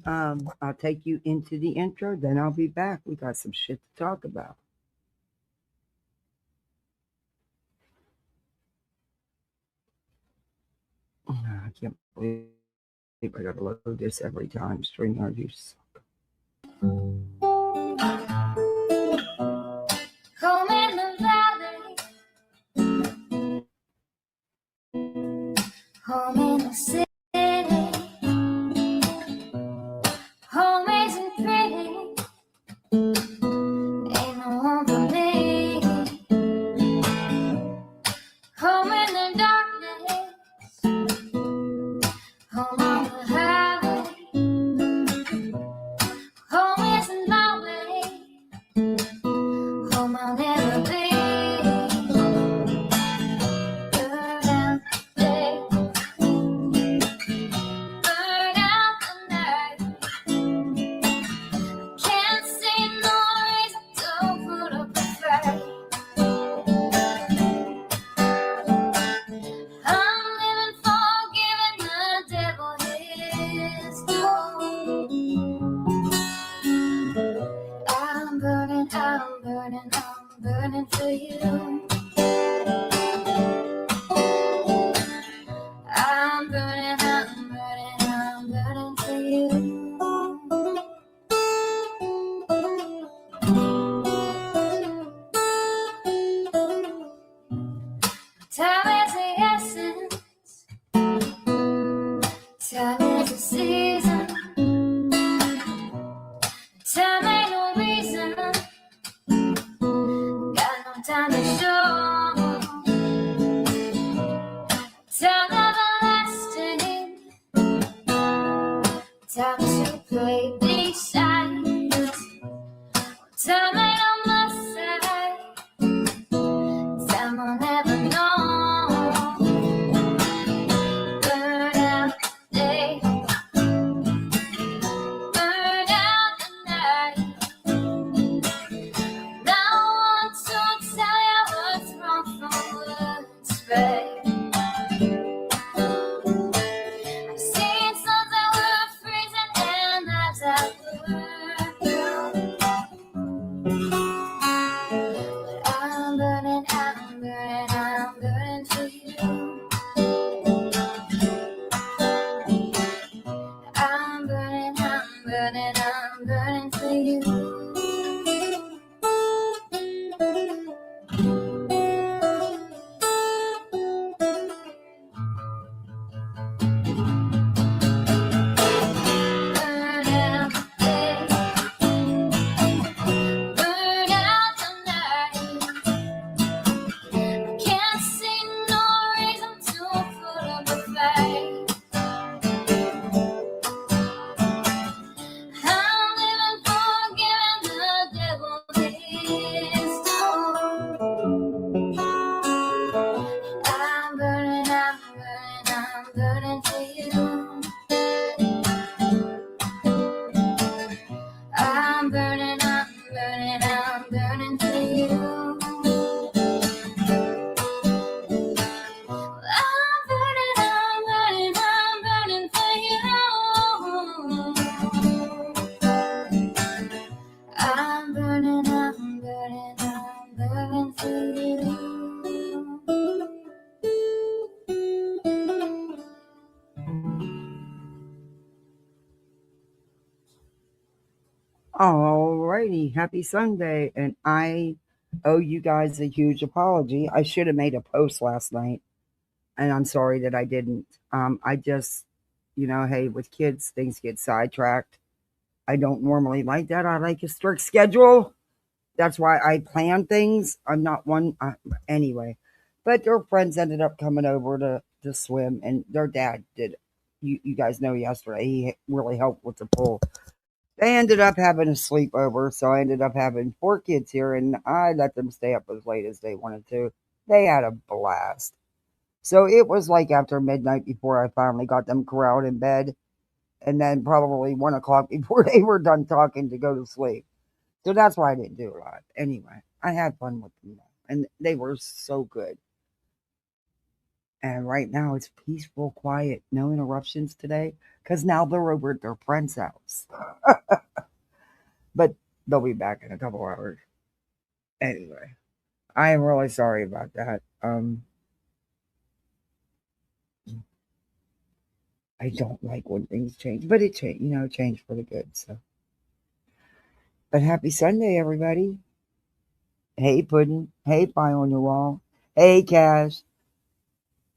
I'll take you into the intro, then I'll be back. We got some shit to talk about. I can't believe I gotta load this every time. StreamYard, you Home in the valley, home in the city, home isn't pretty, ain't no home for me. Home in the darkness, home on the highway, home isn't my way, home I'll never be. Burn out the day, burn out the night. Can't see no reason to put up a fight. I'm living for giving the devil his due. I'm burning for you. I'm burning for you. Time is the essence, time is the season, time ain't no reason, got no time to show. Time everlasting, time to play these sides. Time ain't on my side, time I'll never know. Burn out the day, burn out the night. Now I want to tell you what's wrong from what's right. I've seen suns that were freezing and lives that were brown. But I'm burning for you. I'm burning for you. Burn out the day, burn out the night. I can't see no reason to put up a fight. I'm living for giving the devil his due. I'm burning for you. I'm burning for you. I'm burning for you. I'm burning for you. Alrighty, happy Sunday. And I owe you guys a huge apology. I should have made a post last night, and I'm sorry that I didn't. I just, hey, with kids, things get sidetracked. I don't normally like that. I like a strict schedule. That's why I plan things. I'm not one, anyway. But their friends ended up coming over to swim, and their dad did. You guys know yesterday he really helped with the pool. They ended up having a sleepover, so I ended up having 4 kids here, and I let them stay up as late as they wanted to. They had a blast. So it was like after midnight before I finally got them corralled in bed, and then probably 1 o'clock before they were done talking to go to sleep. So that's why I didn't do a lot. Anyway, I had fun with them, and they were so good. And right now it's peaceful, quiet, no interruptions today because now they're over at their friend's house. But they'll be back in a couple hours. Anyway, I am really sorry about that. I don't like when things change, but it changed, changed for the good. So, but happy Sunday, everybody. Hey, Puddin'. Hey, Pie on your wall. Hey, Cash.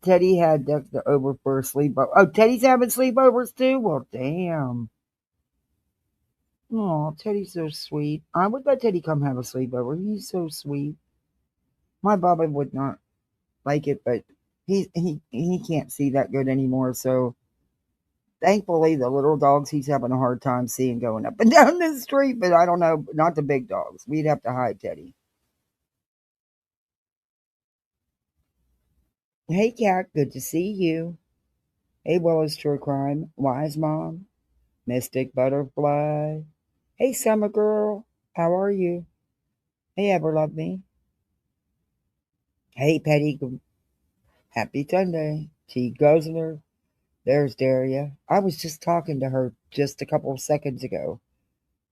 Teddy had Dexter over for a sleepover. Oh, Teddy's having sleepovers too? Well, damn. Oh, Teddy's so sweet. I would let Teddy come have a sleepover. He's so sweet. My Baba would not like it, but he can't see that good anymore. So thankfully, the little dogs he's having a hard time seeing going up and down the street. But I don't know, not the big dogs. We'd have to hide Teddy. Hey, Cat, good to see you. Hey, Willis True Crime, Wise Mom, Mystic Butterfly. Hey, Summer Girl, how are you? Hey, Ever Love Me. Hey, Petty, happy Sunday. T. Guzzler, there's Daria. I was just talking to her just a couple of seconds ago.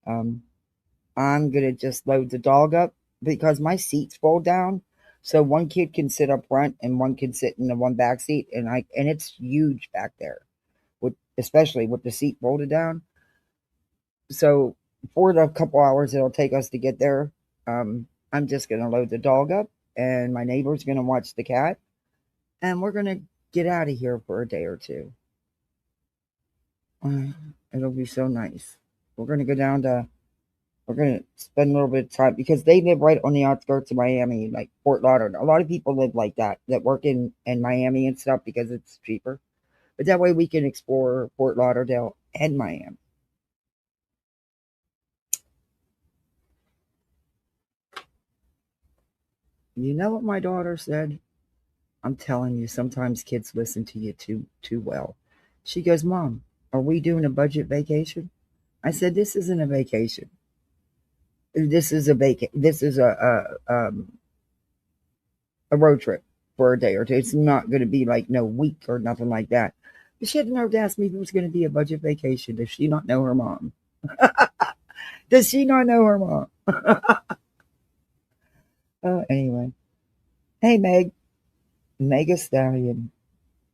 Um, I'm gonna just load the dog up because my seats fold down. So one kid can sit up front and one can sit in the one back seat, and it's huge back there, with especially with the seat folded down. So for the couple hours it'll take us to get there, I'm just gonna load the dog up, and my neighbor's gonna watch the cat, and we're gonna get out of here for a day or two. Uh, It'll be so nice. We're gonna go down to We're gonna spend a little bit of time because they live right on the outskirts of Miami, like Fort Lauderdale. A lot of people live like that work in Miami and stuff because it's cheaper. But that way we can explore Fort Lauderdale and Miami. You know what my daughter said? I'm telling you, sometimes kids listen to you too well. She goes, "Mom, are we doing a budget vacation?" I said, "This isn't a vacation. This is a road trip for a day or two. It's not going to be like no week or nothing like that." But she had the nerve to ask me if it was going to be a budget vacation. Does she not know her mom? Does she not know her mom? Anyway, hey Meg, Mega Stallion,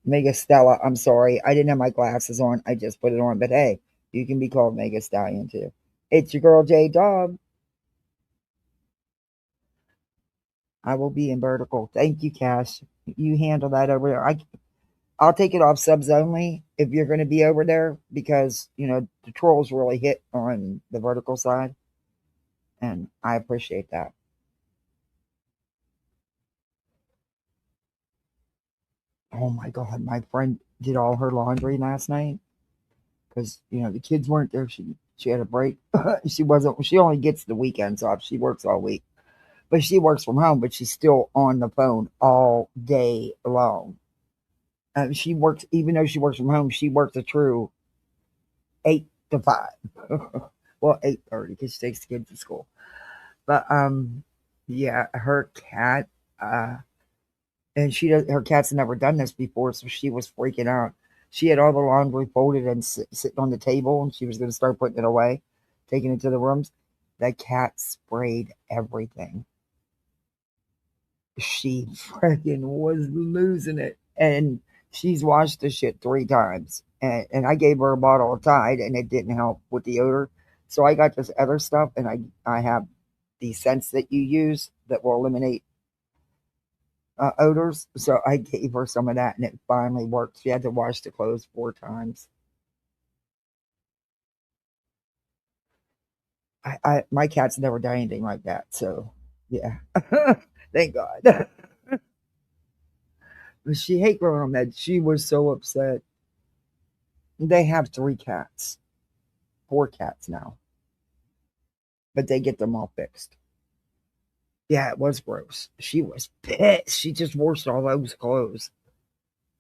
Mega Stella. I'm sorry, I didn't have my glasses on. I just put it on. But hey, you can be called Mega Stallion too. It's your girl J Dog. I will be in vertical. Thank you, Cash. You handle that over there. I'll take it off subs only if you're going to be over there because the trolls really hit on the vertical side, and I appreciate that. Oh my god, my friend did all her laundry last night because the kids weren't there. She had a break. She wasn't. She only gets the weekends off. She works all week, but she works from home. But she's still on the phone all day long. She works even though she works from home. She works a true 8 to 5. Well, 8:30 because she takes the kids to school. But yeah, her cat, and her cat's never done this before, so she was freaking out. She had all the laundry folded and sitting on the table, and she was going to start putting it away, taking it to the rooms. The cat sprayed everything. She freaking was losing it, and she's washed the shit 3 times. And I gave her a bottle of Tide, and it didn't help with the odor. So I got this other stuff, and I have the scents that you use that will eliminate odors. So I gave her some of that, and it finally worked. She had to wash the clothes 4 times. My cat's never done anything like that. So yeah, thank God. But she hate growing on meds. She was so upset. They have 3 cats, 4 cats now, but they get them all fixed. Yeah, it was gross. She was pissed. She just washed all those clothes.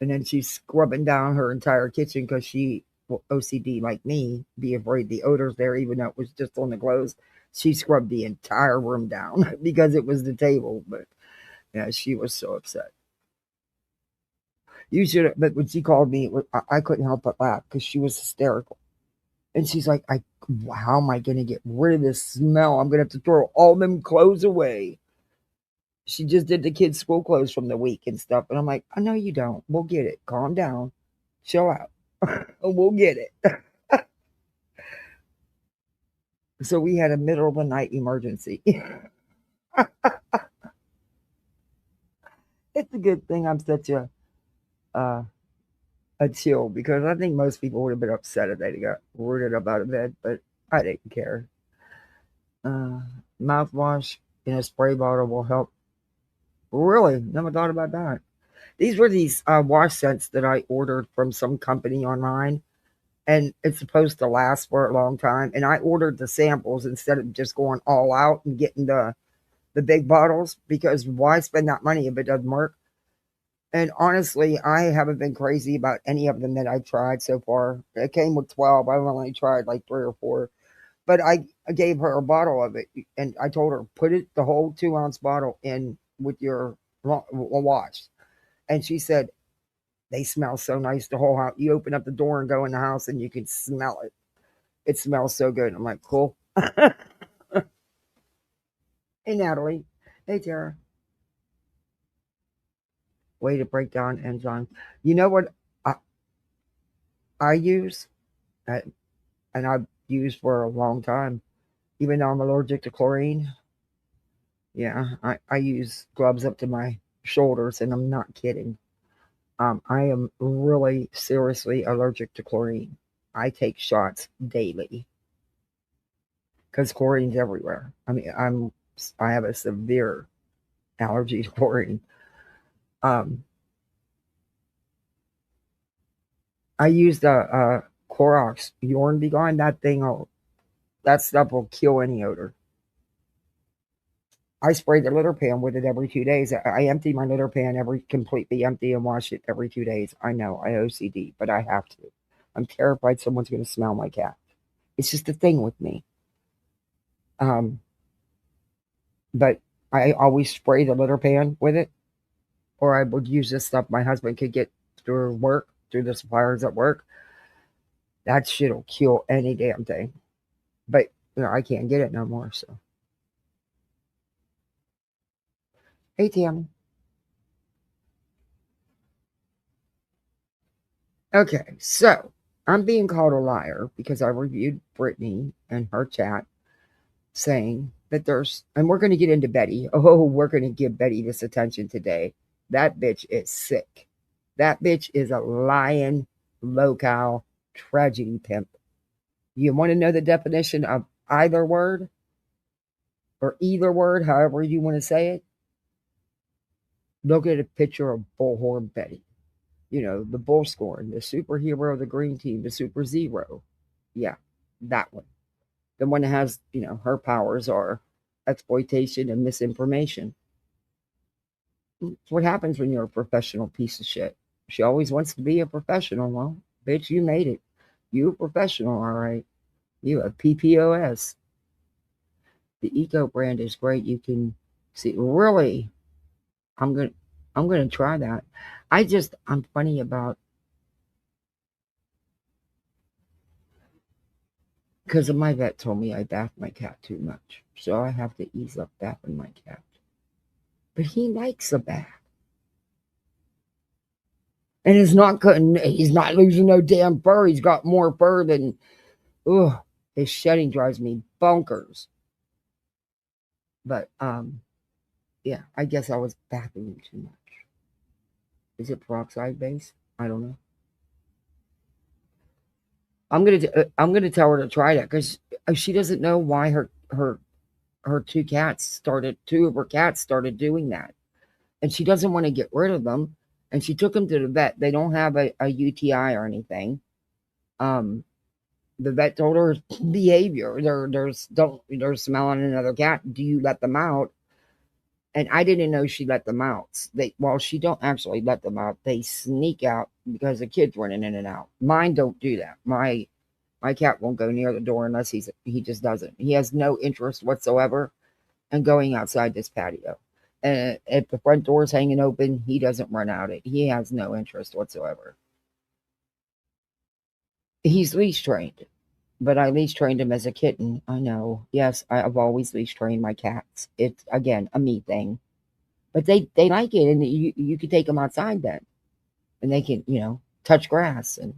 And then she's scrubbing down her entire kitchen because she, well, OCD like me, be afraid the odor's there, even though it was just on the clothes. She scrubbed the entire room down because it was the table. But yeah, she was so upset. You should. But when she called me, I couldn't help but laugh because she was hysterical. And she's like, how am I going to get rid of this smell? I'm going to have to throw all them clothes away. She just did the kids' school clothes from the week and stuff. And I'm like, I know you don't. We'll get it. Calm down. Chill out. We'll get it. So we had a middle of the night emergency. It's a good thing I'm such uh, a chill because I think most people would have been upset if they got rooted up out of bed, but I didn't care. Uh, Mouthwash in a spray bottle will help. Really? Never thought about that. These were these wash scents that I ordered from some company online, and it's supposed to last for a long time. And I ordered the samples instead of just going all out and getting the big bottles because why spend that money if it doesn't work? And honestly, I haven't been crazy about any of them that I've tried so far. It came with 12. I've only tried like three or four. But I gave her a bottle of it and I told her, put it, the whole 2 ounce bottle in with your wash. And she said, they smell so nice. The whole house, you open up the door and go in the house and you can smell it. It smells so good. I'm like, cool. Hey, Natalie. Hey, Tara. Way to break down enzymes. You know what I, I use? Uh, and I've used for a long time, even though I'm allergic to chlorine. Yeah, I use gloves up to my shoulders, and I'm not kidding. I am really seriously allergic to chlorine. I take shots daily because chlorine's everywhere. I mean, I have a severe allergy to chlorine. Um, I use the Clorox Yorn Be Gone. That stuff will kill any odor. I spray the litter pan with it every 2 days. I empty my litter pan completely empty and wash it every 2 days. I know I OCD, but I have to. I'm terrified someone's going to smell my cat. It's just a thing with me. Um, but I always spray the litter pan with it, or I would use this stuff my husband could get through work, through the suppliers at work. That shit'll kill any damn thing. But I can't get it no more. So, hey Tammy. Okay, so I'm being called a liar because I reviewed Brittany and her chat saying that and we're going to get into Betty. Oh, we're going to give Betty this attention today. That bitch is sick. That bitch is a lying, Lolcow tragedy pimp. You want to know the definition of either word or either word, however you want to say it? Look at a picture of Bullhornbetty. The bull scorn, the superhero of the green team, the super zero. Yeah, that one. The one that has, her powers are exploitation and misinformation. It's what happens when you're a professional piece of shit. She always wants to be a professional. Well, bitch, you made it. You a professional, all right. You a PPOS. The eco brand is great. You can see really I'm gonna try that. I'm funny about because my vet told me I bath my cat too much. So I have to ease up bathing my cat. But he likes a bath. And he's not losing no damn fur. He's got more fur than ugh. His shedding drives me bonkers. But yeah, I guess I was bathing him too much. Is it peroxide based? I don't know. I'm gonna tell her to try that because she doesn't know why her two of her cats started doing that, and she doesn't want to get rid of them. And she took them to the vet. They don't have a UTI or anything. Um, the vet told her behavior. They're smelling another cat. Do you let them out? And I didn't know she let them out. She don't actually let them out. They sneak out because the kids running in and out. Mine don't do that. My cat won't go near the door unless he just doesn't. He has no interest whatsoever in going outside this patio. And if the front door's hanging open, he doesn't run out it. He has no interest whatsoever. He's leash trained, but I leash trained him as a kitten. I know. Yes, I've always leash trained my cats. It's again a me thing, but they like it, and you can take them outside then, and they can touch grass, and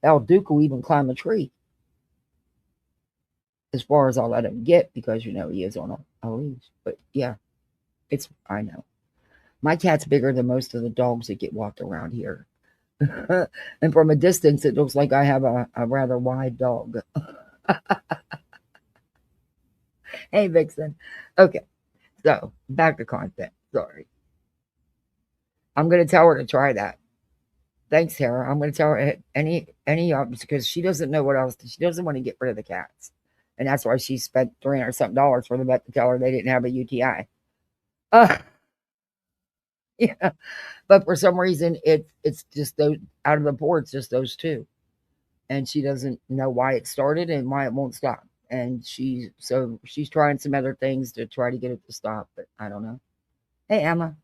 El Duke will even climb a tree. As far as I'll let him get because he is on a leash. But yeah, I know. My cat's bigger than most of the dogs that get walked around here. And from a distance, it looks like I have a rather wide dog. Hey, Vixen. Okay, so back to content. Sorry. I'm going to tell her to try that. Thanks, Tara. I'm going to tell her any because she doesn't know what else. She doesn't want to get rid of the cats. And that's why she spent $300 something for the vet to tell her they didn't have a UTI. Yeah. But for some reason, it's just those out of the board, it's just those two. And she doesn't know why it started and why it won't stop. And she's trying some other things to try to get it to stop, but I don't know. Hey, Emma.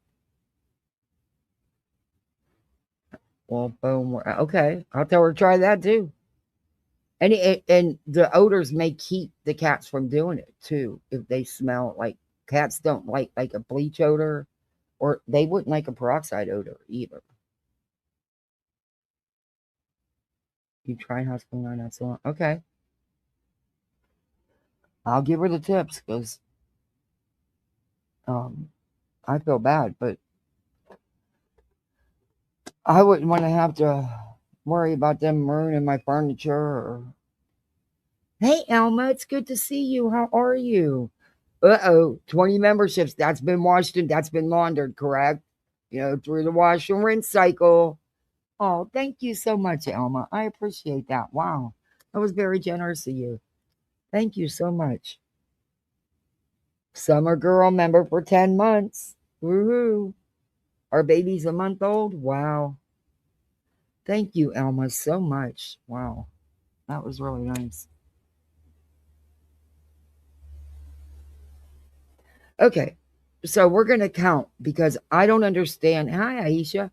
Well, boom. Okay, I'll tell her to try that too. And the odors may keep the cats from doing it too. If they smell like cats don't like a bleach odor, or they wouldn't like a peroxide odor either. You try house cleaning not so long. Okay. I'll give her the tips because I feel bad, but I wouldn't want to have to worry about them ruining my furniture. Hey, Elma, it's good to see you. How are you? 20 memberships. That's been washed and that's been laundered, correct? Through the wash and rinse cycle. Oh, thank you so much, Elma. I appreciate that. Wow. That was very generous of you. Thank you so much. Summer girl member for 10 months. Woohoo. Our baby's a month old. Wow. Thank you, Elma, so much. Wow. That was really nice. Okay. So we're going to count because I don't understand. Hi, Aisha.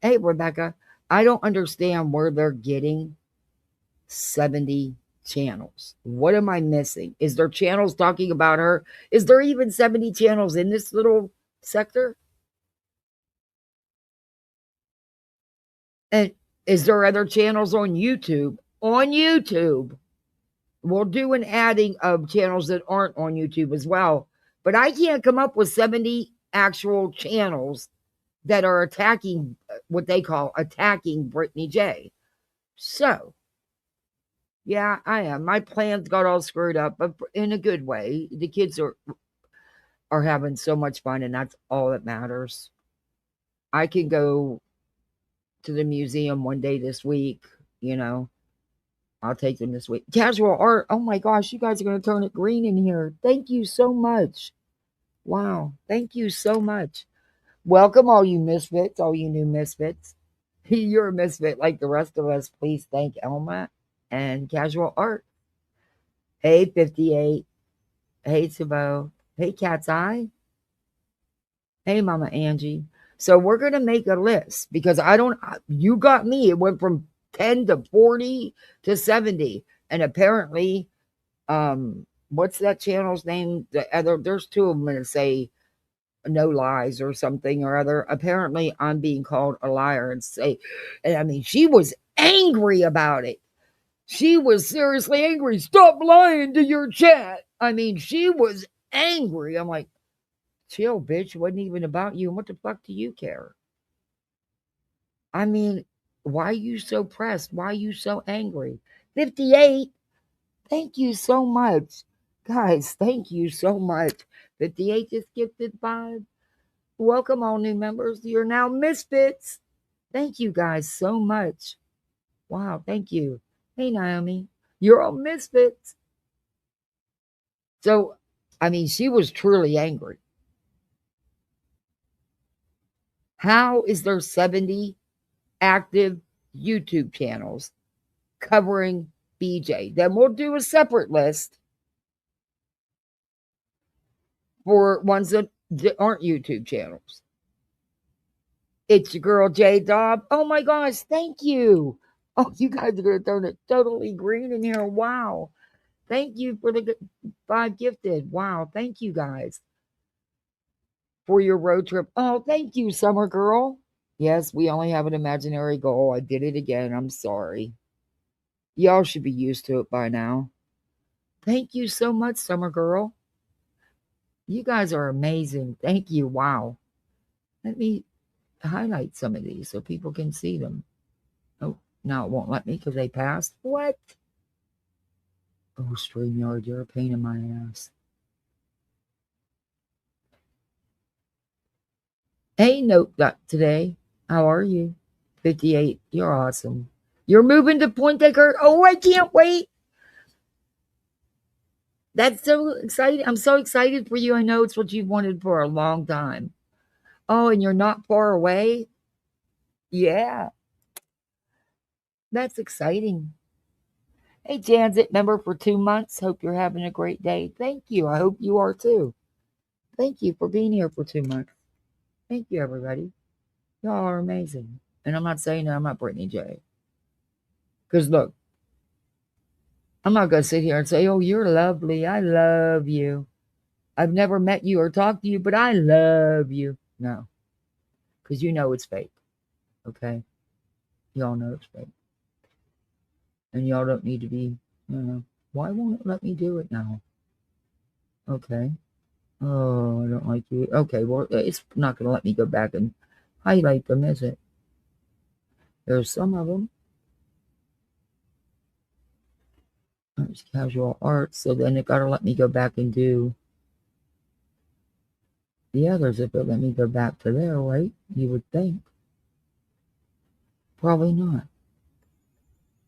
Hey, Rebecca. I don't understand where they're getting 70 channels. What am I missing? Is there channels talking about her? Is there even 70 channels in this little sector? And is there other channels on YouTube? On YouTube. We'll do an adding of channels that aren't on YouTube as well. But I can't come up with 70 actual channels that are attacking what they call attacking Brittany J. So, yeah, I am. My plans got all screwed up, but in a good way. The kids are having so much fun, and that's all that matters. I can go to the museum one day this week, I'll take them this week. Casual art. Oh my gosh, you guys are going to turn it green in here. Thank you so much. Wow. Thank you so much. Welcome, all you misfits, all you new misfits. You're a misfit like the rest of us. Please thank Elma and Casual Art. Hey, 58. Hey, Sabo. Hey, Cat's Eye. Hey, Mama Angie. So we're going to make a list because you got me. It went from 10 to 40 to 70. And apparently, what's that channel's name? There's two of them that say no lies or something or other. Apparently, I'm being called a liar and I mean, she was angry about it. She was seriously angry. Stop lying to your chat. I mean, she was angry. I'm like, chill, bitch. It wasn't even about you. And what the fuck do you care? I mean, why are you so pressed? Why are you so angry? 58. Thank you so much. Guys, thank you so much. 58 just gifted 5. Welcome, all new members. You're now misfits. Thank you guys so much. Wow, thank you. Hey, Naomi. You're all misfits. So, I mean, she was truly angry. How is there 70 active YouTube channels covering BJ? Then we'll do a separate list for ones that aren't YouTube channels. It's your girl J Dobb. Oh my gosh, thank you. Oh, you guys are gonna turn it totally green in here. Wow. Thank you for the 5 gifted. Wow. Thank you guys for your road trip. Oh, thank you, Summer Girl. Yes, we only have an imaginary goal. I did it again. I'm sorry. Y'all should be used to it by now. Thank you so much, Summer Girl. You guys are amazing. Thank you. Wow. Let me highlight some of these so people can see them. Oh, now it won't let me because they passed. What? Oh, StreamYard, you're a pain in my ass. Hey, Note today. How are you? 58. You're awesome. You're moving to Point Taker. Oh, I can't wait. That's so exciting. I'm so excited for you. I know it's what you've wanted for a long time. Oh, and you're not far away? Yeah, that's exciting. Hey, Jansit, member for 2 months. Hope you're having a great day. Thank you. I hope you are too. Thank you for being here for 2 months. Thank you, everybody. Y'all are amazing. And I'm not saying that I'm not Brittany J. Because look, I'm not going to sit here and say, oh, you're lovely. I love you. I've never met you or talked to you, but I love you. No, because you know it's fake. Okay? Y'all know it's fake. And y'all don't need to be, why won't it let me do it now? Okay. Oh, I don't like you. Okay, well, it's not going to let me go back and highlight them, is it? There's some of them. There's casual art, so then it got to let me go back and do the others if it let me go back to there, right? You would think. Probably not.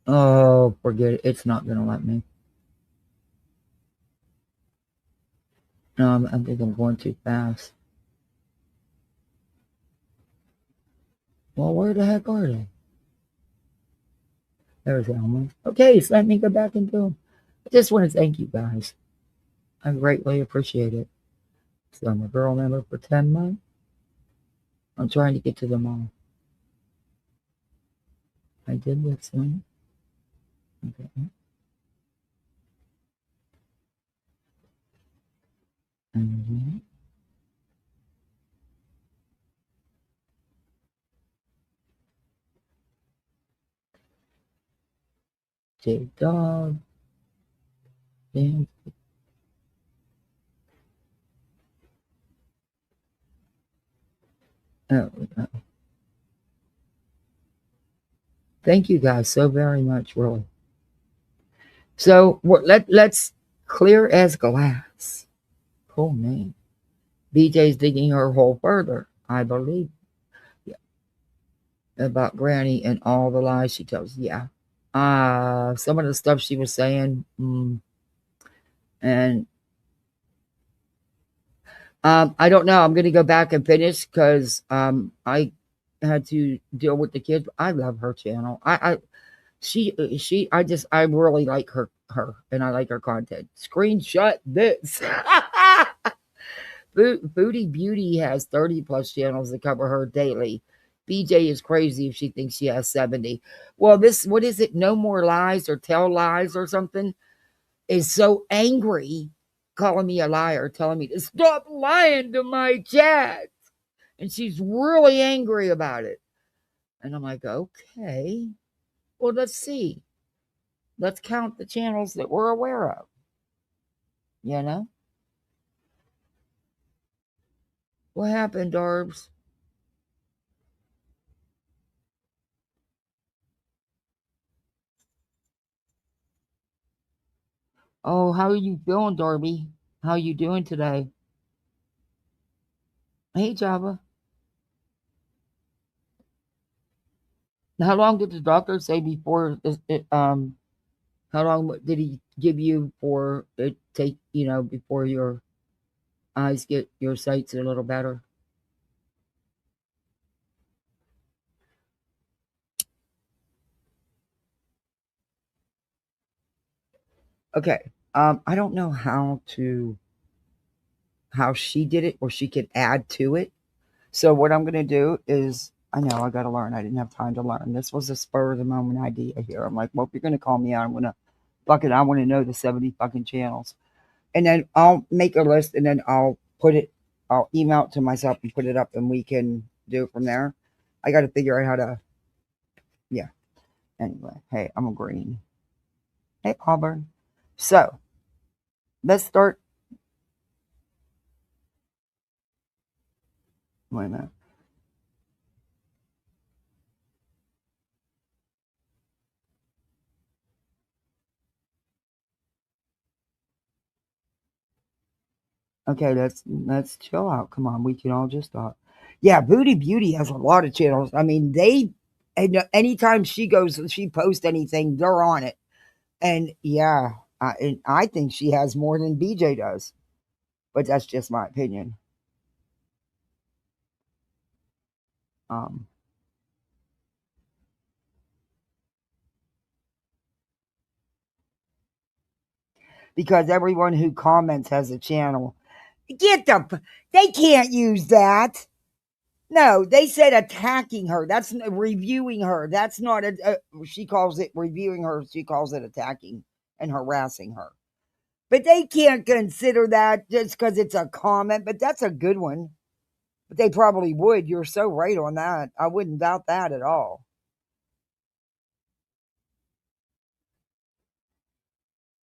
Oh, forget it. It's not going to let me. No, I think I'm going too fast. Well, where the heck are they? There's Elmer. Okay, so let me go back and do them. I just want to thank you guys. I greatly appreciate it. So I'm a girl member for 10 months. I'm trying to get to them all. I did this one. Okay. Mm-hmm. J Dog. Dan. Oh, thank you guys so very much, really. So let's clear as glass. Cool name. BJ's digging her hole further, I believe. Yeah. About Granny and all the lies she tells. Yeah. Some of the stuff she was saying, and I don't know. I'm gonna go back and finish because I had to deal with the kids. I love her channel. I really like her, and I like her content. Screenshot this. Foodie Beauty has 30 plus channels that cover her daily. BJ is crazy if she thinks she has 70. Well, this, what is it? No More Lies or Tell Lies or something, is so angry, calling me a liar, telling me to stop lying to my chat. And she's really angry about it. And I'm like, okay, well, let's see. Let's count the channels that we're aware of. You know? What happened, Darbs? Oh, how are you feeling, Darby? How you doing today? Hey, Java. How long did the doctor say before how long did he give you for it take, before your eyes get your sights a little better? Okay. I don't know how to how she did it, or she could add to it. So what I'm gonna do is, I know I gotta learn. I didn't have time to learn. This was a spur of the moment idea here. I'm like, well, if you're gonna call me out, I'm gonna fucking, I want to know the 70 fucking channels, and then I'll make a list, and then I'll put it. I'll email it to myself and put it up, and we can do it from there. I got to figure out how to. Yeah. Anyway, hey, I'm a green. Hey, Auburn. So let's start. Wait a minute. Okay, let's chill out. Come on, we can all just talk. Yeah, Booty Beauty has a lot of channels. I mean, they, and anytime she goes, she posts anything, they're on it. And yeah, and I think she has more than BJ does, but that's just my opinion. Um, because everyone who comments has a channel. They can't use that. No, they said attacking her. That's reviewing her. That's not she calls it reviewing her. She calls it attacking and harassing her. But they can't consider that just because it's a comment. But that's a good one. But they probably would. You're so right on that. I wouldn't doubt that at all.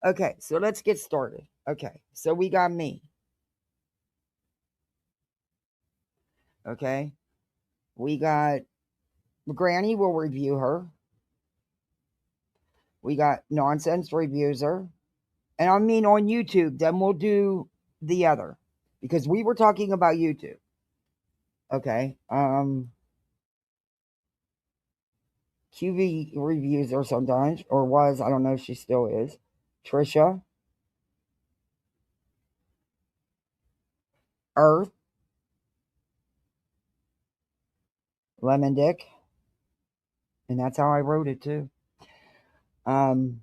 Okay, so let's get started. Okay, so we got me. Okay, we got Granny will review her. We got Nonsense reviews her. And I mean on YouTube, then we'll do the other because we were talking about YouTube. Okay. QV reviews her sometimes, or was, I don't know if she still is. Trisha, Earth, Lemon Dick, and that's how I wrote it too. Um,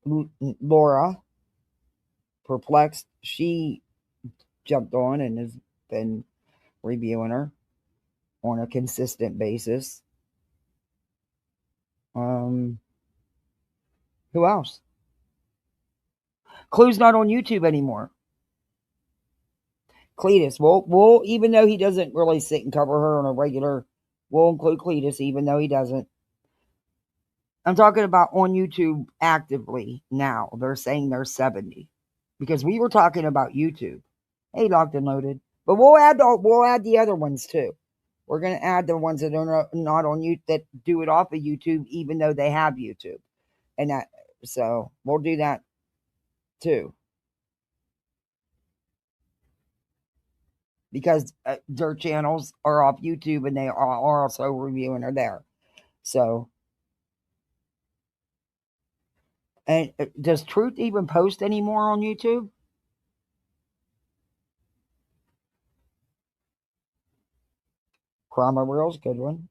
Laura, Perplexed, she jumped on and has been reviewing her on a consistent basis. Um, who else? Clue's not on YouTube anymore. Cletus. We'll even though he doesn't really sit and cover her on a regular, we'll include Cletus even though he doesn't. I'm talking about on YouTube actively now. They're saying they're 70 because we were talking about YouTube. Hey, locked and loaded. But we'll add the other ones too. We're gonna add the ones that are not on YouTube that do it off of YouTube, even though they have YouTube, and that. So we'll do that too because their channels are off YouTube and they are also reviewing her there. So, and does Truth even post anymore on YouTube? Crama Reel's a good one.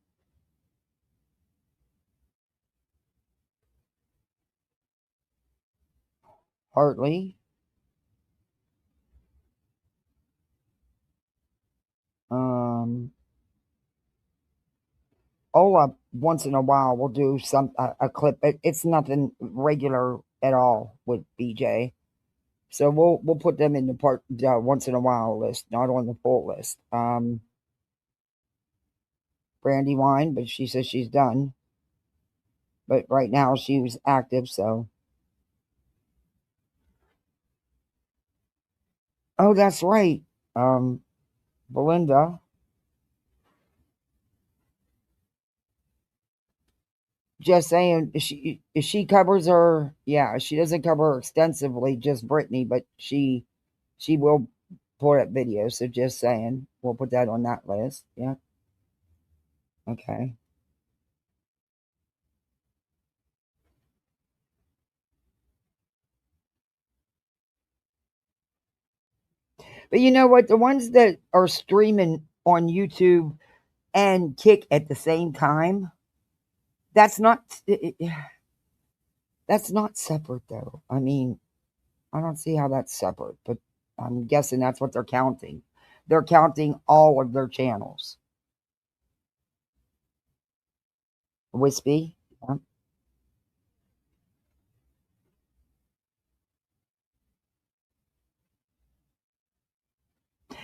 Hartley. Um, Ola once in a while will do a clip. It's nothing regular at all with BJ. So we'll put them in the part once in a while list, not on the full list. Brandywine, but she says she's done. But right now she was active, so. Oh, that's right. Belinda. Just saying, she covers her. Yeah, she doesn't cover her extensively, just Brittany, but she will put up videos. So just saying, we'll put that on that list. Yeah. Okay. But you know what? The ones that are streaming on YouTube and Kick at the same time, that's not that's not separate though. I mean, I don't see how that's separate, but I'm guessing that's what they're counting. They're counting all of their channels. Wispy.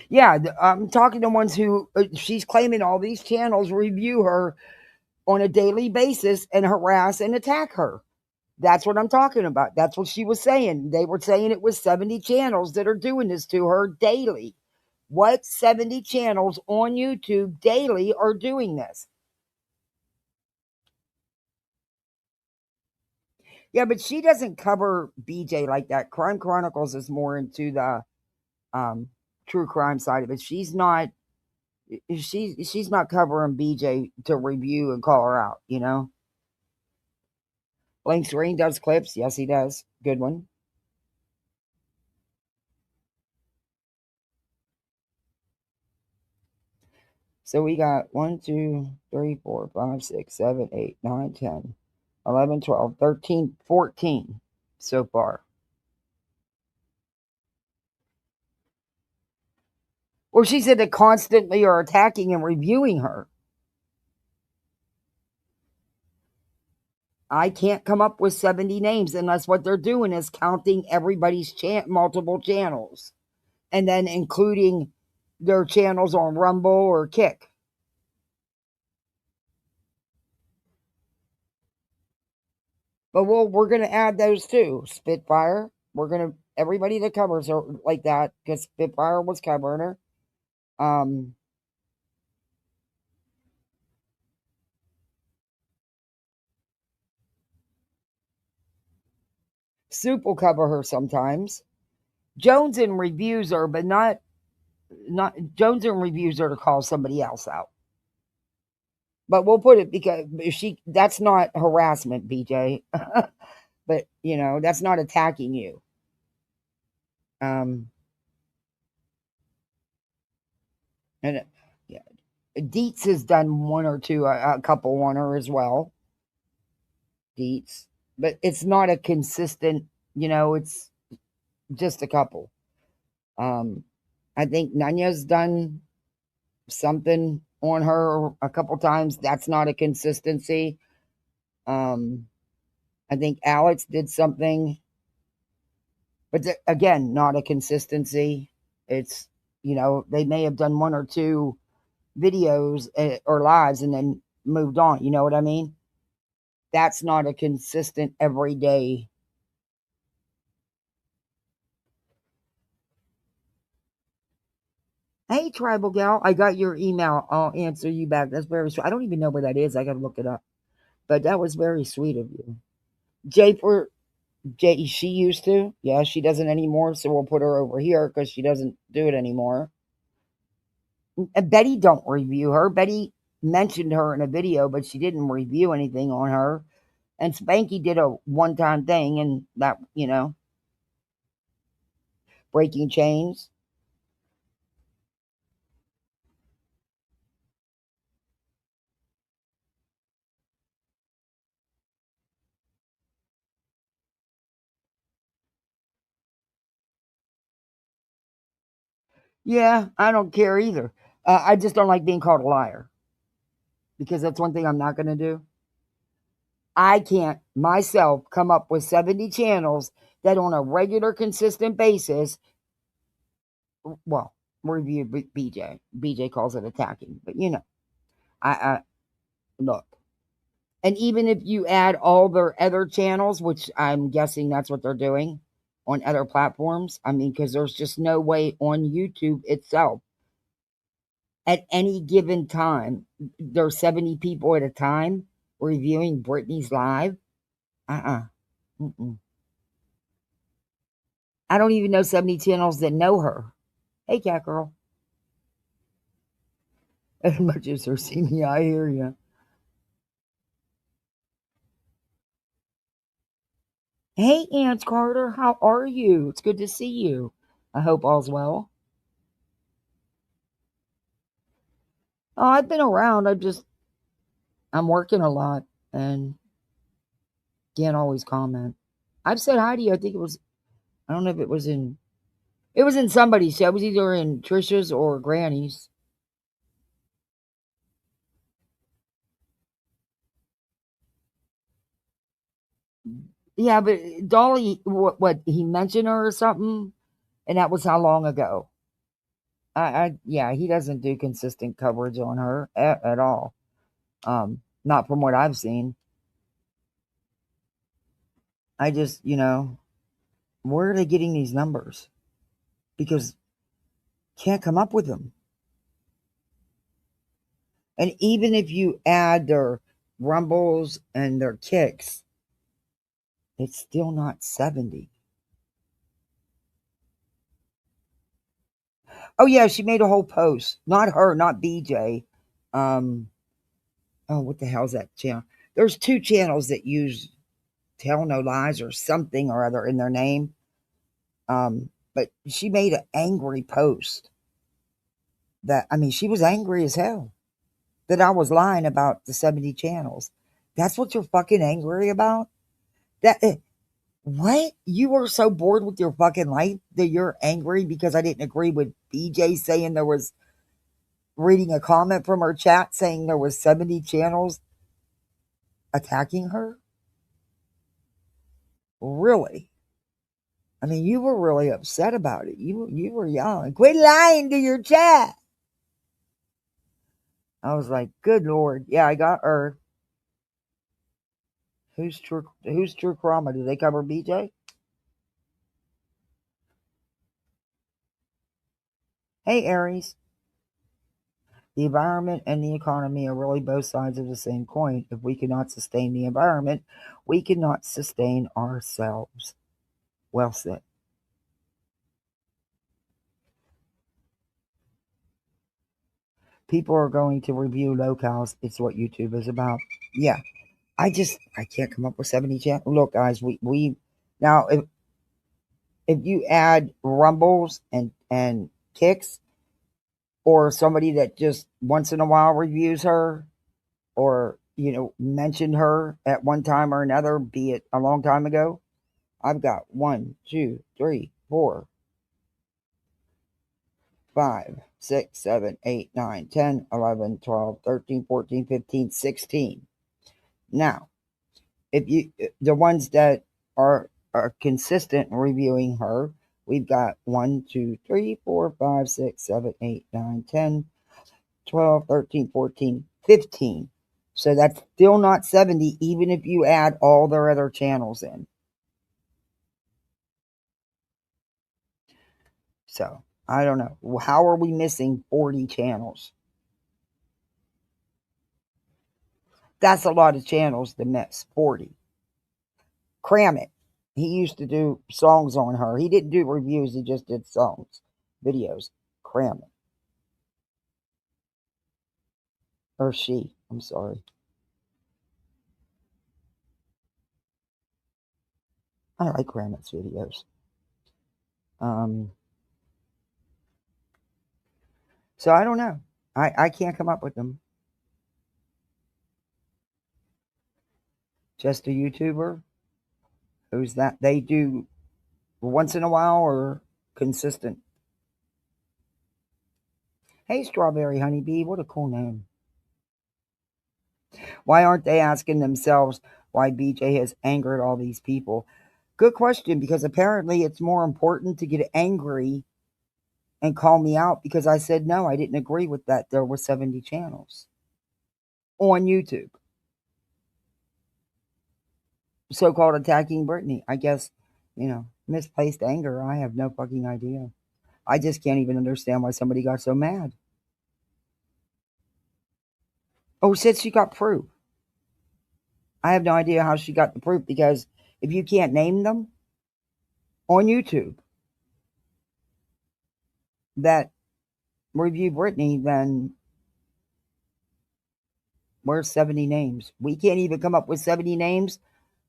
Yeah, I'm talking to ones who she's claiming all these channels review her on a daily basis and harass and attack her. That's what I'm talking about. That's what she was saying. They were saying it was 70 channels that are doing this to her daily. What 70 channels on YouTube daily are doing this? Yeah, but she doesn't cover BJ like that. Crime Chronicles is more into the um, true crime side of it. She's not covering BJ to review and call her out, you know. Blank Screen does clips. Yes, he does. Good one. So we got 1, 2, 3, 4, 5, 6, 7, 8, 9, 10, 11, 12, 13, 14 so far. Or she said they constantly are attacking and reviewing her. I can't come up with 70 names unless what they're doing is counting everybody's multiple channels and then including their channels on Rumble or Kick. But we're going to add those too. Spitfire. We're going to, everybody that covers her like that, because Spitfire was covering her. Soup will cover her sometimes. Jones and reviews her, but not Jones and reviews her to call somebody else out. But we'll put it because that's not harassment, BJ. But you know, that's not attacking you. Um and yeah. Dietz has done one or two, a couple on her as well. Dietz. But it's not a consistent, you know, it's just a couple. Um I think Nanya's done something on her a couple times. That's not a consistency. Um, I think Alex did something, but again, not a consistency. It's, you know, they may have done one or two videos or lives and then moved on. You know what I mean? That's not a consistent everyday. Hey, tribal gal, I got your email. I'll answer you back. That's very sweet. I don't even know where that is. I got to look it up. But that was very sweet of you. Jay for she used to. Yeah, she doesn't anymore. So we'll put her over here because she doesn't do it anymore. And Betty don't review her. Betty mentioned her in a video, but she didn't review anything on her. And Spanky did a one-time thing, and that, you know, breaking chains. Yeah, I don't care either. I just don't like being called a liar because that's one thing I'm not going to do. I can't myself come up with 70 channels that on a regular, consistent basis, well, review BJ. BJ calls it attacking, but you know, I look. And even if you add all their other channels, which I'm guessing that's what they're doing on other platforms, I mean, because there's just no way on YouTube itself at any given time, there's 70 people at a time reviewing Britney's live. Mm-mm. I don't even know 70 channels that know her. Hey, cat girl. As much as her see me, I hear you. Hey, Aunt Carter, how are you? It's good to see you. I hope all's well. Oh, I've been around. I'm working a lot and can't always comment. I've said hi to you. I think it was, I don't know if it was in It was in somebody's show. It was either in Trisha's or Granny's. Yeah, but Dolly, what he mentioned her or something, and that was how long ago? Yeah, he doesn't do consistent coverage on her at all. Not from what I've seen. I just, where are they getting these numbers? Because can't come up with them. And even if you add their rumbles and their kicks, it's still not 70. Oh yeah, she made a whole post. Not her, not BJ. Um, oh, what the hell's that channel? There's two channels that use Tell No Lies or something or other in their name. But she made an angry post that, I mean, she was angry as hell that I was lying about the 70 channels. That's what you're fucking angry about? That what? You were so bored with your fucking life that you're angry because I didn't agree with BJ saying there was reading a comment from her chat saying there was 70 channels attacking her? Really? I mean, you were really upset about it. You were yelling, "Quit lying to your chat." I was like, "Good Lord, yeah, I got her." Who's True Crama? Do they cover BJ? Hey, Aries. The environment and the economy are really both sides of the same coin. If we cannot sustain the environment, we cannot sustain ourselves. Well said. People are going to review locales. It's what YouTube is about. Yeah. I can't come up with 70 channels. Look, guys, we now if you add rumbles and kicks or somebody that just once in a while reviews her or mentioned her at one time or another, be it a long time ago, I've got 1, 2, 3, 4, 5, 6, 7, 8, 9, 10, 11, 12, 13, 14, 15, 16. Now, if you the ones that are consistent in reviewing her, we've got 1, 2, 3, 4, 5, 6, 7, 8, 9, 10, 12, 13, 14, 15. So that's still not 70, even if you add all their other channels in. So I don't know. How are we missing 40 channels? That's a lot of channels to miss. 40. Cram it. He used to do songs on her. He didn't do reviews, he just did songs, videos. Cram it. Or she. I'm sorry. I like Gramit's videos. So I don't know. I can't come up with them. Just a YouTuber? Who's that? They do once in a while or consistent? Hey, Strawberry Honeybee, what a cool name. Why aren't they asking themselves why BJ has angered all these people? Good question, because apparently it's more important to get angry and call me out because I said no, I didn't agree with that. There were 70 channels on YouTube. So called attacking Brittany. I guess, misplaced anger. I have no fucking idea. I just can't even understand why somebody got so mad. Oh, said she got proof. I have no idea how she got the proof because if you can't name them on YouTube that review Brittany, then where's 70 names? We can't even come up with 70 names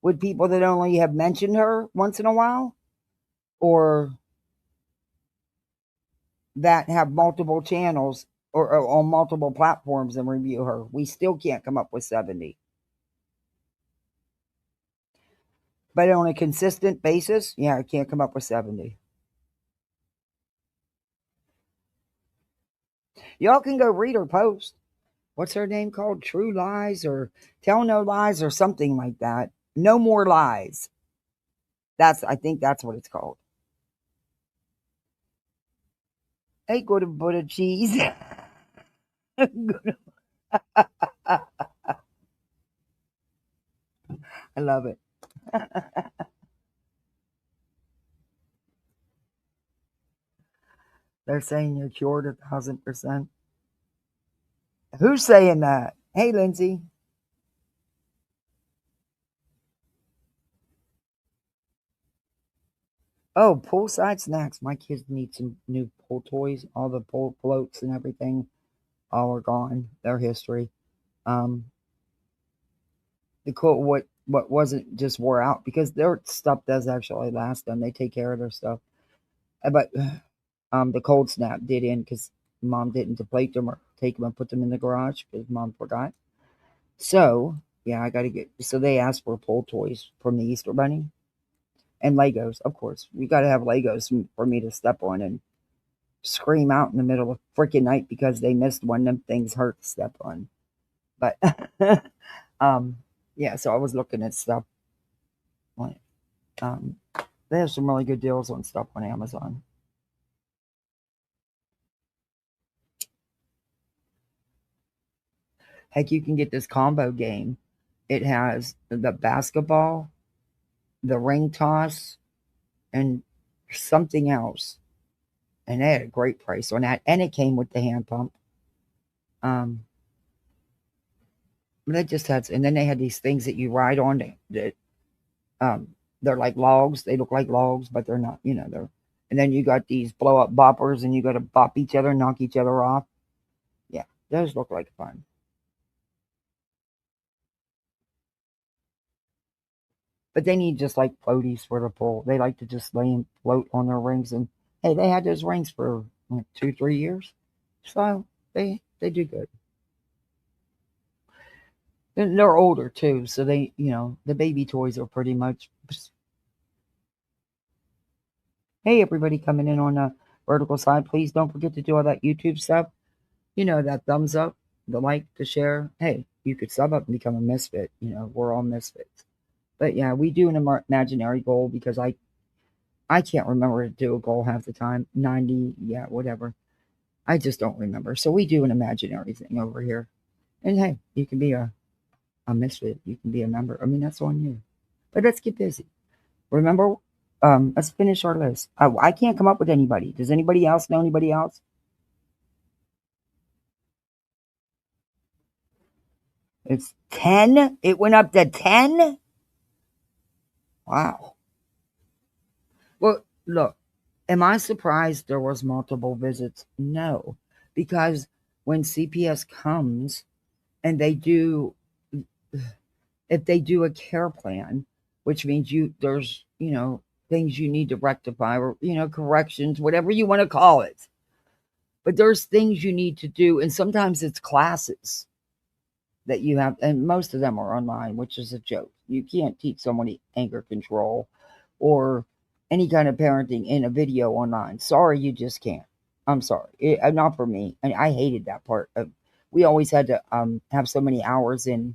with people that only have mentioned her once in a while or that have multiple channels or on multiple platforms and review her. We still can't come up with 70. But on a consistent basis, yeah, I can't come up with 70. Y'all can go read her post. What's her name called? True Lies or Tell No Lies or something like that. No More Lies. I think that's what it's called. Hey, go to Butter cheese. I love it. They're saying you're cured 1,000%. Who's saying that? Hey, Lindsay. Oh, poolside snacks. My kids need some new pool toys. All the pool floats and everything, all are gone. They're history. Um, the cool what wasn't just wore out because their stuff does actually last them. They take care of their stuff. But the cold snap did end because mom didn't deflate them or take them and put them in the garage because mom forgot. So yeah, I got to get. So they asked for pool toys from the Easter Bunny and Legos. Of course, we got to have Legos for me to step on and scream out in the middle of freaking night because they missed one. Them things hurt to step on. But um, yeah, so I was looking at stuff. Like, um, they have some really good deals on stuff on Amazon. Heck, you can get this combo game. It has the basketball, the ring toss, and something else. And they had a great price on that. And it came with the hand pump. Um, they just had, and then they had these things that you ride on that they're like logs. They look like logs, but they're not. They're. And then you got these blow up boppers, and you got to bop each other, knock each other off. Yeah, those look like fun. But they need just like floaties for the pool. They like to just lay and float on their rings. And hey, they had those rings for like 2, 3 years, so they do good. And they're older too, so the baby toys are pretty much. Hey, everybody coming in on the vertical side, please don't forget to do all that YouTube stuff. That thumbs up, the like, the share. Hey, you could sub up and become a misfit. We're all misfits. But yeah, we do an imaginary goal because I can't remember to do a goal half the time. 90, yeah, whatever. I just don't remember. So we do an imaginary thing over here. And hey, you can be a misfit. You can be a member. I mean, that's on you. But let's get busy. Remember, let's finish our list. I can't come up with anybody. Does anybody else know anybody else? It's 10. It went up to 10. Wow. Well, look, am I surprised there was multiple visits? No, because when CPS comes and if they do a care plan, which means there's things you need to rectify or corrections, whatever you want to call it. But there's things you need to do, and sometimes it's classes that you have, and most of them are online, which is a joke. You can't teach somebody anger control or any kind of parenting in a video online. Sorry, you just can't. I'm sorry, not for me. And I hated that part of. We always had to have so many hours in,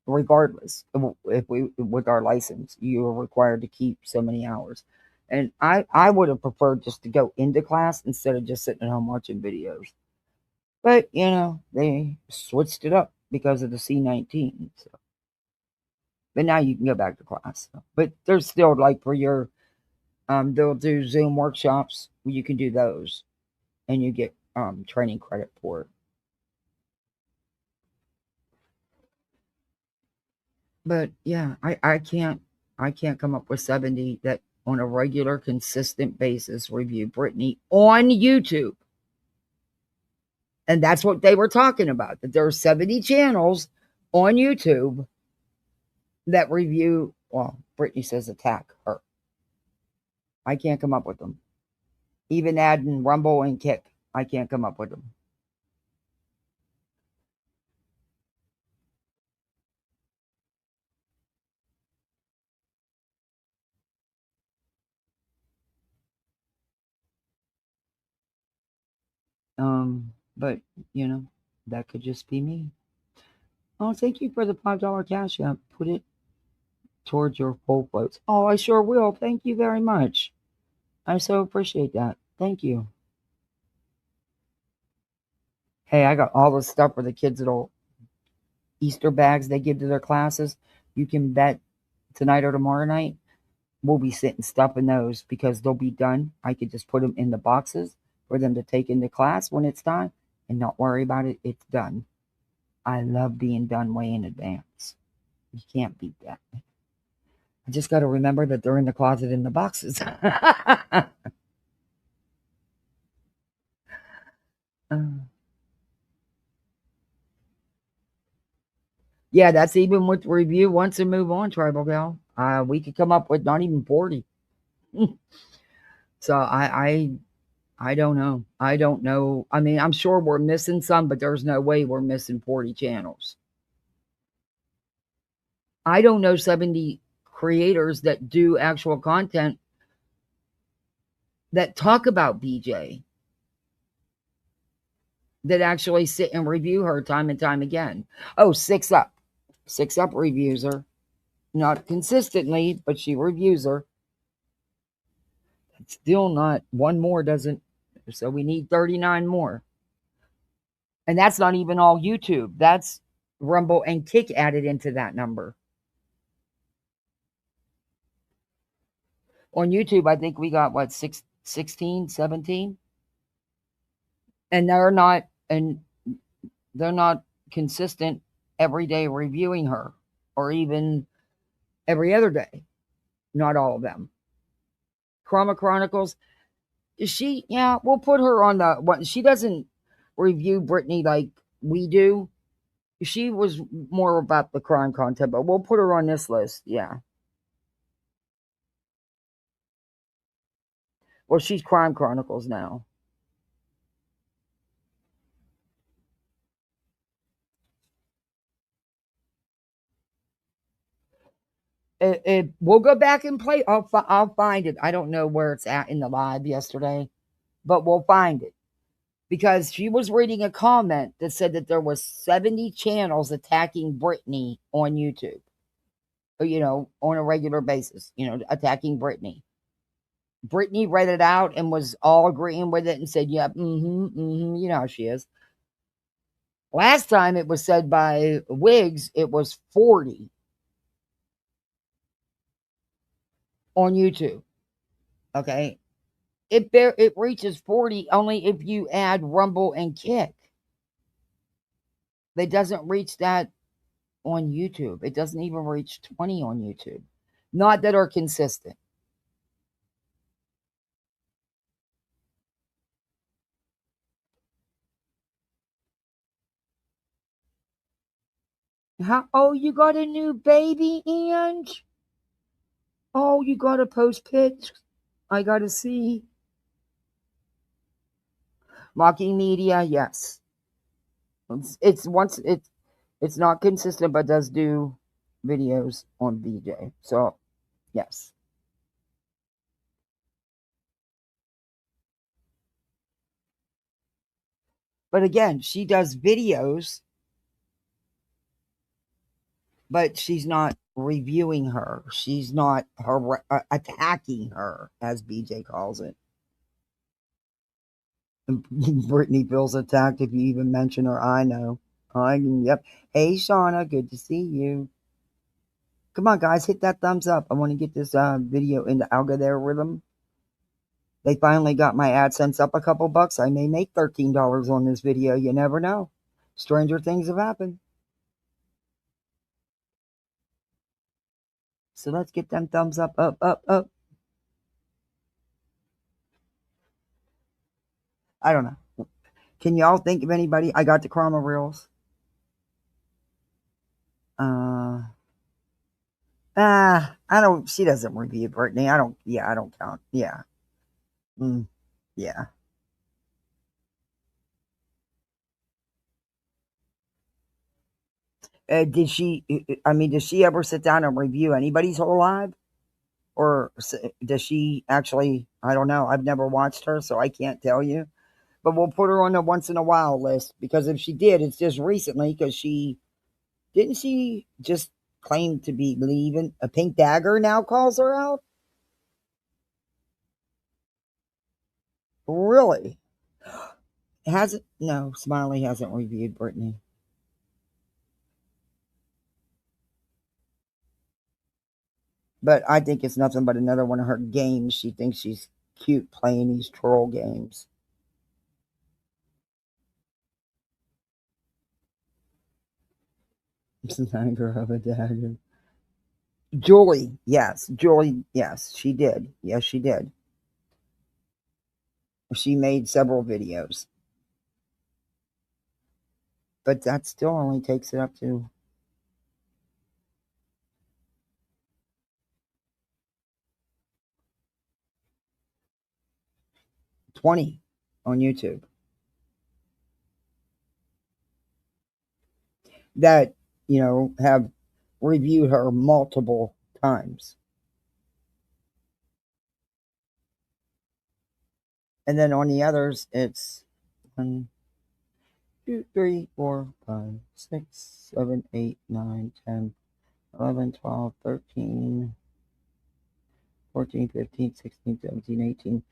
regardless of if we with our license, you are required to keep so many hours. And I would have preferred just to go into class instead of just sitting at home watching videos. But they switched it up because of the C-19. So, but now you can go back to class. But there's still like for your they'll do Zoom workshops. You can do those, and you get training credit for it. But yeah, I can't come up with 70 that on a regular, consistent basis review Brittany on YouTube. And that's what they were talking about. That there are 70 channels on YouTube that review, well, Brittany says attack her. I can't come up with them. Even adding Rumble and Kick, I can't come up with them. But that could just be me. Oh, thank you for the $5 cash app. Put it towards your poll votes. Oh, I sure will. Thank you very much. I so appreciate that. Thank you. Hey, I got all the stuff for the kids' little Easter bags they give to their classes. You can bet tonight or tomorrow night we'll be sitting stuffing those because they'll be done. I could just put them in the boxes for them to take into class when it's time and not worry about it. It's done. I love being done way in advance. You can't beat that. I just got to remember that they're in the closet in the boxes. Yeah, that's even with review. Once and move on, Tribal Gal. We could come up with not even 40. So I don't know. I don't know. I mean, I'm sure we're missing some, but there's no way we're missing 40 channels. I don't know 70 creators that do actual content that talk about BJ, that actually sit and review her time and time again. Oh, 6up. 6up reviews her. Not consistently, but she reviews her. It's still not. One more doesn't. So we need 39 more. And that's not even all YouTube. That's Rumble and Kick added into that number. On YouTube, I think we got what, 16, 17? And they're not consistent every day reviewing her, or even every other day. Not all of them. Crama Chronicles, we'll put her on the one. She doesn't review Britney like we do. She was more about the crime content, but we'll put her on this list. Yeah. Well, she's Crime Chronicles now. We'll go back and play. I'll find it. I don't know where it's at in the live yesterday, but we'll find it. Because she was reading a comment that said that there was 70 channels attacking Britney on YouTube. On a regular basis, attacking Britney. Britney read it out and was all agreeing with it and said, yep, you know how she is. Last time it was said by Wiggs, it was 40 on YouTube. Okay. It reaches 40 only if you add Rumble and Kick. It doesn't reach that on YouTube. It doesn't even reach 20 on YouTube. Not that are consistent. Oh, you got a new baby, Ange? Oh, you got to post pics. I got to see. Mocking Media, yes. It's not consistent, but does do videos on BJ. So, yes. But again, she does videos, but she's not reviewing her. She's not attacking her, as BJ calls it. Brittany feels attacked if you even mention her. I know. Yep. Hey, Shauna, good to see you. Come on, guys, hit that thumbs up. I want to get this video in the algorithm. They finally got my AdSense up a couple bucks. I may make $13 on this video. You never know. Stranger things have happened. So let's get them thumbs up, up, up, up. I don't know. Can y'all think of anybody? I got the Crama reels. I don't. She doesn't review Brittany. I don't. Yeah, I don't count. Yeah. Yeah. Did she? I mean, does she ever sit down and review anybody's whole live, or does she actually? I don't know. I've never watched her, so I can't tell you. But we'll put her on the once in a while list because if she did, it's just recently because she just claim to be leaving. A pink dagger now calls her out. Really? Hasn't no Smiley hasn't reviewed Brittany. But I think it's nothing but another one of her games. She thinks she's cute playing these troll games. Dagger of a dagger. Julie, yes, she did. Yes, she did. She made several videos. But that still only takes it up to 20 on YouTube that, have reviewed her multiple times. And then on the others, it's 1, 2, 3, 4, 5, 6, 7, 8, 9, 10, 11, 12, 13, 14, 15, 16, 17, 18.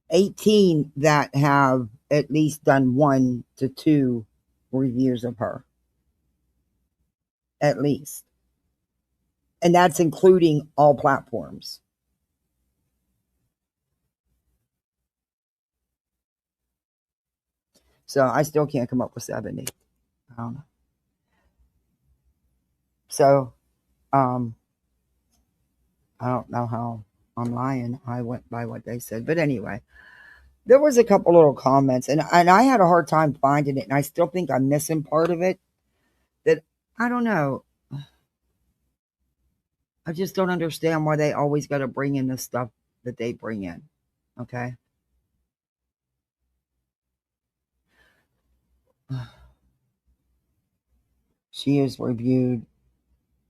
18 that have at least done 1 to 2 reviews of her. At least. And that's including all platforms. So I still can't come up with 70. I don't know. So I don't know how I'm lying. I went by what they said. But anyway, there was a couple little comments and I had a hard time finding it. And I still think I'm missing part of it that I don't know. I just don't understand why they always got to bring in the stuff that they bring in. Okay. She is reviewed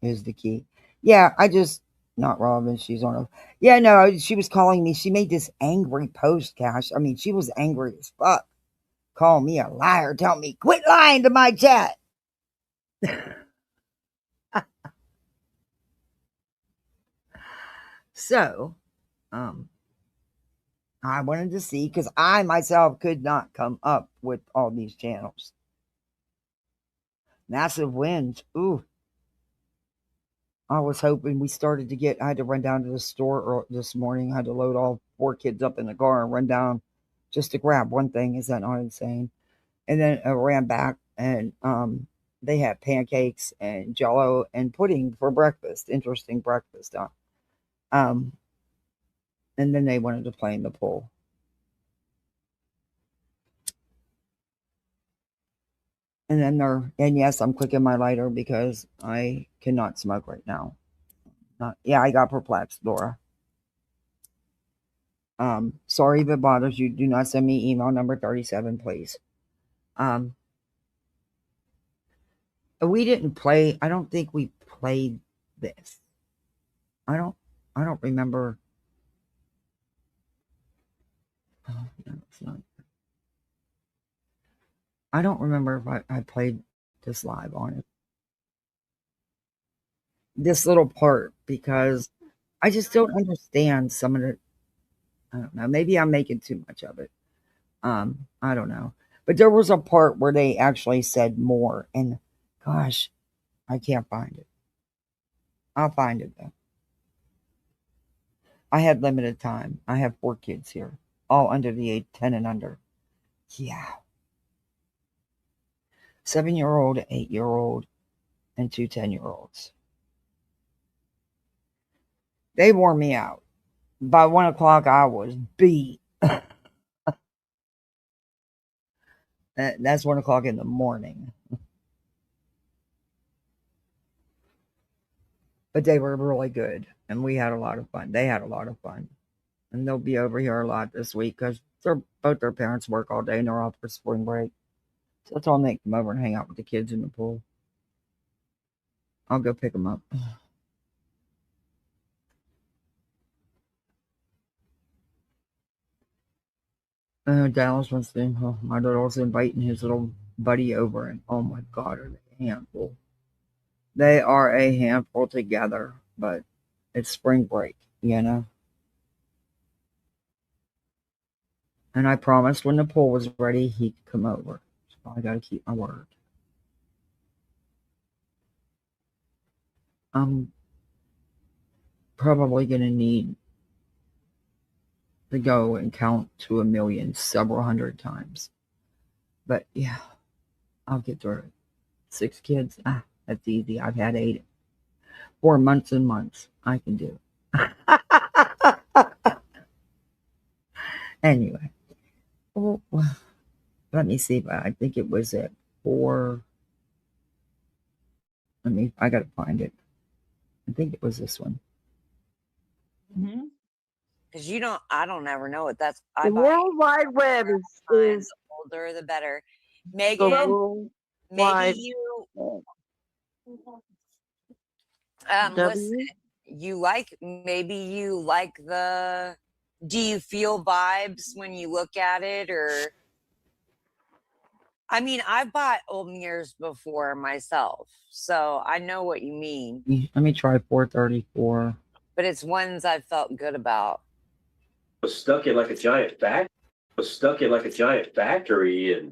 is the key. Yeah, I just not Robin. She's on a yeah. No, she was calling me. She made this angry post, Cash. I mean, she was angry as fuck. Call me a liar. Tell me quit lying to my chat. So, um, I wanted to see because I myself could not come up with all these channels. Massive wins. Ooh, I was hoping we started to get. I had to run down to the store this morning. I had to load all 4 kids up in the car and run down just to grab one thing. Is that not insane? And then I ran back and they had pancakes and jello and pudding for breakfast. Interesting breakfast, huh? Um, and then they wanted to play in the pool. And then and yes, I'm clicking my lighter because I cannot smoke right now. Yeah, I got perplexed, Laura. Sorry if it bothers you. Do not send me email number 37, please. Um, we didn't play. I don't think we played this. I don't. I don't remember. Oh, no, it's not. I don't remember if I played this live on it. This little part because I just don't understand some of the. I don't know. Maybe I'm making too much of it. I don't know. But there was a part where they actually said more, and gosh, I can't find it. I'll find it though. I had limited time. I have 4 kids here, all under the age 10 and under. Yeah, 7-year-old, 8-year-old, and 2 10-year-olds. They wore me out. By 1 o'clock, I was beat. That's 1 o'clock in the morning. But they were really good, and we had a lot of fun. They had a lot of fun, and they'll be over here a lot this week because both their parents work all day and they're off for spring break. So that's all they come over and hang out with the kids in the pool. I'll go pick them up. Dallas wants to. Oh, my little inviting his little buddy over, and oh my God, are they a handful? They are a handful together, but it's spring break, you know. And I promised when the pool was ready, he'd come over. So I got to keep my word. I'm probably going to need to go and count to 1,000,000 several hundred times. But yeah, I'll get through it. 6 kids, that's easy. I've had 8 for months and months. I can do it. Anyway, well, let me see. I think it was at 4. I got to find it. I think it was this one. Because I don't ever know what that's. The World Wide Web is the older the better. Megan, maybe you listen. Maybe you like the. Do you feel vibes when you look at it, or? I mean, I've bought old mirrors before myself, so I know what you mean. Let me try 434. But it's ones I've felt good about. Was stuck in like a giant factory and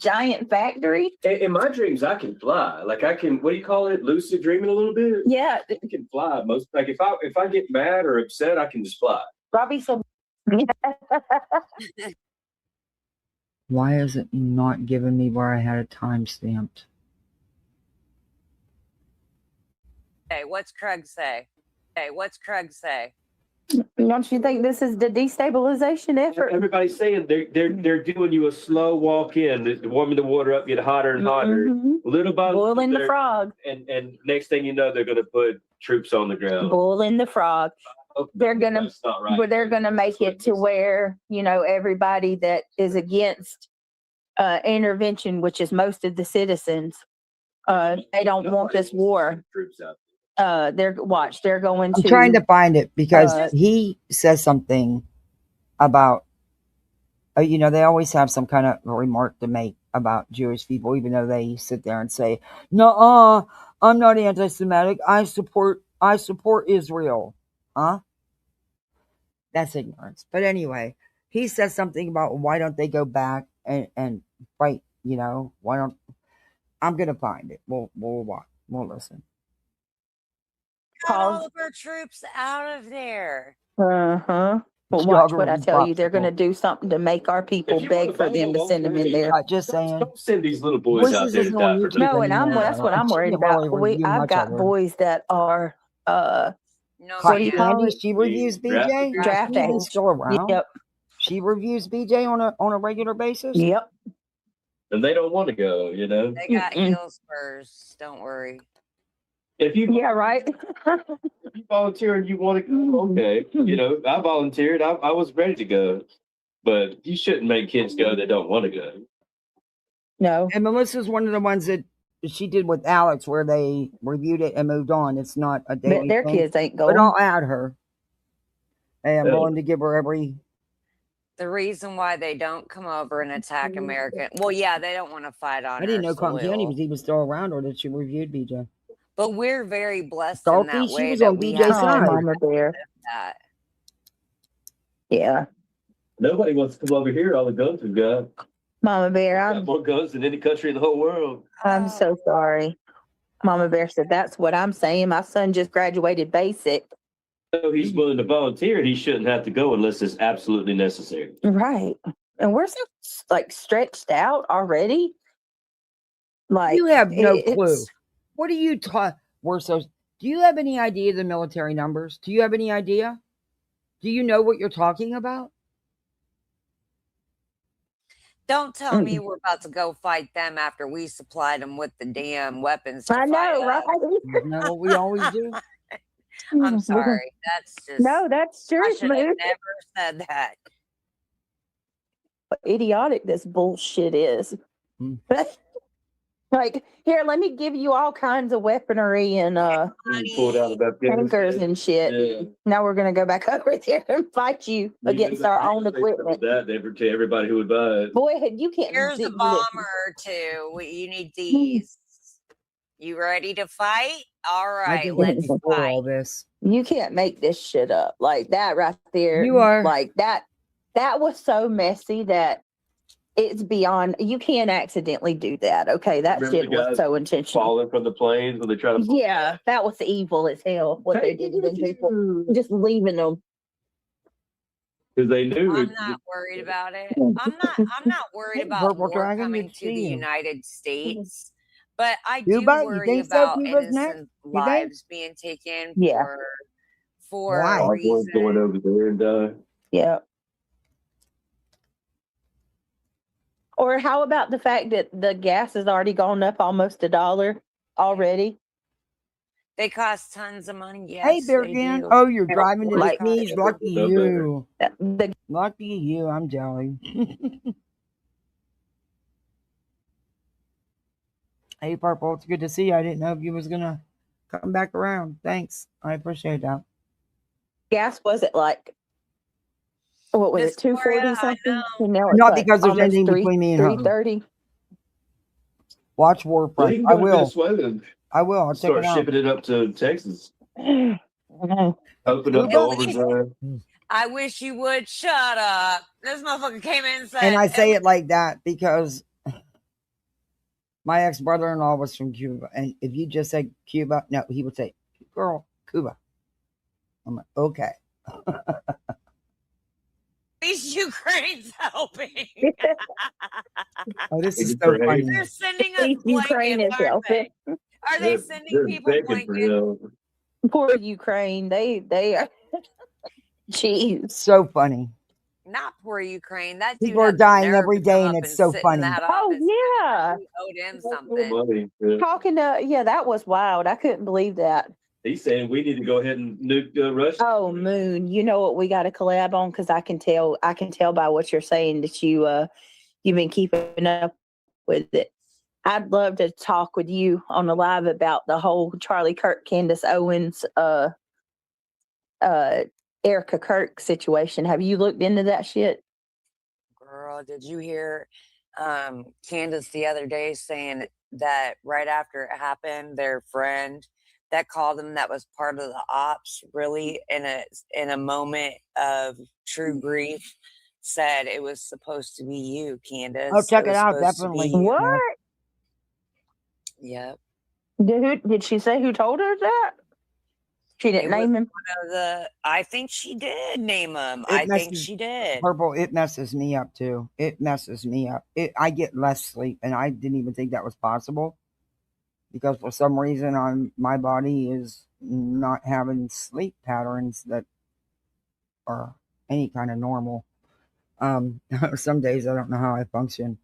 giant factory. In my dreams I can fly. Like I can, what do you call it? Lucid dreaming a little bit? Yeah. I can fly most, like if I get mad or upset, I can just fly. Robbie said Why is it not giving me where I had it time stamped? Hey, what's Craig say? Don't you think this is the destabilization effort? Everybody's saying they're doing you a slow walk in, warming the water up, get hotter and hotter, little by little. Boiling the frog. And next thing you know, they're going to put troops on the ground. Boiling the frog. They're gonna make it to where, you know, everybody that is against intervention, which is most of the citizens, they don't want this war. They're going to. I'm trying to find it because he says something about, you know, they always have some kind of remark to make about Jewish people, even though they sit there and say, "No, I'm not anti-Semitic. I support Israel." Huh? That's ignorance. But anyway, he says something about why don't they go back and fight? You know, why don't? I'm gonna find it. We'll watch. We'll listen. Got all of our troops out of there. Well, watch what I tell you. They're going to do something to make our people beg for them to send them in there. Just saying. Don't send these little boys out there to die for no, and that's what I'm worried about. I've got boys that are Candy, she reviews BJ. Draft She's still around. Yep. She reviews BJ on a regular basis. Yep. And they don't want to go, you know. They got heel spurs. Don't worry. If you right. If you volunteer and you want to go, okay. You know, I volunteered. I was ready to go, but you shouldn't make kids go that don't want to go. No. And Melissa's one of the ones that she did with Alex, where they reviewed it and moved on. It's not a daily their thing, kids ain't going. But I'll add her. And I'm willing to give her the reason why they don't come over and attack America. Well, yeah, they don't want to fight on. I didn't know Cotton Candy was even still around, or that she reviewed BJ. But we're very blessed Salty, in that she way was that on we BJ's have side. Mama Bear. That. Yeah. Nobody wants to come over here. All the guns we've got. Mama Bear, I've got more guns than any country in the whole world. I'm so sorry. Mama Bear said, that's what I'm saying. My son just graduated basic. So he's willing to volunteer, and he shouldn't have to go unless it's absolutely necessary. Right. And we're so stretched out already. Like, you have no clue. What are you taught? Do you have any idea of the military numbers? Do you have any idea? Do you know what you're talking about? Don't tell me we're about to go fight them after we supplied them with the damn weapons. I know, right? Isn't that what we always do? I'm sorry. That's just that's true. I should have never said that. What idiotic this bullshit is. Like, here, let me give you all kinds of weaponry and Pulled out of tankers and shit. Yeah. Now we're gonna go back over there and fight you against our own equipment. That to everybody who would buy it. Boy, you can't. Here's a bomber too. You need these. You ready to fight? All I right, think let's before fight. all this. You can't make this shit up like that right there. You are. Like that. That was so messy that it's beyond. You can't accidentally do that. Okay, that Remember shit the was guys so intentional. Falling from the planes when they try to. Yeah, that was evil as hell. What they did to them people, just leaving them. Because they knew. I'm not worried about it. I'm not worried about Purple more Dragon, coming good to to the see you. United States, but I Cuba, do you worry think so? about Cuba's next? innocent You think? lives being taken Yeah. for Why? a Our boys reason. going over there and die. Yeah. Or how about the fact that the gas has already gone up almost $1 already? They cost tons of money. Yes, Hey, they Beargan. do. Oh, you're driving to Like- Disney's? Lucky you. The Lucky you. I'm jelly. Hey, Purple. It's good to see you. I didn't know if you was going to come back around. Thanks. I appreciate that. gas wasn't like, what was Miss it, 240 Gloria, I something? know. And now it's Not like because there's almost anything between me and her. 330. Watch Warfront. I will. I will. I'll check Start it out. shipping it up to Texas. I know. Open up the Cuba? overdrive. I wish you would shut up. This motherfucker came in and said, And I say it like that because my ex-brother-in-law was from Cuba. And if you just say Cuba, no, he would say, girl, Cuba. I'm like, okay. at least Ukraine's helping. Oh, this is so funny. They're sending us Ukraine blankets, is aren't they? helping. Are they sending people blankets? Poor Ukraine. They are. Jeez. So funny. Not poor Ukraine. That dude People are had the dying nerve every to come day, up and it's so sit in funny. that Oh, office. yeah. We owed him something. Talking to, yeah, that was wild. I couldn't believe that. He's saying we need to go ahead and nuke Russia. Oh, Moon, you know what we got to collab on? Because I can tell by what you're saying that you've been keeping up with it. I'd love to talk with you on the live about the whole Charlie Kirk, Candace Owens, Erica Kirk situation. Have you looked into that shit? Girl, did you hear Candace the other day saying that right after it happened, their friend that called them that was part of the ops really in a moment of true grief said it was supposed to be you, Candace. Oh, check it was out, supposed to be definitely. you. What? Yep. Did she say who told her that? She didn't name him. I think she did name him. It I think messes- she did. Purple, it messes me up too. It messes me up. I get less sleep, and I didn't even think that was possible because for some reason my body is not having sleep patterns that are any kind of normal. Some days I don't know how I function,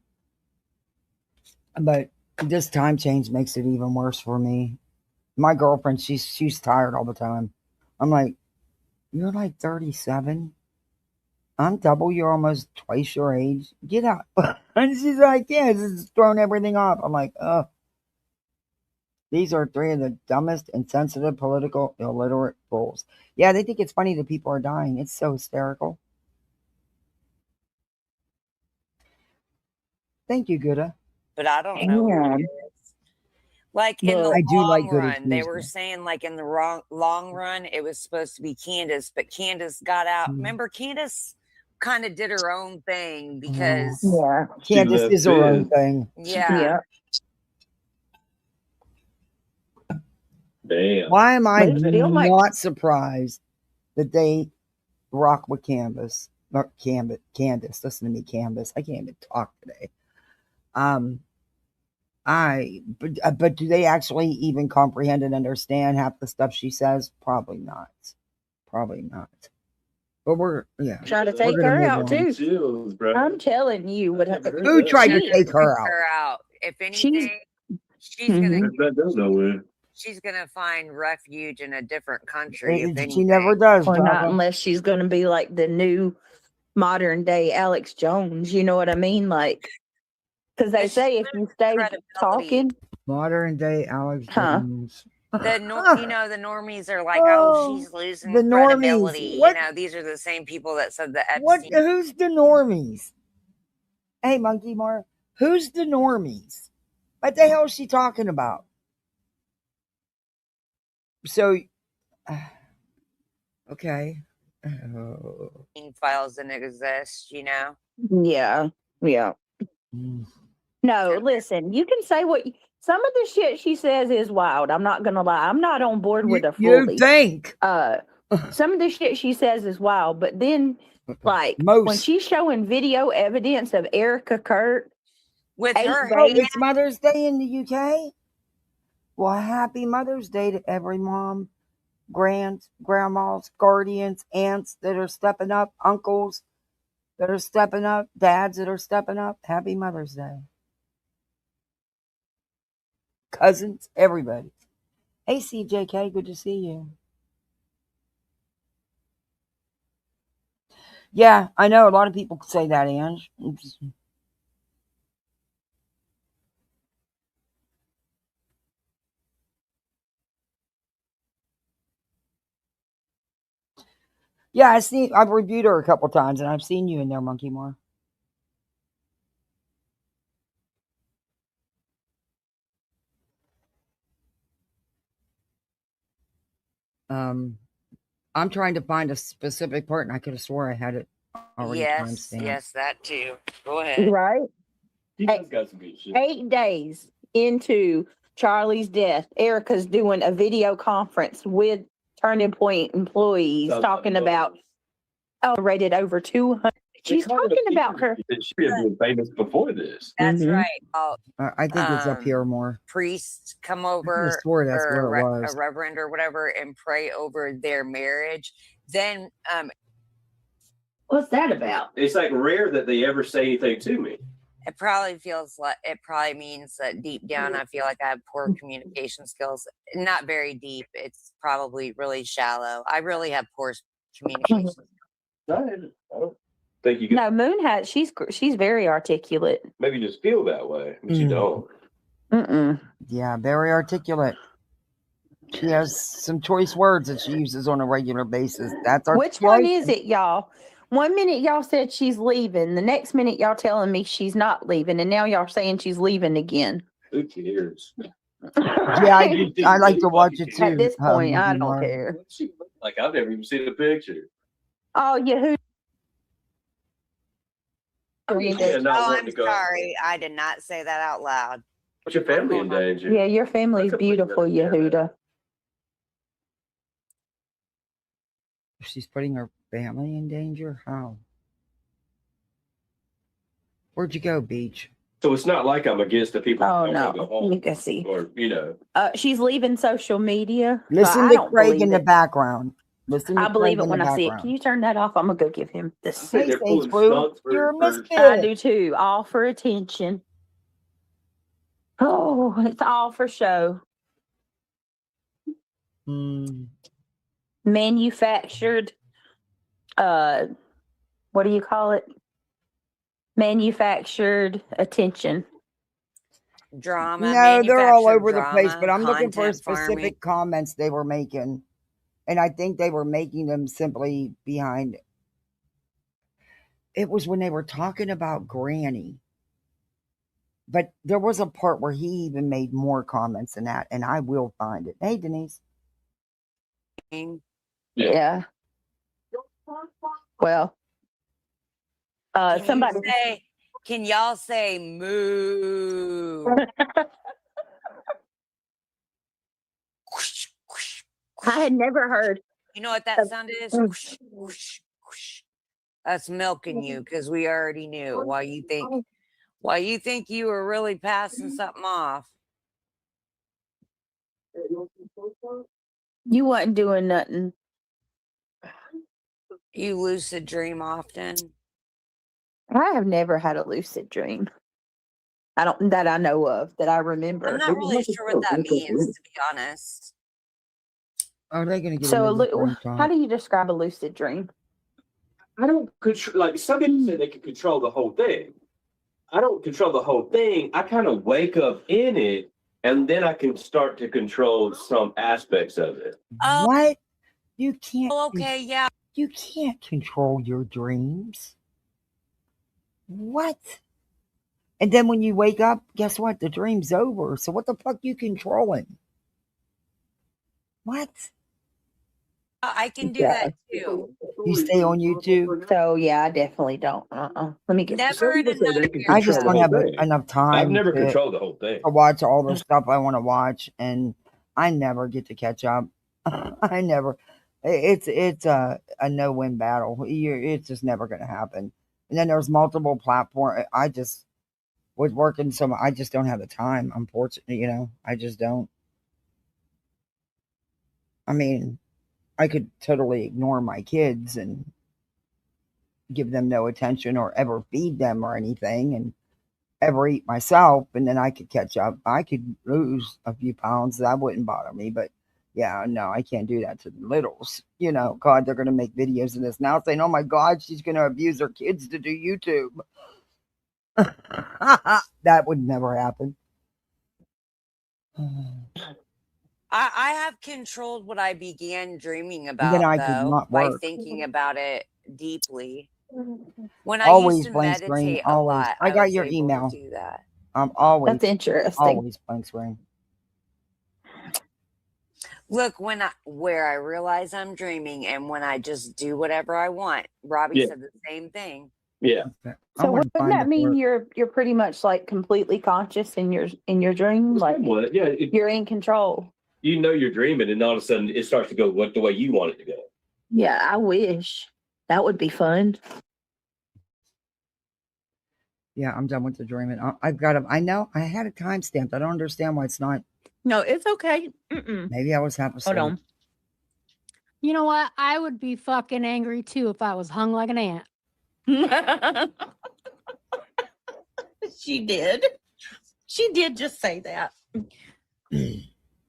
but this time change makes it even worse for me. My girlfriend, she's tired all the time. I'm like, you're like 37. I'm double. You're almost twice your age. Get out. And she's like, yeah, it's thrown everything off. I'm like, ugh. These are three of the dumbest, insensitive, political, illiterate fools. Yeah, they think it's funny that people are dying. It's so hysterical. Thank you, Gouda. But I don't know who it is. Like in the I do like long good run, they excuse were me. saying like in the long run, it was supposed to be Candace, but Candace got out. Mm. Remember, Candace kind of did her own thing Mm-hmm. because Yeah. Candace is her own thing. yeah. Damn. Why am I But it's still like- not surprised that they rock with Candace? Not Candace. Listen to me, Candace. I can't even talk today. But do they actually even comprehend and understand half the stuff she says? Probably not. But we're Try to we're take gonna her move out on. too. Chills, bro. I'm telling you, what Who tried to take her out? Her out. If anything, she's Mhm. she's gonna find refuge in a different country. If She anything. never does. Or not Java. unless she's going to be like the new modern day Alex Jones. You know what I mean? Like, Because they It's say if you stay credibility. talking, Modern day Alex Huh. Jones. The normies are like, oh, she's losing the normies. credibility. What? You know, these are the same people that said that What? Epstein. Who's the normies? Hey, Monkey Mar, who's the normies? What the hell is she talking about? So, okay. Files didn't exist, you know? yeah. Mm. No, listen, you can say what some of the shit she says is wild. I'm not gonna lie. I'm not on board with her You fully. think? Some of the shit she says is wild, but then like when Most. she's showing video evidence of Erica Kurt With her Oh, hand, it's Mother's Day in the UK? Well, happy Mother's Day to every mom, grandmas, guardians, aunts that are stepping up, uncles that are stepping up, dads that are stepping up. Happy Mother's Day. Cousins, everybody. Hey, CJK, good to see you. Yeah, I know a lot of people say that, Ange. Yeah, I've reviewed her a couple times, and I've seen you in there, Monkey More. I'm trying to find a specific part, and I could have swore I had it already timestamped. yes, that too. Go ahead. right? You guys got some good shit. 8 days into Charlie's death, Erica's doing a video conference with Turning Point employees talking about rated over 200. She's talking about her. She had been famous before this. That's Mhm. right. I think it's up here more. Priests come I over, swore that's or where it was. a reverend or whatever, and pray over their marriage. Then, What's that about? It's like rare that they ever say anything to me. it probably means that deep down, I feel like I have poor communication skills. Not very deep. It's probably really shallow. I really have poor communication skills. I don't think you No, Moon has. She's very articulate. maybe just feel that way, but you don't. Mm-mm. Yeah, very articulate. She has some choice words that she uses on a regular basis. That's our. Which one is it, y'all? 1 minute y'all said she's leaving. The next minute y'all telling me she's not leaving, and now y'all saying she's leaving again. Who cares? Yeah, I like to watch it too. At this point, I don't Mark. care. Like I've never even seen a picture. Oh, yeah. Who? Yeah, not Oh, wanting I'm to go. sorry. I did not say that out loud. What's your family in danger? Yeah, your family's beautiful, Yehuda. She's putting her family in danger? How? Where'd you go, Beach? So it's not like I'm against the people Oh, who don't want to go no. home. You can see. Or, She's leaving social media. Listen I to don't Craig believe in the it. background. Listen to I believe Craig it in when the I see it. background. Can you turn that off? I'm going to go give him this. Hey, they're Sage pulling Blue, stunts you're a for- misfit. I do too. All for attention. Oh, it's all for show. Manufactured, what do you call it? Manufactured attention. Drama. No, they're all over the place, drama, but I'm looking for content specific farming. comments they were making. And I think they were making them simply behind. It was when they were talking about Granny. But there was a part where he even made more comments than that, and I will find it. Hey, Denise. Yeah. Well, somebody say, can y'all say moo? I had never heard. You know what that sound is? Whoosh, whoosh, whoosh. That's milking you because we already knew. Why you think you were really passing something off? You wasn't doing nothing. You lucid dream often? I have never had a lucid dream. That I know of, that I remember. I'm not really sure what that means, to be honest. Are they going to get So, how do you describe a lucid dream? I don't control. Like some people say, they can control the whole thing. I don't control the whole thing. I kind of wake up in it, and then I can start to control some aspects of it. Oh, What? You can't. okay, yeah. You can't control your dreams. What? And then when you wake up, guess what? The dream's over. So what the fuck you controlling? What? I can do Yeah. that too. You stay on YouTube? So yeah, I definitely don't. Let me get this. Never in a People say they nightmare. can I just control don't the have whole thing. enough time I've never to controlled the whole thing. watch all the stuff I want to watch, and I never get to catch up. I never. It's a no-win battle. It's just never going to happen. And then there's multiple platforms. I just with working so much, I just don't have the time. Unfortunately, I just don't. I mean, I could totally ignore my kids and give them no attention or ever feed them or anything, and ever eat myself, and then I could catch up. I could lose a few pounds. That wouldn't bother me. But yeah, no, I can't do that to the littles. God, they're going to make videos of this now saying, oh my God, she's going to abuse her kids to do YouTube. That would never happen. I have controlled what I began dreaming And then about, I could though, not by work. thinking about it deeply. When I Always used to blank screen. meditate a Always. lot, I I got was your able email. to do that. Always, That's interesting. always blank screen. Look, where I realize I'm dreaming and when I just do whatever I want. Robbie Yeah. said the same thing. Yeah. Okay. So wouldn't that mean you're pretty much like completely conscious in your dream? Like Somewhat, yeah. you're in control. You're dreaming, and all of a sudden it starts to go the way you want it to go. Yeah, I wish. That would be fun. Yeah, I'm done with the dreaming. I've got them. I know I had it time stamped. I don't understand why it's not. No, it's okay. Mm-mm. Maybe I was half asleep. Hold on. You know what? I would be fucking angry too if I was hung like an ant. She did. She did just say that.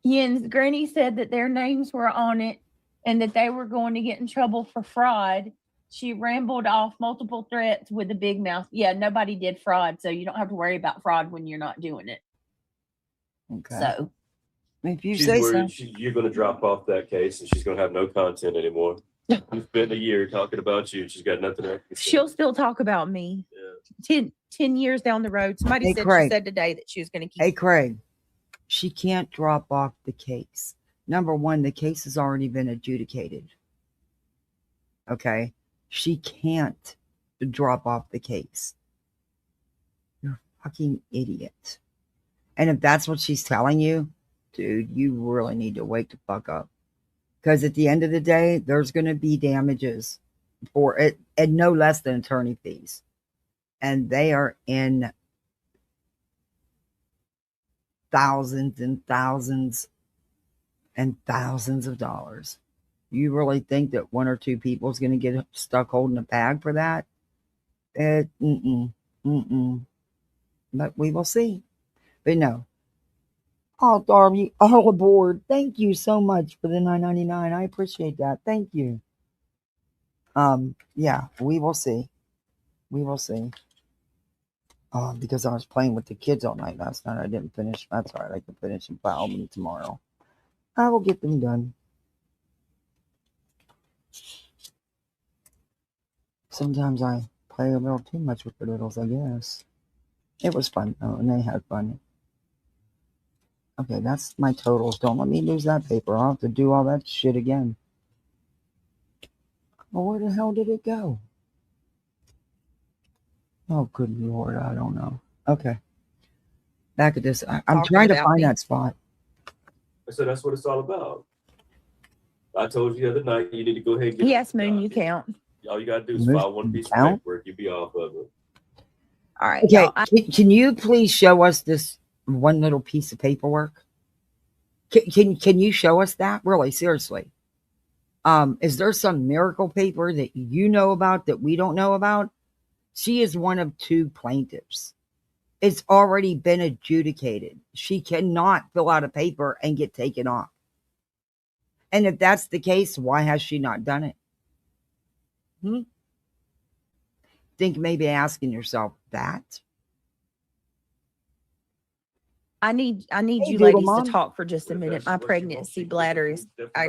Yen's granny said that their names were on it and that they were going to get in trouble for fraud. She rambled off multiple threats with a big mouth. Yeah, nobody did fraud, so you don't have to worry about fraud when you're not doing it. Okay. So if you She's say worried so. you're going to drop off that case, and she's going to have no content anymore. It's been a year talking about you. She's got nothing else to say. she'll still talk about me. Yeah. 10 years down the road. Somebody Hey, said Craig. she said today that she was going to keep. Hey, Craig, she can't drop off the case. Number one, the case has already been adjudicated. Okay? She can't drop off the case. You're a fucking idiot. And if that's what she's telling you, dude, you really need to wake the fuck up. Because at the end of the day, there's going to be damages for it, and no less than attorney fees. And they are in thousands and thousands and thousands of dollars. You really think that one or two people is going to get stuck holding a bag for that? But we will see. But no. Oh, Darby, all aboard. Thank you so much for the $9.99. I appreciate that. Thank you. Yeah, we will see. We will see. Because I was playing with the kids all night last night. I didn't finish. That's all right. I can finish and file them tomorrow. I will get them done. Sometimes I play a little too much with the littles, I guess. It was fun, though, and they had fun. Okay, that's my totals. Don't let me lose that paper. I'll have to do all that shit again. Well, where the hell did it go? Oh, good Lord. I don't know. Okay. Back at this. I'm trying to find that spot. I said that's what it's all about. I told you the other night you need to go ahead and get. Yes, Moon, you count. All you got to do is Moon, file one piece of count? paperwork. You'll be off of it. All right. Okay, y'all, can you please show us this one little piece of paperwork? Can you show us that? Really, seriously. Is there some miracle paper that you know about that we don't know about? She is one of two plaintiffs. It's already been adjudicated. She cannot fill out a paper and get taken off. And if that's the case, why has she not done it? Think maybe asking yourself that. I need Hey, you Doodle ladies Mom. to talk for just a minute. My pregnancy bladder is. I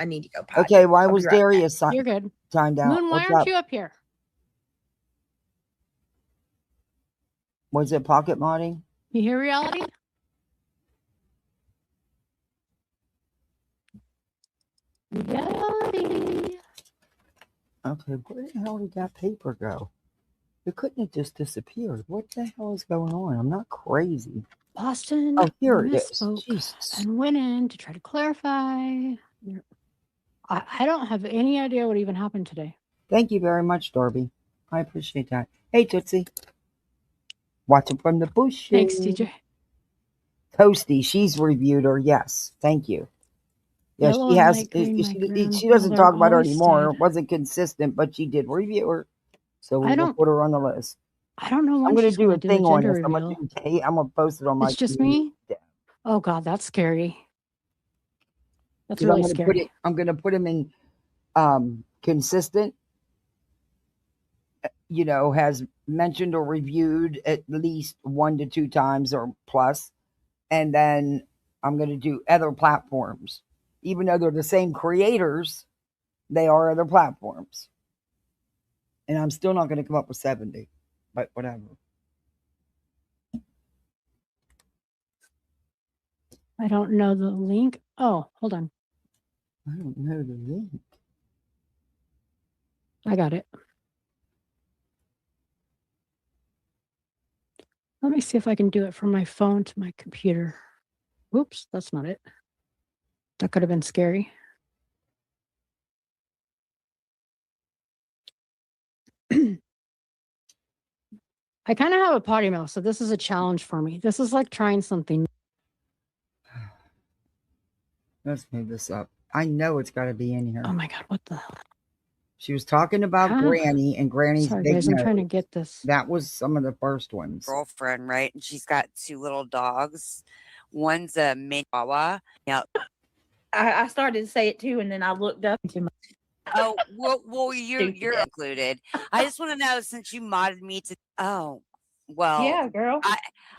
need to go potty. Okay, why I'll be was right back. Darius You're good. timed out? Moon, why What's aren't up? you up here? Was it pocket modding? You hear reality? Reality. Okay, where the hell did that paper go? It couldn't have just disappeared. What the hell is going on? I'm not crazy. Boston Oh, here it is. misspoke Jesus. and went in to try to clarify. I don't have any idea what even happened today. Thank you very much, Darby. I appreciate that. Hey, Tootsie. Watching from the bush. Thanks, DJ. Toasty, she's reviewed her. Yes, thank you. Yeah, Yellow she and has. light green, my She doesn't grandmother talk about her always anymore. said. It wasn't consistent, but she did review her. So we I will don't put her on the list. I don't know I'm when going to she's do a gonna do the thing on gender this. I'm reveal. going to post it on my It's just community me. tab. Oh God, that's scary. That's 'Cause really scary. I'm going to put him in consistent. You know, has mentioned or reviewed at least 1 to 2 times or plus, and then I'm going to do other platforms. Even though they're the same creators, they are other platforms. And I'm still not going to come up with 70, but whatever. I don't know the link. Oh, hold on. I don't know the link. I got it. Let me see if I can do it from my phone to my computer. Oops, that's not it. That could have been scary. I kind of have a potty mouth, so this is a challenge for me. This is like trying something. Let's move this up. I know it's got to be in here. Oh my God, what the hell? She was talking about Granny and Granny's Sorry, big guys, I'm nose. trying to get this. That was some of the first ones. Girlfriend, right? And she's got 2 little dogs. One's a mini chihuahua. Yeah. I started to say it too, and then I looked up into my. Oh, well, you're included. I just want to know, since you modded me to. Oh, well. Yeah, girl.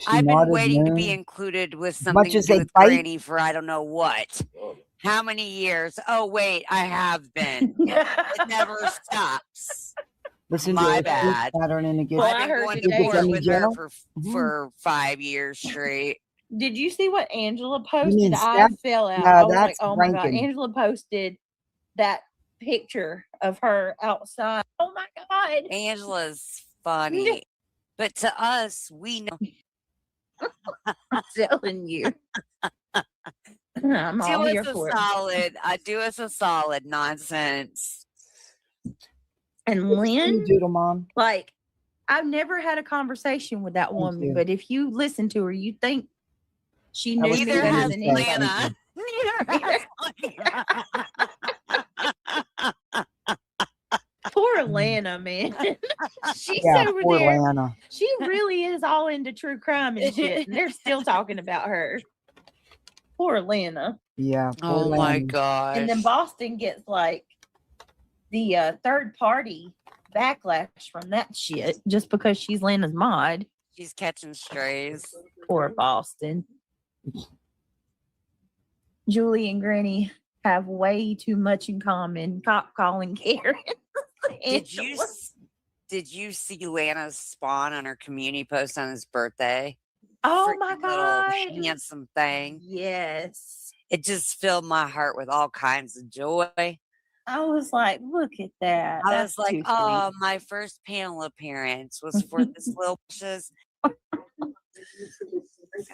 I've been modded waiting to be Moon. included with As much something to as do they with fight. Granny for I don't know what. How many years? Oh wait, I have been. It never stops. Listen My to her bad. pattern and it gets. Well, I I've been heard going today to court that- with her Mhm. for 5 years straight. Did you see what Angela You mean posted? I Steph? fell out. No, I was like, that's oh my God. Rankin. Angela posted that picture of her outside. Oh my God. Angela's funny. But to us, we know. I'm telling you. I'm all Do here us a for it. solid. Do us a solid nonsense. And Lynn, Doodle Mom. like, I've never had a conversation with that woman, you. but if you listen to her, you think she knew was me Neither better has than thinking anybody. Lana. Neither has Lana. Poor Lana, man. She's Yeah, over poor there. Lana. She really is all into true crime and shit. And they're still talking about her. Poor Lana. Yeah. Poor Oh my Lana. gosh. And then Boston gets like the third party backlash from that shit just because she's Lana's mod. She's catching strays. Poor Boston. Julie and Granny have way too much in common. Cop calling Karen. Did you see Lana's spawn on her community post on his birthday? Oh Freaking my little God. handsome thing. Yes. It just filled my heart with all kinds of joy. I was like, look at that. I That's was like, too oh, sweet. my first panel appearance was for this little precious.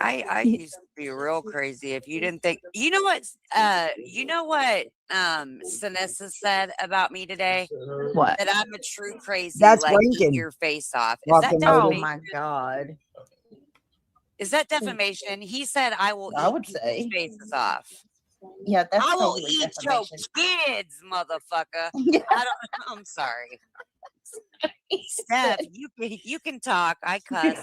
I used to be real crazy. If you didn't think, you know what Sinessa said about me today? What? That I'm a true crazy, That's like eat Rankin. your face off. Is Walking that over. Oh defamation? my God. Is that defamation? He said I will I eat would people's say. faces off. Yeah, that's I will totally eat defamation. your kids, motherfucker. Yeah. I'm sorry. Steph, you can talk. I cuss.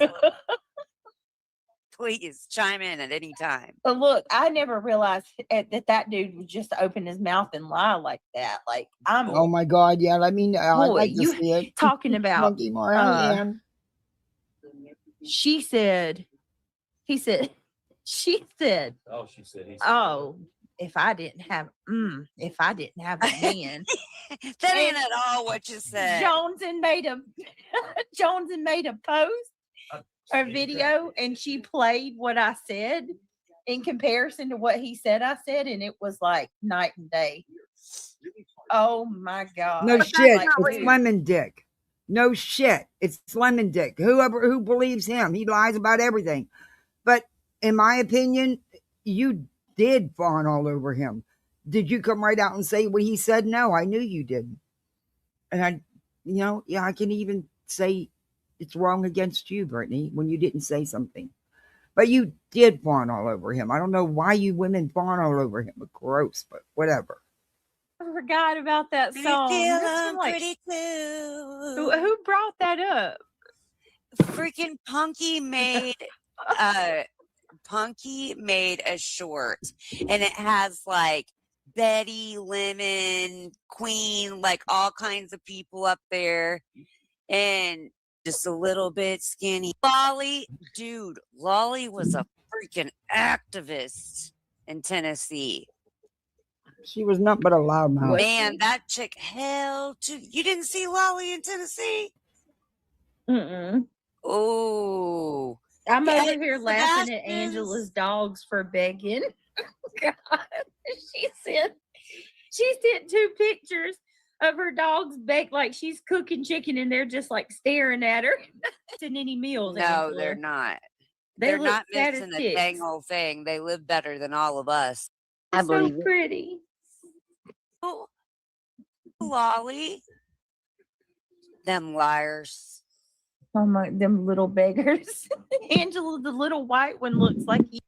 Please chime in at any time. But look, I never realized that dude would just open his mouth and lie like that. Like, I'm Oh my God. Yeah. I mean, I'd boy, like to you see it. talking about Monkey more. I am. he said She said, Oh, she said. He said, "Oh, if I didn't have a man." That ain't at all what you said. Joneson made a post or video, and she played what I said in comparison to what he said I said, and it was like night and day. Oh my God. No But shit. that's not It's what- lemon dick. No shit. It's lemon dick. Who believes him? He lies about everything. But in my opinion, you did fawn all over him. Did you come right out and say what he said? No, I knew you didn't. And I can even say it's wrong against you, Brittany, when you didn't say something. But you did fawn all over him. I don't know why you women fawn all over him. Gross, but whatever. I forgot about that song. Feeling Like, pretty too. who brought that up? Freaking Punky made a short, and it has like Betty, Lemon, Queen, like all kinds of people up there, and just a little bit skinny. Lolly was a freaking activist in Tennessee. She was nothing but a loudmouth. Man, that chick hell too. You didn't see Lolly in Tennessee? Mm-mm. Oh, I'm Yeah, over here so laughing that at Angela's dogs for begging. God, she sent 2 pictures of her dogs beg like she's cooking chicken, and they're just like staring at her. In any meals? no, Angela. they're not. They They're look not fat as missing a ticks. dang whole thing. They live better than all of us. They're so pretty. Oh, Lolly, them liars. Oh my, them little beggars. Angela, the little white one, looks like you.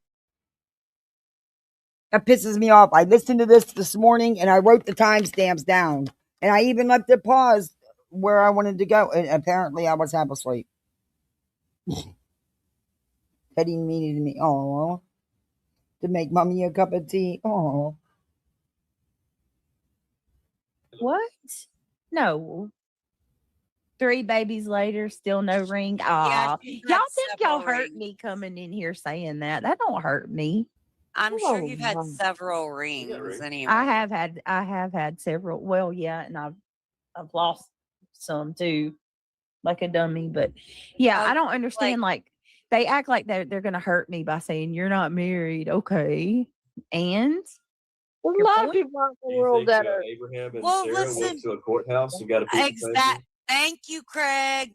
That pisses me off. I listened to this morning and I wrote the timestamps down. And I even left it paused where I wanted to go. And apparently I was half asleep. Teddy needed me. Oh, to make mommy a cup of tea. Oh. What? No. 3 babies later, still no ring. Aw. she's Y'all had think y'all several hurt rings. me coming in here saying that? That don't hurt me. I'm sure you've had Oh, several rings anyway. I have had several. Well, yeah, and I've lost some too, like a dummy. But yeah, Oh, I don't understand. Like they act like they're gonna hurt me by saying you're not married. Okay, and There's a Your lot of point? people out in Do the you world think that are. Abraham and Well, Sarah listen. went to a courthouse and got a piece of Exact. paper? Thank you, Craig.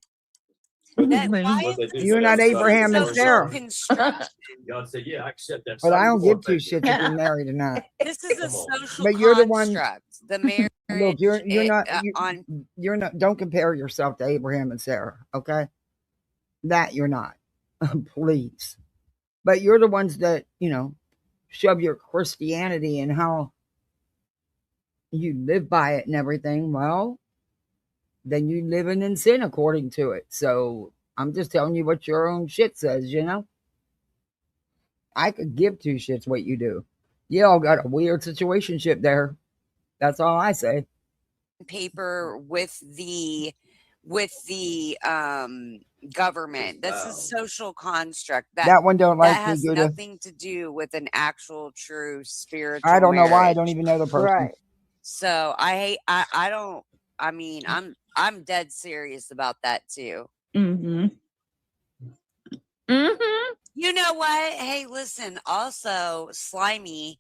But That, When- why what they is do this You're for not everybody Abraham and is Sarah. social construction? God said, "Yeah, I accept that." But I Sign don't the give 2 paper. shits if you're married or not. This is a Come on. social But you're the one- construct. The marriage. Look, you're not on. you're not. Don't compare yourself to Abraham and Sarah, okay? That you're not, please. But you're the ones that shove your Christianity and how you live by it and everything. Well, then you living in sin according to it. So I'm just telling you what your own shit says. I could give 2 shits what you do. Y'all got a weird situationship there. That's all I say. Paper with the government. That's a social construct That one don't that like me, has Gouda. nothing to do with an actual true spiritual I don't know why. I marriage. don't even know the person. Right. So I don't. I mean, I'm dead serious about that too. Mm-hmm. Mm-hmm. You know what? Hey, listen, also Slimy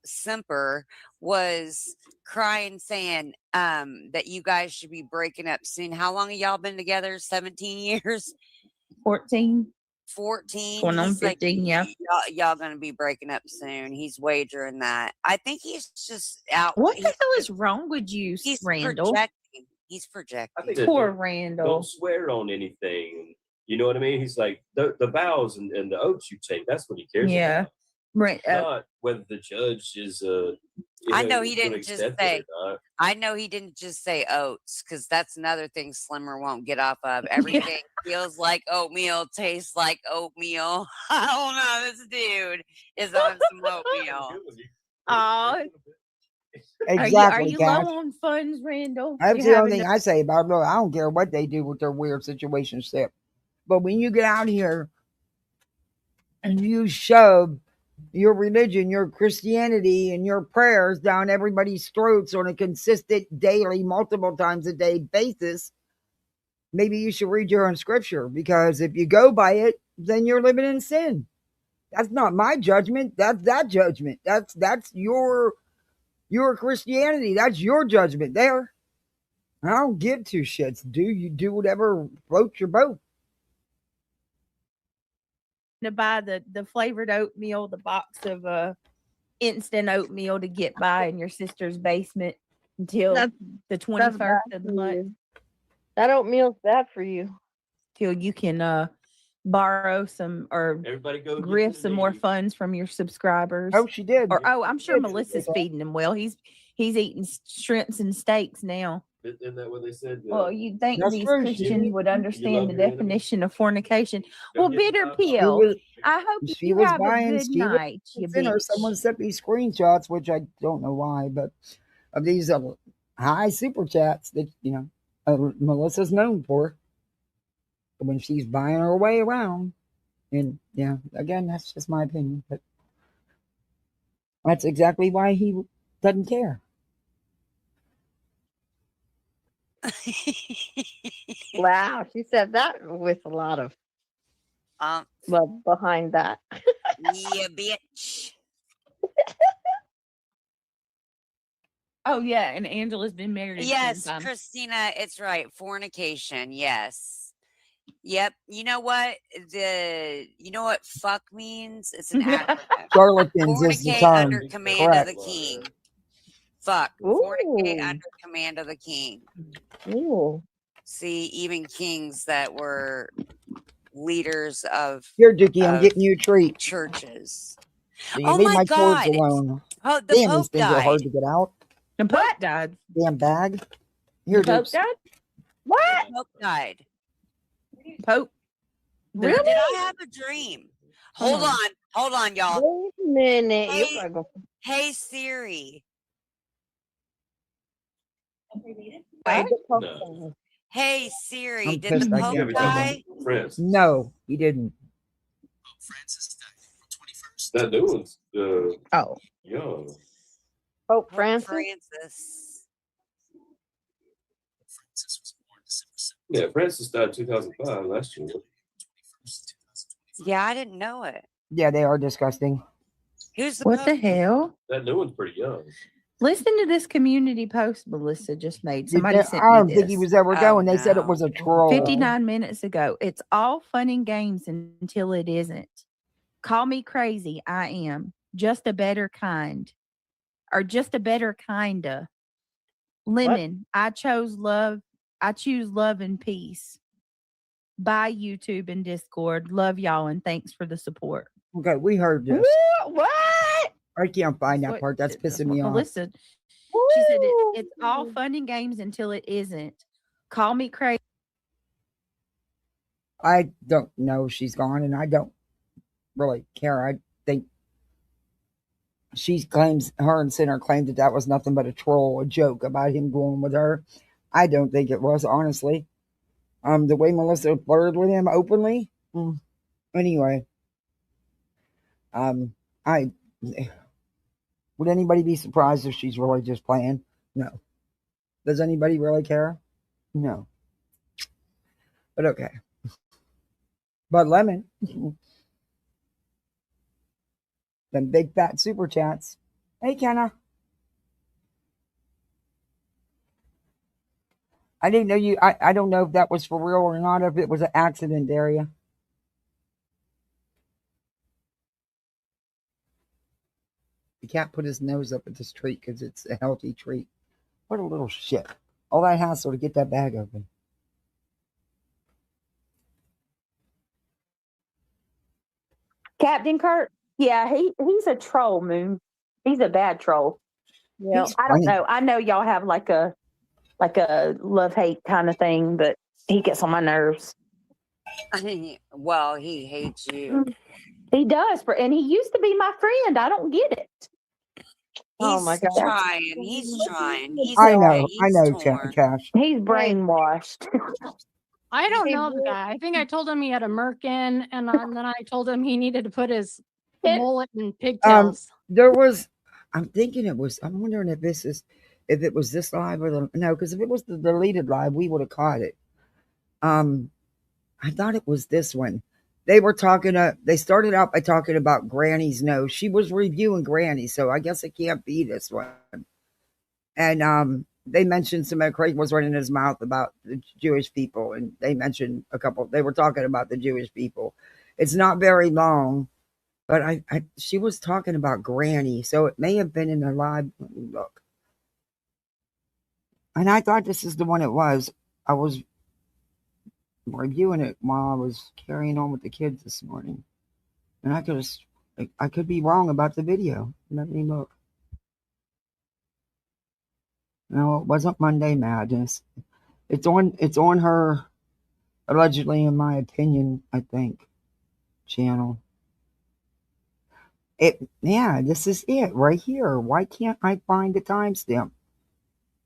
Simper was crying saying that you guys should be breaking up soon. How long have y'all been together? 17 years? 14. 14. Going on He's like, 15, yeah. Y'all gonna be breaking up soon. He's wagering that. I think he's just out. What the hell is wrong with you, He's Randall? projecting. He's I projecting. think that Poor don't Randall. swear on anything. You know what I mean? He's like the vows and the oaths you take. That's what he cares Yeah. about. Right. Not whether the judge is I know he gonna didn't just accept say. it or not. I know he didn't just say oats, because that's another thing Slimmer won't get off of. Everything feels like oatmeal, tastes like oatmeal. I don't know. This dude is on some oatmeal. Aw. Exactly, Are you Cash. low on funds, Randall? That's You the only having thing I say about it. I don't care what they do with their weird situationship. But when you get out here and you shove your religion, your Christianity, and your prayers down everybody's throats on a consistent, daily, multiple times a day basis, maybe you should read your own scripture, because if you go by it, then you're living in sin. That's not my judgment. That's that judgment. That's your Christianity. That's your judgment there. I don't give two shits. Do whatever floats your boat. To buy the flavored oatmeal, the box of instant oatmeal to get by in your sister's basement until That's- the That's 21st bad of the for month, you. That oatmeal's bad for you. till you can borrow some or Everybody go get grift to some the more meeting. funds from your subscribers. Oh, she did. Or I'm sure Did. Melissa's feeding him well. He's eating shrimps and steaks now. Isn't that what they said? Well, you'd think That's these true. Christians would love understand the your enemies? definition of fornication. Go Well, get the bitter $5. She pill. was, I hope she you was have a buying. good She was night, you sinner. Someone bitch. sent me screenshots, which I don't know why, but of these high super chats that Melissa's known for when she's buying her way around. And yeah, again, that's just my opinion, but that's exactly why he doesn't care. Wow, she said that with a lot of love behind that. Yeah, bitch. Oh yeah, and Angela's been married. Yes, 10 times. Christina, it's right. Fornication. Yes. Yep. You know what? Fuck means? It's an acronym. Charlatans is the Fornicate term. under command of Correct. the king. Fuck. Fornicate Ooh. under command of the king. Ooh. See, even kings that were leaders of Here, Dookie, I'm of getting you a treat. churches. So you Oh leave my my cords God. alone. Oh, the Damn, these Pope things are died. hard to get out. The Pope died. Damn bag. Here, The Pope Dukes. died. What? The Pope died. Pope. Or did I have a dream? Hold on, y'all. Wait a minute. Hey. You gotta go. Hey Siri. Wait. No. Hey Siri, I'm did the pissed I Pope can't die? Friends. No, he didn't. That new one's Oh, young. Pope Pope Francis. Francis. Yeah, Francis died 2005 last year. Yeah, I didn't know it. Yeah, they are disgusting. Who's the What Pope? the hell? That new one's pretty young. Listen to this community post Melissa just made. Did Somebody they- sent I me don't think he this was ever Oh, going. They said it no. was a troll. 59 minutes ago. It's all fun and games until it isn't. Call me crazy. I am. Just a better kind. Or just a better kinda. Lemon. I choose love and peace. Bye, YouTube and Discord. Love y'all and thanks for the support. Okay, we heard this. What? I can't find that What- part. That's pissing me off. Melissa, she said it's all fun and games until it isn't. Call me crazy. I don't know if she's gone, and I don't really care. I think she claims, her and Sinner claimed that was nothing but a troll, a joke about him going with her. I don't think it was, honestly. The way Melissa flirted with him openly. Anyway, I would anybody be surprised if she's really just playing? No. Does anybody really care? No. But okay. But Lemon, them big fat super chats. Hey, Kenna. I didn't know you. I don't know if that was for real or not, if it was an accident, Daria. You can't put his nose up at this treat because it's a healthy treat. What a little shit. All that hassle to get that bag open. Captain Kirk? Yeah, he's a troll, Moon. He's a bad troll. Yeah. He's I don't funny. know. I know y'all have like a love-hate kind of thing, but he gets on my nerves. Well, he hates you. He does, and he used to be my friend. I don't get it. Oh He's my God. trying. He's trying. He's I know, he's torn. Cash. He's brainwashed. I don't know the guy. I think I told him he had a merkin, and then I told him he needed to put his mullet and pigtails. There was, I'm thinking it was, I'm wondering if if it was this live or no, because if it was the deleted live, we would have caught it. I thought it was this one. They were talking, they started out by talking about Granny's nose. She was reviewing Granny, so I guess it can't be this one. And they mentioned Craig was running his mouth about the Jewish people, and they mentioned they were talking about the Jewish people. It's not very long, but she was talking about Granny, so it may have been in the live. Look. And I thought this is the one it was. I was reviewing it while I was carrying on with the kids this morning. And I could be wrong about the video. Let me look. No, it wasn't Monday Madness. It's on her, allegedly, in my opinion, I think, channel. This is it right here. Why can't I find the timestamp?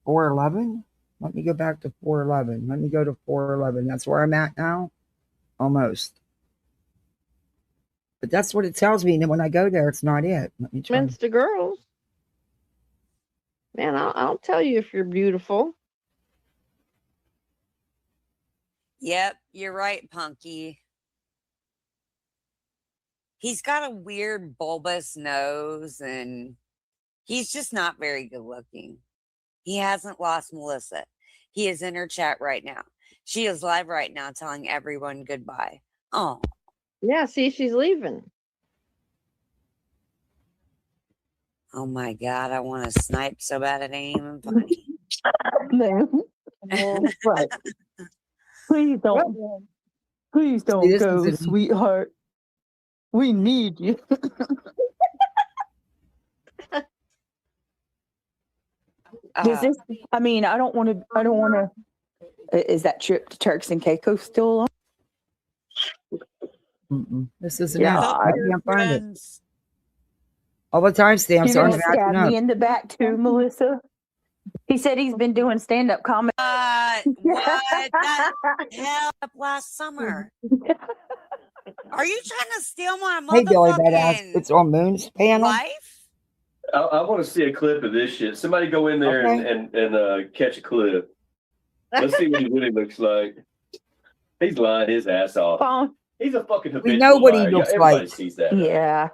411? Let me go back to 411. Let me go to 411. That's where I'm at now? Almost. But that's what it tells me. And then when I go there, it's not it. Let me try. Minster girls. Man, I'll tell you if you're beautiful. Yep, you're right, Punky. He's got a weird bulbous nose, and he's just not very good looking. He hasn't lost Melissa. He is in her chat right now. She is live right now telling everyone goodbye. Oh. Yeah, see, she's leaving. Oh my God, I want to snipe so bad it ain't even funny. No. Right. Please don't. Please don't go, sweetheart. We need you. Does this? I mean, I don't want to. Is that trip to Turks and Caicos still on? This isn't it. I can't find it. All the timestamps You're are gonna stab me in the back too, Melissa. He said he's been doing stand-up comedy. What? That hell up last summer. Are you trying to steal my motherfucking Hey, Billy Badass. It's on Moon's panel. life? I want to see a clip of this shit. Somebody go in there and catch a clip. Let's see what he really looks like. He's lying his ass off. He's a fucking habitual We know what he liar. looks Everybody like. sees that. Yeah.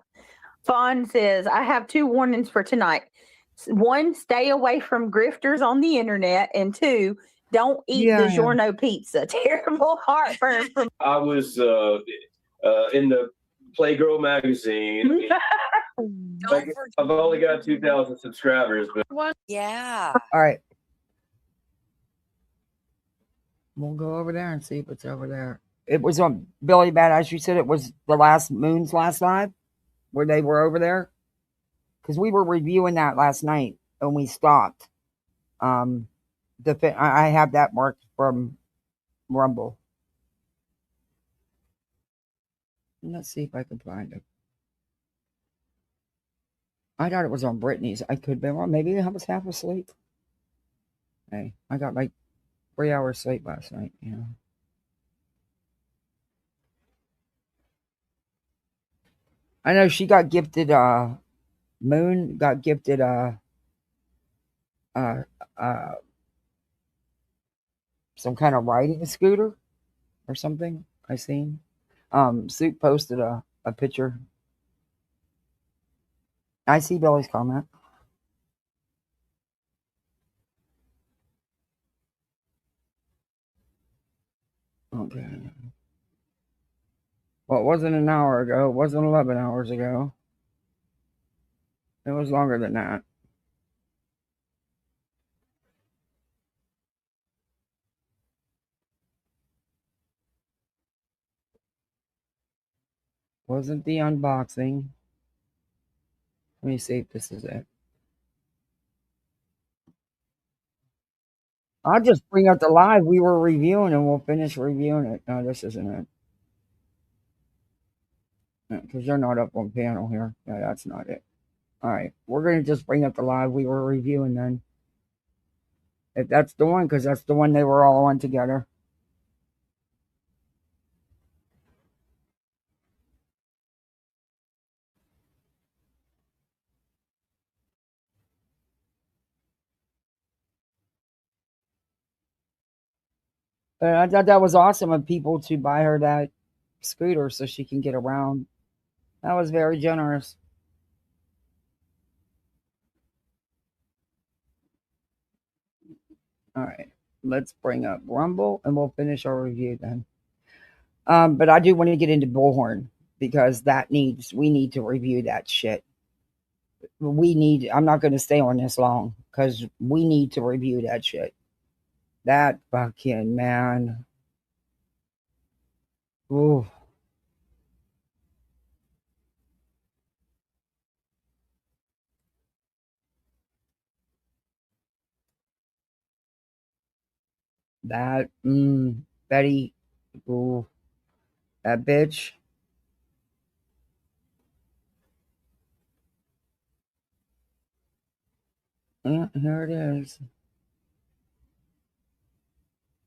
Fawn says, I have 2 warnings for tonight. 1, stay away from grifters on the internet. And 2, don't eat DiGiorno pizza. Terrible heartburn. I was in the Playgirl magazine. I've only got 2,000 subscribers, but yeah. All right. We'll go over there and see if it's over there. It was on Billy Badass. You said it was the Moon's last live where they were over there? Because we were reviewing that last night and we stopped. I have that marked from Rumble. Let's see if I can find it. I thought it was on Brittany's. I could be wrong. Maybe I was half asleep. Hey, I got like 3 hours sleep last night, you know. I know she got gifted Moon got gifted some kind of riding scooter or something I seen. Soup posted a picture. I see Billy's comment. Okay. Well, it wasn't an hour ago. It wasn't 11 hours ago. It was longer than that. Wasn't the unboxing. Let me see if this is it. I'll just bring up the live we were reviewing and we'll finish reviewing it. No, this isn't it. Because they're not up on panel here. Yeah, that's not it. All right. We're going to just bring up the live we were reviewing then. If that's the one, because that's the one they were all on together. But I thought that was awesome of people to buy her that scooter so she can get around. That was very generous. All right, let's bring up Rumble and we'll finish our review then. But I do want to get into Bullhorn because we need to review that shit. I'm not going to stay on this long because we need to review that shit. That fucking man. Ooh. That, Betty, ooh, that bitch. Yeah, here it is.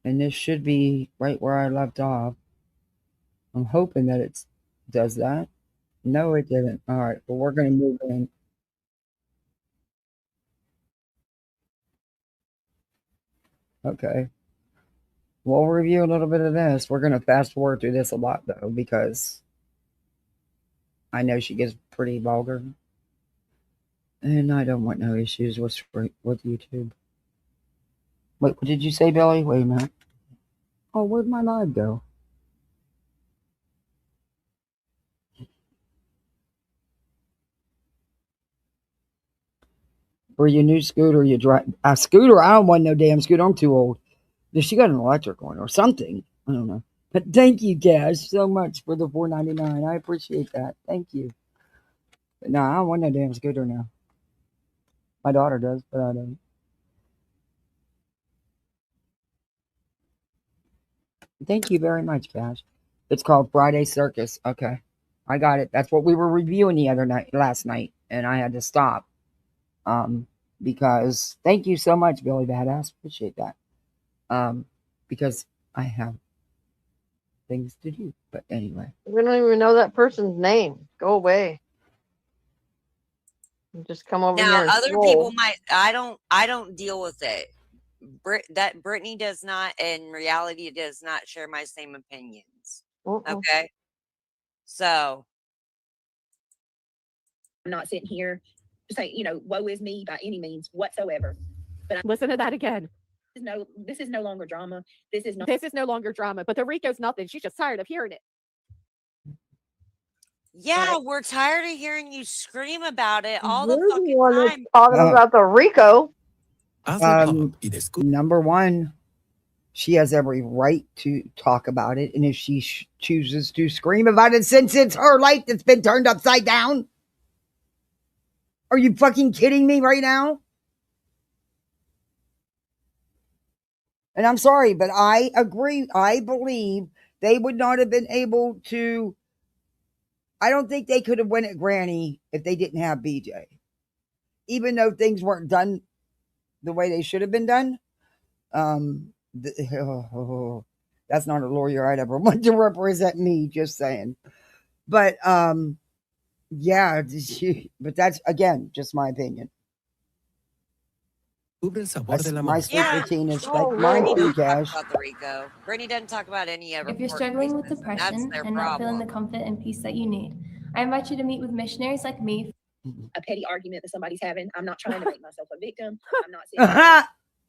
And this should be right where I left off. I'm hoping that it does that. No, it didn't. All right, well, we're going to move in. Okay. We'll review a little bit of this. We're going to fast forward through this a lot, though, because I know she gets pretty vulgar. And I don't want no issues with YouTube. Wait, what did you say, Billy? Wait a minute. Oh, where'd my live go? For your new scooter, you drive a scooter. I don't want no damn scooter. I'm too old. She got an electric one or something. I don't know. But thank you, Cash, so much for the $4.99. I appreciate that. Thank you. But no, I don't want no damn scooter now. My daughter does, but I don't. Thank you very much, Cash. It's called Friday Circus. Okay. I got it. That's what we were reviewing last night, and I had to stop. Because thank you so much, Billy Badass. Appreciate that. Because I have things to do. But anyway. We don't even know that person's name. Go away. Just come over now, here. Other people might. I don't deal with it. That Brittany does not, in reality, does not share my same opinions. Okay. So I'm not sitting here saying, woe is me by any means whatsoever. But listen to that again. This is no longer drama. This is no longer drama. But the Rico's nothing. She's just tired of hearing it. Yeah, we're tired of hearing you scream about it all the You're fucking one that's time. talking about the Rico. Number one, she has every right to talk about it, and if she chooses to scream about it, since it's her life that's been turned upside down. Are you fucking kidding me right now? And I'm sorry, but I agree. I believe they would not have been able to. I don't think they could have went at Granny if they didn't have BJ. Even though things weren't done the way they should have been done. That's not a lawyer I'd ever want to represent me, just saying. But yeah, but that's again just my opinion. My sleep routine is like mine too, Cash. About the Rico. Brittany doesn't talk about any of it. If you're struggling with depression and not feeling the comfort and peace that you need, I invite you to meet with missionaries like me. A petty argument that somebody's having. I'm not trying to make myself a victim. I'm not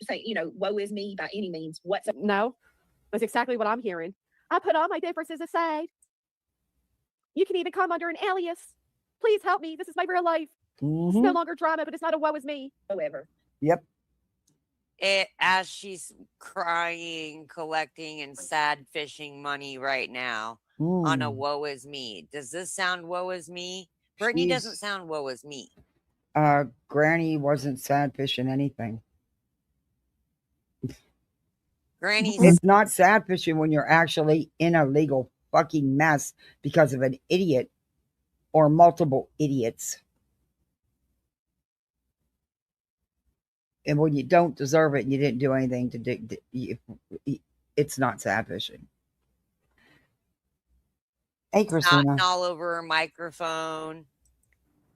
saying, woe is me by any means whatsoever. No, that's exactly what I'm hearing. I put all my differences aside. You can even come under an alias. Please help me. This is my real life. It's no longer drama, but it's not a woe is me. However. Yep. As she's crying, collecting, and sad fishing money right now on a woe is me. Does this sound woe is me? Brittany doesn't sound woe is me. Granny wasn't sad fishing anything. It's not sad fishing when you're actually in a legal fucking mess because of an idiot or multiple idiots. And when you don't deserve it and you didn't do anything to do, it's not sad fishing. Hey, Christina. All over her microphone.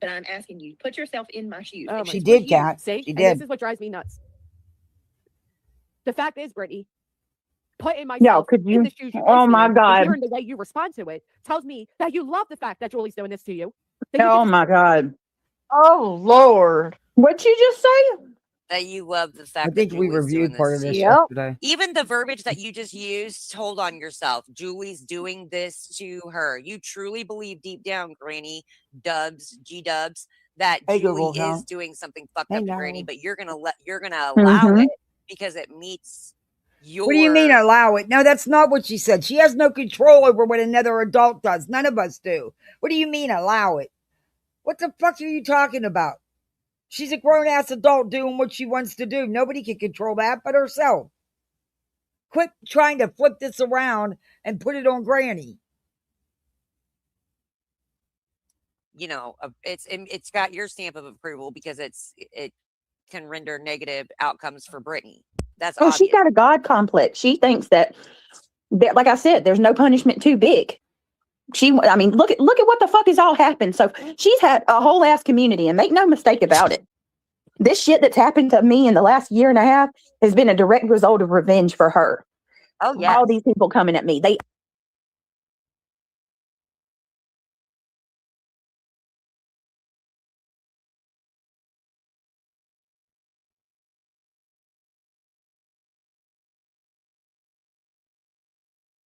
But I'm asking you, put yourself in my shoes. Oh, she did, Kat. See? She did. This is what drives me nuts. The fact is, Brittany, putting myself could in you? the shoes you Oh placed me my in, and God. hearing the way you respond to it tells me that you love the fact that Julie's doing this to you. That you Oh just, my God. Oh Lord. What'd you just say? That you love the I fact that think we Julie's doing reviewed part this of to this you. Yep. yesterday. Even the verbiage that you just used told on yourself. Julie's doing this to her. You truly believe deep down, Granny Dubs, G Dubs, that Hey, Julie Google, huh? is doing something fucked Hey, up to Granny, no. but you're gonna allow Mm-hmm. it because it meets your. What do you mean allow it? No, that's not what she said. She has no control over what another adult does. None of us do. What do you mean allow it? What the fuck are you talking about? She's a grown-ass adult doing what she wants to do. Nobody can control that but herself. Quit trying to flip this around and put it on Granny. You know, it's got your stamp of approval because it can render negative outcomes for Brittany. That's Oh, she's obvious. got a God complex. She thinks that, like I said, there's no punishment too big. I mean, look at what the fuck has all happened. So she's had a whole ass community, and make no mistake about it. This shit that's happened to me in the last year and a half has been a direct result of revenge for her. Oh yeah. All these people coming at me.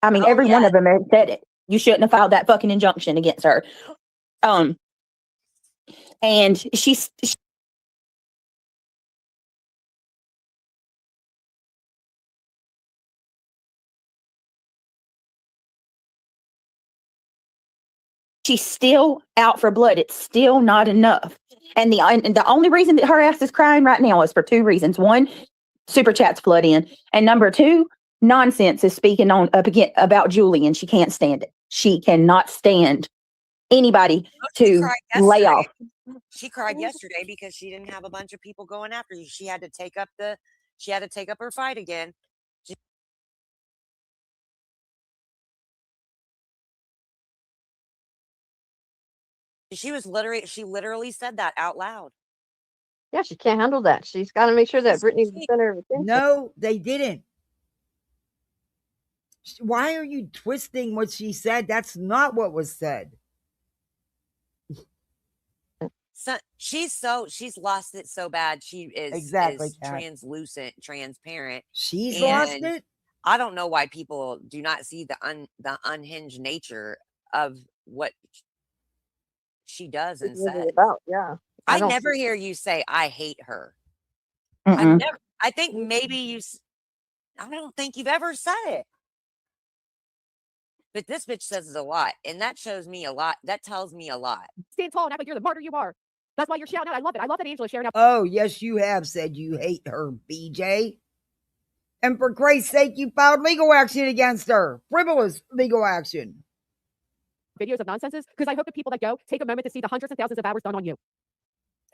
I mean, every one of them has said it. You shouldn't have filed that fucking injunction against her. And she she's still out for blood. It's still not enough. And the only reason that her ass is crying right now is for two reasons. One, super chats flood in. And number two, nonsense is speaking on up again about Julie, and she can't stand it. She cannot stand anybody to lay off. She cried yesterday because she didn't have a bunch of people going after you. She had to take up her fight again. She literally said that out loud. Yeah, she can't handle that. She's got to make sure that Brittany's the center of attention. No, they didn't. Why are you twisting what she said? That's not what was said. So she's lost it so bad. She is translucent, transparent. She's lost it. I don't know why people do not see the unhinged nature of what she does and says. Yeah. I never hear you say I hate her. I think maybe I don't think you've ever said it. But this bitch says it a lot, and that shows me a lot. That tells me a lot. Stand tall and act like you're the martyr you are. That's why you're shouting out. I love it. I love that Angela's sharing out. Oh, yes, you have said you hate her, BJ. And for Christ's sake, you filed legal action against her. Frivolous legal action. Videos of nonsenses, because I hope the people that go take a moment to see the hundreds of thousands of hours done on you.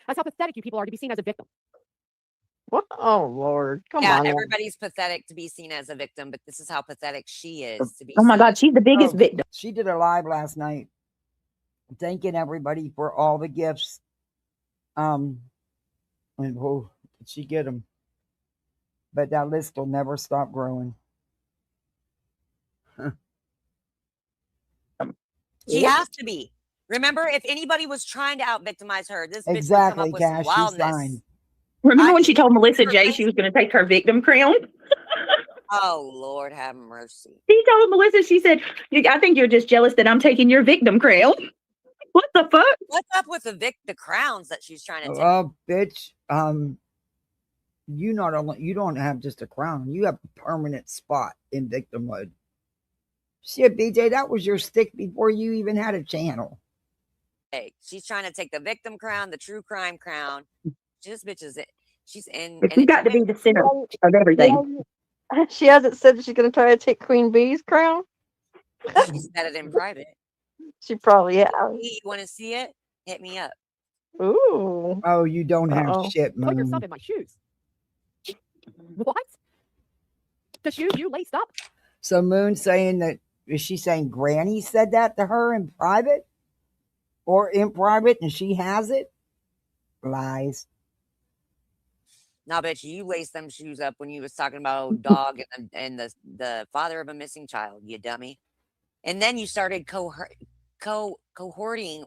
That's how pathetic you people are to be seen as a victim. What? Oh Lord, come on. Yeah, everybody's pathetic to be seen as a victim, but this is how pathetic she is to be. Oh my God, she's the biggest victim. She did a live last night, thanking everybody for all the gifts. And did she get them? But that list will never stop growing. She has to be. Remember, if anybody was trying to out-victimize her, this bitch exactly, would come up with some wildness. Remember when she told Melissa J she was going to take her victim crown? Oh, Lord have mercy. She told Melissa, she said, I think you're just jealous that I'm taking your victim crown. What the fuck? What's up with the crowns that she's trying to take? Oh, bitch. You don't have just a crown. You have a permanent spot in victimhood. Shit, BJ, that was your stick before you even had a channel. Hey, she's trying to take the victim crown, the true crime crown. This bitch is it. She's in. But you got to be the center of everything. She hasn't said that she's going to try to take Queen Bee's crown. She said it in private. She probably has. You want to see it? Hit me up. Ooh. Oh, you don't have shit, man. Put yourself in my shoes. What? The shoes you laced up? So Moon saying that, is she saying Granny said that to her in private? Or in private and she has it? Lies. Now, bitch, you laced them shoes up when you was talking about old dog and the father of a missing child, you dummy. And then you started cohorting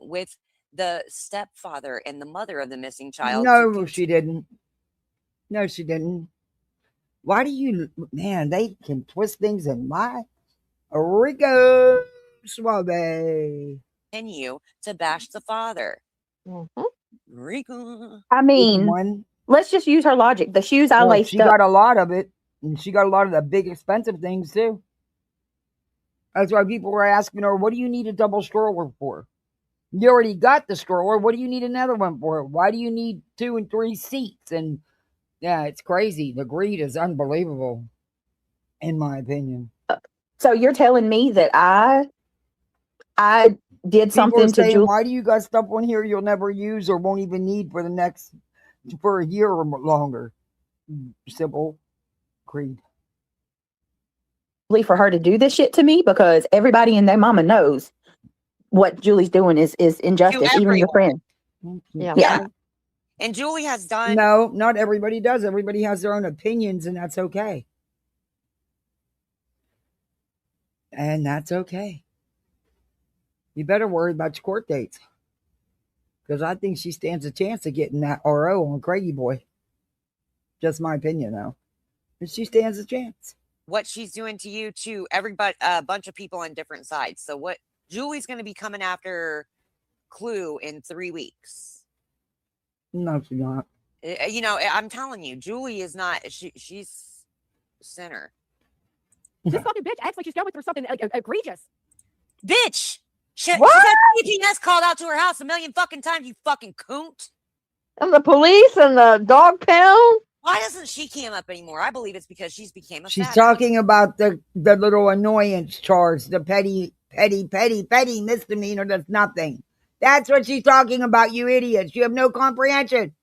with the stepfather and the mother of the missing child. No, she didn't. No, she didn't. Why do you, man, they can twist things in my Rico Suave. Continue to bash the father. Mhm. Rico. I mean, One, let's just use her logic. The shoes I well, laced she up. got a lot of it, and she got a lot of the big expensive things too. That's why people were asking her, what do you need a double stroller for? You already got the stroller. What do you need another one for? Why do you need 2 and 3 seats? And yeah, it's crazy. The greed is unbelievable, in my opinion. So you're telling me that I did People something are to saying, Julie? why do you got stuff on here you'll never use or won't even need for a year or longer? Simple greed. For her to do this shit to me, because everybody and their mama knows what Julie's doing is injustice, even your friend. Yeah. And Julie has done. No, not everybody does. Everybody has their own opinions, and that's okay. And that's okay. You better worry about your court dates, because I think she stands a chance of getting that RO on Craigie Boy. Just my opinion, though. But she stands a chance. What she's doing to you, to everybody, a bunch of people on different sides. So what Julie's going to be coming after Clue in 3 weeks. No, she's not. You know, I'm telling you, Julie is not. She's sinner. This fucking bitch acts like she's going through something egregious. Bitch, she's had CPS called out to her house 1,000,000 fucking times. You fucking coont. And the police and the dog pound. Why doesn't she cam up anymore? I believe it's because she's became a. She's talking about the little annoyance charge, the petty misdemeanor. That's nothing. That's what she's talking about, you idiots. You have no comprehension.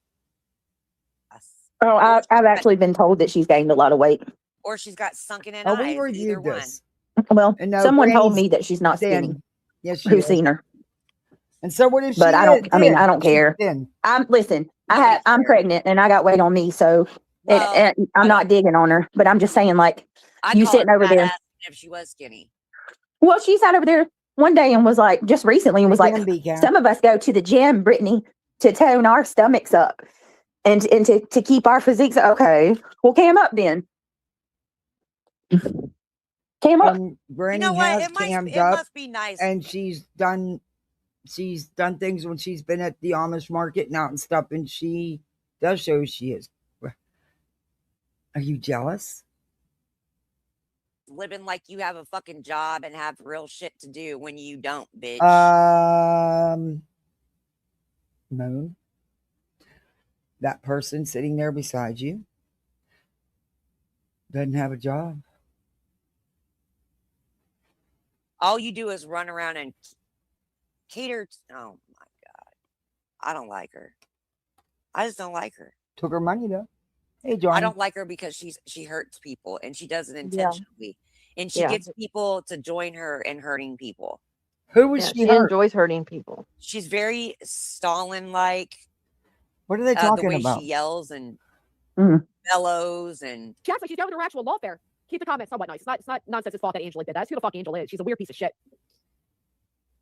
Oh, I've actually been told that she's gained a lot of weight. Or she's got sunken in Oh, eyes. we reviewed this. Well, no, someone told Granny's me that she's not skinny. thin. Yes, she Who's is. seen her? And so what if she But I don't. is I mean, thin? I don't She's care. thin. Listen. I'm pregnant and I got weight on me, so I'm not digging on her. But I'm just saying, like, you sitting over there. If she was skinny. Well, she sat over there one day and was like, just recently, and was like, some of us go to the gym, Brittany, to tone our stomachs up and to keep our physiques. Okay, well, cam up then. Cam up. Granny has cammed up, must be nice. And she's done things when she's been at the Amish market and out and stuff, and she does show she is. Are you jealous? Living like you have a fucking job and have real shit to do when you don't, bitch. Moon. That person sitting there beside you doesn't have a job. All you do is run around and cater. Oh my God. I don't like her. I just don't like her. Took her money though. Hey, John. I don't like her because she hurts people and she does it intentionally. And she gets people to join her in hurting people. Who was she? She enjoys hurting people. She's very Stalin-like. What are they talking the way about? She yells and bellows and. She acts like she's going to her actual lawfare. Keep the comments somewhat nice. It's not Nonsense's fault that Angela did that. That's who the fuck Angela is. She's a weird piece of shit.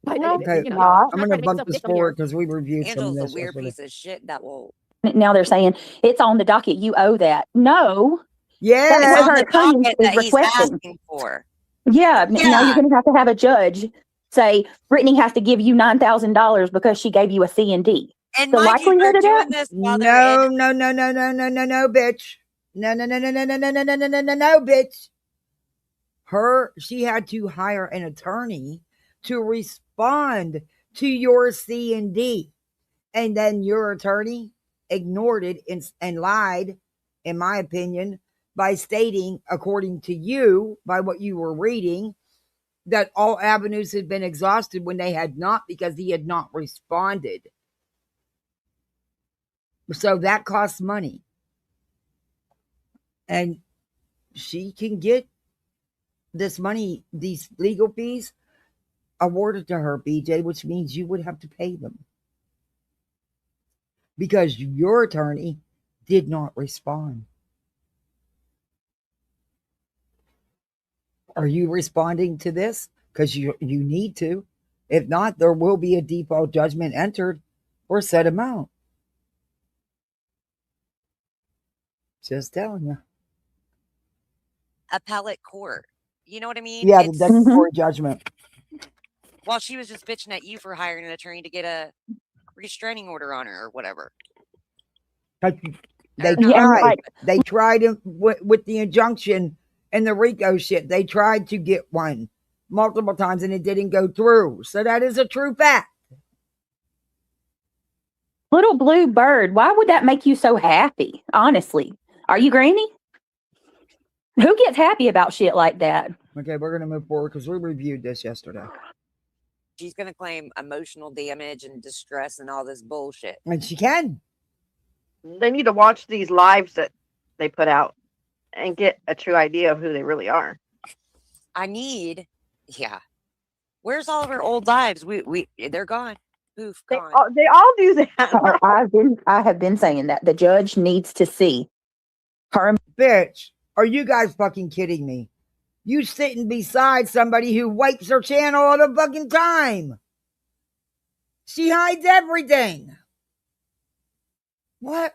But, okay, you know, I'm going to bump this forward because we reviewed Angela's some of this. A weird piece of shit that will. Now they're saying it's on the docket. You owe that. No. Yeah, that's on the docket that he's asking for. Yeah. Now you're going to have a judge say Brittany has to give you $9,000 because she gave you a C and D. And the likelihood of that? No, bitch. No, bitch. She had to hire an attorney to respond to your C and D, and then your attorney ignored it and lied, in my opinion, by stating, according to you, by what you were reading, that all avenues had been exhausted when they had not, because he had not responded. So that costs money. And she can get this money, these legal fees, awarded to her, BJ, which means you would have to pay them. Because your attorney did not respond. Are you responding to this? Because you need to. If not, there will be a default judgment entered for said amount. Just telling you. Appellate court. You know what I mean? Yeah, the declaratory judgment. Well, she was just bitching at you for hiring an attorney to get a restraining order on her or whatever. They tried. They tried with the injunction and the RICO shit. They tried to get one multiple times and it didn't go through. So that is a true fact. Little blue bird, why would that make you so happy? Honestly, are you Granny? Who gets happy about shit like that? Okay, we're going to move forward because we reviewed this yesterday. She's going to claim emotional damage and distress and all this bullshit. And she can. They need to watch these lives that they put out and get a true idea of who they really are. Where's all of her old lives? They're gone. Poof, gone. They all do that. I have been saying that the judge needs to see her. Bitch, are you guys fucking kidding me? You sitting beside somebody who wipes her channel all the fucking time. She hides everything. What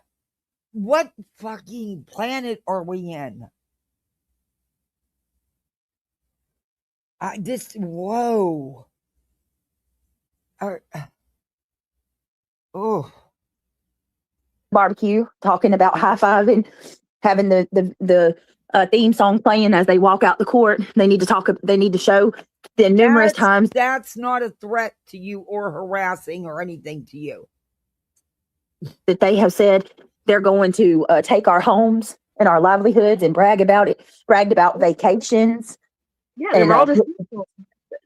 fucking planet are we in? Whoa. Barbecue, talking about high-fiving, having the theme song playing as they walk out the court. They need to show the numerous times. That's not a threat to you or harassing or anything to you. That they have said they're going to take our homes and our livelihoods and bragged about vacations. Yeah, and all this.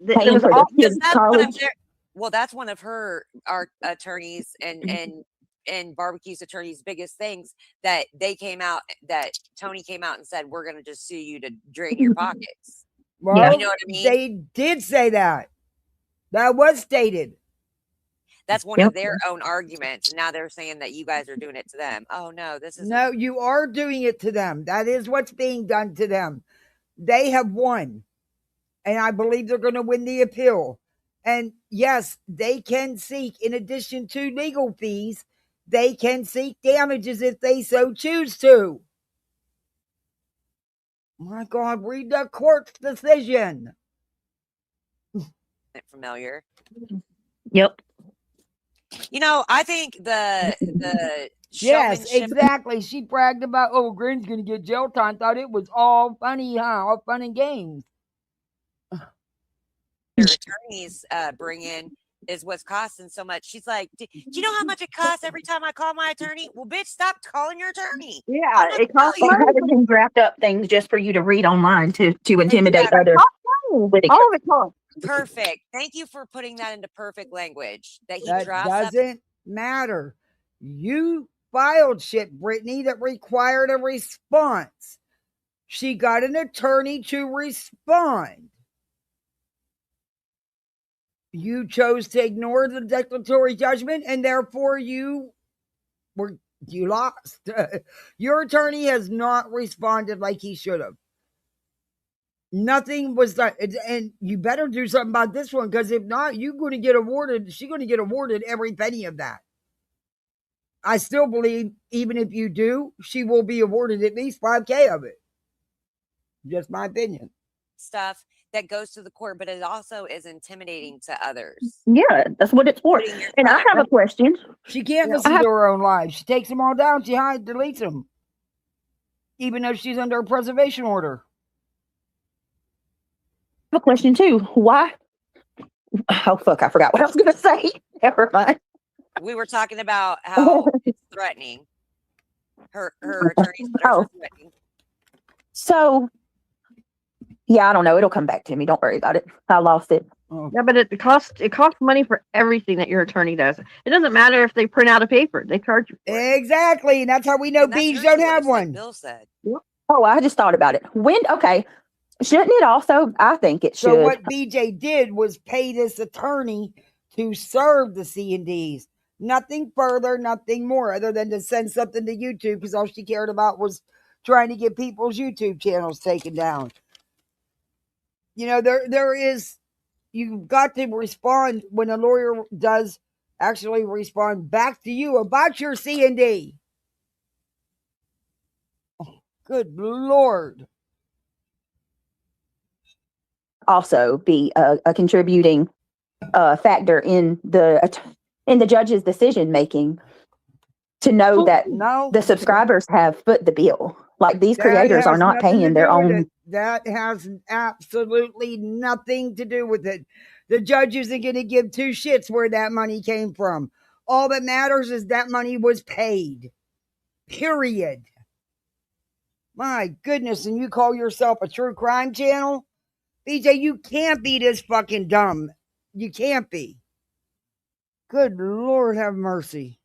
That's one of our attorneys and Barbecue's attorney's biggest things that Tony came out and said, we're going to just sue you to drain your pockets. Well, you know what I mean? They did say that. That was stated. That's one of their own arguments. Now they're saying that you guys are doing it to them. Oh, no, No, you are doing it to them. That is what's being done to them. They have won. And I believe they're going to win the appeal. And yes, they can seek, in addition to legal fees, they can seek damages if they so choose to. My God, read the court's decision. Familiar. Yep. I think the yes, exactly. She bragged about, Grin's going to get jail time. Thought it was all funny, huh? All fun and games. Their attorneys bring in is what's costing so much. She's like, do you know how much it costs every time I call my attorney? Well, bitch, stop calling your attorney. Yeah, it costs money. Having draft up things just for you to read online to intimidate others. All of it costs. Perfect. Thank you for putting that into perfect language. That doesn't matter. You filed shit, Brittany, that required a response. She got an attorney to respond. You chose to ignore the declaratory judgment, and therefore you lost. Your attorney has not responded like he should have. Nothing was done, and you better do something about this one, because if not, she's going to get awarded every penny of that. I still believe, even if you do, she will be awarded at least $5,000 of it. Just my opinion. Stuff that goes to the court, but it also is intimidating to others. Yeah, that's what it's for. And I have a question. She can't listen to her own live. She takes them all down. She deletes them, even though she's under a preservation order. I have a question too. Why? Oh fuck! I forgot what I was going to say. Never mind. We were talking about how it's threatening. Her attorney's threatening. So. Yeah, I don't know. It'll come back to me. Don't worry about it. I lost it. Oh. Yeah, but it costs money for everything that your attorney does. It doesn't matter if they print out a paper; they charge you for it. Exactly, and that's how we know bees don't have one. Bill said. Oh, I just thought about it. Shouldn't it also? I think it should. So what BJ did was pay this attorney to serve the C&Ds. Nothing further, nothing more, other than to send something to YouTube, because all she cared about was trying to get people's YouTube channels taken down. You know, there is, you've got to respond when a lawyer does actually respond back to you about your C&D. Oh, good Lord. Also be a contributing factor in the judge's decision making, to know that the subscribers have foot the bill. Like, these creators are not paying their own. That has absolutely nothing to do with it. The judge isn't going to give two shits where that money came from. All that matters is that money was paid. Period. My goodness, and you call yourself a true crime channel? BJ, you can't be this fucking dumb. You can't be. Good Lord have mercy.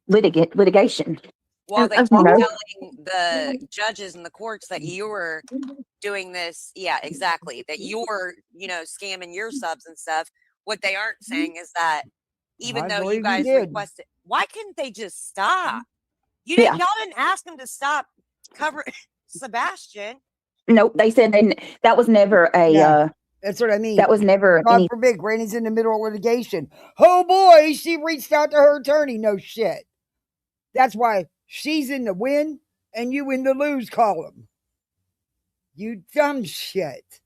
Litigation. Well, they keep telling the judges and the courts that you were doing this. Yeah, exactly. That you're, scamming your subs and stuff. What they aren't saying is that even though you guys requested, why couldn't they just stop? Y'all didn't ask them to stop covering Sebastian. Nope, they said that was never a. That's what I mean. That was never. God forbid, Granny's in the middle of litigation. Oh boy, she reached out to her attorney. No shit. That's why she's in the win and you in the lose column. You dumb shit.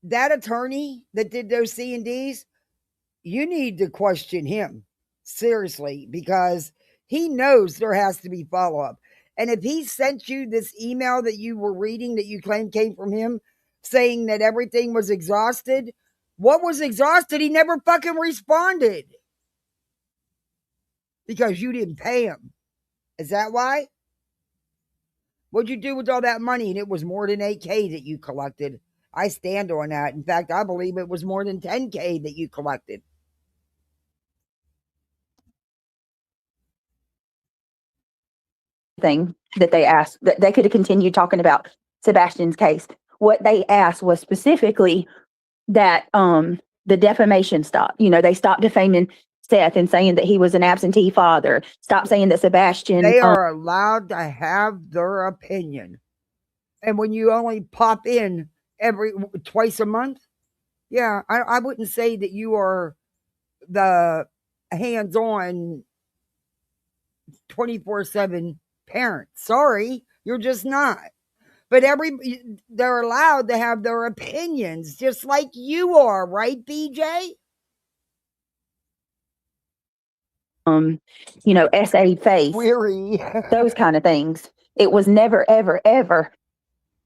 That attorney that did those C&Ds, you need to question him. Seriously, because he knows there has to be follow-up. And if he sent you this email that you were reading that you claimed came from him, saying that everything was exhausted, what was exhausted? He never fucking responded. Because you didn't pay him. Is that why? What'd you do with all that money? And it was more than $8K that you collected. I stand on that. In fact, I believe it was more than $10K that you collected. Thing that they asked, that they could have continued talking about Sebastian's case. What they asked was specifically that the defamation stopped. They stopped defaming Seth and saying that he was an absentee father. Stop saying that Sebastian. They are allowed to have their opinion. And when you only pop in twice a month, yeah, I wouldn't say that you are the hands-on 24/7 parent. Sorry, you're just not. But they're allowed to have their opinions, just like you are, right, BJ? SA face, weary, those kind of things. It was never, ever, ever.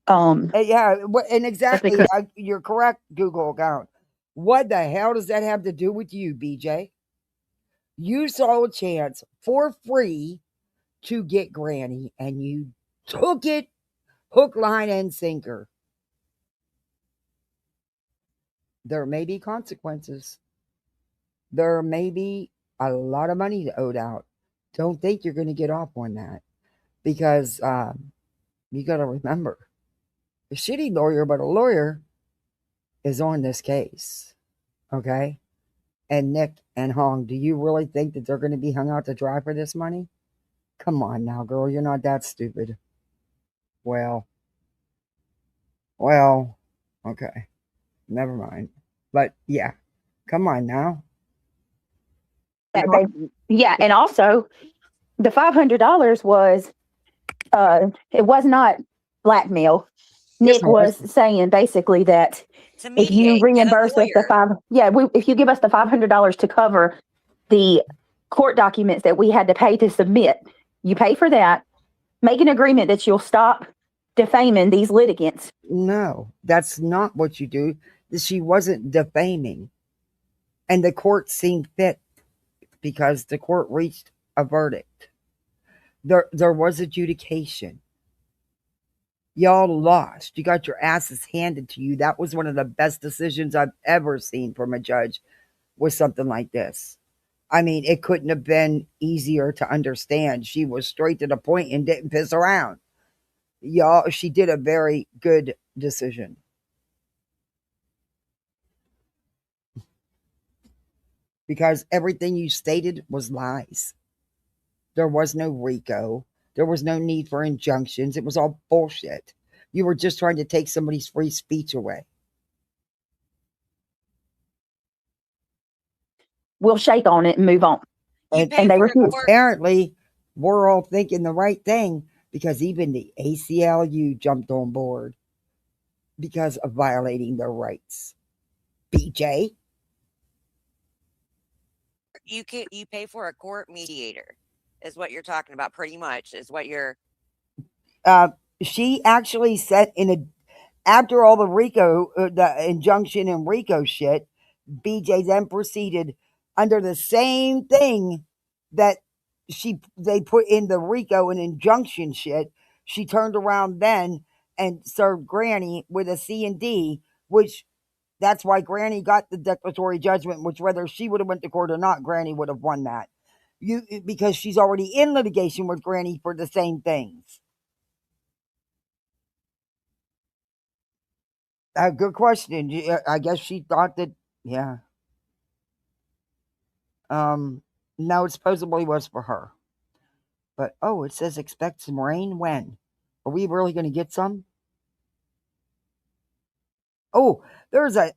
Yeah, and exactly, you're correct, Google account. What the hell does that have to do with you, BJ? You saw a chance for free to get Granny, and you took it hook, line, and sinker. There may be consequences. There may be a lot of money owed out. Don't think you're going to get off on that, because you got to remember, a shitty lawyer, but a lawyer, is on this case. Okay? And Nick and Hong, do you really think that they're going to be hung out to dry for this money? Come on now, girl. You're not that stupid. Well, okay. Never mind. But yeah, come on now. Yeah, and also the $500 was it was not blackmail. Nick was saying basically that if you reimburse us if you give us the $500 to cover the court documents that we had to pay to submit, you pay for that, make an agreement that you'll stop defaming these litigants. No, that's not what you do. She wasn't defaming. And the court seemed fit because the court reached a verdict. There was adjudication. Y'all lost. You got your asses handed to you. That was one of the best decisions I've ever seen from a judge with something like this. I mean, it couldn't have been easier to understand. She was straight to the point and didn't piss around. Y'all, she did a very good decision. because everything you stated was lies. There was no RICO. There was no need for injunctions. It was all bullshit. You were just trying to take somebody's free speech away. We'll shake on it and move on. And they were apparently we're all thinking the right thing, because even the ACLU jumped on board because of violating their rights. BJ, you pay for a court mediator, is what you're talking about. Pretty much is what you're. She actually said after all the RICO, the injunction and RICO shit, BJ then proceeded under the same thing that they put in the RICO and injunction shit. She turned around then and served Granny with a C&D, which that's why Granny got the declaratory judgment, which whether she would have went to court or not, Granny would have won that. Because she's already in litigation with Granny for the same things. Good question. I guess she thought that, yeah. No, it supposedly was for her. But, it says expect some rain. When? Are we really going to get some? Oh, there's a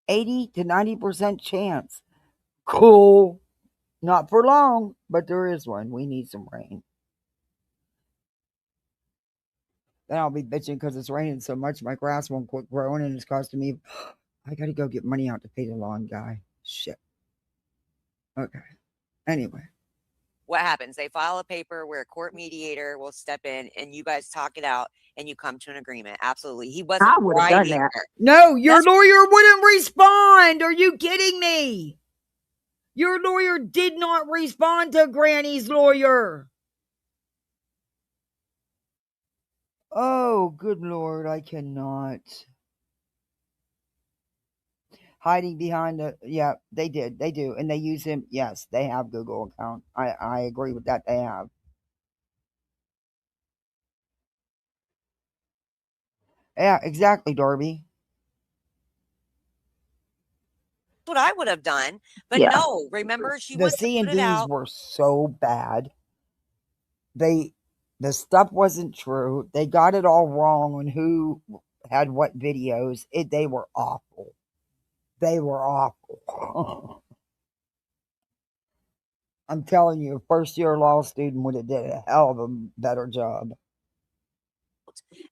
80 to 90% chance. Cool. Not for long, but there is one. We need some rain. Then I'll be bitching because it's raining so much my grass won't quit growing and it's costing me. I got to go get money out to pay the lawn guy. Shit. Okay. Anyway. What happens? They file a paper where a court mediator will step in and you guys talk it out and you come to an agreement. Absolutely. He wasn't. I would have done that. No, your lawyer wouldn't respond. Are you kidding me? Your lawyer did not respond to Granny's lawyer. Oh, good Lord, I cannot. Hiding behind they do. And they use him. Yes, they have Google account. I agree with that. They have. Yeah, exactly, Darby. What I would have done, but no, remember the C&Ds were so bad. The stuff wasn't true. They got it all wrong on who had what videos. They were awful. They were awful. I'm telling you, a first-year law student would have did a hell of a better job.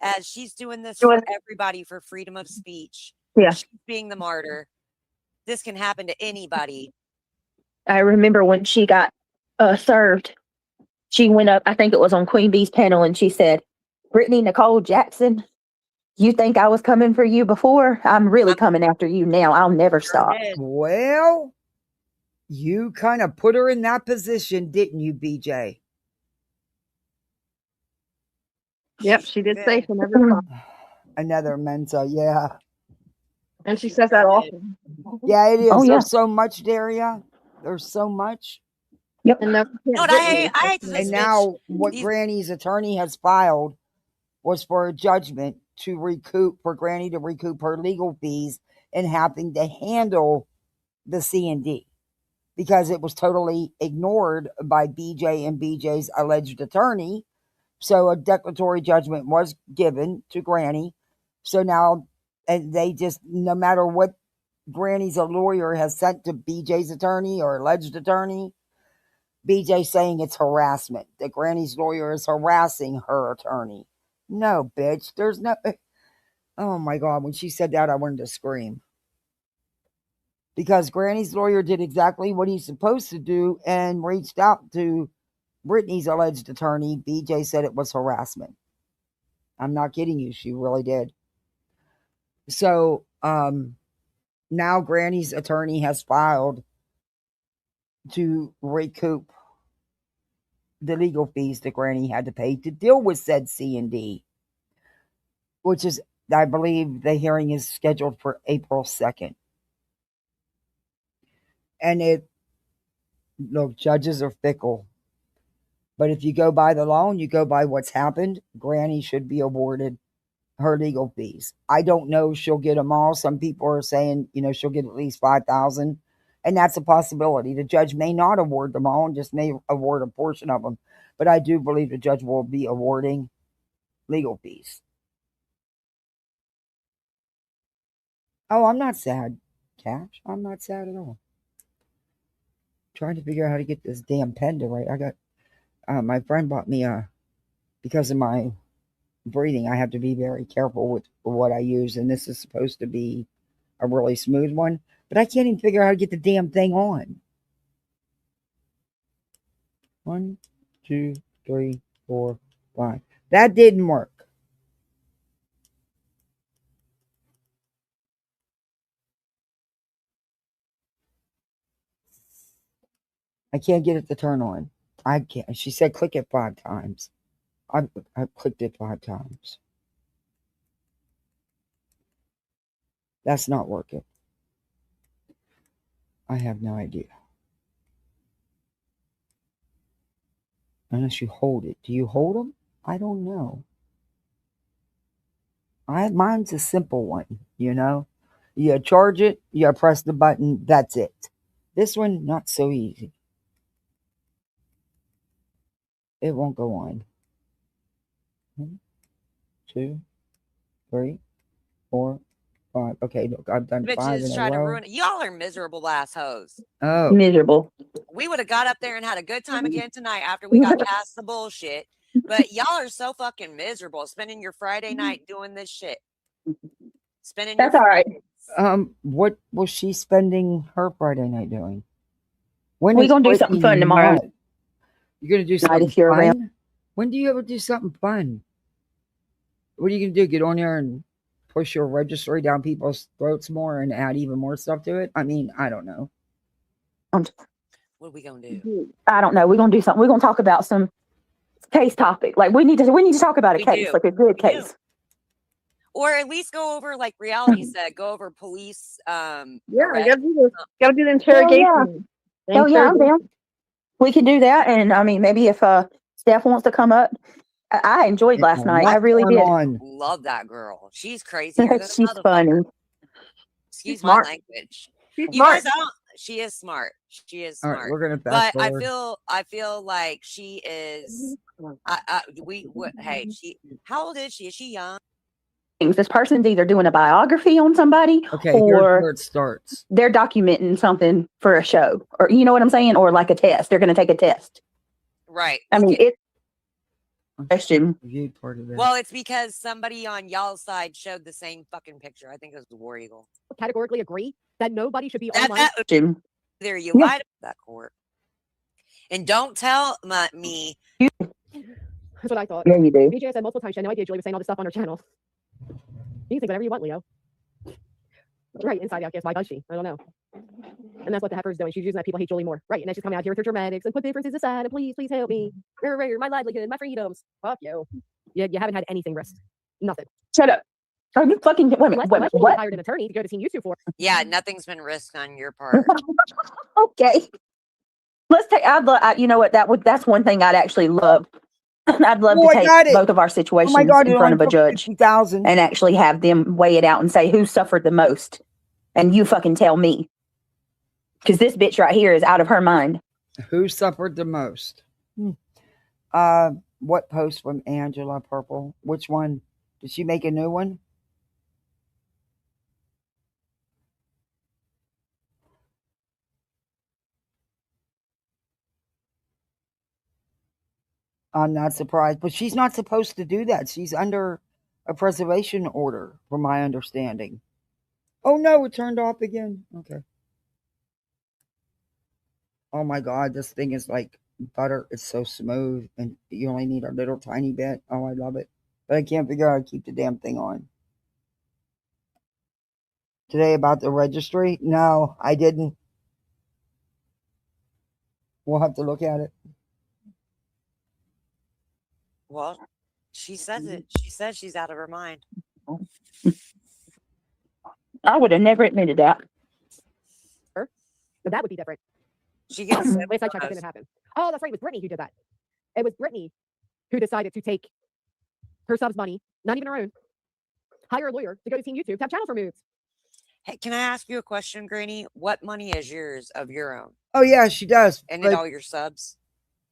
As she's doing this for everybody for freedom of speech. Yeah. She's being the martyr. This can happen to anybody. I remember when she got served, she went up, I think it was on Queen Bee's panel, and she said, Brittany Nicole Jackson, you think I was coming for you before? I'm really coming after you now. I'll never stop. Well, you kind of put her in that position, didn't you, BJ? Yep, she did say she never. Another Mensa, yeah. And she says that often. Yeah, it is. Oh, yeah. There's so much, Daria. There's so much. Yep. And I hate this and now what Granny's attorney has filed was for a judgment for Granny to recoup her legal fees and having to handle the C&D because it was totally ignored by BJ and BJ's alleged attorney. So a declaratory judgment was given to Granny. So now they just, no matter what Granny's lawyer has sent to BJ's attorney or alleged attorney, BJ saying it's harassment, that Granny's lawyer is harassing her attorney. No, bitch, there's no. Oh my God, when she said that, I wanted to scream. Because Granny's lawyer did exactly what he's supposed to do and reached out to Brittany's alleged attorney. BJ said it was harassment. I'm not kidding you. She really did. So now Granny's attorney has filed to recoup the legal fees that Granny had to pay to deal with said C&D, which is, I believe, the hearing is scheduled for April 2nd. And look, judges are fickle. But if you go by the law and you go by what's happened, Granny should be awarded her legal fees. I don't know if she'll get them all. Some people are saying, she'll get at least $5,000. And that's a possibility. The judge may not award them all and just may award a portion of them. But I do believe the judge will be awarding legal fees. Oh, I'm not sad, Cash. I'm not sad at all. Trying to figure out how to get this damn pen to write. I got my friend bought me because of my breathing, I have to be very careful with what I use, and this is supposed to be a really smooth one, but I can't even figure out how to get the damn thing on. 1, 2, 3, 4, 5. That didn't work. I can't get it to turn on. I can't. She said click it 5 times. I clicked it 5 times. That's not working. I have no idea. Unless you hold it. Do you hold them? I don't know. Mine's a simple one, you know. You charge it, you press the button, that's it. This one, not so easy. It won't go on. 1, 2, 3, 4, 5. Okay, look, I've done 5 Bitches in a try to row. ruin it. Y'all are miserable assholes. Oh, Miserable. We would have got up there and had a good time again tonight after we got past the bullshit. But y'all are so fucking miserable spending your Friday night doing this shit. Spending That's your all right. what was she spending her Friday night doing? When We're is gonna do something Brittany fun tomorrow not? You're gonna do night something if you're fun? around. When do you ever do something fun? What are you gonna do? Get on there and push your registry down people's throats more and add even more stuff to it? I mean, I don't know. What are we gonna do? I don't know. We're gonna do something. We're gonna talk about some case topic. Like we need to talk about a case, like a good case. Or at least go over, like reality said, go over police. Yeah, arrest. gotta do the interrogation. Oh yeah, I'm down. We can do that, and I mean, maybe if Steph wants to come up, I enjoyed last night. I really did. Love that girl. She's crazy. She's funny. Excuse my language. She's You smart. guys don't. She is smart. She is All smart. right, we're gonna But fast forward. I feel like she is. Hey, how old is she? Is she young? This person's either doing a biography on somebody, Okay, here's or where it starts. they're documenting something for a show, or you know what I'm saying, or like a test. They're going to take a test. Right. I mean, it's question. Part of it. Well, it's because somebody on y'all's side showed the same fucking picture. I think it was the War Eagle. Categorically agree that nobody should be online. Either you lied about that court, and don't tell me. That's what I thought. Yeah, you do. BJ said multiple times she had no idea Julie was saying all this stuff on her channel. You can think whatever you want, Leo. Right, inside out, guess why does she? I don't know. And that's what the heifer's doing. She's using that people hate Julie more. Right, and then she's coming out here with her dramatics and put differences aside and please help me. My livelihood, my freedoms. Fuck you. You haven't had anything risked. Nothing. Shut up. Are you fucking wait a minute? What? Hired an attorney to go to Team YouTube for. Yeah, nothing's been risked on your part. Okay. Let's take. You know what? That's one thing I'd actually love. I'd love to take both of our situations in front of a judge and actually have them weigh it out and say who suffered the most, and you fucking tell me, because this bitch right here is out of her mind. Who suffered the most? What post from Angela Purple? Which one? Did she make a new one? I'm not surprised, but she's not supposed to do that. She's under a preservation order, from my understanding. Oh no, it turned off again. Okay. Oh my God, this thing is like butter. It's so smooth, and you only need a little tiny bit. Oh, I love it. But I can't figure out how to keep the damn thing on. Today about the registry? No, I didn't. We'll have to look at it. Well, she says it. She says she's out of her mind. I would have never admitted that. But that would be different. She gets Wait, I checked. That didn't happen. Oh, that's right. It was Brittany who did that. It was Brittany who decided to take her sub's money, not even her own, hire a lawyer to go to Team YouTube to have channels removed. Hey, can I ask you a question, Granny? What money is yours of your own? Oh yeah, she does. And But it all your subs?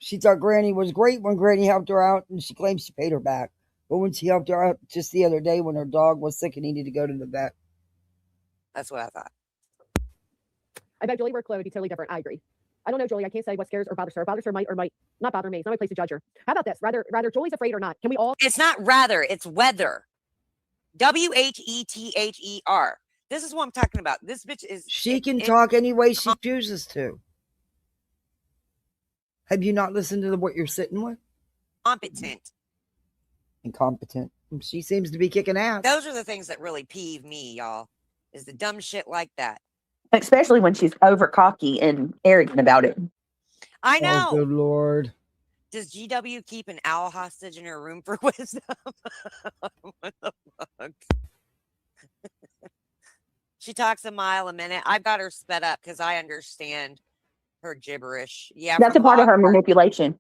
she thought Granny was great when Granny helped her out, and she claims she paid her back. But when she helped her out just the other day when her dog was sick and needed to go to the vet. That's what I thought. I bet Julie were Chloe would be totally different. I agree. I don't know, Julie. I can't say what scares or bothers her. Bothers her might or might not bother me. It's not my place to judge her. How about this? Rather Julie's afraid or not. Can we all? It's not rather. It's whether. WHETHER. This is what I'm talking about. This bitch is. She can talk any way she chooses to. Have you not listened to what you're sitting with? Competent. Incompetent. She seems to be kicking ass. Those are the things that really peeve me, y'all. Is the dumb shit like that. Especially when she's over cocky and arrogant about it. I know. Oh, good Lord. Does GW keep an owl hostage in her room for wisdom? What the fuck? She talks a mile a minute. I've got her sped up because I understand her gibberish. Yeah, that's a part of her manipulation.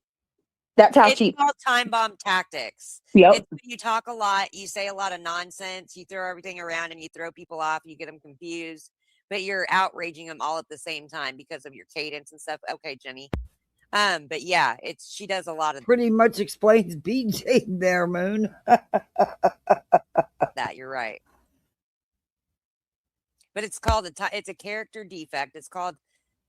That's how it's called time bomb tactics. Yep. It's when you talk a lot, you say a lot of nonsense, you throw everything around and you throw people off, you get them confused, but you're outraging them all at the same time because of your cadence and stuff. Okay, Jenny. But yeah, she does a lot of pretty much explains BJ there, Moon. that. You're right. But it's called it's a character defect. It's called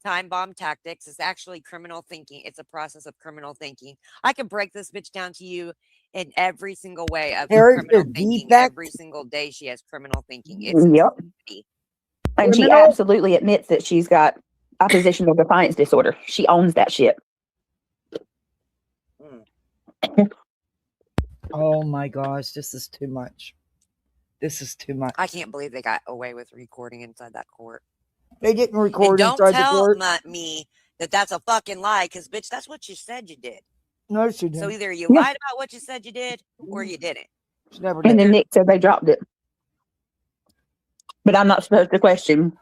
time bomb tactics. It's actually criminal thinking. It's a process of criminal thinking. I can break this bitch down to you in every single way of criminal thinking. Every single day she has criminal thinking. It's yep. And she absolutely admits that she's got oppositional defiance disorder. She owns that shit. Oh my gosh, this is too much. This is too much. I can't believe they got away with recording inside that court. They didn't record and inside the court. Don't tell me that that's a fucking lie, because bitch, that's what you said you did. No, she didn't. So either you lied about what you said you did, or you didn't. She never did. And then Nick said they dropped it. But I'm not supposed to question.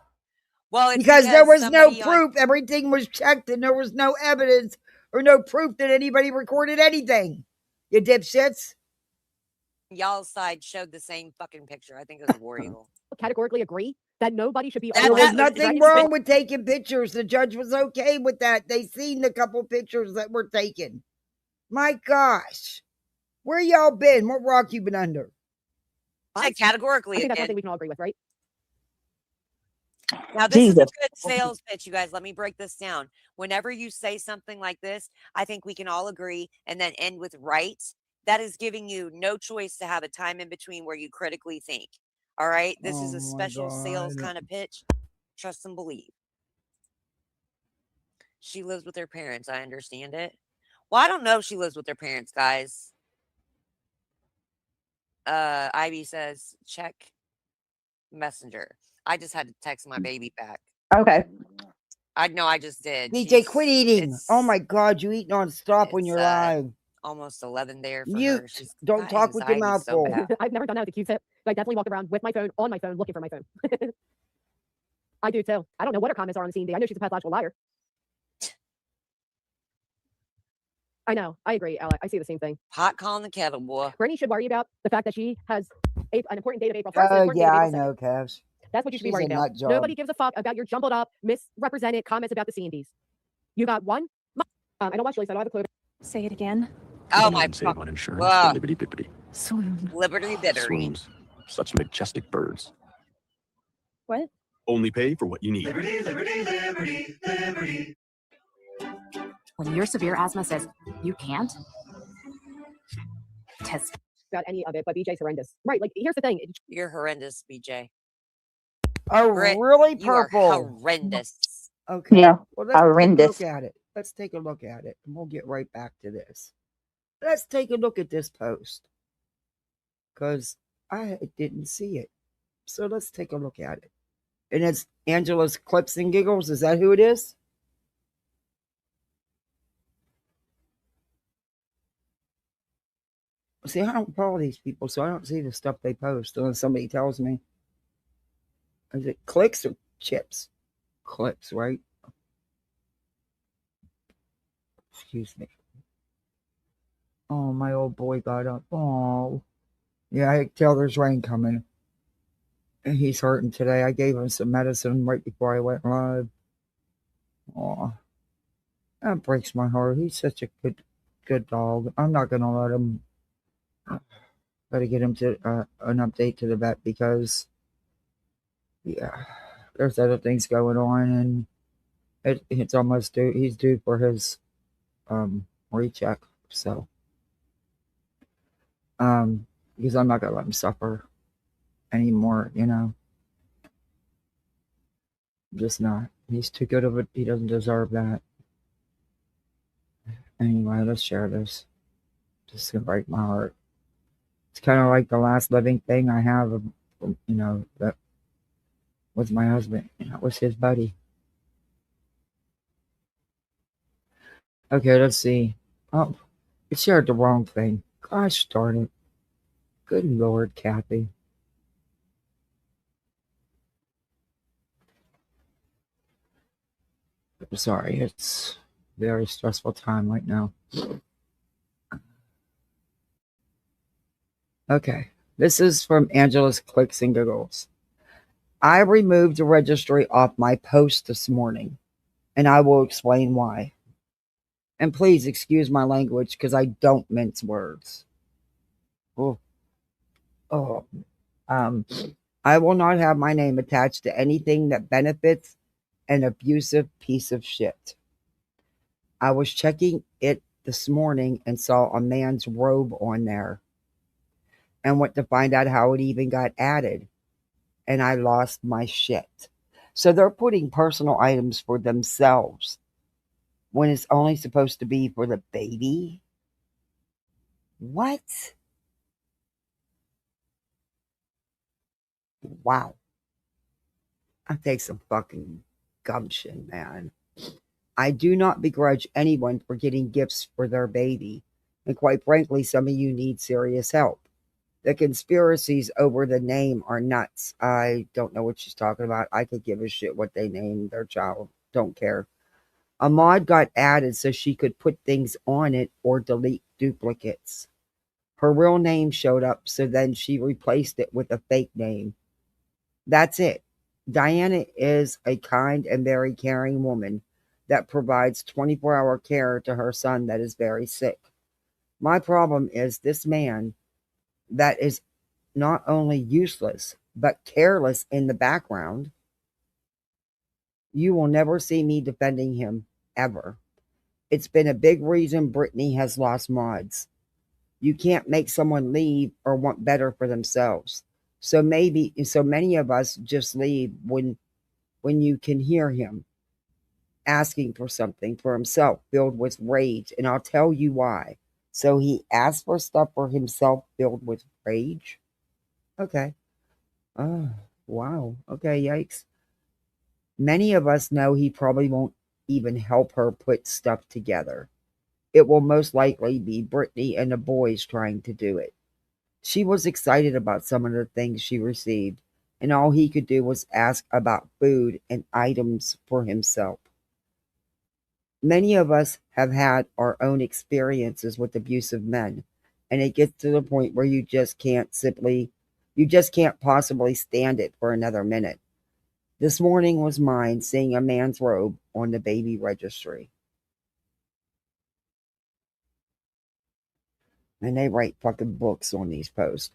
Well, because there was no proof. Everything was checked, and there was no evidence or no proof that anybody recorded anything. You dipshits. Y'all's side showed the same fucking picture. I think it was a war eagle. Categorically agree that nobody should be. There was nothing wrong with taking pictures. The judge was okay with that. They seen the couple pictures that were taken. My gosh, where y'all been? What rock you been under? I categorically, I think that's one thing we can all agree with, right? Now, this is a good sales pitch, you guys. Let me break this down. Whenever you say something like this, I think we can all agree and then end with right. That is giving you no choice to have a time in between where you critically think. All right? This is a special sales kind of pitch. Trust and believe. She lives with her parents. I understand it. Well, I don't know if she lives with her parents, guys. Ivy says, check Messenger. I just had to text my baby back. Okay. I know I just did. DJ, quit eating. Oh my God, you eat nonstop when you're live. Almost 11 there for Mute. her. She's don't talk with your mouth full. I've never done that with a Q-tip. I definitely walk around with my phone, on my phone, looking for my phone. I do too. I don't know what her comments are on the scene. I know she's a pathological liar. I know. I agree, Ella. I see the same thing. Hot calling the kettle, boy. Bernie should worry about the fact that she has an important date of April 1st. Oh, yeah, I know, Cash. That's what you should be worried about. Nobody gives a fuck about your jumbled up, misrepresented comments about the C&Ds. You got one. I don't watch Lisa. I don't have a clue. Say it again. Oh my God. On insurance, wow. Liberty bippity. Swoon. Liberty bittery. Swoons. Such majestic birds. What? Only pay for what you need. Liberty, liberty, liberty, liberty. When your severe asthma says you can't, test about any of it, but BJ's horrendous. Right, like here's the thing. You're horrendous, BJ. Oh, really? Purple. You are horrendous. Okay. Yeah, well, let's horrendous. Take a look at it. Let's take a look at it, and we'll get right back to this. Let's take a look at this post, because I didn't see it. So let's take a look at it. And it's Angela's Clips and Giggles. Is that who it is? See, I don't follow these people, so I don't see the stuff they post unless somebody tells me. Is it clicks or chips? Clips, right? Excuse me. Oh, my old boy got up. Oh. Yeah, I can tell there's rain coming. And he's hurting today. I gave him some medicine right before I went live. Aw, that breaks my heart. He's such a good dog. I'm not gonna let him. Gotta get him to an update to the vet because yeah, there's other things going on, and it's almost due. He's due for his recheck. So because I'm not gonna let him suffer anymore. Just not. He's too good of a. He doesn't deserve that. Anyway, let's share this. Just gonna break my heart. It's kind of like the last living thing I have, that was my husband. That was his buddy. Okay, let's see. Oh, it shared the wrong thing. Gosh darn it. Good Lord, Kathy. I'm sorry, it's a very stressful time right now. Okay, this is from Angela's Clicks and Giggles. I removed the registry off my post this morning, and I will explain why. And please excuse my language because I don't mince words. Oh, oh, I will not have my name attached to anything that benefits an abusive piece of shit. I was checking it this morning and saw a man's robe on there and went to find out how it even got added. And I lost my shit. So they're putting personal items for themselves when it's only supposed to be for the baby? What? Wow. I take some fucking gumption, man. I do not begrudge anyone for getting gifts for their baby. And quite frankly, some of you need serious help. The conspiracies over the name are nuts. I don't know what she's talking about. I could give a shit what they named their child. Don't care. A mod got added so she could put things on it or delete duplicates. Her real name showed up, so then she replaced it with a fake name. That's it. Diana is a kind and very caring woman that provides 24-hour care to her son that is very sick. My problem is this man that is not only useless, but careless in the background. You will never see me defending him, ever. It's been a big reason Brittany has lost mods. You can't make someone leave or want better for themselves. So many of us just leave when you can hear him asking for something for himself filled with rage. And I'll tell you why. So he asked for stuff for himself filled with rage? Okay. Oh, wow. Okay, yikes. Many of us know he probably won't even help her put stuff together. It will most likely be Brittany and the boys trying to do it. She was excited about some of the things she received, and all he could do was ask about food and items for himself. Many of us have had our own experiences with abusive men, and it gets to the point where you just can't possibly stand it for another minute. This morning was mine, seeing a man's robe on the baby registry. And they write fucking books on these posts.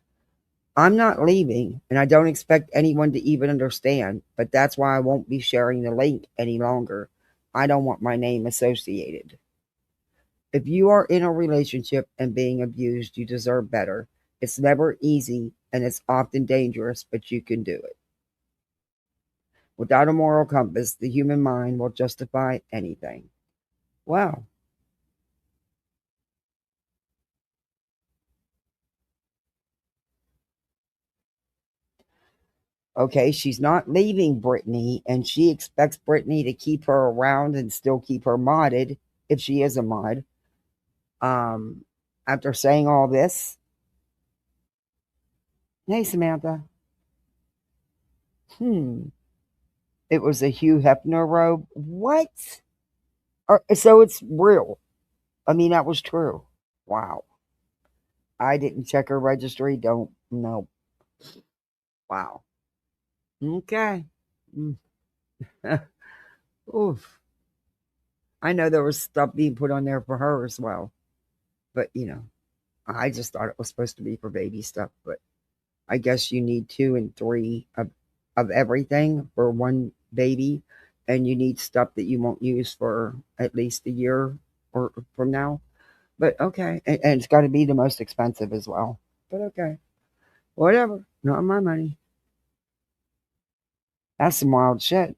I'm not leaving, and I don't expect anyone to even understand, but that's why I won't be sharing the link any longer. I don't want my name associated. If you are in a relationship and being abused, you deserve better. It's never easy, and it's often dangerous, but you can do it. Without a moral compass, the human mind will justify anything. Wow. Okay, she's not leaving Brittany, and she expects Brittany to keep her around and still keep her modded, if she is a mod. After saying all this, hey Samantha. It was a Hugh Hefner robe. What? So it's real. I mean, that was true. Wow. I didn't check her registry. Don't know. Wow. Okay. Oof. I know there was stuff being put on there for her as well. But, I just thought it was supposed to be for baby stuff. But I guess you need 2 and 3 of everything for one baby. And you need stuff that you won't use for at least a year or from now. But okay. And it's got to be the most expensive as well. But okay. Whatever. Not my money. That's some wild shit.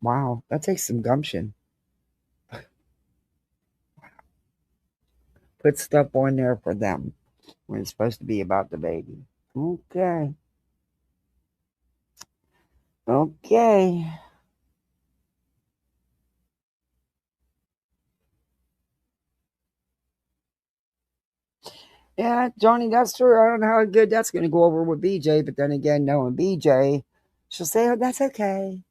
Wow. That takes some gumption. Put stuff on there for them when it's supposed to be about the baby. Okay. Okay. Yeah, Johnny, that's true. I don't know how good that's going to go over with BJ, but then again, knowing BJ, she'll say, oh, that's okay.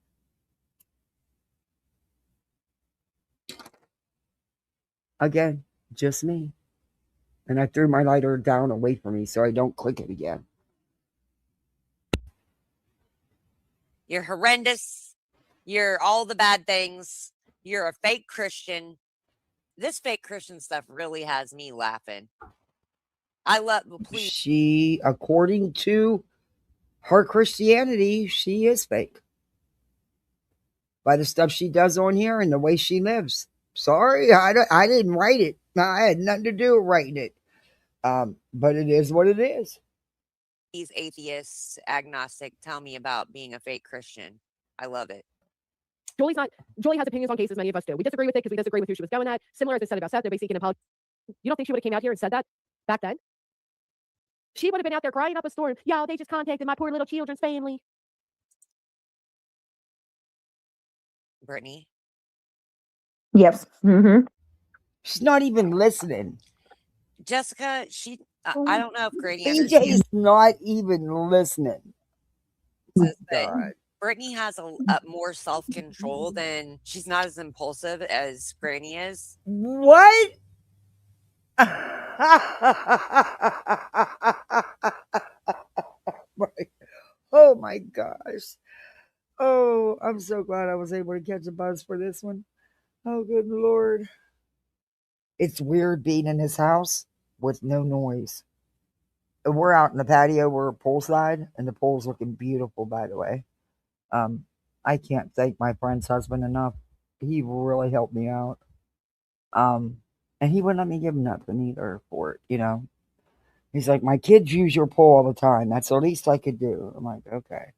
Again, just me. And I threw my lighter down away from me so I don't click it again. You're horrendous. You're all the bad things. You're a fake Christian. This fake Christian stuff really has me laughing. Please. She, according to her Christianity, she is fake. By the stuff she does on here and the way she lives. Sorry, I didn't write it. I had nothing to do with writing it. But it is what it is. These atheists, agnostic, tell me about being a fake Christian. I love it. Julie has opinions on cases, many of us do. We disagree with it because we disagree with who she was going at. Similar as I said about Seth, nobody's seeking an apology. You don't think she would have came out here and said that back then? She would have been out there crying up a storm. Yeah, they just contacted my poor little children's family. Brittany? Yes. Mm-hmm. She's not even listening. Jessica, I don't know if Grady BJ is not even listening. God. Brittany has a more self-control than she's not as impulsive as Granny is. What? Oh my gosh. Oh, I'm so glad I was able to catch a buzz for this one. Oh, good Lord. It's weird being in his house with no noise. We're out in the patio, we're poolside, and the pool's looking beautiful, by the way. I can't thank my friend's husband enough. He really helped me out. And he wouldn't let me give him nothing either for it, He's like, my kids use your pool all the time. That's the least I could do. I'm like, okay.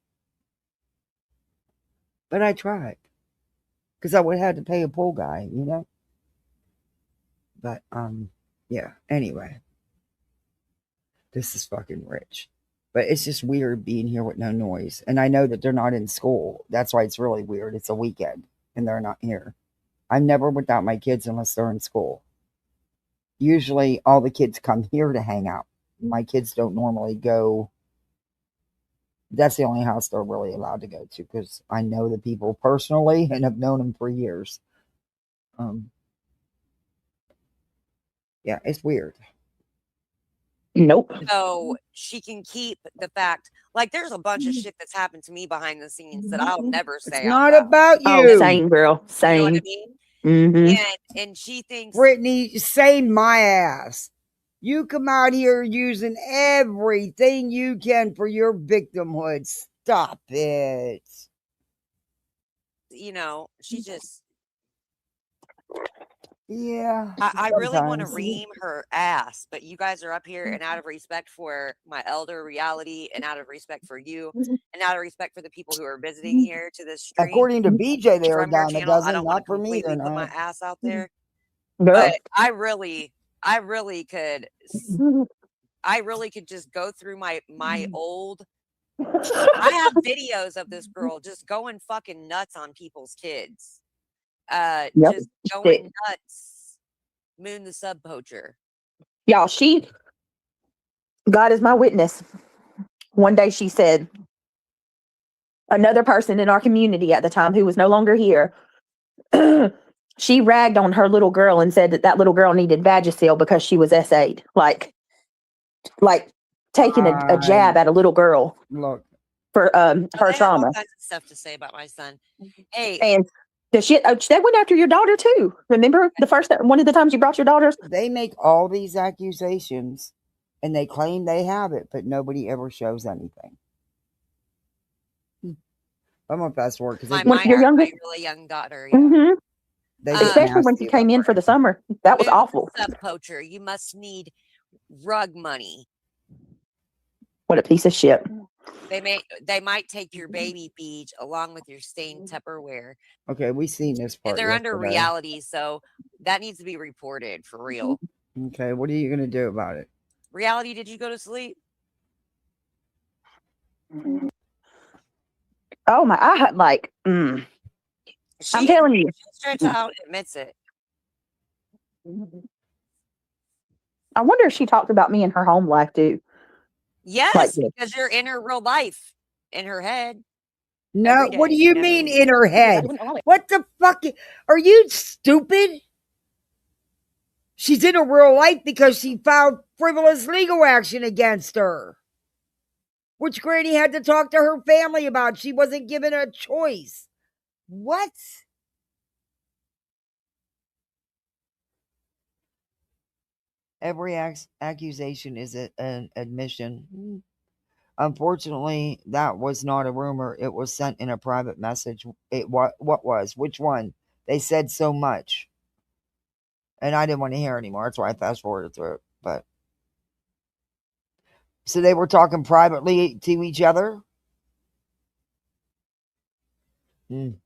But I tried. Because I would have had to pay a pool guy, But, yeah. Anyway. This is fucking rich. But it's just weird being here with no noise. And I know that they're not in school. That's why it's really weird. It's a weekend and they're not here. I'm never without my kids unless they're in school. Usually all the kids come here to hang out. My kids don't normally go. That's the only house they're really allowed to go to because I know the people personally and have known them for years. Yeah, it's weird. Nope. So she can keep the fact, like there's a bunch of shit that's happened to me behind the scenes that I'll never say. It's not about you. Oh, same, girl. Same. You know what I mean? Mm-hmm. And she thinks, Brittany, save my ass. You come out here using everything you can for your victimhood. Stop it. She just. Yeah. I really want to ream her ass, but you guys are up here, and out of respect for my elder reality, and out of respect for you, and out of respect for the people who are visiting here to this stream. According to BJ, they are down a dozen. I don't want Not to for me. completely They're put my not. ass out there, Girl. but I really could just go through my old. I have videos of this girl just going fucking nuts on people's kids. Just going nuts. Moon the sub poacher. Y'all, God is my witness. One day she said, another person in our community at the time who was no longer here, she ragged on her little girl and said that little girl needed Vagisil because she was SA'd. Like taking a jab at a little girl. Look, for her They have all trauma. kinds of stuff to say about my son. Hey, And the shit they went after your daughter too. Remember the first one of the times you brought your daughters? They make all these accusations and they claim they have it, but nobody ever shows anything. I'm gonna fast forward because my When you're minor, my youngest, really young daughter. Yeah. hmm they get especially when she nasty came about in for it. the summer, that was Move awful. the sub poacher. You must need rug money. What a piece of shit. They might take your baby beach along with your stained Tupperware. Okay, we seen this part. And they're under yesterday. reality, so that needs to be reported for real. Okay, what are you gonna do about it? Reality, did you go to sleep? Oh my! I had like, I'm telling you, She stretch out, admits it. I wonder if she talked about me in her home life too. Yes, because you're in her real life, in her head. No, what do you mean in her head? What the fuck? Are you stupid? She's in her real life because she filed frivolous legal action against her, which Granny had to talk to her family about. She wasn't given a choice. What? Every accusation is an admission. Unfortunately, that was not a rumor. It was sent in a private message. What was? Which one? They said so much. And I didn't want to hear anymore. That's why I fast forwarded through it. But so they were talking privately to each other. Did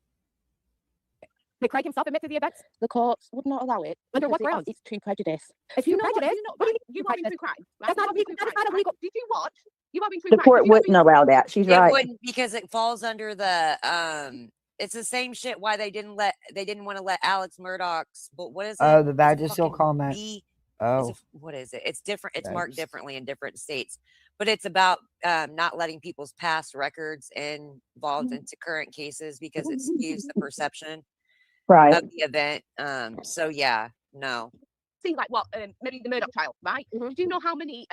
Craig himself admit to the events? The courts would not allow it. Under what grounds? It's too prejudiced. If you prejudice, you are into crime. That's not illegal. That's not illegal. Did you watch? You are into The crime. court wouldn't allow that. She's It right. wouldn't, because it falls under the it's the same shit why they didn't want to let Alex Murdoch's, but what is it? Oh, the Vagisil comment. What is it? It's different. It's marked differently in different states, but it's about not letting people's past records involved into current cases because it skews the perception of the event. So yeah, no. See, like what? Maybe the Murdoch trial, right? Do you know how many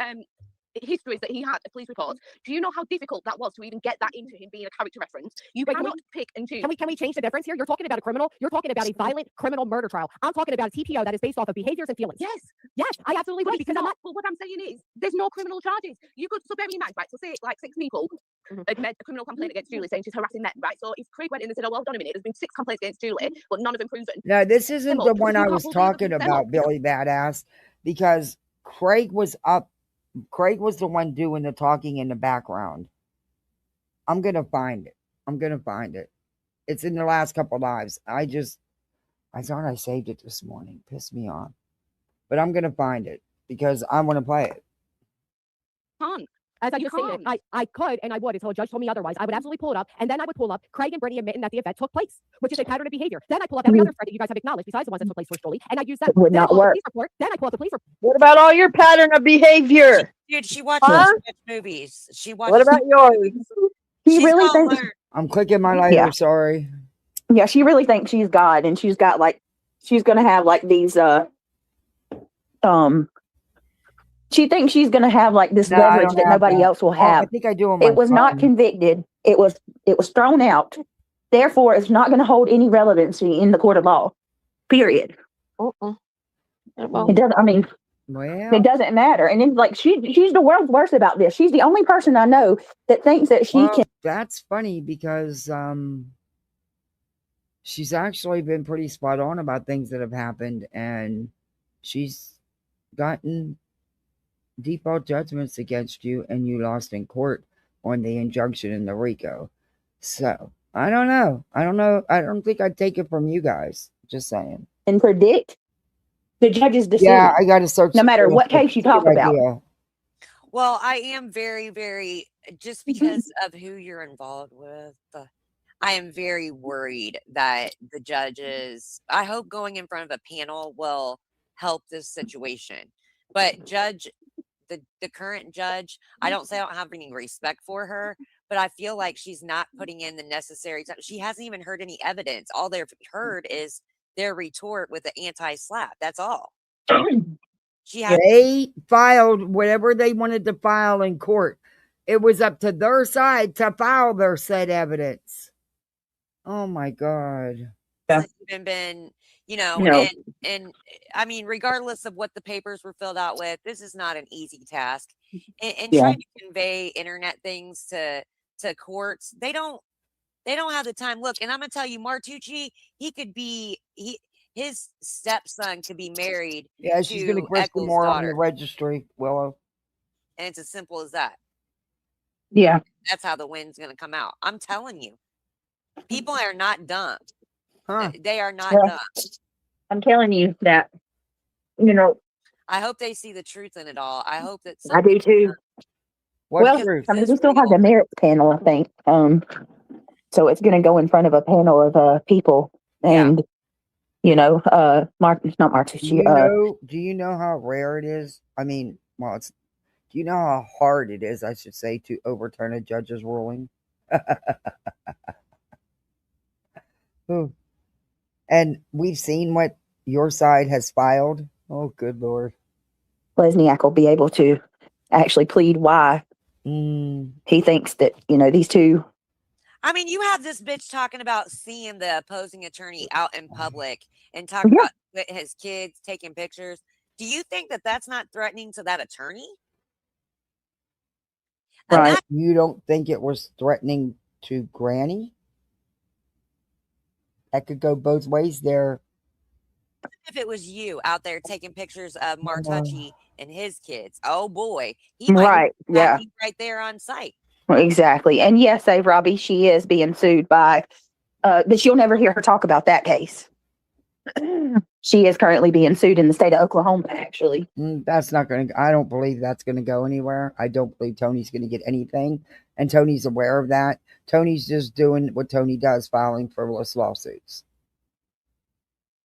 histories that he had of police reports? Do you know how difficult that was to even get that into him being a character reference? You cannot pick and choose. Can we change the difference here? You're talking about a criminal. You're talking about a violent criminal murder trial. I'm talking about a TPO that is based off of behaviors and feelings. Yes, I absolutely would, because I'm not. But what I'm saying is, there's no criminal charges. You could, so bear in mind, right? So say like 6 people had made a criminal complaint against Julie saying she's harassing them, right? So if Craig went in and said, "Oh, well done a minute, there's been 6 complaints against Julie, but none of them proven." No, this isn't the one I was talking about, Billy Badass, because Craig was the one doing the talking in the background. I'm going to find it. It's in the last couple lives. I thought I saved it this morning. Pissed me off. But I'm going to find it because I want to play it. As I just stated, I could and I would until a judge told me otherwise. I would absolutely pull it up, and then I would pull up Craig and Brittany admitting that the event took place, which is a pattern of behavior. Then I pull up every other thread that you guys have acknowledged besides the ones that took place virtually, and I use that. It would not work. Then I pull up the police report. What about all your pattern of behavior? Dude, she watches movies. She watches. What about yours? She really thinks. I'm clicking my lighter. Yeah. Sorry. Yeah, she really thinks she's God, and she's got like, she's gonna have like these she thinks she's gonna have like this leverage that nobody else will have. I think I do. It was not convicted. It was thrown out. Therefore, it's not going to hold any relevancy in the court of law. Period. It doesn't. I mean, it doesn't matter. And then, like, she's the world's worst about this. She's the only person I know that thinks that she can. That's funny because she's actually been pretty spot on about things that have happened, and she's gotten default judgments against you, and you lost in court on the injunction in the RICO. So I don't know. I don't think I'd take it from you guys. Just saying. And predict the judge's decision. Yeah, I got to search. No matter what case you talk about. Well, I am very, very, just because of who you're involved with, I am very worried that the judges, I hope going in front of a panel will help this situation. But the current judge, I don't say I don't have any respect for her, but I feel like she's not putting in the necessary time. She hasn't even heard any evidence. All they've heard is their retort with the anti-slap. That's all. They filed whatever they wanted to file in court. It was up to their side to file their said evidence. Oh my God. Hasn't even been, No. and I mean, regardless of what the papers were filled out with, this is not an easy task. And Yeah. trying to convey internet things to courts, they don't have the time. Look, and I'm gonna tell you, Martucci, his stepson could be married Yeah, she's going to to question Eccles' more on the daughter, registry, Willow. and it's as simple as that. Yeah. That's how the wind's gonna come out. I'm telling you, people are not dumb. Huh. They are not Well, dumb. I'm telling you that, I hope they see the truth in it all. I hope that I do something. too. What Well, truth? I mean, we still have the merits panel, I think. So it's going to go in front of a panel of people, and not Martucci. Do you know how rare it is? I mean, well, do you know how hard it is, I should say, to overturn a judge's ruling? Ooh. And we've seen what your side has filed. Oh, good Lord. Lesniak will be able to actually plead why he thinks that, these two. I mean, you have this bitch talking about seeing the opposing attorney out in public and talking about his kids taking pictures. Do you think that that's not threatening to that attorney? Right. You don't think it was threatening to Granny? That could go both ways there. If it was you out there taking pictures of Martucci and his kids, oh boy, he might be right there on site. Exactly. And yes, Robbie, she is being sued by, but you'll never hear her talk about that case. She is currently being sued in the state of Oklahoma, actually. That's not going to, I don't believe that's going to go anywhere. I don't believe Tony's going to get anything. And Tony's aware of that. Tony's just doing what Tony does, filing frivolous lawsuits.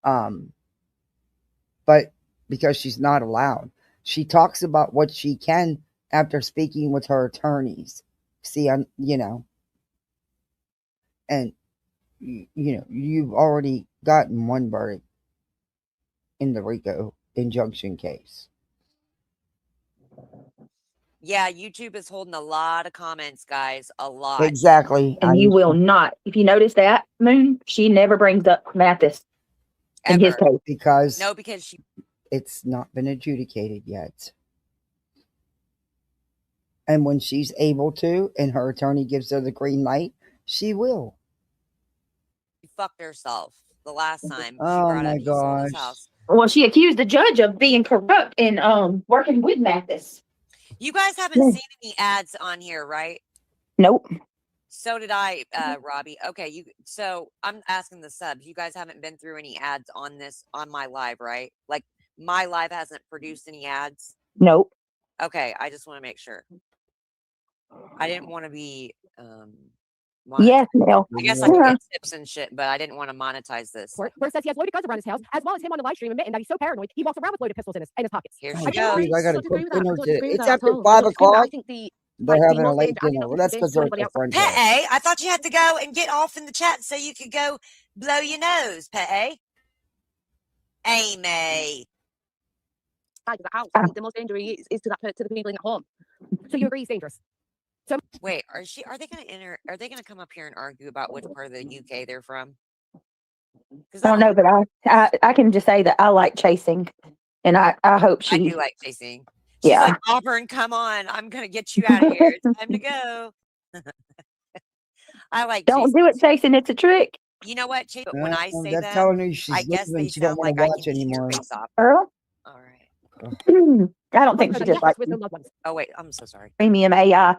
But because she's not allowed, she talks about what she can after speaking with her attorneys. See, and you've already gotten one verdict in the RICO injunction case. Yeah, YouTube is holding a lot of comments, guys. A lot. Exactly. And you will not. If you notice that, Moon, she never brings up Mathis in his case. Because it's not been adjudicated yet. And when she's able to, and her attorney gives her the green light, she will. She fucked herself the last time she Oh brought my up he sold his gosh. house. Well, she accused the judge of being corrupt and working with Mathis. You guys haven't seen any ads on here, right? Nope. So did I, Robbie. Okay, so I'm asking the subs. You guys haven't been through any ads on my live, right? Like my live hasn't produced any ads. Nope. Okay, I just want to make sure. I didn't want to be yes, Mel. I guess I could get tips and shit, but I didn't want to monetize this. Court says he has loaded guns around his house, as well as him on the live stream admitting that he's so paranoid he walks around with loaded pistols in his pockets. Here Oh, she goes. geez, I got to cook dinner. It's after I 5 don't o'clock. disagree with They're having a late dinner. Well, that's because they're at their friend's house. Pete, I thought you had to go and get off in the chat so you could go blow your nose, Pete. Amy. The house, the most dangerous is to the people in the home. So you agree he's dangerous? So wait, are they gonna come up here and argue about which part of the UK they're from? I don't know, but I can just say that I like chasing, and I hope she. I do like chasing. She's like, Auburn, come on, I'm gonna get you out of here. It's time to go. I like. Don't do it, chasing. It's a trick. You know what, Chase? But when I say that, telling her she's I guess they she don't sound want like to I watch can eat anymore. your face off. Earl. All right. I don't think she just like Oh wait, I'm so sorry. premium AI.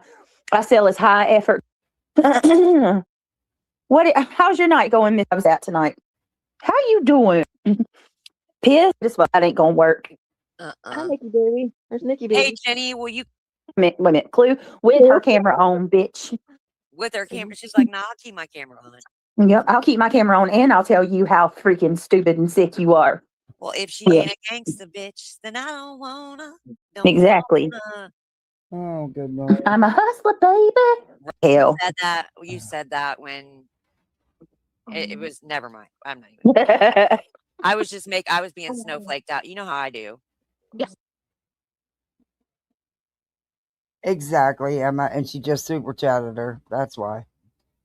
I sell as high effort. How's your night going, Miss? I was out tonight. How you doing? Pissed? This one ain't gonna work. Hi, Nikki baby. There's Nikki baby. Hey Jenny, will you? Wait a minute. Clue with her camera on, bitch. With her camera, she's like, "Nah, I'll keep my camera on." Yep, I'll keep my camera on, and I'll tell you how freaking stupid and sick you are. Well, if she ain't a gangster bitch, then I don't wanna. Exactly. Oh, good Lord. I'm a hustler, baby. Hell. You said that when it was. Never mind. I'm not even. I was being snowflaked out. You know how I do. Yes. Exactly, Emma. And she just super chatted her. That's why.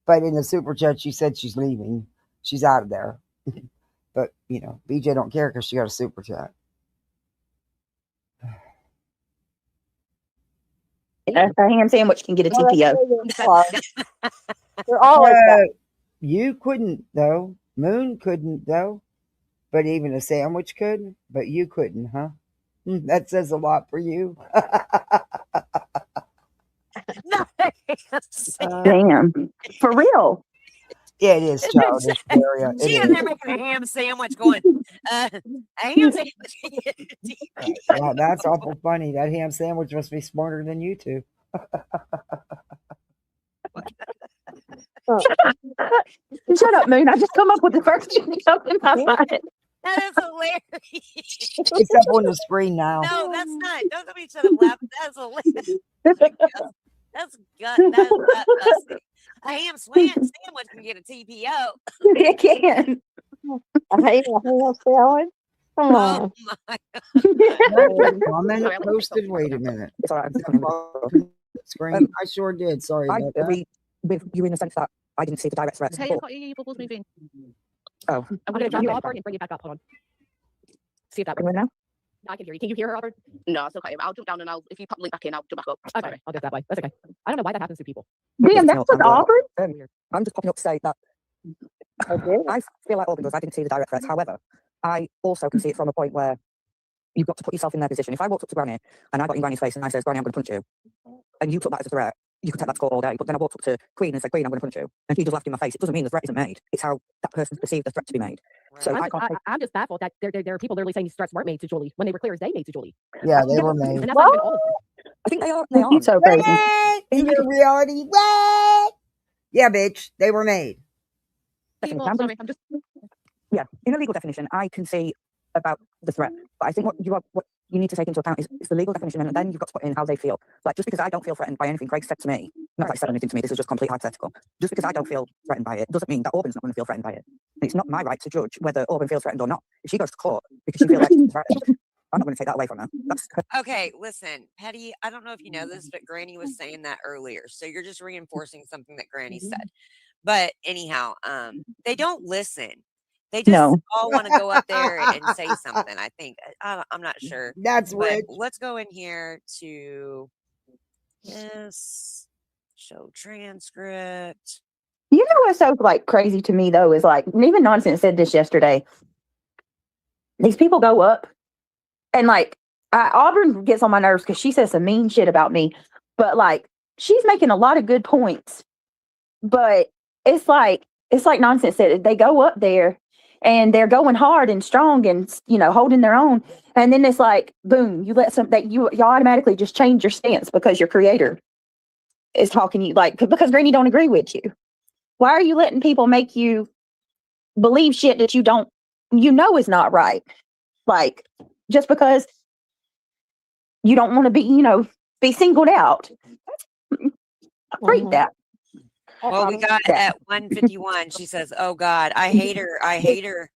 But in the super chat, she said she's leaving. She's out of there. But, BJ don't care because she got a super chat. A ham sandwich can get a TPO. They're all like that. You couldn't, though. Moon couldn't, though. But even a sandwich could. But you couldn't, huh? That says a lot for you. Damn. For real. Yeah, it is childish, Daria. She in there making a ham sandwich going, a ham sandwich. Yeah, that's awful funny. That ham sandwich must be smarter than you two. Shut up, Moon. I just come up with the first thing that comes in my mind. That is hilarious. It's up on the screen now. No, that's not. Don't tell me to shut up laughing. That's hilarious. That's gut busting. A ham sandwich can get a TPO. It can. I hate a ham sandwich. Come on. Oh my God. Comment posted. Wait a minute. It's all right. Screen. I sure did. Sorry I about that. agree with you in the sense that I didn't see the direct threats. Hey, I've got your bubbles moving. Oh, I'm going to drop you off and bring you back up. Hold on. See if that works. Now? I can hear you. Can you hear her, Albert? No, I still can't. I'll jump down and if you pop the link back in, I'll jump back up. Okay, Sorry. I'll do it that way. That's okay. I don't know why that happens to people. Damn, that was Auburn? I'm just popping up to say that I feel like Auburn does. I didn't see the direct threats. However, I also can see it from a point where you've got to put yourself in their position. If I walked up to Granny and I got in Granny's face and I said, Granny, I'm going to punch you, and you took that as a threat, you could take that to court all day. But then I walked up to Queen and said, Queen, I'm going to punch you, and she just laughed in my face. It doesn't mean the threat isn't made. It's how that person's perceived the threat to be made. So I'm just baffled that there are people literally saying these threats weren't made to Julie when they were clear as day made to Julie. Yeah, they were made. And that's not even all of them. I think they are. They are. It's so crazy. What? In your reality? What? Yeah, bitch. They were made. Sorry, I'm just. Yeah, in a legal definition, I can see about the threat, but I think what you need to take into account is the legal definition, and then you've got to put in how they feel. Like, just because I don't feel threatened by anything Craig said to me, not like said anything to me, this is just complete hypothetical. Just because I don't feel threatened by it doesn't mean that Auburn's not going to feel threatened by it. And it's not my right to judge whether Auburn feels threatened or not. If she goes to court because she feels like she's threatened, I'm not going to take that away from her. That's Okay, listen, Petty, I don't know if you know this, but Granny was saying that earlier. So you're just reinforcing something that Granny said. But anyhow, they don't listen. They just all want to go up there and say something. I think I'm not sure. That's but rich. Let's go in here to this show transcript. You know what's so crazy to me though is even Nonsense said this yesterday. These people go up and Auburn gets on my nerves because she says some mean shit about me, but she's making a lot of good points. But it's like Nonsense said, they go up there and they're going hard and strong and holding their own, and then it's boom, you let you automatically just change your stance because your creator is talking to you because Granny don't agree with you. Why are you letting people make you believe shit that you don't is not right? Just because you don't want to be singled out. I read that. Well, we got at 151. She says, "Oh God, I hate her. I hate her."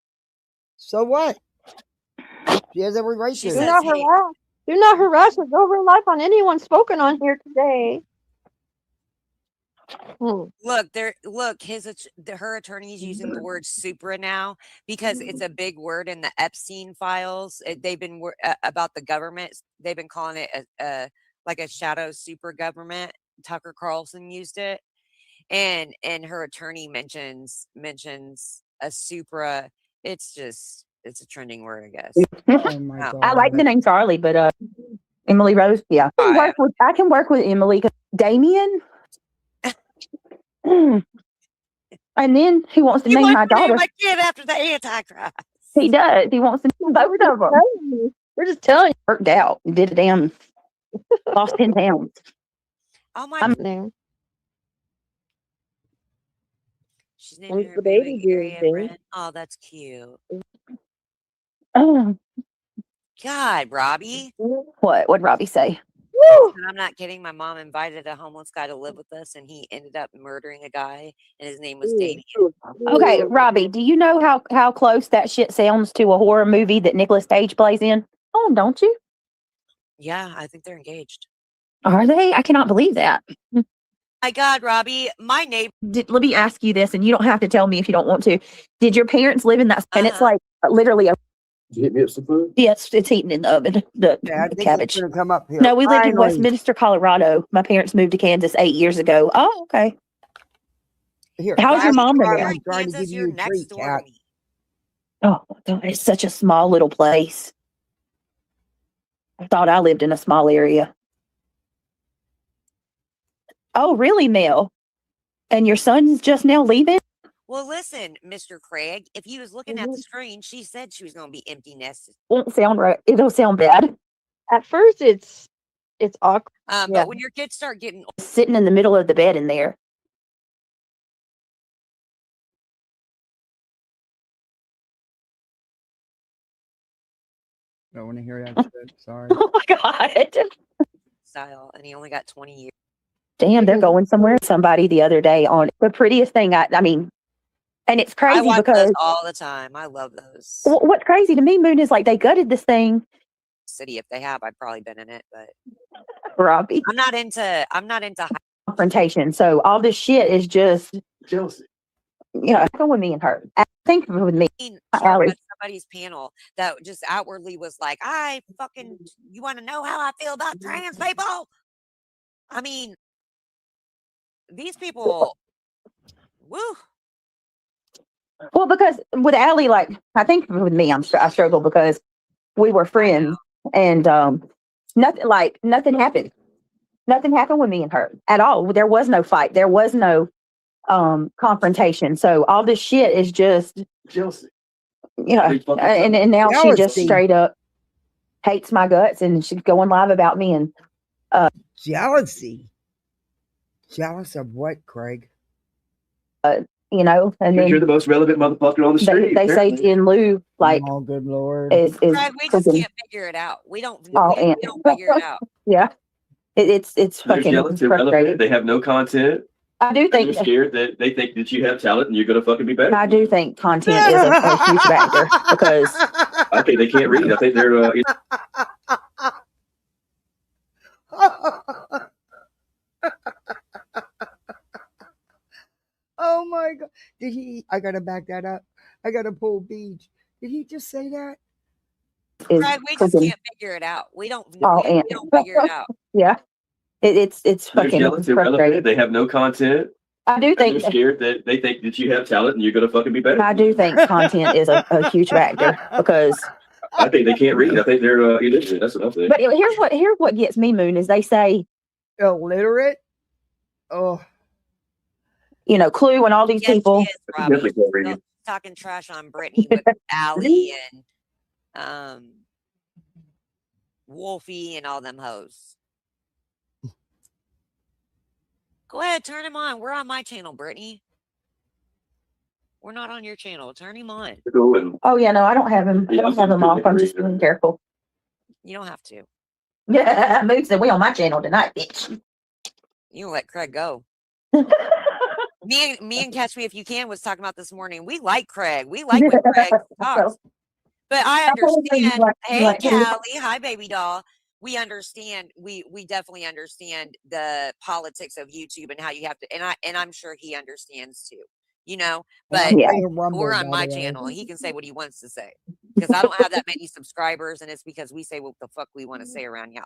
So what? She has every right to. Do not harass or go real life on anyone spoken on here today. Look, her attorney is using the word supra now because it's a big word in the Epstein files. They've been about the government. They've been calling it a shadow super government. Tucker Carlson used it. And her attorney mentions a supra. It's a trending word, I guess. Oh my God. I like the name Charlie, but Emily Rose, yeah. I can work with Emily. Damien. And then he wants to name my daughter. My kid after the Antichrist. He does. He wants to name both of them. We're just telling you. Worked out. Did a damn. Lost 10 pounds. Oh my God. She's named her the baby doing. Oh, that's cute. Oh. God, Robbie. What'd Robbie say? And I'm not kidding. My mom invited a homeless guy to live with us, and he ended up murdering a guy, and his name was Damien. Okay, Robbie, do you know how close that shit sounds to a horror movie that Nicolas Cage plays in? Oh, don't you? Yeah, I think they're engaged. Are they? I cannot believe that. My God, Robbie, my neighbor. Let me ask you this, and you don't have to tell me if you don't want to. Did your parents live in that? And it's like literally a. Did you hit me up some food? Yes, it's eating in the oven. The cabbage. Come up here. No, we lived in Finally. Westminster, Colorado. My parents moved to Kansas 8 years ago. Oh, okay. Here, how's your mom I'm there? trying to give you a treat, cat. Oh, it's such a small little place. I thought I lived in a small area. Oh, really, Mel? And your son's just now leaving? Well, listen, Mr. Craig, if you was looking at the screen, she said she was going to be empty nested. Won't sound right. It'll sound bad. At first, it's awkward. But when your kids start getting Sitting in the middle of the bed in there. I don't want to hear that shit. Sorry. Oh my God. style, and he only got 20 years. Damn, they're going somewhere. Somebody the other day on the prettiest thing. I mean, and it's crazy I watch because those all the time. I love those. What's crazy to me, Moon, is like they gutted this thing. City, if they have, I've probably been in it, but Robbie, I'm not into confrontation. So all this shit is just jealousy. Go with me and her. I think with me. Somebody's panel that just outwardly was like, you want to know how I feel about trans people? I mean, these people, woo. Well, because with Allie, like, I think with me, I struggle because we were friends and nothing happened. Nothing happened with me and her at all. There was no fight. There was no confrontation. So all this shit is just jealousy. And now jealousy. She just straight up hates my guts and she's going live about me and jealousy. Jealous of what, Craig? And then you're the most relevant motherfucker on the street. They say in lieu, like, oh good Lord, Brad, we just can't figure it out. We don't figure it out. Yeah, it's they're fucking jealous, they're relevant, they have no content. I do think they're scared that they think that you have talent and you're gonna fucking be better. I do think content is a huge factor because I think they can't read. I think they're oh my God. Did he? I gotta back that up. I gotta pull Beach. Did he just say that? Brad, we just can't figure it out. We don't figure it out. Yeah. It's they're fucking jealous, they're relevant, they have no content. I do think they're scared that they think that you have talent and you're gonna fucking be better. I do think content is a huge factor because I think they can't read. I think they're illiterate. That's what I'm saying. But here's what gets me, Moon, is they say illiterate. Oh, Clue and all these people. Talking trash on Brittany with Allie and Wolfie and all them hoes. Go ahead, turn him on. We're on my channel, Brittany. We're not on your channel. Turn him on. Oh yeah, no, I don't have him. I don't have him off. I'm just being careful. You don't have to. Yeah, Moon said we on my channel tonight, bitch. You let Craig go. Me and Catch Me If You Can was talking about this morning. We like Craig. We like when Craig talks. But I understand. Hey, Callie. Hi, baby doll. We understand. We definitely understand the politics of YouTube and how you have to. And I'm sure he understands too. But we're on my channel and he can say what he wants to say because I don't have that many subscribers and it's because we say what the fuck we want to say around y'all.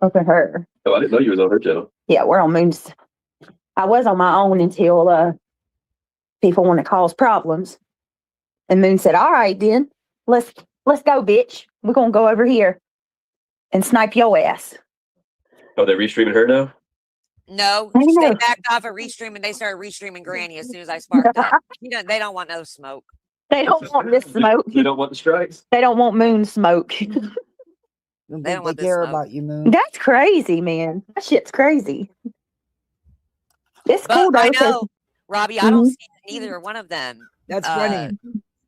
Okay, her. Oh, I didn't know you was on her channel. Yeah, we're on Moon's. I was on my own until people want to cause problems. And Moon said, all right, then let's go, bitch. We're going to go over here and snipe your ass. Oh, they're restreaming her now? No, they backed off of restreaming. They started restreaming Granny as soon as I sparked up. They don't want no smoke. They don't want this smoke. They don't want the strikes. They don't want Moon smoke. They don't care about you, Moon. That's crazy, man. That shit's crazy. It's cool though. I know, Robbie. I don't see neither one of them. That's funny.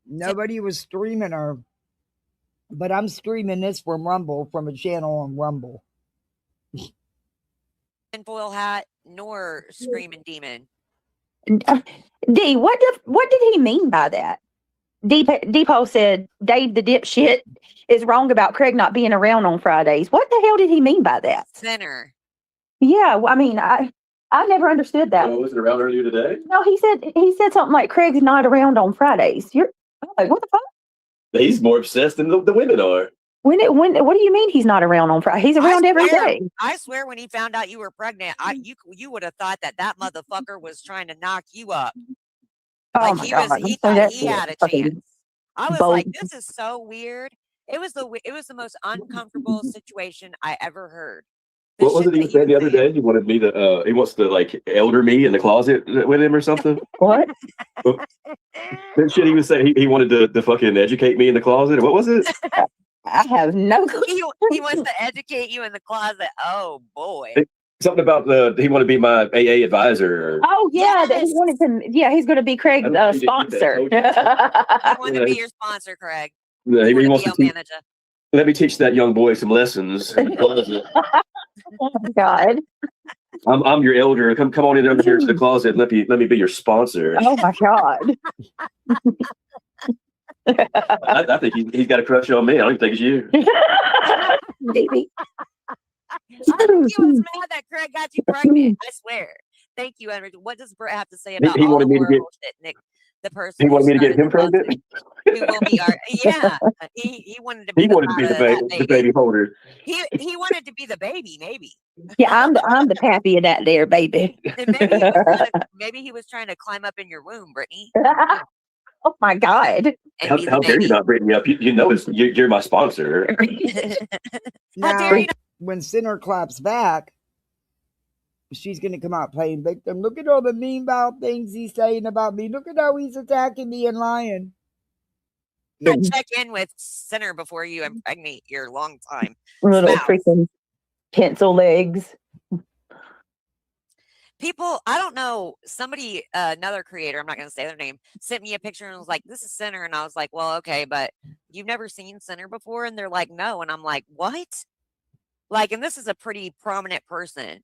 Nobody was streaming her, but I'm this from Rumble, from a channel on Rumble. Foil hat nor Screaming Demon. D, what did he mean by that? Depot said Dave the dipshit is wrong about Craig not being around on Fridays. What the hell did he mean by that? Sinner. Yeah, well, I mean, I never understood that. Was it around earlier today? No, he said something like Craig's not around on Fridays. I'm like, what the fuck? He's more obsessed than the women are. What do you mean he's not around on Friday? He's around every day. I swear when he found out you were pregnant, you would have thought that motherfucker was trying to knock you up. Oh Like my he God. thought he had a Fucking chance. I was bold. like, this is so weird. It was the most uncomfortable situation I ever heard. What was it he was saying the other day? He wanted me to, he wants to like elder me in the closet with him or something. What? That shit he was saying, he wanted to fucking educate me in the closet. What was it? I have no clue. He wants to educate you in the closet. Oh boy. Something about he wanted to be my AA advisor. Oh yeah, that he wanted to. Yeah, he's going to be Craig's sponsor. He wanted to be your sponsor, Craig. Yeah, he wants to manager. Let me teach that young boy some lessons. Oh my God. I'm your elder. Come on in over here to the closet. And let me be your sponsor. Oh my God. I think he's got a crush on me. I don't even think it's you. Maybe. I think he was mad that Craig got you pregnant. I swear. Thank you, Edward. What does Brett have to say about He wanted me to get Nick, the person? He wanted me to get him pregnant. Who will be our? Yeah, he wanted to be. He wanted to be the baby holder. He wanted to be the baby, maybe. Yeah, I'm the pappy of that there, baby. Maybe he was trying to climb up in your womb, Brittany. Oh my God! How dare you not bring me up? You know you're my sponsor. Now, when Sinner claps back, she's going to come out playing victim. Look at all the mean about things he's saying about me. Look at how he's attacking me and lying. Check in with Sinner before you impregnate your long time little spouse. Freaking pencil legs. People, I don't know. Somebody, another creator, I'm not going to say their name, sent me a picture and was like, "This is Sinner," and I was like, "Well, okay, but you've never seen Sinner before?" And they're like, "No," and I'm like, "What?" Like, and this is a pretty prominent person.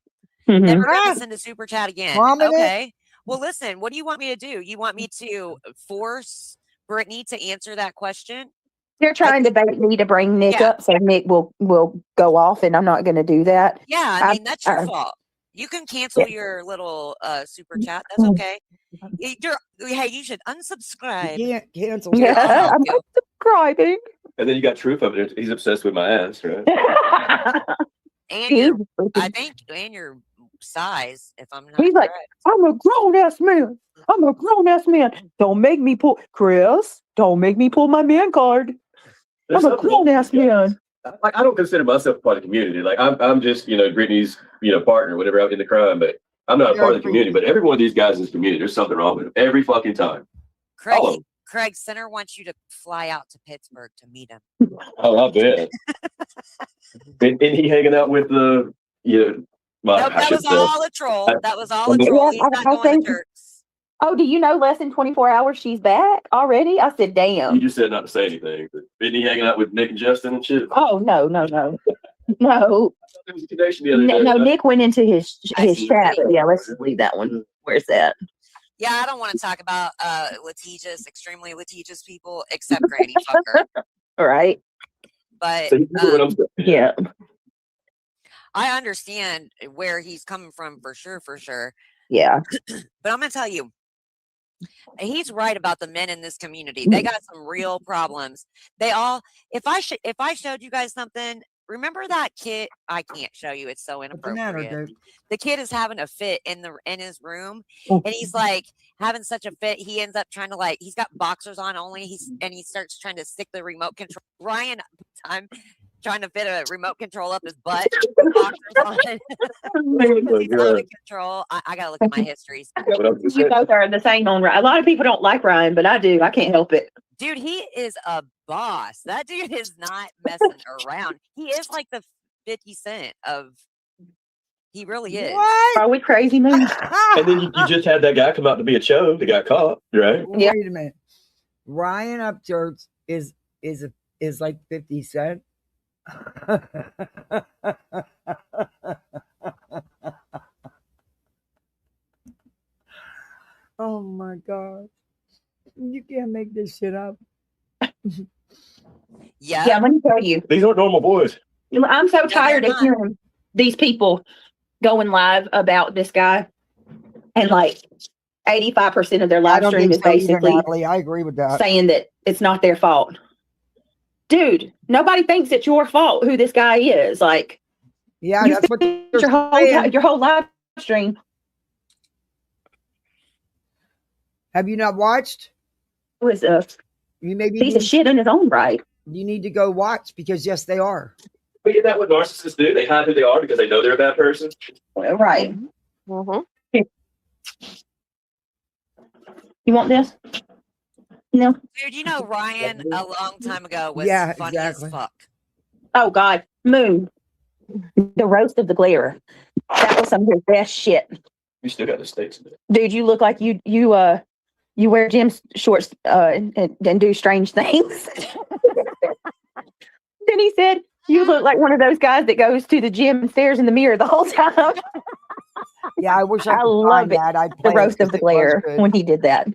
Mm-hmm. Never going to send a super chat again. Prominent? Okay. Well, listen, what do you want me to do? You want me to force Brittany to answer that question? They're trying to bait me to bring Nick up, so Nick will go off, and I'm not going to do that. Yeah, I mean that's your fault. You can cancel your little super chat. That's okay. Hey, you should unsubscribe. You can't cancel. Yeah, I'm subscribing. And then you got Truth over there. He's obsessed with my ass, right? And I think, and your size, if I'm not He's like, correct. I'm a grown ass man. I'm a grown ass man. Don't make me pull, Chris. Don't make me pull my man card. I'm a grown ass man. Like I don't consider myself part of the community. Like I'm just Brittany's partner, whatever, out in the crime. But I'm not a part of the community. But every one of these guys in this community, there's something wrong with them every fucking time. Craig Sinner wants you to fly out to Pittsburgh to meet him. Oh, I bet. and he hanging out with the that was all a troll. That was all a troll. He's not going to Turks. Oh, do you know less than 24 hours she's back already? I said, damn. You just said not to say anything. But isn't he hanging out with Nick and Justin and shit? Oh, no. No. There was a connection the other day. No, Nick went into his chat. Yeah, let's leave that one. Where's that? Yeah, I don't want to talk about extremely litigious people, except Granny Fucker. All right. But yeah. I understand where he's coming from for sure. Yeah. But I'm going to tell you, he's right about the men in this community. They got some real problems. They all, if I showed you guys something, remember that kid? I can't show you. It's so inappropriate. The kid is having a fit in his room, and he's like having such a fit. He ends up trying to he's got boxers on only. He starts trying to stick the remote control. Ryan, I'm trying to fit a remote control up his butt. Boxers on. He's out of control. I gotta look at my histories. You both are the same on Ryan. A lot of people don't like Ryan, but I do. I can't help it. Dude, he is a boss. That dude is not messing around. He is like the 50 Cent of. He really is. What? Are we crazy, man? And then you just had that guy come out to be a show that got caught, right? Yeah. Wait a minute. Ryan Upchurch is like 50 Cent. Oh my God. You can't make this shit up. Yeah. Yeah, let me tell you. These aren't normal boys. I'm so they're tired of not. hearing these people going live about this guy, and like 85% of their I live don't stream think is so either, basically Natalie. I agree with that. saying that it's not their fault. Dude, nobody thinks it's your fault who this guy is. Like, Yeah, you that's what spent they're saying. your whole live stream. Have you not watched? Was You maybe piece of shit in his own right. You need to go watch because yes, they are. But isn't that what narcissists do? They hide who they are because they know they're a bad person. Right. Mm-hmm. You want this? No. Dude, you know Ryan a long time ago was Yeah, funny exactly. as fuck. Oh God, Moon. The roast of the glare. That was some of your best shit. You still got the stakes in it. Dude, you look like you wear gym shorts and do strange things. Then he said, you look like one of those guys that goes to the gym and stares in the mirror the whole time. Yeah, I wish I could love find it. that. I'd The play it roast of 'cause the it was glare good. when he did that.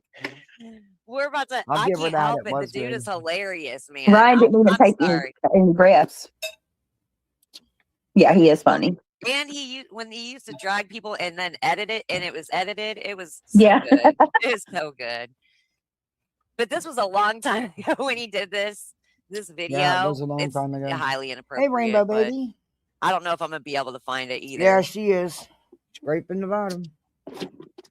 We're about to. I'll I give her can't that. help It it. The was dude good. is hilarious, man. Ryan didn't even I'm take sorry. any breaths. Yeah, he is funny. And when he used to drag people and then edit it, and it was edited, it was so Yeah. good. It was so good. But this was a long time ago when he did this video. Yeah, it was a long It's time ago. highly Hey, inappropriate. Rainbow but Baby. I don't know if I'm gonna be able to find it either. Yeah, she is. Scraping the bottom.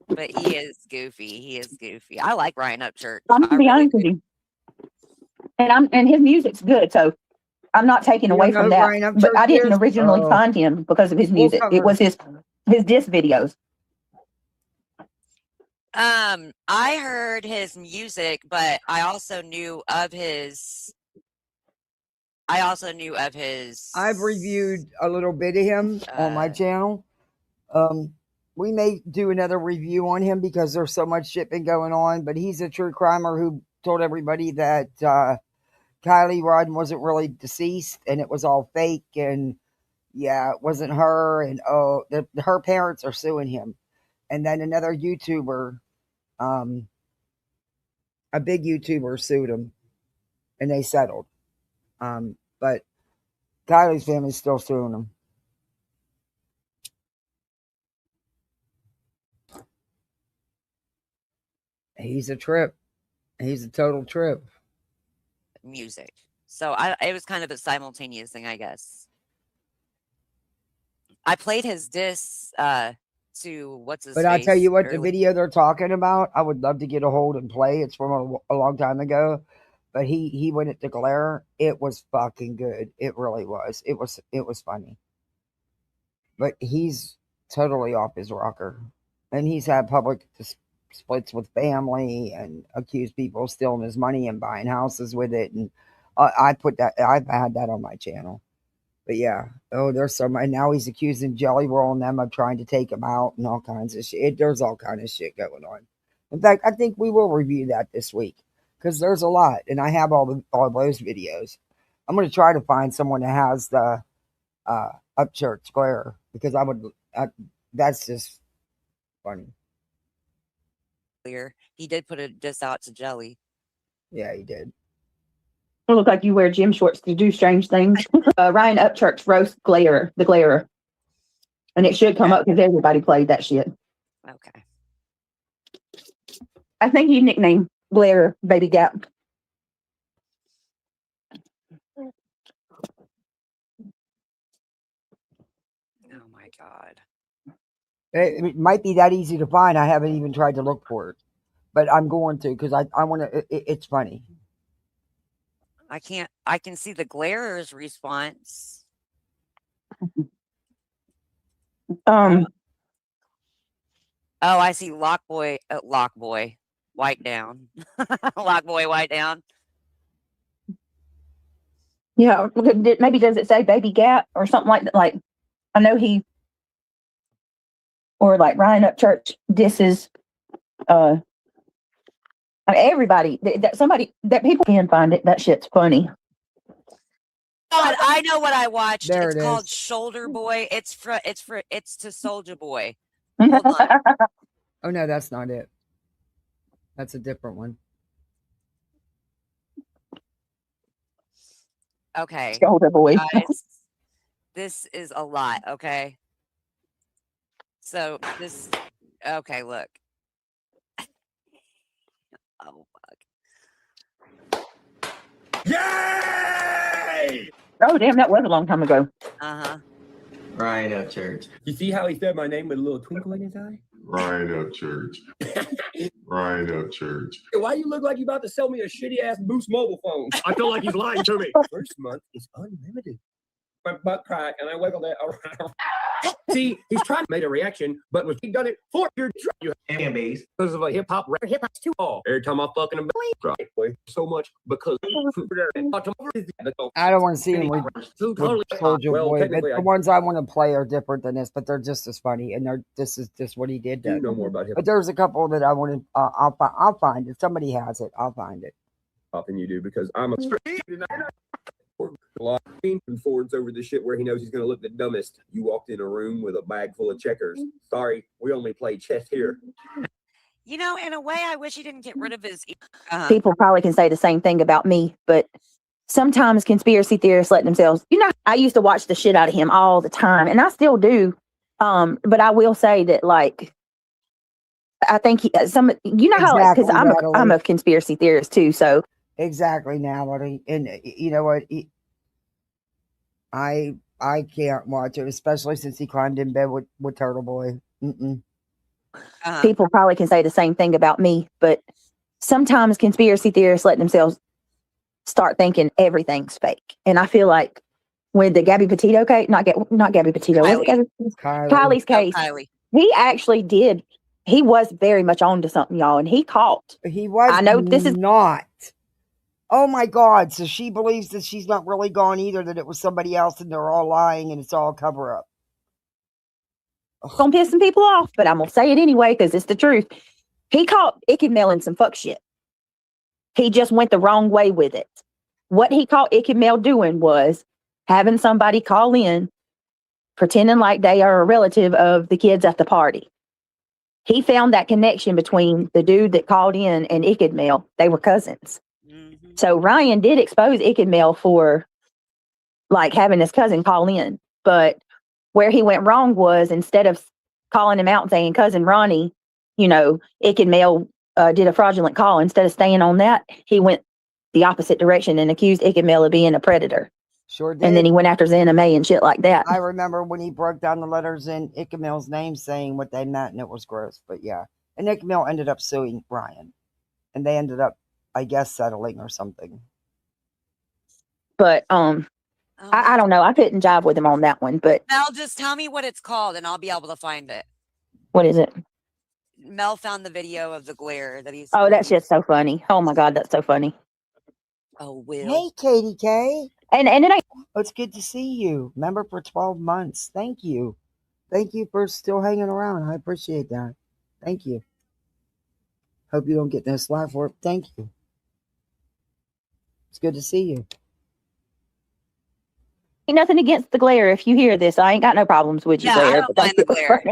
But he is goofy. He is goofy. I like Ryan Upchurch. I'm gonna be honest with you. And his music's good, so I'm not taking You away don't know from who that. Ryan But I Upchurch didn't is? originally Oh. find him because of his We'll music. It cover. was his diss videos. I heard his music, but I also knew of his. I've reviewed a little bit of him on my channel. We may do another review on him because there's so much shit been going on. But he's a true crimer who told everybody that Kylie Rodden wasn't really deceased and it was all fake, and yeah, it wasn't her, and her parents are suing him. And then another YouTuber, a big YouTuber, sued him, and they settled. But Kylie's family's still suing him. He's a trip. He's a total trip. Music. So it was kind of a simultaneous thing, I guess. I played his diss to what's his But face. I'll tell you what, the early- video they're talking about, I would love to get a hold and play. It's from a long time ago. But he went at the glare. It was fucking good. It really was. It was funny. But he's totally off his rocker. And he's had public splits with family and accused people of stealing his money and buying houses with it. And I've had that on my channel. But yeah, there's so much. Now he's accusing Jelly Roll and them of trying to take him out and all kinds of shit. There's all kind of shit going on. In fact, I think we will review that this week because there's a lot, and I have all those videos. I'm going to try to find someone that has the Upchurch glare because that's just funny. He did put a diss out to Jelly. Yeah, he did. You look like you wear gym shorts to do strange things. Ryan Upchurch roast the glare. And it should come up because everybody played that shit. Okay. I think he nicknamed Glare Baby Gap. Oh my God. It might be that easy to find. I haven't even tried to look for it. But I'm going to because I want to. It's funny. I can see the Glarer's response. Oh, I see Lockboy, White Down. Lockboy, White Down. Yeah, maybe does it say Baby Gap or something like that? Like, I know or like Ryan Upchurch disses everybody that people can find it. That shit's funny. God, I know what I watched. There it's it called is. Shoulder Boy. It's to Soldier Boy. Hold on. Oh no, that's not it. That's a different one. Okay, Shoulder boy. guys, this is a lot. Okay, so this. Okay, look. Oh fuck. Yay! Oh, damn, that was a long time ago. Rhino Church. You see how he said my name with a little twinkle in his eye? Rhino Church. Rhino Church. Why you look like you about to sell me a shitty ass Boost mobile phone? I feel like he's lying to me. First month is unlimited. My butt crack and I wiggled it around. See, he's trying to make a reaction, but when he done it for your you and bass because of a hip hop's too all. Every time I fucking right so much because I don't want to see him with Soldier Boy, but the ones I want to play are different than this, but they're just as funny, and this is just what he did. You know more about him. But there's a couple that I want to. I'll find it. Somebody has it. I'll find it. Than you do because I'm a lot of Ford's over the shit where he knows he's going to look the dumbest. You walked in a room with a bag full of checkers. Sorry, we only play chess here. You know, in a way, I wish he didn't get rid of his. People probably can say the same thing about me, but sometimes conspiracy theorists let themselves. I used to watch the shit out of him all the time, and I still do. But I will say that, like, I think how because I'm a conspiracy theorist too. So exactly, Natalie, and you know what? I can't watch it, especially since he climbed in bed with Turtle Boy. People probably can say the same thing about me, but sometimes conspiracy theorists let themselves start thinking everything's fake. And I feel like with the Gabby Petito case, not Gabby Petito, Kylie's case, he actually did. He was very much on to something, y'all, and he caught. He was. I know this is not. Oh my God. So she believes that she's not really gone either, that it was somebody else and they're all lying and it's all cover up. Gonna piss some people off, but I'm gonna say it anyway because it's the truth. He caught Icky Mel in some fuck shit. He just went the wrong way with it. What he caught Icky Mel doing was having somebody call in, pretending like they are a relative of the kids at the party. He found that connection between the dude that called in and Icky Mel. They were cousins. So Ryan did expose Icky Mel for like having his cousin call in, but where he went wrong was instead of calling him out and saying, cousin Ronnie, Icky Mel did a fraudulent call. Instead of staying on that, he went the opposite direction and accused Icky Mel of being a predator. Sure did. And then he went after Xana May and shit like that. I remember when he broke down the letters in Icky Mel's name saying what they meant, and it was gross. But yeah. And Icky Mel ended up suing Ryan. And they ended up, I guess, settling or something. But I don't know. I couldn't jive with him on that one. But Mel, just tell me what it's called, and I'll be able to find it. What is it? Mel found the video of the glare that he's. Oh, that's just so funny. Oh my God, that's so funny. Oh, Will. Hey, Katie K. And then it's good to see you. Member for 12 months. Thank you. Thank you for still hanging around. I appreciate that. Thank you. Hope you don't get no slack for it. Thank you. It's good to see you. Ain't nothing against the glare. If you hear this, I ain't got no problems with you, Glare. I don't mind the glare.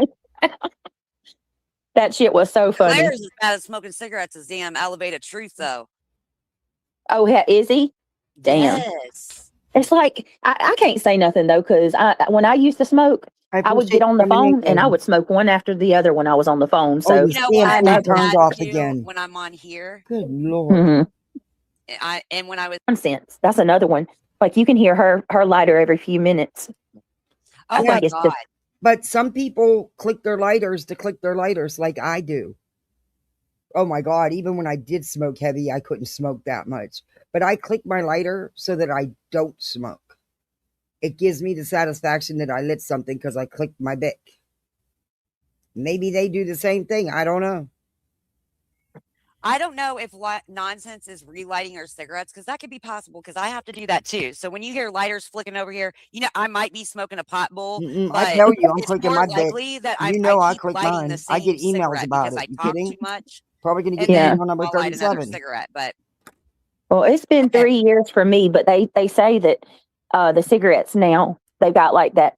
That shit was so funny. Glare is as bad as smoking cigarettes as damn elevated truth, though. Oh, is he? Damn. Yes. It's like I can't say nothing though, because when I used to smoke, I would get on the phone and I would smoke one after the other when I was on the phone. So I turns off again when I'm on here. Good Lord. And when I was nonsense. That's another one. Like you can hear her lighter every few minutes. Oh my God. But some people click their lighters to click their lighters like I do. Oh my God. Even when I did smoke heavy, I couldn't smoke that much. But I click my lighter so that I don't smoke. It gives me the satisfaction that I lit something because I clicked my Bic. Maybe they do the same thing. I don't know. I don't know if nonsense is relighting our cigarettes, because that could be possible, because I have to do that too. So when you hear lighters flicking over here, I might be smoking a pot bowl. I tell you, I'm clicking my Bic. I click mine. I get emails about it. You kidding? Too much. Probably going to get email number 37. Cigarette, but well, it's been 3 years for me, but they say that the cigarettes now, they've got like that.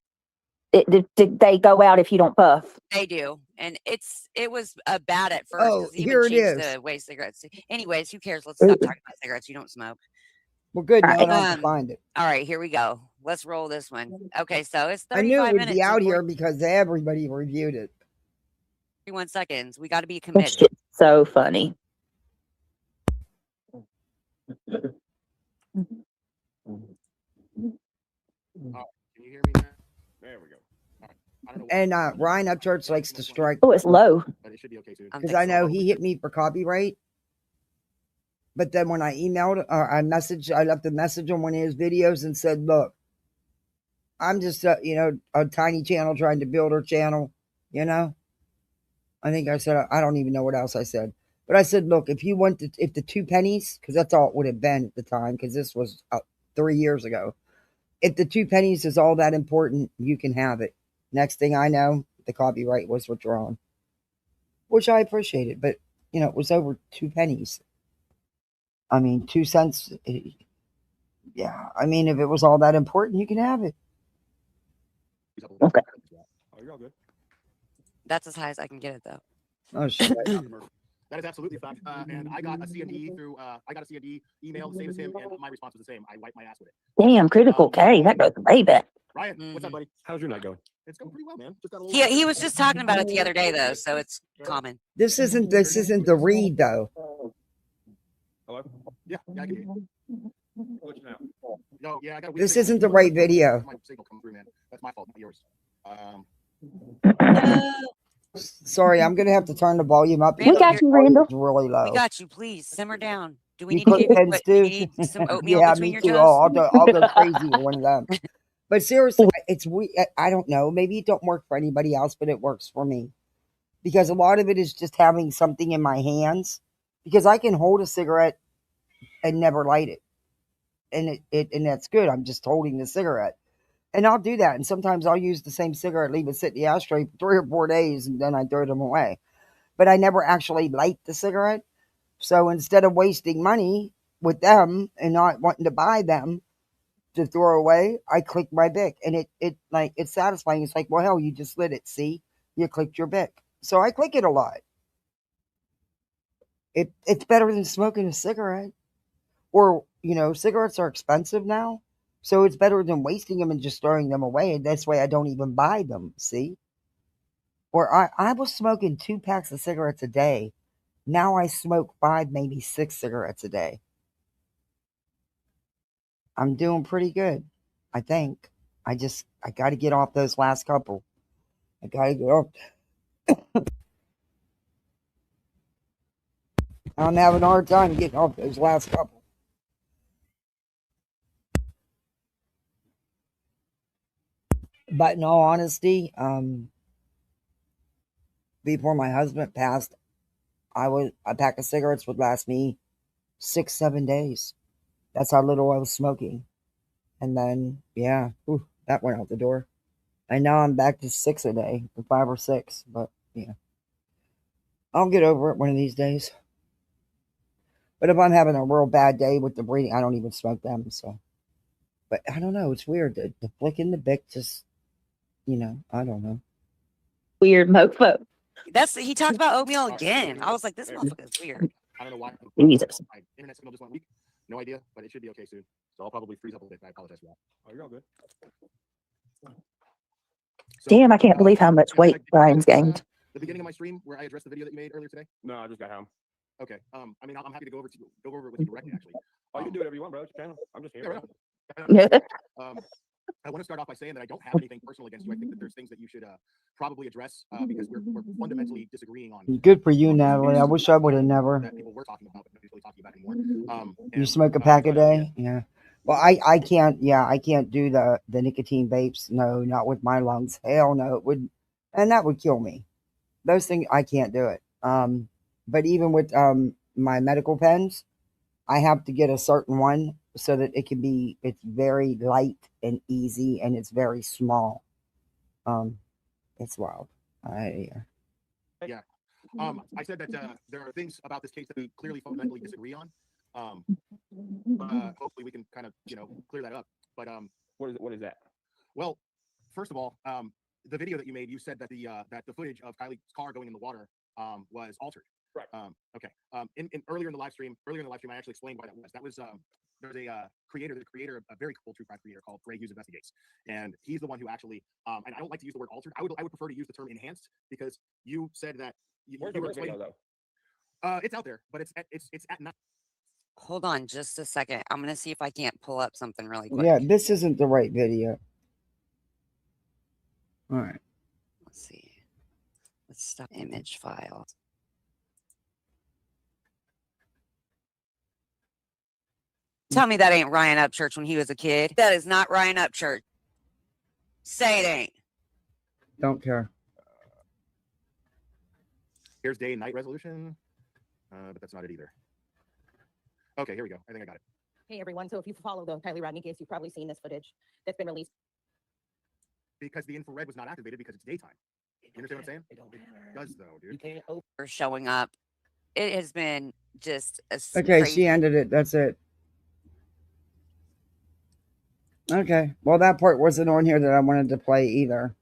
They go out if you don't puff. They do. And it was bad at first. Oh, here it is. The way cigarettes. Anyways, who cares? Let's stop talking about cigarettes. You don't smoke. Well, good. Now I Right. don't have to find it. All right, here we go. Let's roll this one. Okay, so it's I knew it 35 would be minutes and out here because everybody reviewed it. 41 seconds. We got to be That committed. shit's so funny. Can you hear me now? There we go. All right. I don't know And Ryan Upchurch likes to strike. Oh, it's low. but it should be okay soon. Because I know he hit me for copyright. But then when I emailed, I left a message on one of his videos and said, look, I'm just, a tiny channel trying to build her channel, I think I said, I don't even know what else I said. But I said, look, if the 2 pennies, because that's all it would have been at the time, because this was 3 years ago. If the 2 pennies is all that important, you can have it. Next thing I know, the copyright was withdrawn, which I appreciated. But, it was over 2 pennies. I mean, 2 cents. Yeah. I mean, if it was all that important, you can have it. Okay. Oh, you're all good. That's as high as I can get it, though. Oh, shit. That is absolutely a fact. And I got a CMD through, I got a CMD email, the same as him, and my response was the same. I wiped my ass with it. Damn, critical K. That goes way back. Ryan, what's up, buddy? How's your night going? It's going pretty well, man. Just got a Yeah, he was just talking about it the other day, though, so it's common. This isn't the read, though. Hello? Yeah, I can hear you. No, yeah, I got This isn't the right video. My signal come through, man. That's my fault, not yours. Sorry, I'm gonna have to turn the volume up. We got you, Randall. It's really low. We got you. Please simmer down. Do we You need to cook give pens too? you need some oatmeal Yeah, between me your too. toes? I'll go crazy with one of them. But seriously, it's I don't know. Maybe it don't work for anybody else, but it works for me because a lot of it is just having something in my hands. Because I can hold a cigarette and never light it, and that's good. I'm just holding the cigarette, and I'll do that. And sometimes I'll use the same cigarette, leave it sit in the ashtray for 3 or 4 days, and then I throw them away. But I never actually light the cigarette. So instead of wasting money with them and not wanting to buy them to throw away, I click my Bic, and it's satisfying. It's like, well, hell, you just lit it. See, you clicked your Bic. So I click it a lot. It's better than smoking a cigarette, or cigarettes are expensive now, so it's better than wasting them and just throwing them away. And that's why I don't even buy them. See, or I was smoking 2 packs of cigarettes a day. Now I smoke 5, maybe 6 cigarettes a day. I'm doing pretty good, I think. I got to get off those last couple. I got to get off. I'm having a hard time getting off those last couple. But in all honesty, before my husband passed, a pack of cigarettes would last me 6, 7 days. That's how little I was smoking. And then, that went out the door. And now I'm back to 6 a day, or 5 or 6. But yeah, I'll get over it one of these days. But if I'm having a real bad day with the breathing, I don't even smoke them. So, but I don't know. It's weird. The flicking the Bic just, I don't know. Weird mofo. He talked about oatmeal again. I was like, this motherfucker is weird. I don't know why. Jesus. My internet signal just went weak. No idea, but it should be okay soon. So I'll probably freeze up a bit. I apologize for that. Oh, you're all good. Damn, I can't believe how much weight Brian's gained. The beginning of my stream where I addressed the video that you made earlier today? No, I just got home. Okay. I mean, I'm happy to go over it with you directly, actually. Oh, you can do whatever you want, bro. It's your channel. I'm just here. I want to start off by saying that I don't have anything personal against you. I think that there's things that you should probably address because we're fundamentally disagreeing on. Good for you, Natalie. I wish I would have never. That people were talking about, but nobody's really talking about anymore. You smoke a pack a day? Yeah. Well, I can't. Yeah, I can't do the nicotine vapes. No, not with my lungs. Hell no, it would, and that would kill me. Those things I can't do it. But even with my medical pens, I have to get a certain one so that it's very light and easy, and it's very small. It's wild. Yeah. I said that there are things about this case that we clearly fundamentally disagree on. Hopefully we can kind of clear that up. But what is that? Well, first of all, the video that you made, you said that the footage of Kylie's car going in the water was altered. Right. Okay. Earlier in the live stream, I actually explained why that was. That was there's a creator, a very cool true crime creator called Greg Hughes Investigates, and he's the one who actually. And I don't like to use the word altered. I would prefer to use the term enhanced, because you said that Where's you the were video explaining. though? It's out there, but it's at night. Hold on just a second. I'm gonna see if I can't pull up something really quick. Yeah, this isn't the right video. All right. Let's see. Let's stop image file. Tell me that ain't Ryan Upchurch when he was a kid. That is not Ryan Upchurch. Say it ain't. Don't care. Here's day and night resolution, but that's not it either. Okay, here we go. I think I got it. Hey everyone, so if you follow the Kylie Rodney case, you've probably seen this footage that's been released. Because the infrared was not activated because it's daytime. You understand what I'm saying? It does though, dude. For showing up. It has been just a Okay, crazy. she ended it. That's it. Okay. Well, that part wasn't on here that I wanted to play either.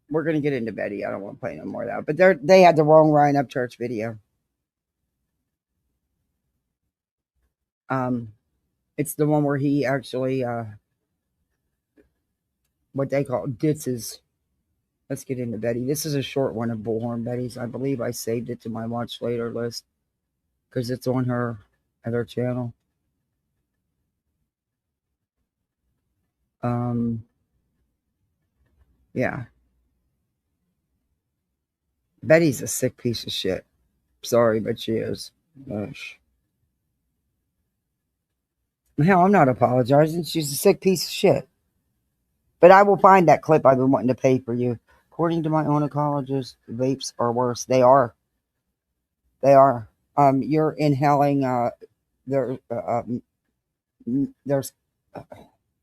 We're gonna get into Betty. I don't want to play no more of that. But they had the wrong Ryan Upchurch video. It's the one where he actually what they call ditzes. Let's get into Betty. This is a short one of Bullhornbetty's. I believe I saved it to my watch later list because it's on her other channel. Yeah. Betty's a sick piece of shit. Sorry, but she is. Gosh. Hell, I'm not apologizing. She's a sick piece of shit. But I will find that clip I've been wanting to pay for you. According to my oncologist, vapes are worse. They are. They are. You're inhaling. There's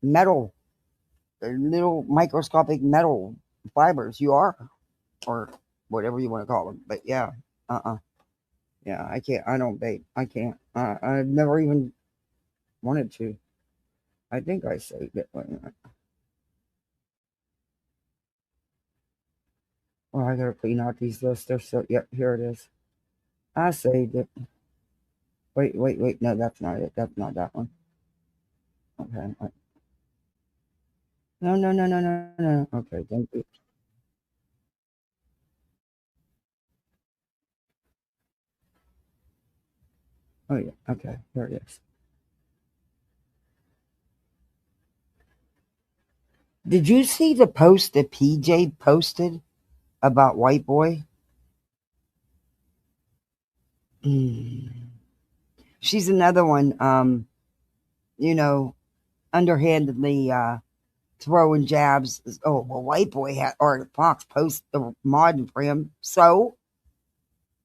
metal, little microscopic metal fibers. You are, or whatever you want to call them. But yeah, yeah, I can't. I don't vape. I can't. I've never even wanted to. I think I saved it. Wait a minute. Oh, I gotta clean out these lists. They're so. Yep, here it is. I saved it. Wait. No, that's not it. That's not that one. Okay. No. Okay, thank you. Oh yeah. Okay, here it is. Did you see the post that PJ posted about White Boy? She's another one, underhandedly throwing jabs. Oh, well, White Boy had, or Fox post the mod for him. So,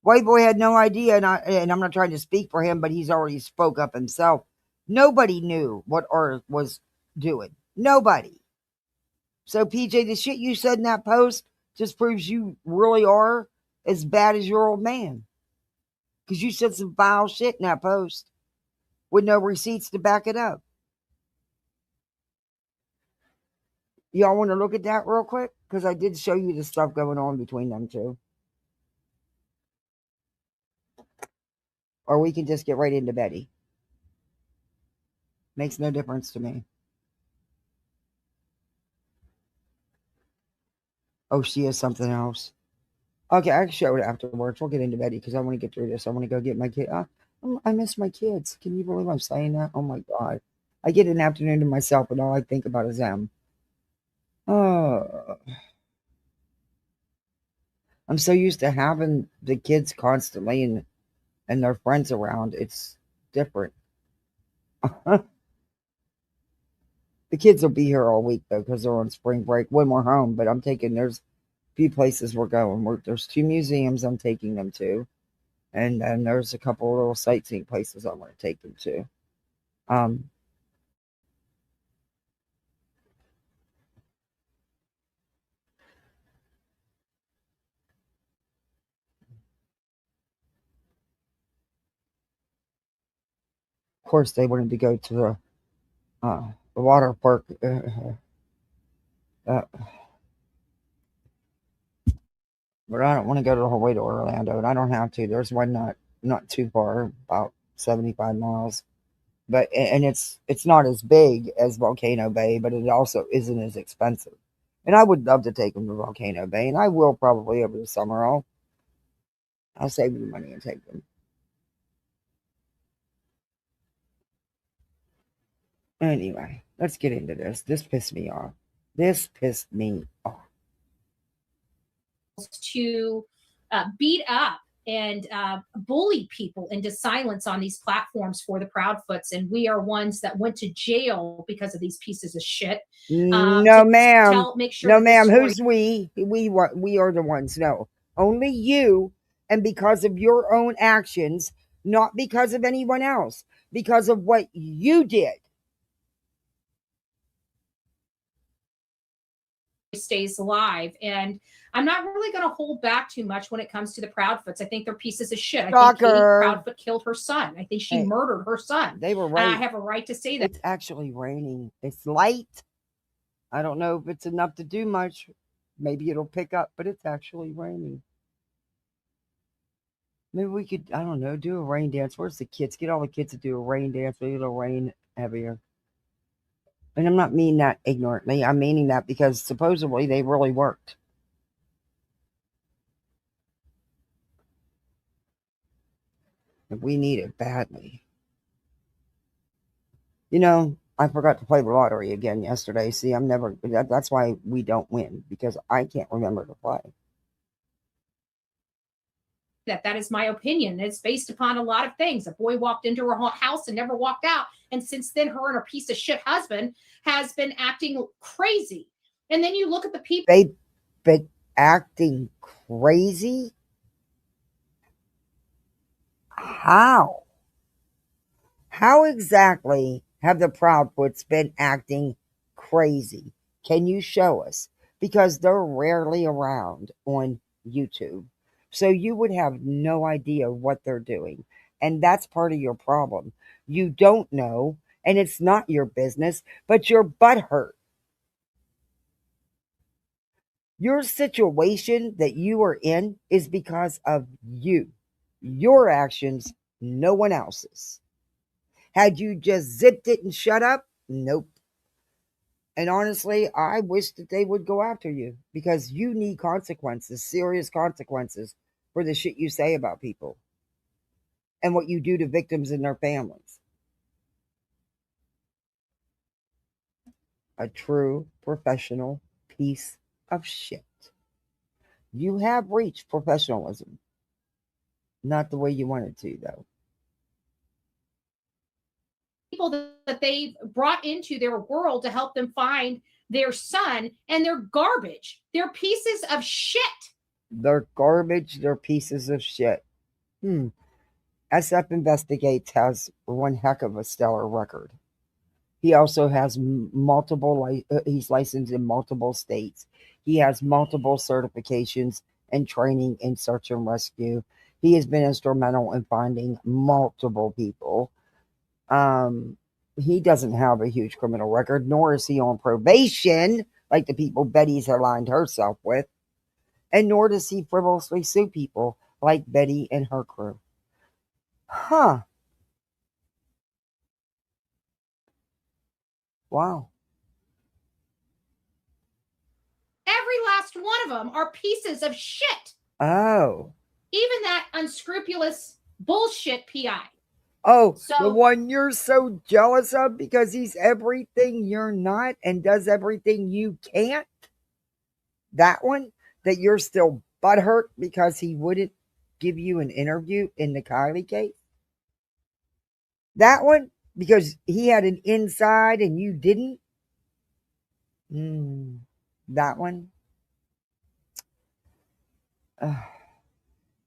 White Boy had no idea, and I'm not trying to speak for him, but he's already spoke up himself. Nobody knew what Art was doing. Nobody. So, PJ, the shit you said in that post just proves you really are as bad as your old man. Because you said some foul shit in that post with no receipts to back it up. Y'all want to look at that real quick? Because I did show you the stuff going on between them two. Or we can just get right into Betty. Makes no difference to me. Oh, she is something else. Okay, I can show it afterwards. We'll get into Betty because I want to get through this. I want to go get my kid. I miss my kids. Can you believe I'm saying that? Oh my God. I get an afternoon to myself and all I think about is them. Oh. I'm so used to having the kids constantly and their friends around. It's different. The kids will be here all week though because they're on spring break when we're home. But there's a few places we're going. There's 2 museums I'm taking them to, and then there's a couple of little sightseeing places I want to take them to. Of course, they wanted to go to the water park. But I don't want to go the whole way to Orlando, and I don't have to. There's one not too far, about 75 miles. but and it's not as big as Volcano Bay, but it also isn't as expensive. And I would love to take them to Volcano Bay, and I will probably over the summer. I'll save the money and take them. Anyway, let's get into this. This pissed me off. This pissed me off. To beat up and bully people into silence on these platforms for the Proudfoots, and we are ones that went to jail because of these pieces of shit. No, ma'am. Make sure No, ma'am. Who's we? We are the ones. No, only you, and because of your own actions, not because of anyone else, because of what you did. Stays alive, and I'm not really going to hold back too much when it comes to the Proudfoots. I think they're pieces of shit. I think Katie Proudfoot killed her son. I think she murdered her son. They were right. And I have a right to say that. It's actually raining. It's light. I don't know if it's enough to do much. Maybe it'll pick up, but it's actually raining. Maybe we could, I don't know, do a rain dance. Where's the kids? Get all the kids to do a rain dance. Maybe it'll rain heavier. And I'm not meaning that ignorantly. I'm meaning that because supposedly they really worked. And we need it badly. You know, I forgot to play the lottery again yesterday. See, that's why we don't win, because I can't remember to play. That is my opinion. It's based upon a lot of things. A boy walked into her house and never walked out. And since then, her and her piece of shit husband has been acting crazy. And then you look at the people. They've been acting crazy? How? How exactly have the Proudfoots been acting crazy? Can you show us? Because they're rarely around on YouTube. So you would have no idea what they're doing. And that's part of your problem. You don't know, and it's not your business, but you're butthurt. Your situation that you are in is because of you. Your actions, no one else's. Had you just zipped it and shut up? Nope. And honestly, I wish that they would go after you, because you need consequences, serious consequences for the shit you say about people and what you do to victims and their families. A true professional piece of shit. You have reached professionalism. Not the way you wanted to, though. People that they've brought into their world to help them find their son, and they're garbage. They're pieces of shit. They're garbage. They're pieces of shit. SF Investigates has one heck of a stellar record. He also has he's licensed in multiple states. He has multiple certifications and training in search and rescue. He has been instrumental in finding multiple people. He doesn't have a huge criminal record, nor is he on probation like the people Betty's aligned herself with, and nor does he frivolously sue people like Betty and her crew. Huh. Wow. Every last one of them are pieces of shit. Oh. Even that unscrupulous bullshit PI. Oh, the one you're so jealous of because he's everything you're not and does everything you can't? That one that you're still butthurt because he wouldn't give you an interview in the Kylie case? That one because he had an inside and you didn't? That one?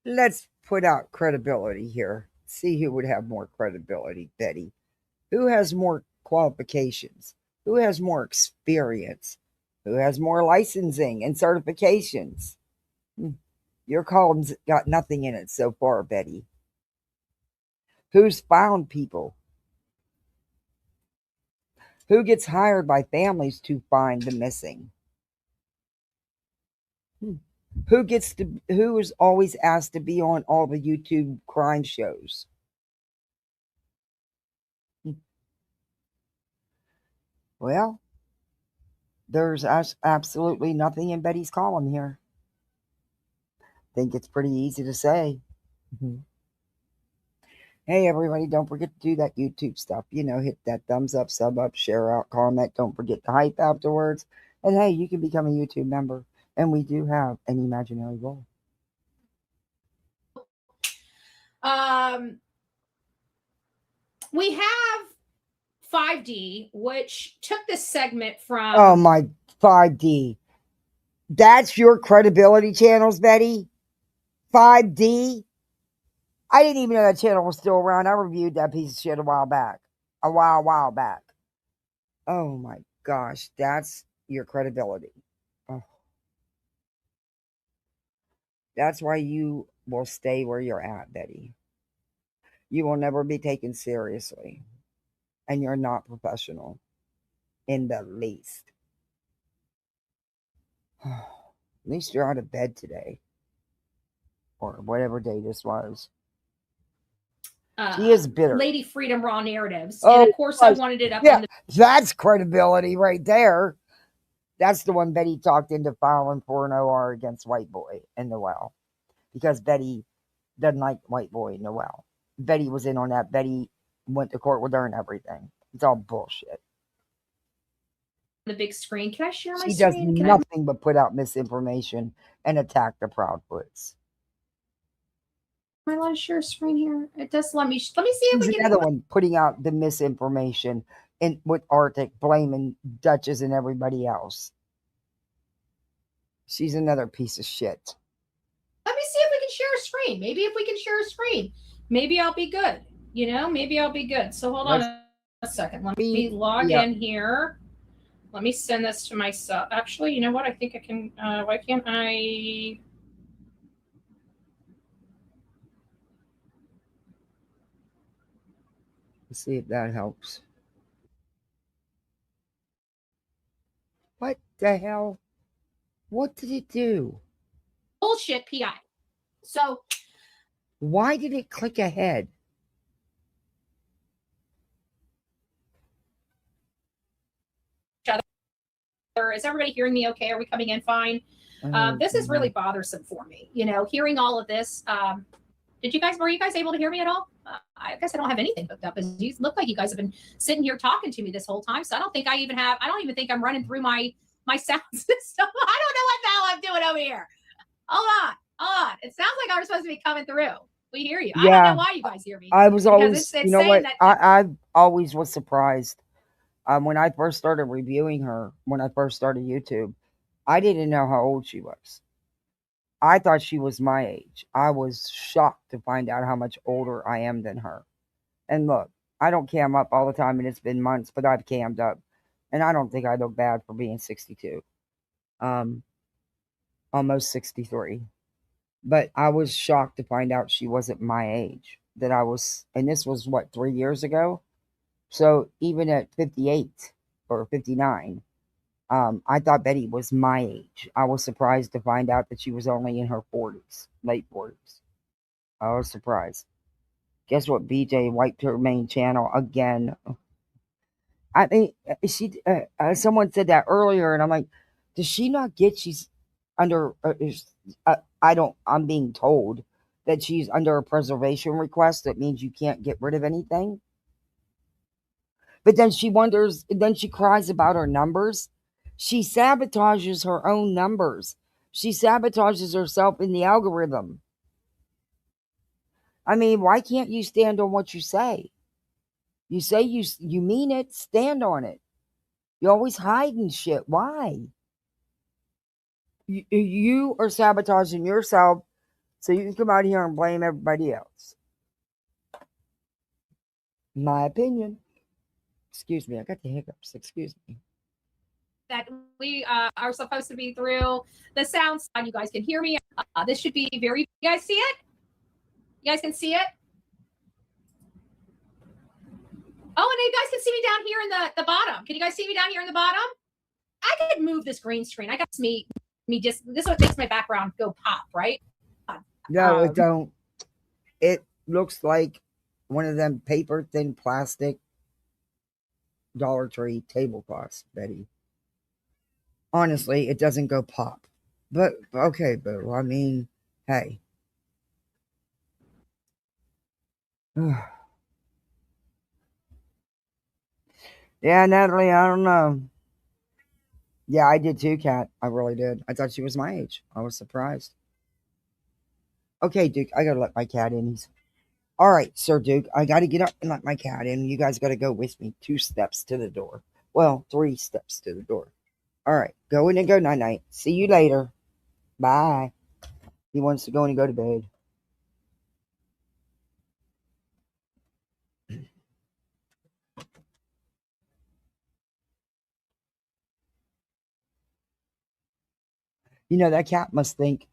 Let's put out credibility here. See who would have more credibility, Betty. Who has more qualifications? Who has more experience? Who has more licensing and certifications? Your column's got nothing in it so far, Betty. Who's found people? Who gets hired by families to find the missing? Who is always asked to be on all the YouTube crime shows? Well, there's absolutely nothing in Betty's column here. Think it's pretty easy to say. Hey, everybody, don't forget to do that YouTube stuff. Hit that thumbs up, sub up, share out, comment. Don't forget to hype afterwards. And hey, you can become a YouTube member. And we do have an imaginary goal. We have 5D, which took this segment from. Oh, my 5D. That's your credibility channels, Betty? 5D? I didn't even know that channel was still around. I reviewed that piece of shit a while back. A while back. Oh my gosh, that's your credibility. Oh. That's why you will stay where you're at, Betty. You will never be taken seriously. And you're not professional in the least. At least you're out of bed today. Or whatever day this was. She is bitter. Lady Freedom Raw Narratives. Oh, and of course, I wanted it up on the. That's credibility right there. That's the one Betty talked into filing for an OR against White Boy and Noel. Because Betty doesn't like White Boy and Noel. Betty was in on that. Betty went to court with her and everything. It's all bullshit. The big screen. Can I share my She screen? does nothing but put out misinformation and attack the Proudfoots. Am I allowed to share a screen here? It does let me see if we She's can. another one putting out the misinformation and with Arctic blaming Duchess and everybody else. She's another piece of shit. Let me see if we can share a screen. Maybe if we can share a screen, maybe I'll be good. Maybe I'll be good. So hold on a second. Let me log in here. Let me send this to myself. Actually, you know what? I think I can. Why can't I? Let's see if that helps. What the hell? What did it do? Bullshit PI. So why did it click ahead? Is everybody hearing me okay? Are we coming in fine? This is really bothersome for me. Hearing all of this. Were you guys able to hear me at all? I guess I don't have anything hooked up. You look like you guys have been sitting here talking to me this whole time. So I don't even think I'm running through my sound system. I don't know what the hell I'm doing over here. Hold on. It sounds like I'm supposed to be coming through. We hear you. Yeah. I don't know why you guys hear me. I was always, it's you know what? that- I always was surprised. When I first started reviewing her, when I first started YouTube, I didn't know how old she was. I thought she was my age. I was shocked to find out how much older I am than her. And look, I don't cam up all the time, and it's been months, but I've cammed up. And I don't think I look bad for being 62. Almost 63. But I was shocked to find out she wasn't my age. That I was, and this was, 3 years ago? So even at 58 or 59, I thought Betty was my age. I was surprised to find out that she was only in her 40s, late 40s. I was surprised. Guess what? BJ wiped her main channel again. I mean, someone said that earlier, and I'm like, does she not get she's under? I'm being told that she's under a preservation request. That means you can't get rid of anything. But then she wonders, then she cries about her numbers. She sabotages her own numbers. She sabotages herself in the algorithm. I mean, why can't you stand on what you say? You say you mean it, stand on it. You're always hiding shit. Why? You are sabotaging yourself so you can come out here and blame everybody else. My opinion. Excuse me, I got the hiccups. Excuse me. That we are supposed to be through the sound side. You guys can hear me. This should be very. You guys see it? You guys can see it? Oh, and you guys can see me down here in the bottom. Can you guys see me down here in the bottom? I could move this green screen. I got me just, this is what makes my background go pop, right? No, it don't. It looks like one of them paper thin plastic Dollar Tree tablecloths, Betty. Honestly, it doesn't go pop. But okay, boo. I mean, hey. Yeah, Natalie, I don't know. Yeah, I did too, Kat. I really did. I thought she was my age. I was surprised. Okay, Duke, I gotta let my cat in. All right, Sir Duke, I gotta get up and let my cat in. You guys gotta go with me 2 steps to the door. Well, 3 steps to the door. All right, go in and go night night. See you later. Bye. He wants to go in and go to bed. You know, that cat must think,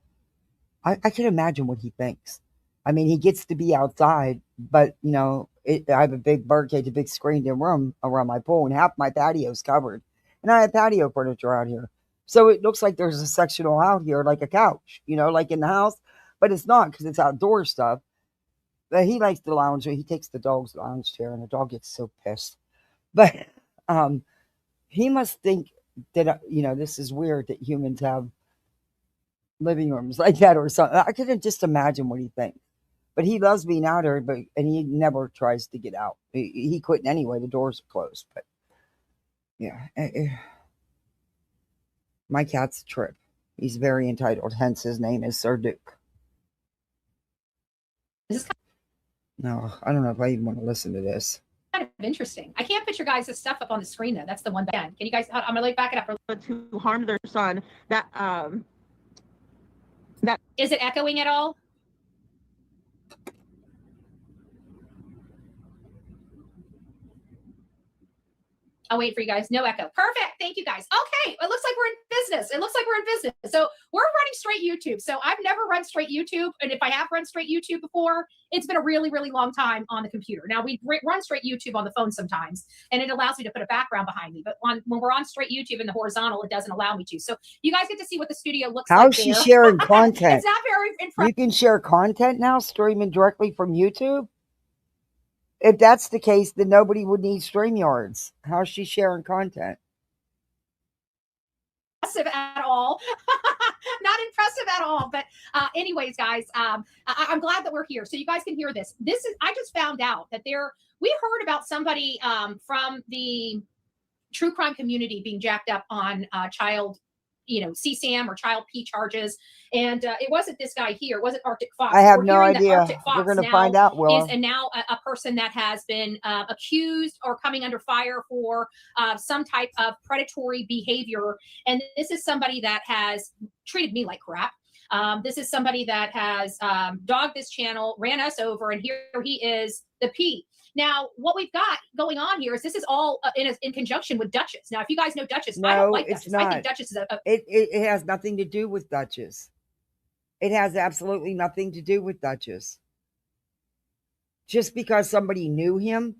I can imagine what he thinks. I mean, he gets to be outside, but, you know, I have a big birdcage, a big screened in room around my pool, and half my patio's covered. And I have patio furniture out here. So it looks like there's a sectional out here, like a couch, you know, like in the house, but it's not because it's outdoor stuff. But he likes the lounge. He takes the dog's lounge chair, and the dog gets so pissed. But he must think that, you know, this is weird that humans have living rooms like that or something. I couldn't just imagine what he thinks. But he loves being out there, and he never tries to get out. He couldn't anyway. The doors are closed. But yeah, my cat's a trip. He's very entitled. Hence, his name is Sir Duke. No, I don't know if I even want to listen to this. Kind of interesting. I can't put your guys' stuff up on the screen though. That's the one thing. Can you guys? I'm gonna back it up to harm their son. That is it echoing at all? I'll wait for you guys. No echo. Perfect. Thank you guys. Okay. It looks like we're in business. So we're running straight YouTube. So I've never run straight YouTube. And if I have run straight YouTube before, it's been a really, really long time on the computer. Now we run straight YouTube on the phone sometimes, and it allows me to put a background behind me. But when we're on straight YouTube in the horizontal, it doesn't allow me to. So you guys get to see what the studio looks like. How's she sharing content? It's not very impressive. You can share content now, streaming directly from YouTube? If that's the case, then nobody would need StreamYards. How's she sharing content? Impressive at all. Not impressive at all. But anyways, guys, I'm glad that we're here. So you guys can hear this. I just found out that we heard about somebody from the true crime community being jacked up on child, CSAM or child P charges. And it wasn't this guy here. It wasn't Arctic Fox. I have no idea. We're going to find out, Will. Is now a person that has been accused or coming under fire for some type of predatory behavior. And this is somebody that has treated me like crap. This is somebody that has dogged this channel, ran us over, and here he is, the P. Now, what we've got going on here is this is all in conjunction with Duchess. Now, if you guys know Duchess, I don't like Duchess. It's not. I think Duchess is It has nothing to do with Duchess. It has absolutely nothing to do with Duchess. Just because somebody knew him,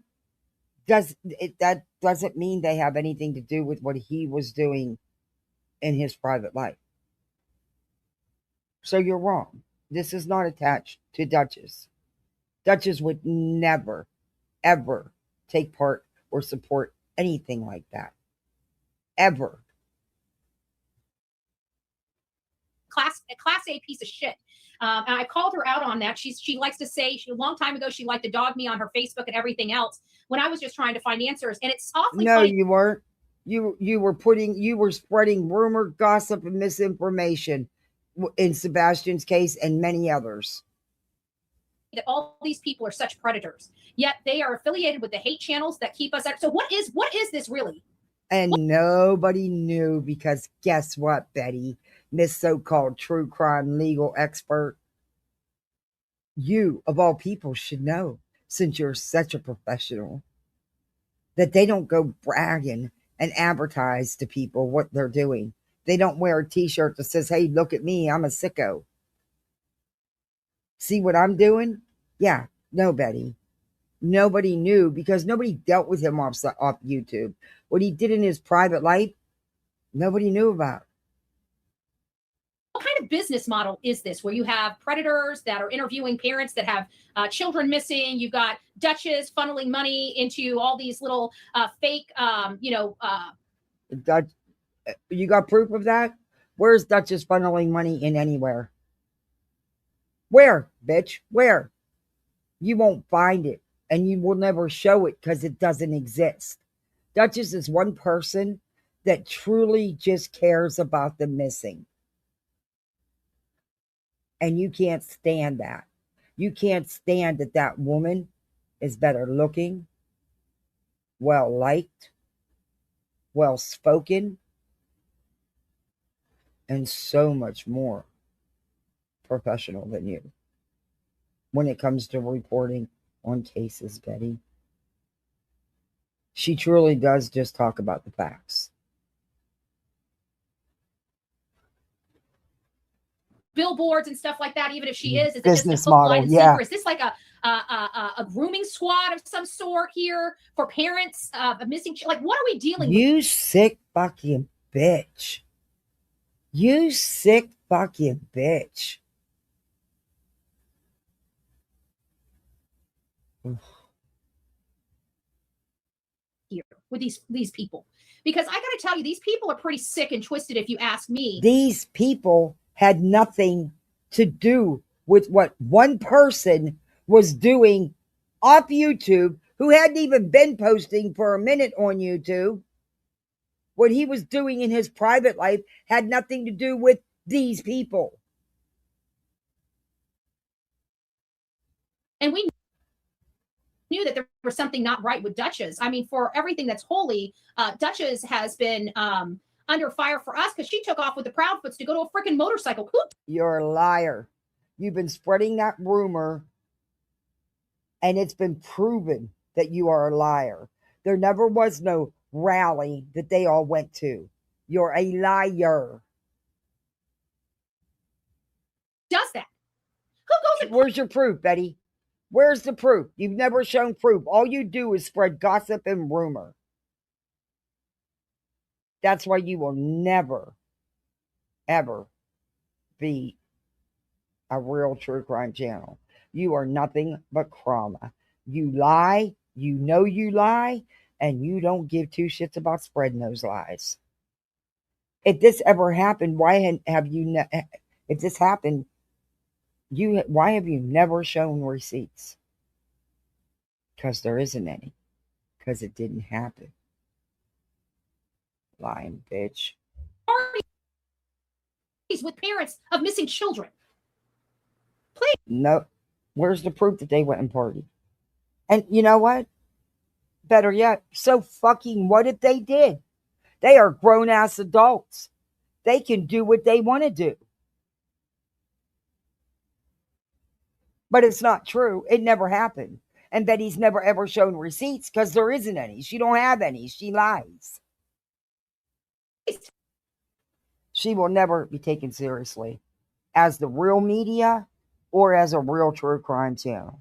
that doesn't mean they have anything to do with what he was doing in his private life. So you're wrong. This is not attached to Duchess. Duchess would never, ever take part or support anything like that. Ever. Class A piece of shit. And I called her out on that. She likes to say, a long time ago, she liked to dog me on her Facebook and everything else when I was just trying to find answers. And it's awfully funny. You weren't. You were spreading rumor, gossip, and misinformation in Sebastian's case and many others. That all these people are such predators, yet they are affiliated with the hate channels that keep us out. So what is this really? And nobody knew, because guess what, Betty, Miss so-called true crime legal expert? You, of all people, should know, since you're such a professional, that they don't go bragging and advertise to people what they're doing. They don't wear a t-shirt that says, hey, look at me, I'm a sicko. See what I'm doing? Yeah, no, Betty. Nobody knew, because nobody dealt with him off YouTube. What he did in his private life, nobody knew about. What kind kind of business model is this where you have predators that are interviewing parents that have children missing? You've got Duchess funneling money into all these little fake, you got proof of that? Where's Duchess funneling money in anywhere? Where, bitch? Where? You won't find it, and you will never show it because it doesn't exist. Duchess is one person that truly just cares about the missing. And you can't stand that. You can't stand that that woman is better looking, well liked, well spoken, and so much more professional than you when it comes to reporting on cases, Betty. She truly does just talk about the facts. Billboards and stuff like that, even if she is it Business just a hook, model, line, and yeah. sinker? Is this like a grooming squad of some sort here for parents of missing? Like, what are we dealing with? You sick fucking bitch. You sick fucking bitch. Here with these people? Because I got to tell you, these people are pretty sick and twisted, if you ask me. These people had nothing to do with what one person was doing off YouTube, who hadn't even been posting for a minute on YouTube. What he was doing in his private life had nothing to do with these people. And we knew that there was something not right with Duchess. I mean, for everything that's holy, Duchess has been under fire for us because she took off with the Proudfoots to go to a freaking motorcycle. You're a liar. You've been spreading that rumor, and it's been proven that you are a liar. There never was no rally that they all went to. You're a liar. Does that? Who goes and Where's your proof, Betty? Where's the proof? You've never shown proof. All you do is spread gossip and rumor. That's why you will never, ever be a real true crime channel. You are nothing but Crama. You lie, you know you lie, and you don't give two shits about spreading those lies. If this ever happened, why have you? If this happened, why have you never shown receipts? Because there isn't any. Because it didn't happen. Lying bitch. parties with parents of missing children? Please. No. Where's the proof that they went and partied? And you know what? Better yet, so fucking what if they did? They are grown-ass adults. They can do what they want to do. But it's not true. It never happened. And Betty's never ever shown receipts because there isn't any. She don't have any. She lies. She will never be taken seriously as the real media or as a real true crime channel.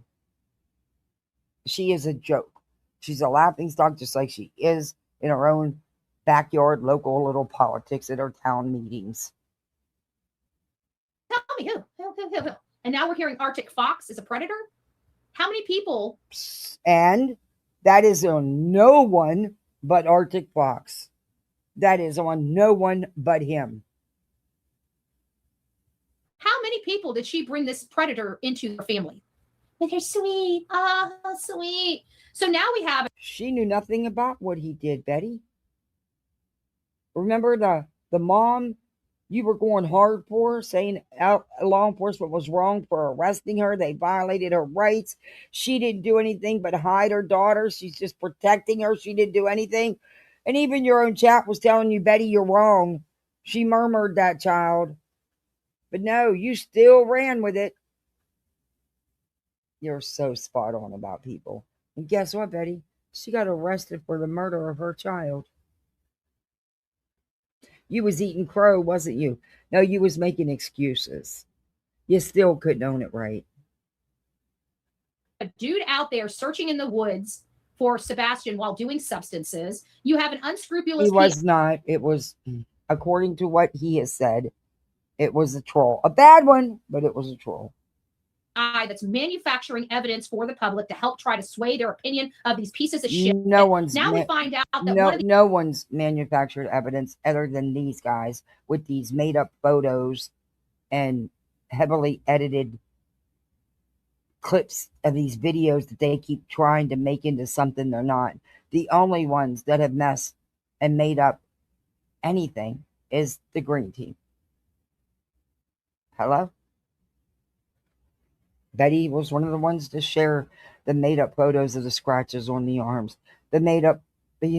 She is a joke. She's a laughingstock just like she is in her own backyard, local little politics at her town meetings. Tell me who? And now we're hearing Arctic Fox is a predator? How many people? And that is on no one but Arctic Fox. That is on no one but him. How many people did she bring this predator into her family? With her sweet, sweet. So now we have. She knew nothing about what he did, Betty. Remember the mom you were going hard for, saying law enforcement was wrong for arresting her. They violated her rights. She didn't do anything but hide her daughter. She's just protecting her. She didn't do anything. And even your own chat was telling you, Betty, you're wrong. She murmured that child. But no, you still ran with it. You're so spot on about people. And guess what, Betty? She got arrested for the murder of her child. You was eating crow, wasn't you? No, you was making excuses. You still couldn't own it right. A dude out there searching in the woods for Sebastian while doing substances. You have an unscrupulous. He was not. It was, according to what he has said, It was a troll. A bad one, but it was a troll. That's manufacturing evidence for the public to help try to sway their opinion of these pieces of shit. No one's now we find out that no one's manufactured evidence other than these guys with these made up photos and heavily edited clips of these videos that they keep trying to make into something they're not. The only ones that have messed and made up anything is the green team. Hello? Betty was one of the ones to share the made up photos of the scratches on the arms. The made up, but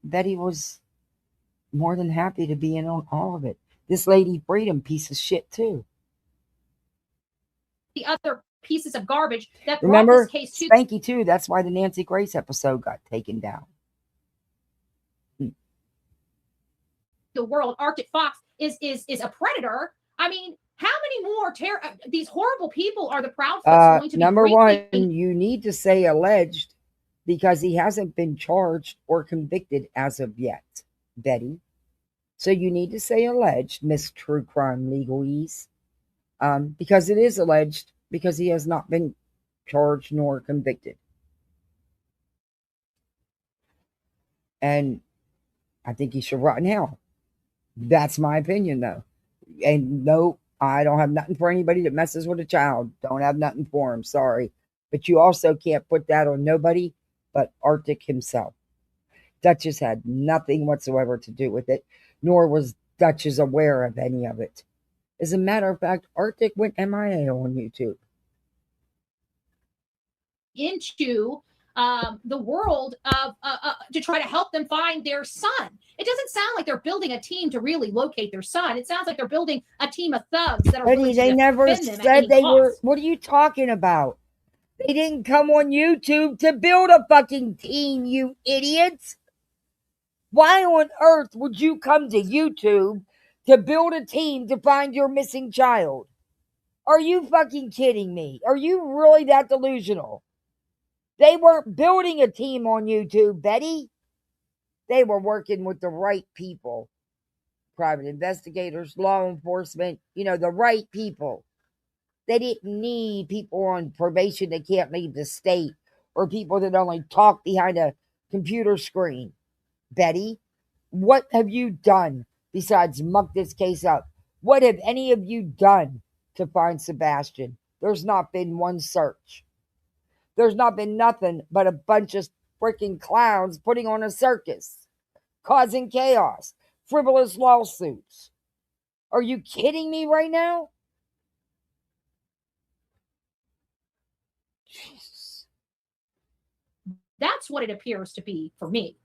Betty was more than happy to be in on all of it. This Lady Freedom piece of shit too. The other pieces of garbage that remember brought this case to Spanky too. That's why the Nancy Grace episode got taken down. The world. Arctic Fox is a predator. I mean, how many more these horrible people are the Proudfoots going to be number bringing? one, you need to say alleged because he hasn't been charged or convicted as of yet, Betty. So you need to say alleged, Miss True Crime Legalese, because it is alleged because he has not been charged nor convicted. And I think he should rot in hell. That's my opinion, though. And no, I don't have nothing for anybody that messes with a child. Don't have nothing for him. Sorry. But you also can't put that on nobody but Arctic himself. Duchess had nothing whatsoever to do with it, nor was Duchess aware of any of it. As a matter of fact, Arctic went MIA on YouTube. Into the world of to try to help them find their son. It doesn't sound like they're building a team to really locate their son. It sounds like they're building a team of thugs that are Betty, they never said they were. What are you talking about? They didn't come on YouTube to build a fucking team, you idiots. Why on earth would you come to YouTube to build a team to find your missing child? Are you fucking kidding me? Are you really that delusional? They weren't building a team on YouTube, Betty. They were working with the right people. Private investigators, law enforcement, the right people. They didn't need people on probation that can't leave the state or people that only talk behind a computer screen. Betty, what have you done besides muck this case up? What have any of you done to find Sebastian? There's not been one search. There's not been nothing but a bunch of freaking clowns putting on a circus, causing chaos, frivolous lawsuits. Are you kidding me right now? Jesus. That's what it appears to be for me.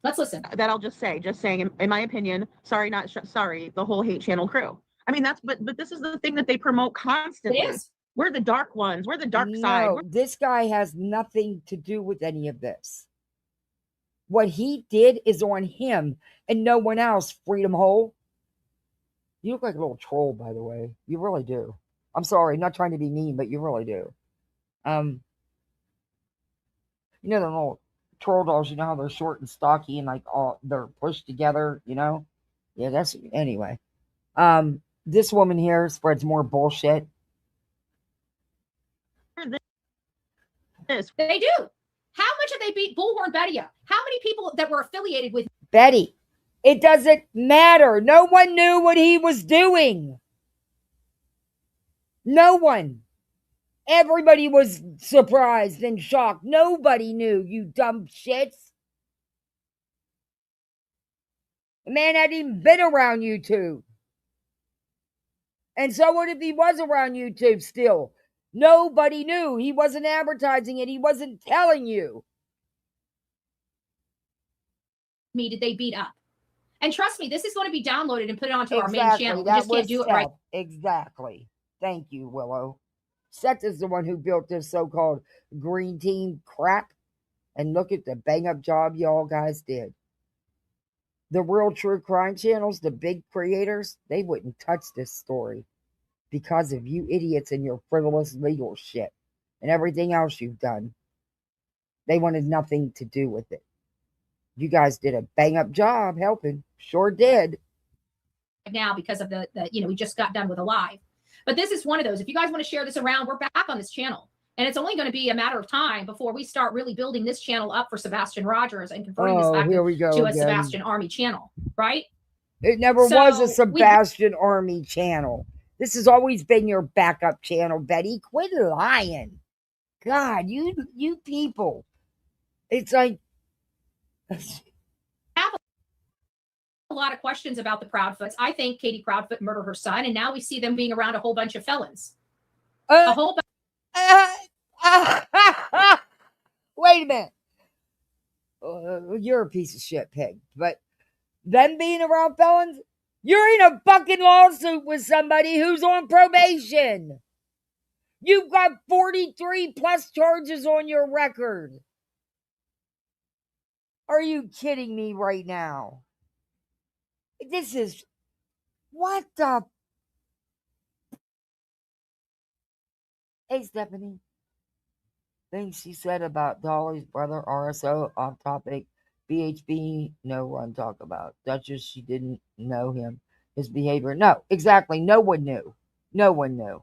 Let's listen. That I'll just saying, in my opinion, sorry, the whole hate channel crew. I mean, but this is the thing that they promote constantly. It is. We're the dark ones. We're the dark side. This guy has nothing to do with any of this. What he did is on him and no one else, Freedom Hole. You look like a little troll, by the way. You really do. I'm sorry, not trying to be mean, but you really do. The little troll dolls, how they're short and stocky and like all they're pushed together, Yeah, that's anyway. This woman here spreads more bullshit. They do. How much have they beat Bullhornbetty up? How many people that were affiliated with Betty? It doesn't matter. No one knew what he was doing. No one. Everybody was surprised and shocked. Nobody knew, you dumb shits. The man hadn't even been around YouTube. And so what if he was around YouTube still? Nobody knew. He wasn't advertising it. He wasn't telling you. me did they beat up? And trust me, this is going to be downloaded and put it onto our main channel. We just can't do it right. Exactly. Thank you, Willow. Seth is the one who built this so-called green team crap. And look at the bang-up job y'all guys did. The real true crime channels, the big creators, they wouldn't touch this story because of you idiots and your frivolous legal shit and everything else you've done. They wanted nothing to do with it. You guys did a bang-up job helping. Sure did. now because of the we just got done with a live. But this is one of those. If you guys want to share this around, we're back on this channel. And it's only going to be a matter of time before we start really building this channel up for Sebastian Rogers and converting this back here we go to a again. Sebastian Army channel, right? It never was a Sebastian Army channel. This has always been your backup channel, Betty. Quit lying. God, you people. It's like have a lot of questions about the Proudfoots. I think Katie Proudfoot murdered her son, and now we see them being around a whole bunch of felons. A whole bunch. Wait a minute. You're a piece of shit, pig. But them being around felons, you're in a fucking lawsuit with somebody who's on probation. You've got 43 plus charges on your record. Are you kidding me right now? This is what the. Hey, Stephanie. Things she said about Dolly's brother, RSO, off topic. BHB, no one talk about. Duchess, she didn't know him. His behavior. No, exactly. No one knew. No one knew.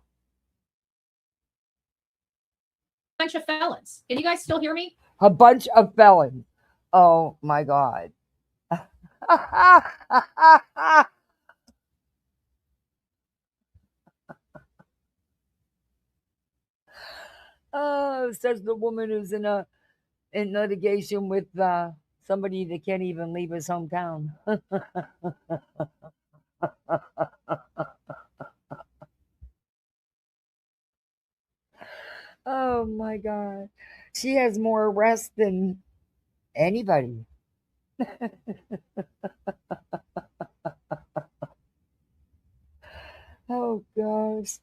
Bunch of felons. Can you guys still hear me? A bunch of felons. Oh my God. Oh, says the woman who's in litigation with somebody that can't even leave his hometown. Oh my God. She has more arrests than anybody. Oh gosh.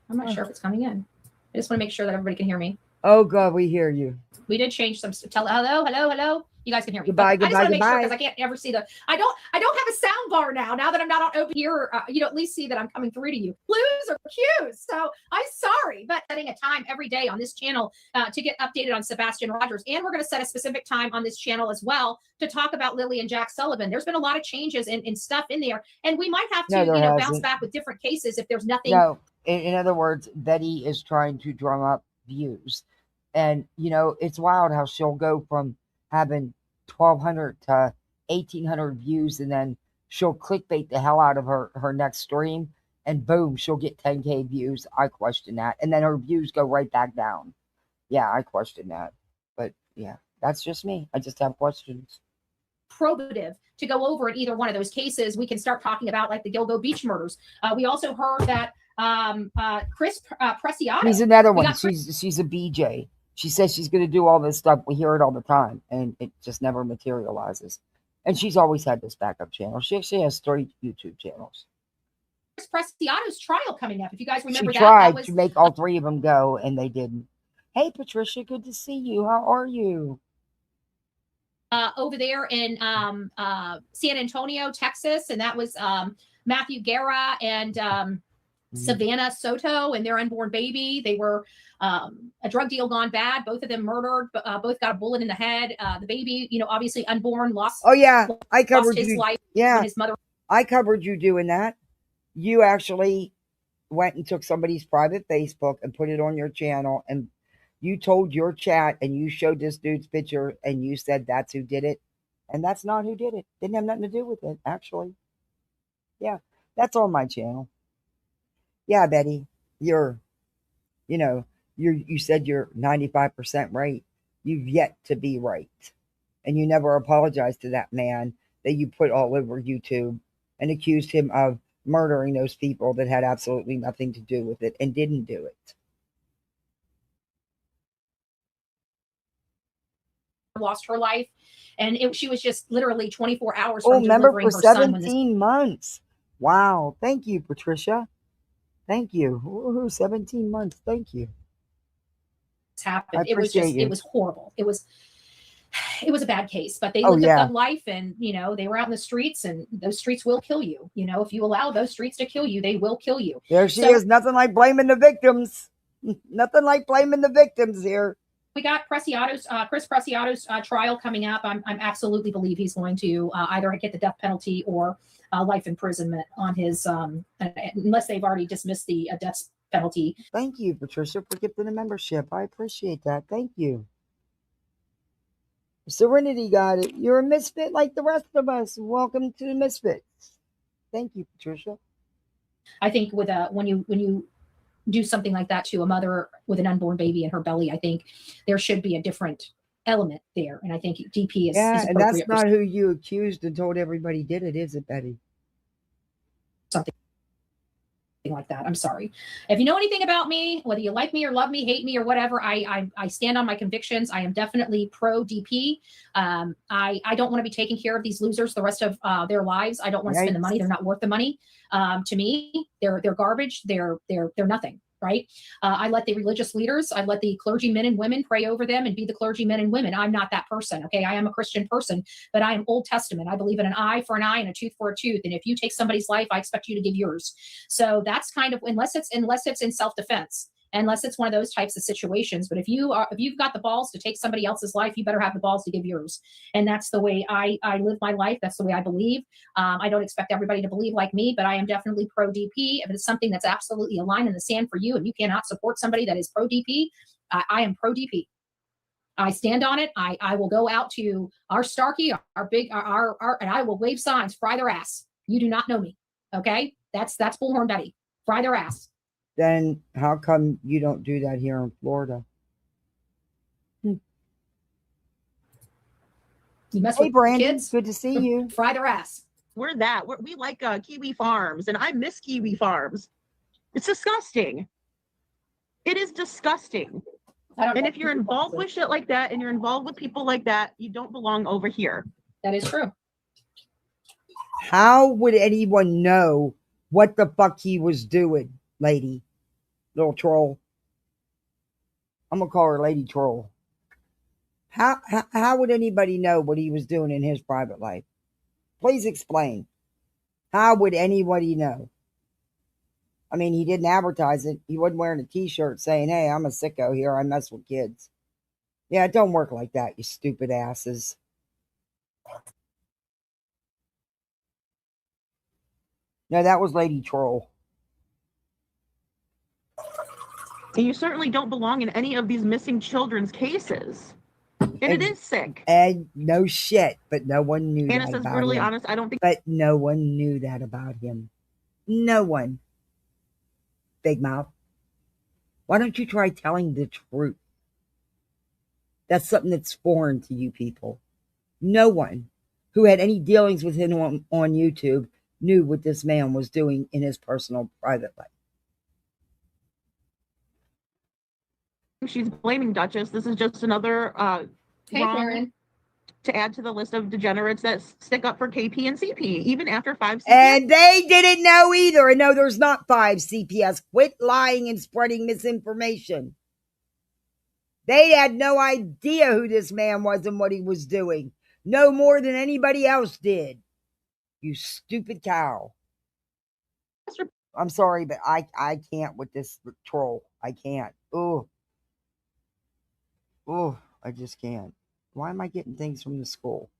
I'm not sure if it's coming in. I just want to make sure that everybody can hear me. Oh God, we hear you. We did change some. Hello. You guys can hear me. Goodbye, I just want to make sure goodbye. because I can't ever see the. I don't have a sound bar now. Now that I'm not on open here, at least see that I'm coming through to you. Blues or cues. So I'm sorry, but setting a time every day on this channel to get updated on Sebastian Rogers, and we're going to set a specific time on this channel as well to talk about Lily and Jack Sullivan. There's been a lot of changes in stuff in there, and we might have to bounce back with different cases if there's nothing. No, in other words, Betty is trying to drum up views. And, it's wild how she'll go from having 1,200 to 1,800 views, and then she'll clickbait the hell out of her next stream, and boom, she'll get 10K views. I question that. And then her views go right back down. Yeah, I question that. But, yeah, that's just me. I just have questions. Probative to go over in either one of those cases. We can start talking about like the Gilgo Beach murders. We also heard that Chris Preciado. She's another one. She's a BJ. She says she's going to do all this stuff. We hear it all the time, and it just never materializes. And she's always had this backup channel. She actually has 3 YouTube channels. Chris Preciado's trial coming up. If you guys remember she that, tried was, to make all 3 of them go, and they didn't. Hey, Patricia, good to see you. How are you? Over there in San Antonio, Texas, and that was Matthew Guerra and Savannah Soto and their unborn baby. They were a drug deal gone bad. Both of them murdered. Both got a bullet in the head. The baby, obviously unborn, lost. Oh yeah, I covered his you. life. Yeah, his mother. I covered you doing that. You actually went and took somebody's private Facebook and put it on your channel, and you told your chat and you showed this dude's picture and you said that's who did it, and that's not who did it. Didn't have nothing to do with it, actually. Yeah, that's on my channel. Yeah, Betty, you said you're 95% right. You've yet to be right. And you never apologized to that man that you put all over YouTube and accused him of murdering those people that had absolutely nothing to do with it and didn't do it. Lost her life, and she was just literally 24 hours Oh, from remember, delivering for her son. 17 months. Wow. Thank you, Patricia. Thank you. Ooh, 17 months. Thank you. Happened. It was horrible. It was a bad case, but they lived a thug life, and they were out in the streets, and those streets will kill you. If you allow those streets to kill you, they will kill you. There she is. Nothing like blaming the victims. Nothing like blaming the victims here. We got Chris Preciado's trial coming up. I'm absolutely believe he's going to either get the death penalty or life imprisonment on his, unless they've already dismissed the death penalty. Thank you, Patricia, for gifting the membership. I appreciate that. Thank you. Serenity got it. You're a misfit like the rest of us. Welcome to the Misfits. Thank you, Patricia. I think with when you do something like that to a mother with an unborn baby in her belly, I think there should be a different element there. And I think DP is Yeah, is and that's appropriate not who you accused and told everybody did it, is it, Betty? something like that. I'm sorry. If you know anything about me, whether you like me or love me, hate me or whatever, I stand on my convictions. I am definitely pro DP. I don't want to be taking care of these losers the rest of their lives. I don't want to spend the money. They're not worth the money. To me, they're garbage. They're nothing. Right. I let the religious leaders, I let the clergymen and women pray over them and be the clergymen and women. I'm not that person. Okay. I am a Christian person, but I am Old Testament. I believe in an eye for an eye and a tooth for a tooth. And if you take somebody's life, I expect you to give yours. So that's kind of, unless it's in self-defense, unless it's one of those types of situations. But if you've got the balls to take somebody else's life, you better have the balls to give yours. And that's the way I live my life. That's the way I believe. I don't expect everybody to believe like me, but I am definitely pro DP. If it's something that's absolutely a line in the sand for you and you cannot support somebody that is pro DP, I am pro DP. I stand on it. I will go out to our Starkey, our and I will wave signs, fry their ass. You do not know me. Okay. That's Bullhornbetty. Fry their ass. Then how come you don't do that here in Florida? You mess Hey, with Brandon, kids, good to see you. Fry their ass. We're that. We like Kiwi Farms, and I miss Kiwi Farms. It's disgusting. It is disgusting. And if you're involved with shit like that and you're involved with people like that, you don't belong over here. That is true. How would anyone know what the fuck he was doing, lady? Little troll. I'm going to call her Lady Troll. How would anybody know what he was doing in his private life? Please explain. How would anybody know? I mean, he didn't advertise it. He wasn't wearing a t-shirt saying, hey, I'm a sicko here. I mess with kids. Yeah, it don't work like that, you stupid asses. No, that was Lady Troll. And you certainly don't belong in any of these missing children's cases. And it is sick. And no shit, but no one knew Anna that says, about brutally him. honest, I don't think. But no one knew that about him. No one. Big mouth. Why don't you try telling the truth? That's something that's foreign to you people. No one who had any dealings with him on YouTube knew what this man was doing in his personal private life. She's blaming Duchess. This is just another wrong to add to the list of degenerates that stick up for KP and CP, even after 5 CPS. And they didn't know either. And no, there's not 5 CPS. Quit lying and spreading misinformation. They had no idea who this man was and what he was doing. No more than anybody else did. You stupid cow. I'm sorry, but I can't with this troll. I can't. Oh, I just can't. Why am I getting things from the school?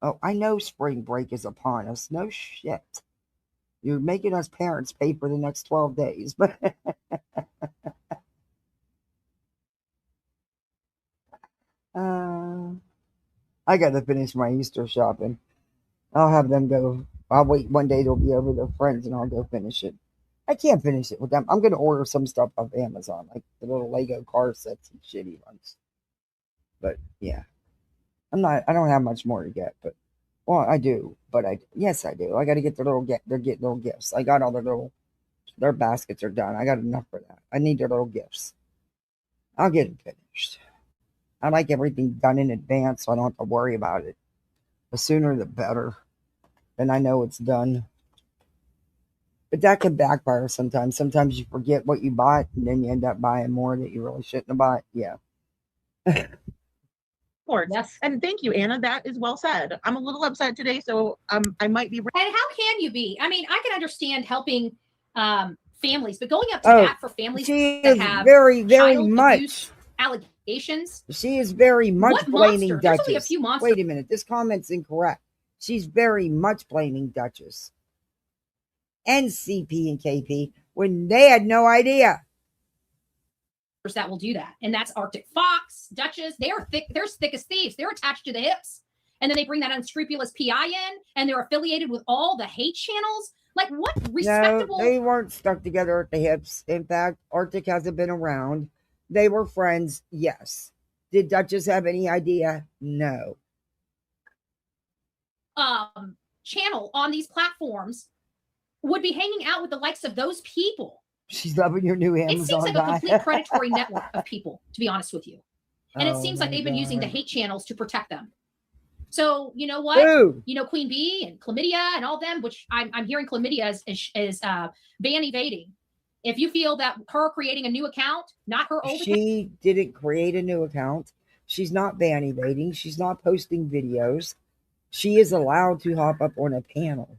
Oh, I know spring break is upon us. No shit. You're making us parents pay for the next 12 days. But I got to finish my Easter shopping. I'll have them go. I'll wait one day. They'll be over their friends and I'll go finish it. I can't finish it with them. I'm going to order some stuff off Amazon, like the little Lego car sets and shitty ones. But yeah, I don't have much more to get, but well, I do, but yes, I do. I got to get they're getting little gifts. I got all their baskets are done. I got enough for that. I need their little gifts. I'll get it finished. I like everything done in advance so I don't have to worry about it. The sooner the better. Then I know it's done. But that can backfire sometimes. Sometimes you forget what you bought and then you end up buying more that you really shouldn't have bought. Yeah. Yes. And thank you, Anna. That is well said. I'm a little upset today, so I might be. And how can you be? I mean, I can understand helping families, but going up to bat for families that have very, very child much abuse allegations. She is very much blaming monster? There's only a Duchess. few monsters. Wait a minute. This comment's incorrect. She's very much blaming Duchess and CP and KP when they had no idea. That will do that. And that's Arctic Fox, Duchess. They are thick. They're thick as thieves. They're attached to the hips. And then they bring that unscrupulous PI in, and they're affiliated with all the hate channels. Like, what respectable? No, they weren't stuck together at the hips. In fact, Arctic hasn't been around. They were friends, yes. Did Duchess have any idea? No. Channel on these platforms would be hanging out with the likes of those people. She's loving your new Amazon. It seems like guy. a complete predatory network of people, to be honest with you. And it seems like they've been God. using the hate channels to protect them. So you know what? Ooh. You know, Queen Bee and Chlamydia and all them, which I'm hearing Chlamydia is ban evading. If you feel that her creating a new account, not her old account. She didn't create a new account. She's not ban evading. She's not posting videos. She is allowed to hop up on a panel.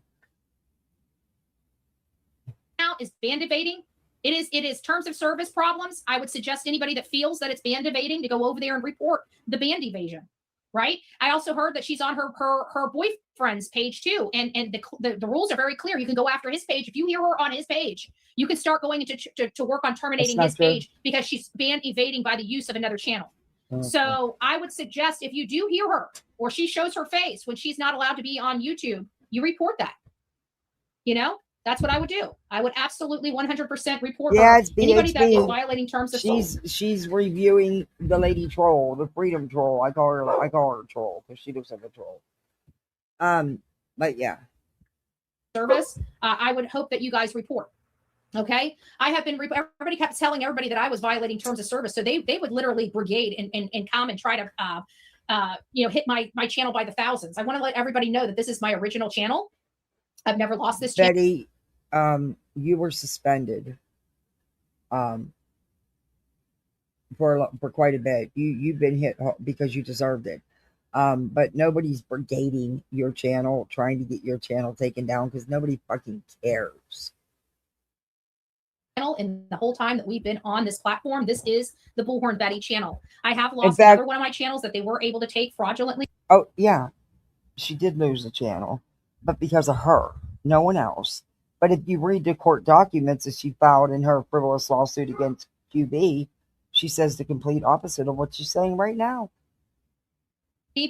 Now is band evading. It is terms of service problems. I would suggest anybody that feels that it's band evading to go over there and report the band evasion. Right. I also heard that she's on her boyfriend's page too. And the rules are very clear. You can go after his page. If you hear her on his page, you can start going to work on terminating his page because she's band evading by the use of another channel. Okay. So I would suggest if you do hear her or she shows her face when she's not allowed to be on YouTube, you report that. You know? That's what I would do. I would absolutely 100% report her. Anybody that is violating terms of service. She's reviewing the lady troll, the freedom troll. I call her troll because she looks like a troll. But yeah. Service. I would hope that you guys report. Okay. I have been. Everybody kept telling everybody that I was violating terms of service, so they would literally brigade and come and try to hit my channel by the thousands. I want to let everybody know that this is my original channel. I've never lost this channel. Betty, you were suspended for quite a bit. You've been hit because you deserved it. But nobody's brigading your channel, trying to get your channel taken down because nobody fucking cares. In the whole time that we've been on this platform, this is the Bullhornbetty channel. I have lost another one of my channels that they were able to take fraudulently. Oh yeah, she did lose the channel, but because of her, no one else. But if you read the court documents that she filed in her frivolous lawsuit against QB, she says the complete opposite of what she's saying right now.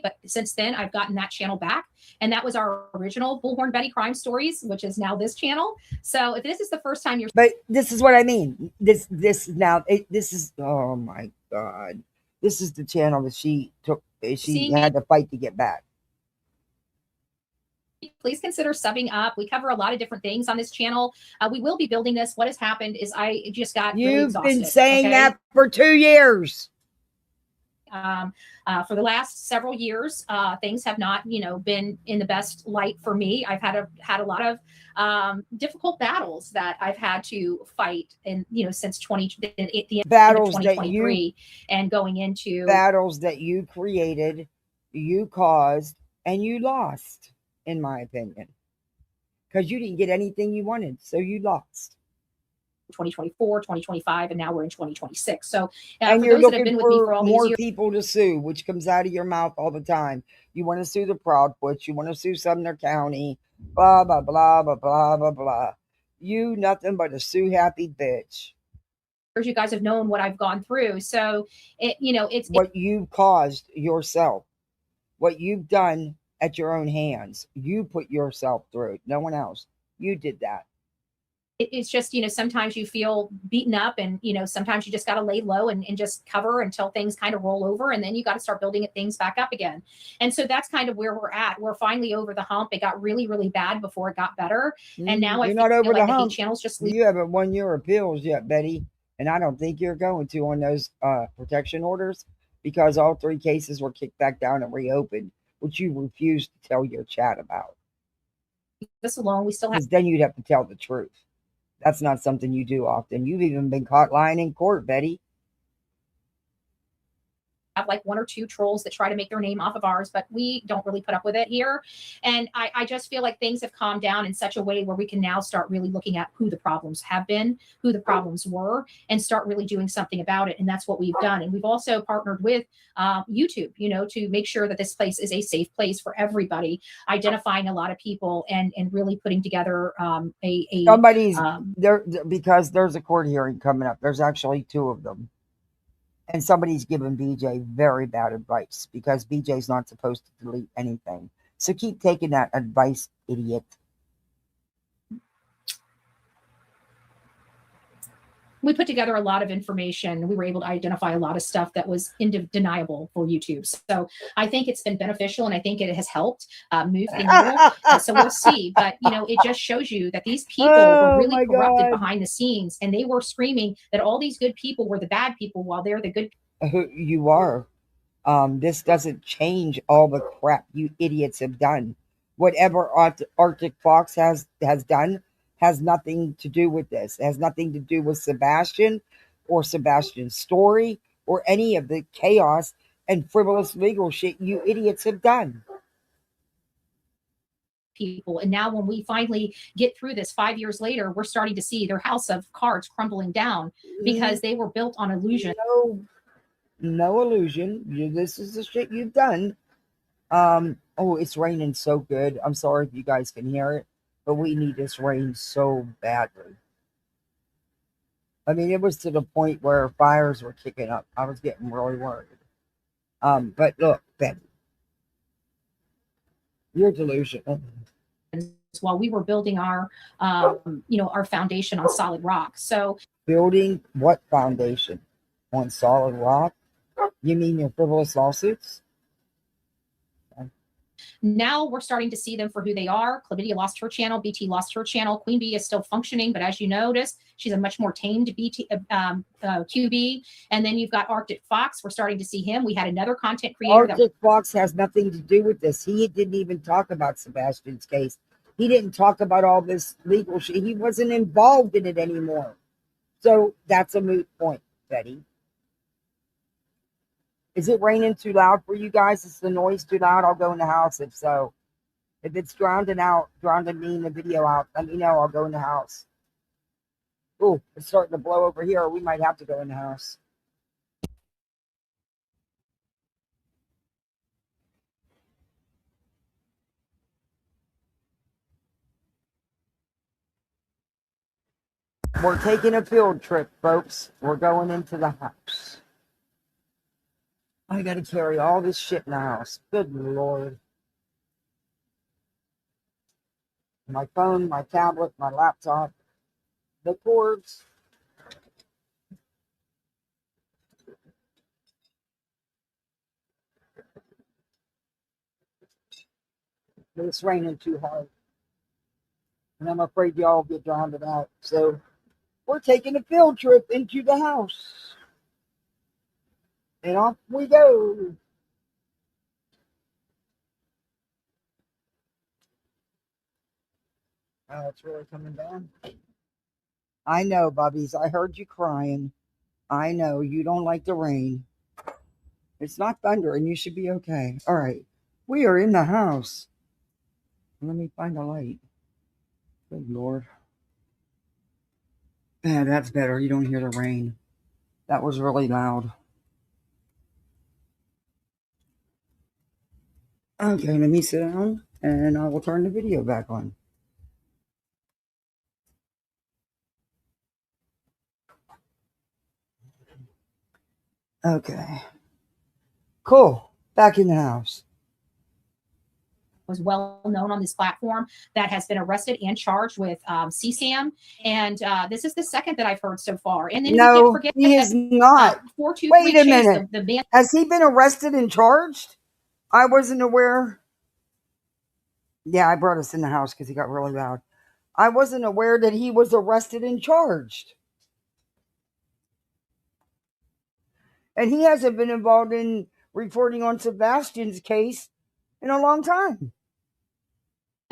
But since then, I've gotten that channel back. And that was our original Bullhornbetty Crime Stories, which is now this channel. So if this is the first time you're... But this is what I mean. This is, oh my God. This is the channel that she took. She had to fight to get back. Please consider subbing up. We cover a lot of different things on this channel. We will be building this. What has happened is I just got really exhausted. You've been saying that for 2 years. For the last several years, things have not, been in the best light for me. I've had a lot of difficult battles that I've had to fight, and since the end of 2023, and going into battles that you created, you caused, and you lost. In my opinion, because you didn't get anything you wanted, so you lost. 2024, 2025, and now we're in 2026. So, and you're looking for more people to sue, which comes out of your mouth all the time. You want to sue the Proudfoots, you want to sue Sumner County, blah blah blah blah blah blah blah. You nothing but a sue happy bitch. You guys have known what I've gone through, so it's what you caused yourself, what you've done. At your own hands. You put yourself through it. No one else. You did that. It's just, sometimes you feel beaten up and, sometimes you just got to lay low and just cover until things kind of roll over. And then you got to start building things back up again. And so that's kind of where we're at. We're finally over the hump. It got really, really bad before it got better. And now you're not over the hump. Channels just leave. You haven't won your appeals yet, Betty. And I don't think you're going to on those protection orders because all 3 cases were kicked back down and reopened. Which you refuse to tell your chat about. This alone, we still have. Because then you'd have to tell the truth. That's not something you do often. You've even been caught lying in court, Betty. like one or two trolls that try to make their name off of ours, but we don't really put up with it here. And I just feel like things have calmed down in such a way where we can now start really looking at who the problems have been, who the problems were, and start really doing something about it. And that's what we've done. And we've also partnered with YouTube, to make sure that this place is a safe place for everybody, identifying a lot of people and really putting together somebody's there because there's a court hearing coming up. There's actually 2 of them. And somebody's giving BJ very bad advice because BJ's not supposed to delete anything. So keep taking that advice, idiot. We put together a lot of information. We were able to identify a lot of stuff that was undeniable for YouTube. So I think it's been beneficial, and I think it has helped move the needle. So we'll see. But, it just shows you that these people were really corrupted behind the scenes, and they were screaming that all these good people were the bad people while they're the good. Who you are. This doesn't change all the crap you idiots have done. Whatever Arctic Fox has done has nothing to do with this. It has nothing to do with Sebastian or Sebastian's story or any of the chaos and frivolous legal shit you idiots have done. People. And now when we finally get through this 5 years later, we're starting to see their house of cards crumbling down because they were built on illusion. No illusion. This is the shit you've done. Oh, it's raining so good. I'm sorry if you guys can hear it, but we need this rain so badly. I mean, it was to the point where fires were kicking up. I was getting really worried. But look, Betty, you're delusional. While we were building our, our foundation on solid rock. So building what foundation? On solid rock? You mean your frivolous lawsuits? Now we're starting to see them for who they are. Chlamydia lost her channel. BT lost her channel. Queen Bee is still functioning, but as you notice, she's a much more tamed BT QB. And then you've got Arctic Fox. We're starting to see him. We had another content creator. Arctic Fox has nothing to do with this. He didn't even talk about Sebastian's case. He didn't talk about all this legal shit. He wasn't involved in it anymore. So that's a moot point, Betty. Is it raining too loud for you guys? Is the noise too loud? I'll go in the house if so. If it's drowning me in the video out, let me know. I'll go in the house. Ooh, it's starting to blow over here. We might have to go in the house. We're taking a field trip, folks. We're going into the house. I got to carry all this shit in the house. Good Lord. My phone, my tablet, my laptop, the cords. It's raining too hard. And I'm afraid y'all get drowned out. So we're taking a field trip into the house. And off we go. Oh, it's really coming down. I know, Bubbies. I heard you crying. I know you don't like the rain. It's not thunder and you should be okay. All right. We are in the house. Let me find a light. Good Lord. Yeah, that's better. You don't hear the rain. That was really loud. Okay, let me sit down and I will turn the video back on. Okay. Cool. Back in the house. Was well known on this platform that has been arrested and charged with CSAM. And this is the second that I've heard so far. And then no, you can't forget he is not. 423 Wait a Chase, minute. The man. Has he been arrested and charged? I wasn't aware. Yeah, I brought us in the house because he got really loud. I wasn't aware that he was arrested and charged. And he hasn't been involved in reporting on Sebastian's case in a long time.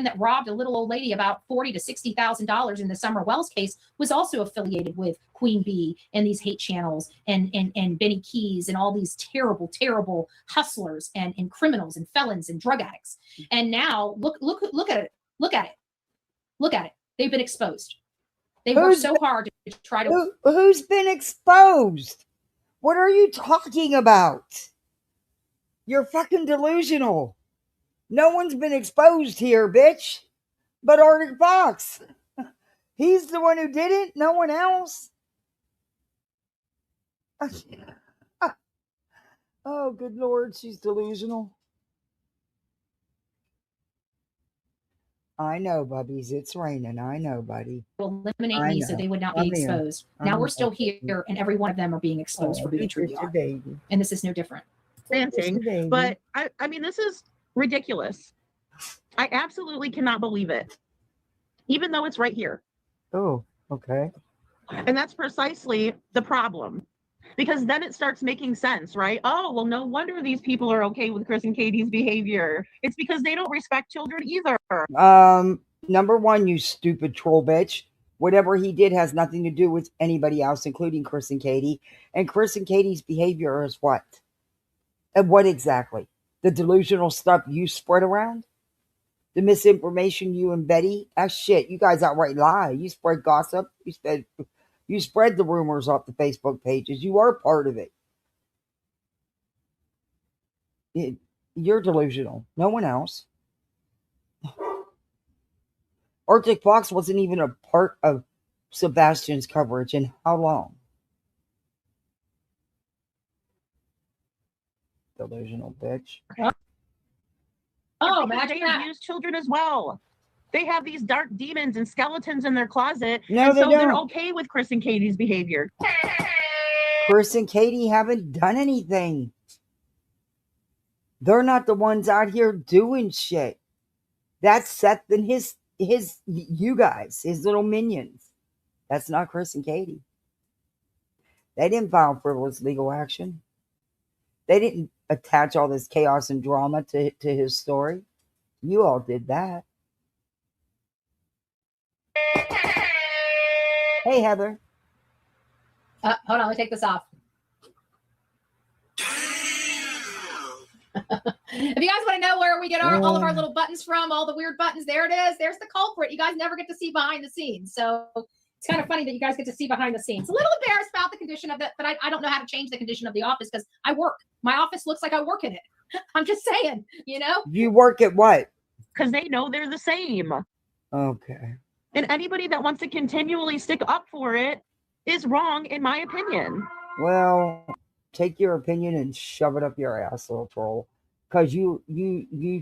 that robbed a little old lady about $40,000 to $60,000 in the Summer Wells case was also affiliated with Queen Bee and these hate channels and Benny Keys and all these terrible, terrible hustlers and criminals and felons and drug addicts. And now look at it. Look at it. Look at it. They've been exposed. They worked so hard to try to. Who's been exposed? What are you talking about? You're fucking delusional. No one's been exposed here, bitch. But Arctic Fox. He's the one who did it, no one else. Oh, good Lord, she's delusional. I know, bubbies. It's raining. I know, buddy. Eliminate me so they would not be exposed. Now we're still here, and every one of them are being exposed for being true. And this is no different. But I mean, this is ridiculous. I absolutely cannot believe it, even though it's right here. Oh, okay. And that's precisely the problem. Because then it starts making sense, right? Oh, well, no wonder these people are okay with Chris and Katie's behavior. It's because they don't respect children either. Number one, you stupid troll bitch. Whatever he did has nothing to do with anybody else, including Chris and Katie. And Chris and Katie's behavior is what? And what exactly? The delusional stuff you spread around? The misinformation you and Betty? Ah, shit, you guys outright lie. You spread gossip. You spread the rumors off the Facebook pages. You are part of it. You're delusional. No one else. Arctic Fox wasn't even a part of Sebastian's coverage in how long? Delusional bitch. Oh, imagine they abuse children as well. They have these dark demons and skeletons in their closet. No, and they so don't. They're okay with Chris and Katie's behavior. Chris and Katie haven't done anything. They're not the ones out here doing shit. That's Seth and his you guys, his little minions. That's not Chris and Katie. They didn't file frivolous legal action. They didn't attach all this chaos and drama to his story. You all did that. Hey, Heather. Hold on, let me take this off. If you guys want to know where we get all of our little buttons from, all the weird buttons, there it is. There's the culprit. You guys never get to see behind the scenes. So it's kind of funny that you guys get to see behind the scenes. A little embarrassed about the condition of it, but I don't know how to change the condition of the office because I work. My office looks like I work in it. I'm just saying, you know? You work at what? Because they know they're the same. Okay. And anybody that wants to continually stick up for it is wrong, in my opinion. Well, take your opinion and shove it up your ass, little troll. Because you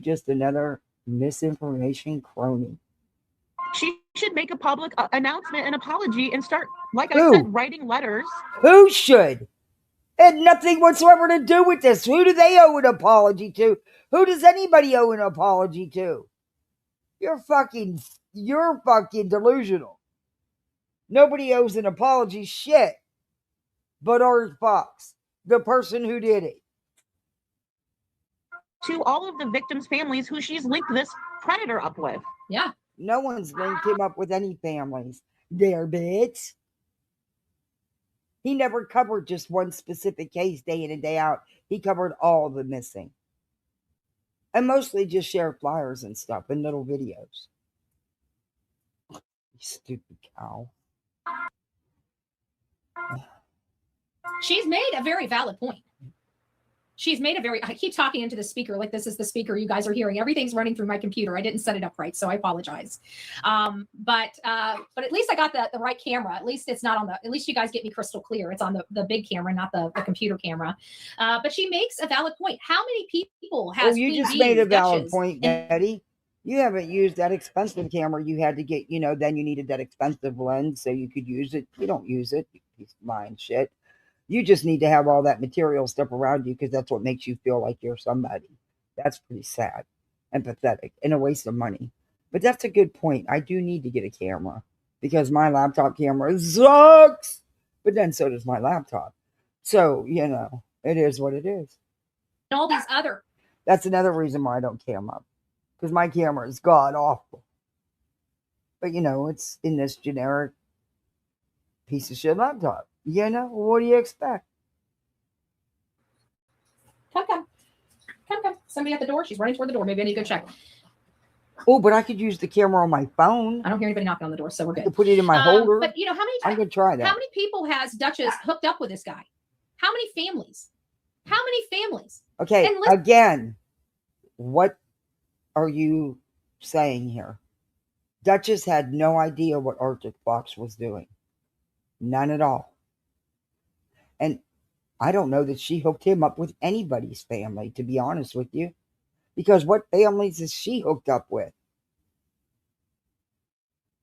just another misinformation crony. She should make a public announcement and apology and start, like I said, writing letters. Who should? It had nothing whatsoever to do with this. Who do they owe an apology to? Who does anybody owe an apology to? You're fucking delusional. Nobody owes an apology shit but Arctic Fox, the person who did it. To all of the victims' families who she's linked this predator up with. Yeah. No one's linked him up with any families. There, bitch. He never covered just one specific case day in and day out. He covered all the missing. And mostly just shared flyers and stuff and little videos. You stupid cow. She's made a very valid point. I keep talking into the speaker like this is the speaker you guys are hearing. Everything's running through my computer. I didn't set it up right, so I apologize. But at least I got the right camera. At least it's not on at least you guys get me crystal clear. It's on the big camera, not the computer camera. But she makes a valid point. How many people has you just made a valid point, Betty. You haven't used that expensive camera you had to get, then you needed that expensive lens so you could use it. You don't use it. You piece of mind shit. You just need to have all that material stuff around you because that's what makes you feel like you're somebody. That's pretty sad and pathetic and a waste of money. But that's a good point. I do need to get a camera because my laptop camera sucks. But then so does my laptop. So, it is what it is. And all these other. That's another reason why I don't cam up. because my camera is god awful. But it's in this generic piece of shit laptop. What do you expect? Come. Somebody at the door. She's running toward the door. Maybe I need to go check. Oh, but I could use the camera on my phone. I don't hear anybody knocking on the door, so we're good. I could put it in my holder. But how many times? I'm gonna try that. How many people has Duchess hooked up with this guy? How many families? Okay, And listen, again, what are you saying here? Duchess had no idea what Arctic Fox was doing. None at all. And I don't know that she hooked him up with anybody's family, to be honest with you. Because what families is she hooked up with?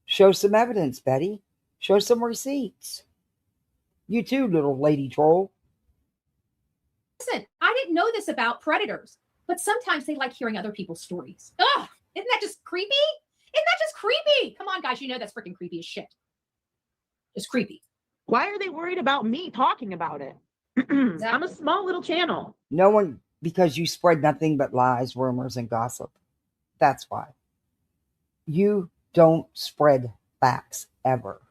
Show some evidence, Betty. Show some receipts. You too, little lady troll. listen, I didn't know this about predators, but sometimes they like hearing other people's stories. Ugh, isn't that just creepy? Come on, guys, that's freaking creepy as shit. It's creepy. Why are they worried about me talking about it? Exactly. I'm a small little channel. No one, because you spread nothing but lies, rumors, and gossip. That's why. You don't spread facts ever.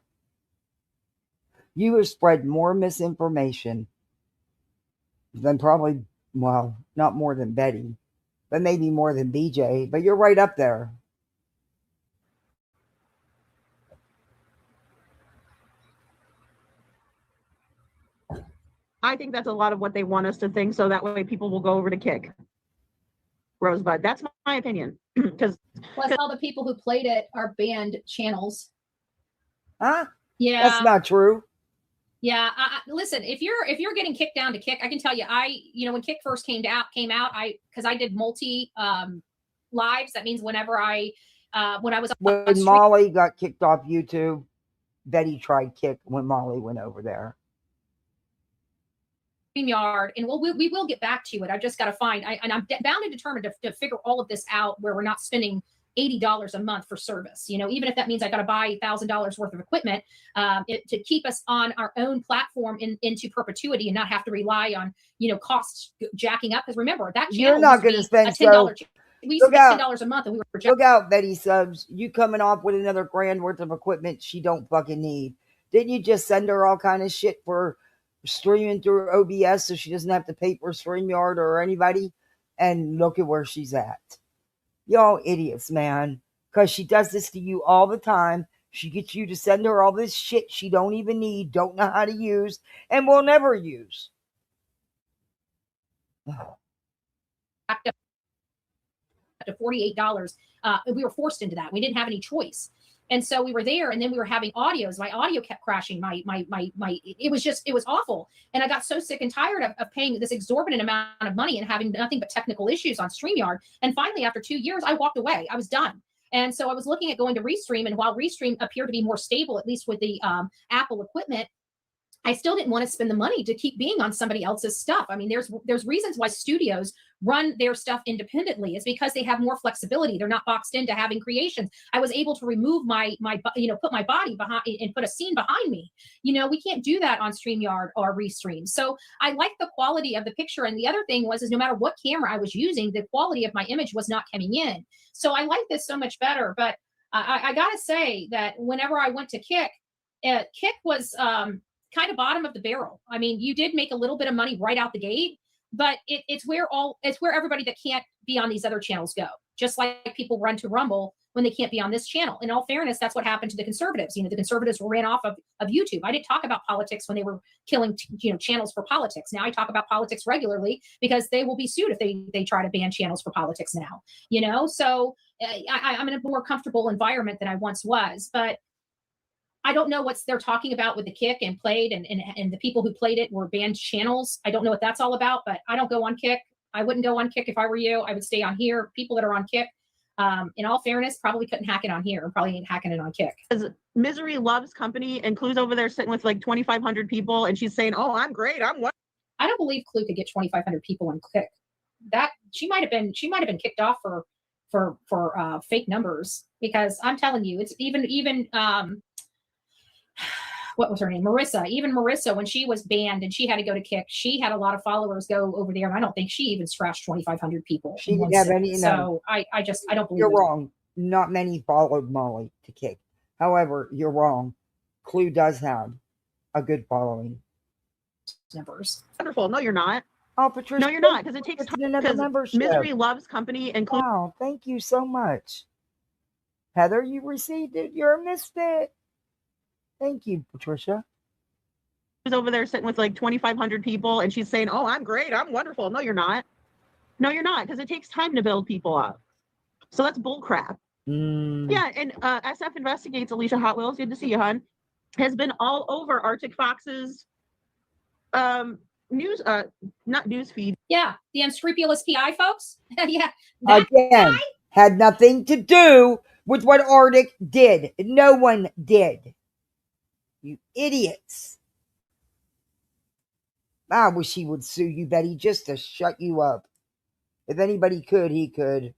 You have spread more misinformation than probably, well, not more than Betty, but maybe more than BJ, but you're right up there. I think that's a lot of what they want us to think, so that way people will go over to Kick. Rosebud. That's my opinion. Because plus all the people who played it are banned channels. Huh? Yeah. That's not true. Yeah. Listen, if you're getting kicked down to Kick, I can tell you, when Kick first came out, because I did multi lives. That means whenever when Molly got kicked off YouTube, Betty tried Kick when Molly went over there. Yard, and we will get back to it. I've just got to find, I'm bound and determined to figure all of this out where we're not spending $80 a month for service. Even if that means I got to buy $1,000 worth of equipment to keep us on our own platform into perpetuity and not have to rely on costs jacking up. Because remember, that channel you're not going to spend $10. We spent $10 a month, and we were projecting. Look out, Betty Subs. You coming off with another grand worth of equipment she don't fucking need. Didn't you just send her all kind of shit for streaming through OBS so she doesn't have to pay for StreamYard or anybody? And look at where she's at. Y'all idiots, man. Because she does this to you all the time. She gets you to send her all this shit she don't even need, don't know how to use, and will never use. To $48. We were forced into that. We didn't have any choice. And so we were there, and then we were having audios. My audio kept crashing. It was awful. And I got so sick and tired of paying this exorbitant amount of money and having nothing but technical issues on StreamYard. And finally, after 2 years, I walked away. I was done. And so I was looking at going to Restream. And while Restream appeared to be more stable, at least with the Apple equipment, I still didn't want to spend the money to keep being on somebody else's stuff. I mean, there's reasons why studios run their stuff independently. It's because they have more flexibility. They're not boxed into having creations. I was able to remove put my body behind and put a scene behind me. We can't do that on StreamYard or Restream. So I like the quality of the picture. And the other thing was no matter what camera I was using, the quality of my image was not coming in. So I like this so much better. But I got to say that whenever I went to Kick, Kick was kind of bottom of the barrel. I mean, you did make a little bit of money right out the gate, but it's where everybody that can't be on these other channels go. Just like people run to Rumble when they can't be on this channel. In all fairness, that's what happened to the conservatives. The conservatives ran off of YouTube. I didn't talk about politics when they were killing channels for politics. Now I talk about politics regularly because they will be sued if they try to ban channels for politics now. So I'm in a more comfortable environment than I once was, but I don't know what they're talking about with the Kick and played and the people who played it were banned channels. I don't know what that's all about, but I don't go on Kick. I wouldn't go on Kick if I were you. I would stay on here. People that are on Kick, in all fairness, probably couldn't hack it on here. Probably ain't hacking it on Kick. Misery loves company, and Clue's over there sitting with like 2,500 people, and she's saying, "Oh, I'm great. I'm what?" I don't believe Clue could get 2,500 people on Kick. That she might have been kicked off for fake numbers, because I'm telling you, it's even what was her name? Marissa. Even Marissa, when she was banned and she had to go to Kick, she had a lot of followers go over there. And I don't think she even scratched 2,500 people. She didn't have any. So I don't believe you're it. wrong. Not many followed Molly to Kick. However, you're wrong. Clue does have a good following. Numbers. Wonderful. No, you're not. Oh, Patricia. No, you're not, because it takes time. Because Misery loves company and Clue. Wow, thank you so much. Heather, you received it. You're a misfit. Thank you, Patricia. She's over there sitting with like 2,500 people, and she's saying, "Oh, I'm great. I'm wonderful." No, you're not. No, you're not, because it takes time to build people up. So that's bull crap. Yeah, and SF Investigates, Alicia Hot Wheels, good to see you, hon, has been all over Arctic Fox's news, not news feed. Yeah, the unscrupulous PI folks. Yeah. Again, had nothing to do with what Arctic did. No one did. You idiots. I wish he would sue you, Betty, just to shut you up. If anybody could, he could.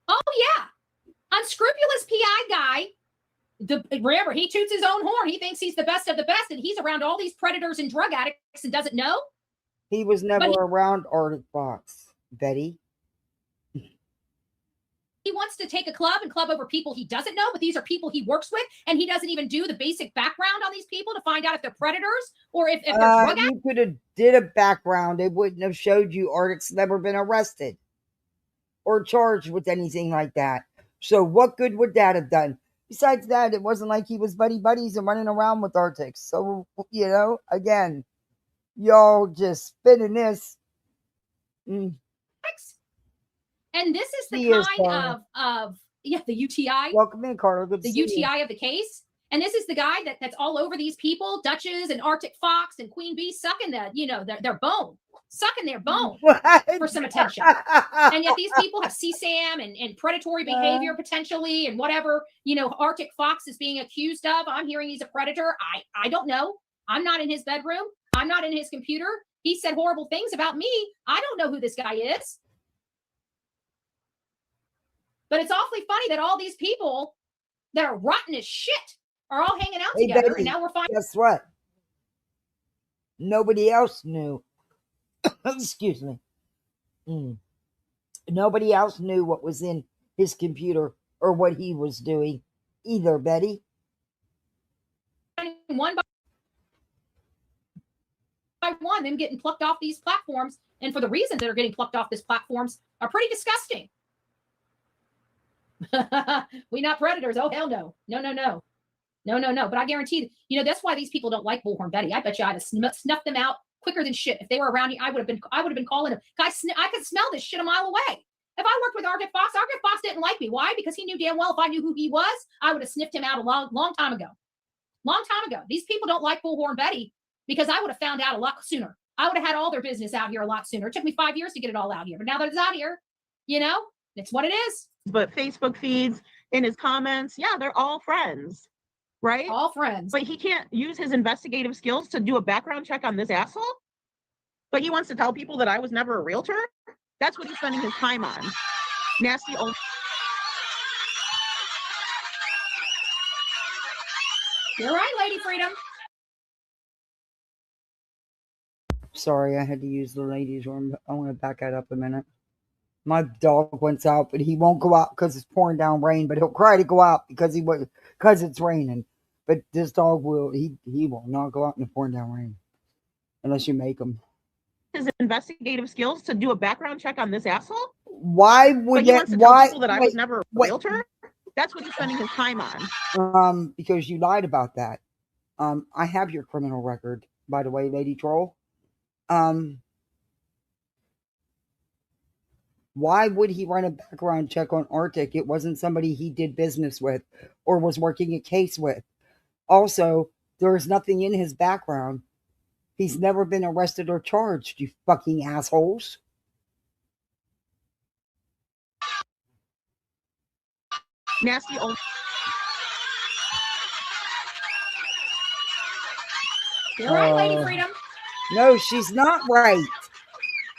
Oh yeah, unscrupulous PI guy. Remember, he toots his own horn. He thinks he's the best of the best, and he's around all these predators and drug addicts and doesn't know. He was never around Arctic Fox, Betty. He wants to take a club and club over people he doesn't know, but these are people he works with, and he doesn't even do the basic background on these people to find out if they're predators or if they're drug addicts. You could have did a background. It wouldn't have showed you Arctic's never been arrested or charged with anything like that. So what good would that have done? Besides that, it wasn't like he was buddies and running around with Arctic. So, you know, again, y'all just spinning this. And this is the kind of the UTI. Welcome in, Carter. Good to the see UTI you. of the case. And this is the guy that's all over these people, Duchess and Arctic Fox and Queen Bee, sucking their bone, sucking their bone for some attention. And yet these people have CSAM and predatory behavior potentially, and whatever, Arctic Fox is being accused of. I'm hearing he's a predator. I don't know. I'm not in his bedroom. I'm not in his computer. He said horrible things about me. I don't know who this guy is. But it's awfully funny that all these people that are rotten as shit are all hanging out together, Betty, and now we're finding. Guess what? Nobody else knew. Excuse me. Nobody else knew what was in his computer or what he was doing either, Betty. One by one, them getting plucked off these platforms, and for the reasons that are getting plucked off these platforms are pretty disgusting. We not predators. Oh, hell no. No. But I guarantee, that's why these people don't like Bullhornbetty. I bet you I'd have snuffed them out quicker than shit. If they were around here, I would have been calling them. Guys, I could smell this shit a mile away. If I worked with Arctic Fox didn't like me. Why? Because he knew damn well if I knew who he was, I would have sniffed him out a long time ago. Long time ago. These people don't like Bullhornbetty because I would have found out a lot sooner. I would have had all their business out here a lot sooner. It took me 5 years to get it all out here, but now that it's out here, it's what it is. But Facebook feeds, in his comments, yeah, they're all friends, right? All friends. But he can't use his investigative skills to do a background check on this asshole. But he wants to tell people that I was never a realtor. That's what he's spending his time on. Nasty old. You're right, Lady Freedom. Sorry, I had to use the ladies' room. I want to back that up a minute. My dog went out, but he won't go out because it's pouring down rain. But he'll cry to go out because it's raining. But this dog he will not go out in the pouring down rain unless you make him. His investigative skills to do a background check on this asshole. Why would that? Why? People that I was never a realtor. That's what he's spending his time on. Because you lied about that. I have your criminal record, by the way, Lady Troll. Why would he run a background check on Arctic? It wasn't somebody he did business with or was working a case with. Also, there is nothing in his background. He's never been arrested or charged, you fucking assholes. Nasty old. You're right, Lady Freedom. No, she's not right.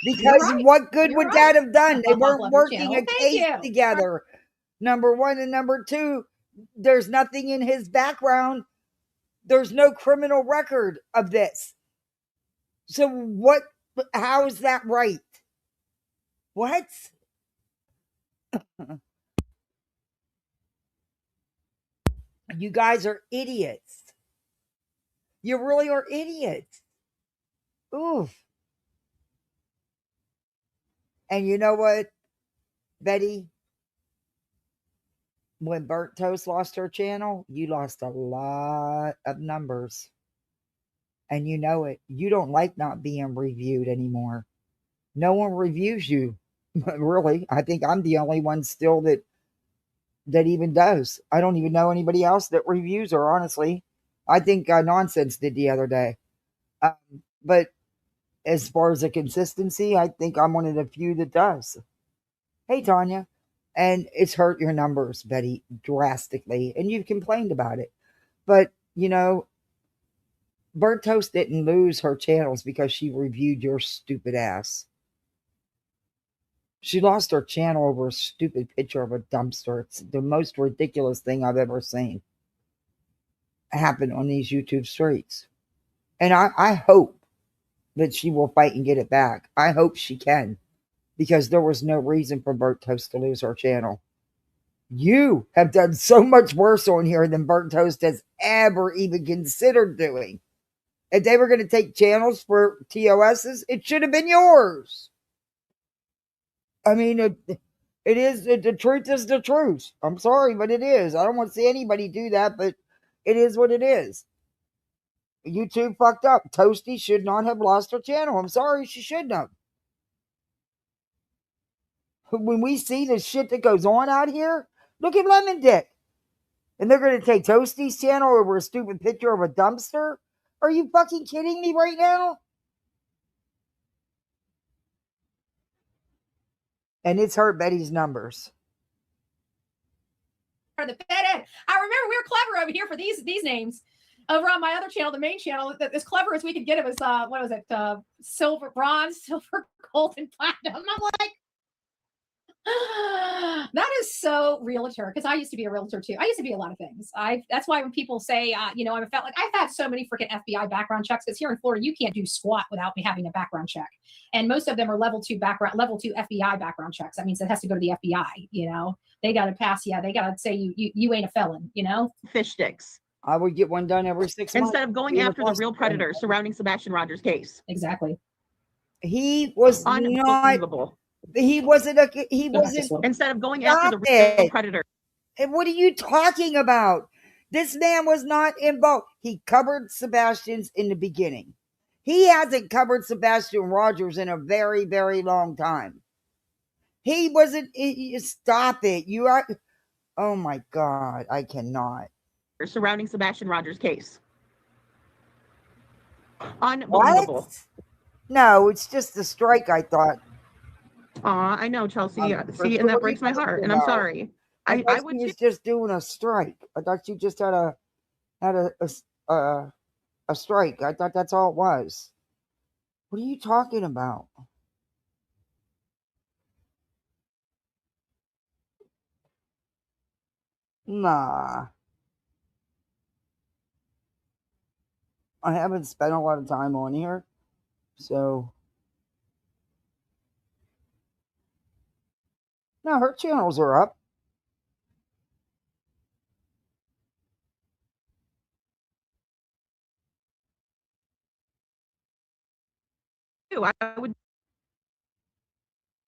Because right. what good You're would right. that have done? They weren't Love your working channel. a Thank case you. together. Number one, and number two, there's nothing in his background. There's no criminal record of this. So what? How is that right? What? You guys are idiots. You really are idiots. Oof. And you know what, Betty? When Burnt Toast lost her channel, you lost a lot of numbers. And you know it. You don't like not being reviewed anymore. No one reviews you. Really. I think I'm the only one still that even does. I don't even know anybody else that reviews her, honestly. I think Nonsense did the other day. But as far as the consistency, I think I'm one of the few that does. Hey, Tanya. And it's hurt your numbers, Betty, drastically. And you've complained about it. But, you know, Burnt Toast didn't lose her channels because she reviewed your stupid ass. She lost her channel over a stupid picture of a dumpster. It's the most ridiculous thing I've ever seen happen on these YouTube streets. And I hope that she will fight and get it back. I hope she can. Because there was no reason for Burnt Toast to lose her channel. You have done so much worse on here than Burnt Toast has ever even considered doing. If they were going to take channels for TOSs, it should have been yours. I mean, it is, the truth is the truth. I'm sorry, but it is. I don't want to see anybody do that, but it is what it is. YouTube fucked up. Toasty should not have lost her channel. I'm sorry, she shouldn't have. When we see the shit that goes on out here, look at Lemon Dick. And they're going to take Toasty's channel over a stupid picture of a dumpster? Are you fucking kidding me right now? And it's hurt Betty's numbers. For the fed end. I remember we were clever over here for these names. Over on my other channel, the main channel, as clever as we could get it was what was it? Silver, bronze, silver, gold, and platinum. I'm like, that is so realtor, because I used to be a realtor too. I used to be a lot of things. That's why when people say, you know, I felt like I've had so many freaking FBI background checks, because here in Florida you can't do squat without me having a background check, and most of them are level 2 FBI background checks. That means it has to go to the FBI. You know, they got to pass. Yeah, they got to say you ain't a felon. You know, fish sticks. I would get one done every 6 months. Instead of going after the real predator surrounding Sebastian Rogers' case. Exactly. He was unbelievable. He wasn't. Instead of going after the real predator. And what are you talking about? This man was not involved. He covered Sebastian's in the beginning. He hasn't covered Sebastian Rogers in a very, very long time. He wasn't. Stop it. You are. Oh my God. I cannot. Surrounding Sebastian Rogers' case. Unbelievable. What? No, it's just a strike, I thought. I know, Chelsea. See, and that breaks my heart. And I'm sorry. I would was just doing a strike. I thought you just had a strike. I thought that's all it was. What are you talking about? Nah. I haven't spent a lot of time on here, so. No, her channels are up.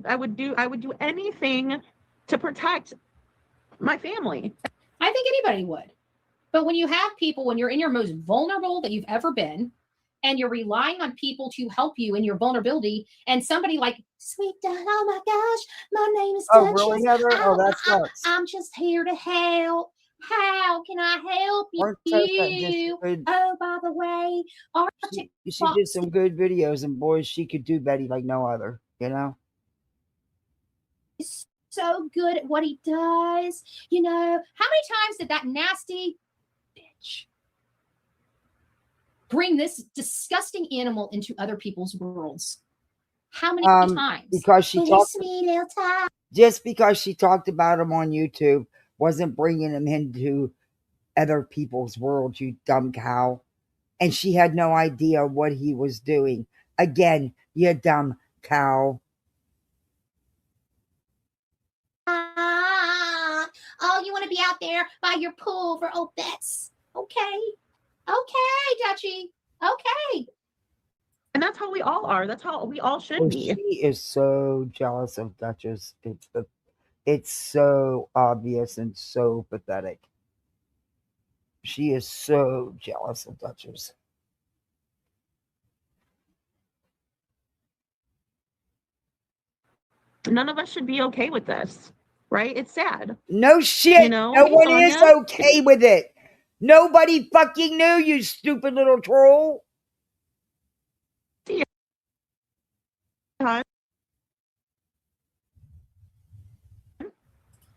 I would do anything to protect my family. I think anybody would. But when you have people, when you're in your most vulnerable that you've ever been, and you're relying on people to help you in your vulnerability, and somebody like, sweet dad, oh my gosh, my name is Duchess. Oh, really, Heather? Oh, that sucks. I'm just here to help. How can I help you? Oh, by the way, she did some good videos, and boy, she could do Betty like no other, you know? He's so good at what he does. You know, how many times did that nasty bitch bring this disgusting animal into other people's worlds? How many times? Because she Release talked. me, little time. Just because she talked about him on YouTube wasn't bringing him into other people's world, you dumb cow. And she had no idea what he was doing. Again, you dumb cow. Oh, you want to be out there by your pool for old bets? Okay. Okay, Dutchie. Okay. And that's how we all are. That's how we all should be. She is so jealous of Duchess. It's so obvious and so pathetic. She is so jealous of Duchess. None of us should be okay with this, right? It's sad. No shit. You know, no hey, one Sonia. is okay with it. Nobody fucking knew, you stupid little troll.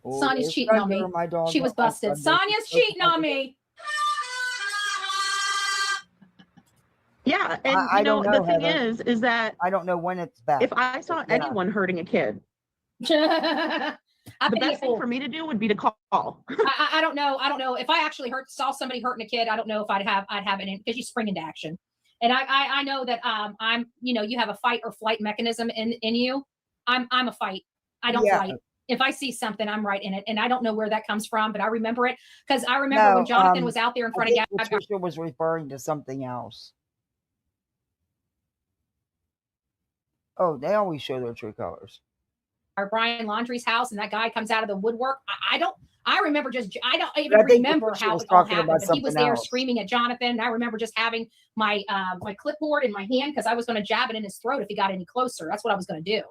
Sonia's cheating on me. She was busted. Sonia's cheating on me. Yeah, and I you know, don't know, the thing Heather. is that I don't know when it's back. if I saw anyone hurting a kid, the best thing for me to do would be to call. I don't know. I don't know if I actually saw somebody hurting a kid. I don't know if I'd have it in, because you spring into action. And I know that I'm, you know, you have a fight or flight mechanism in you. I'm a fight. I don't flight. If I see something, I'm right in it. And I don't know where that comes from, but I remember it because I remember when Jonathan was out there in front of Gab. Patricia was referring to something else. Oh, they always show their true colors. Our Brian Laundrie's house, and that guy comes out of the woodwork. I don't even remember how it all happened, but he was there screaming at Jonathan. And I remember just having my my clipboard in my hand because I was going to jab it in his throat if he got any closer. That's what I was going to do.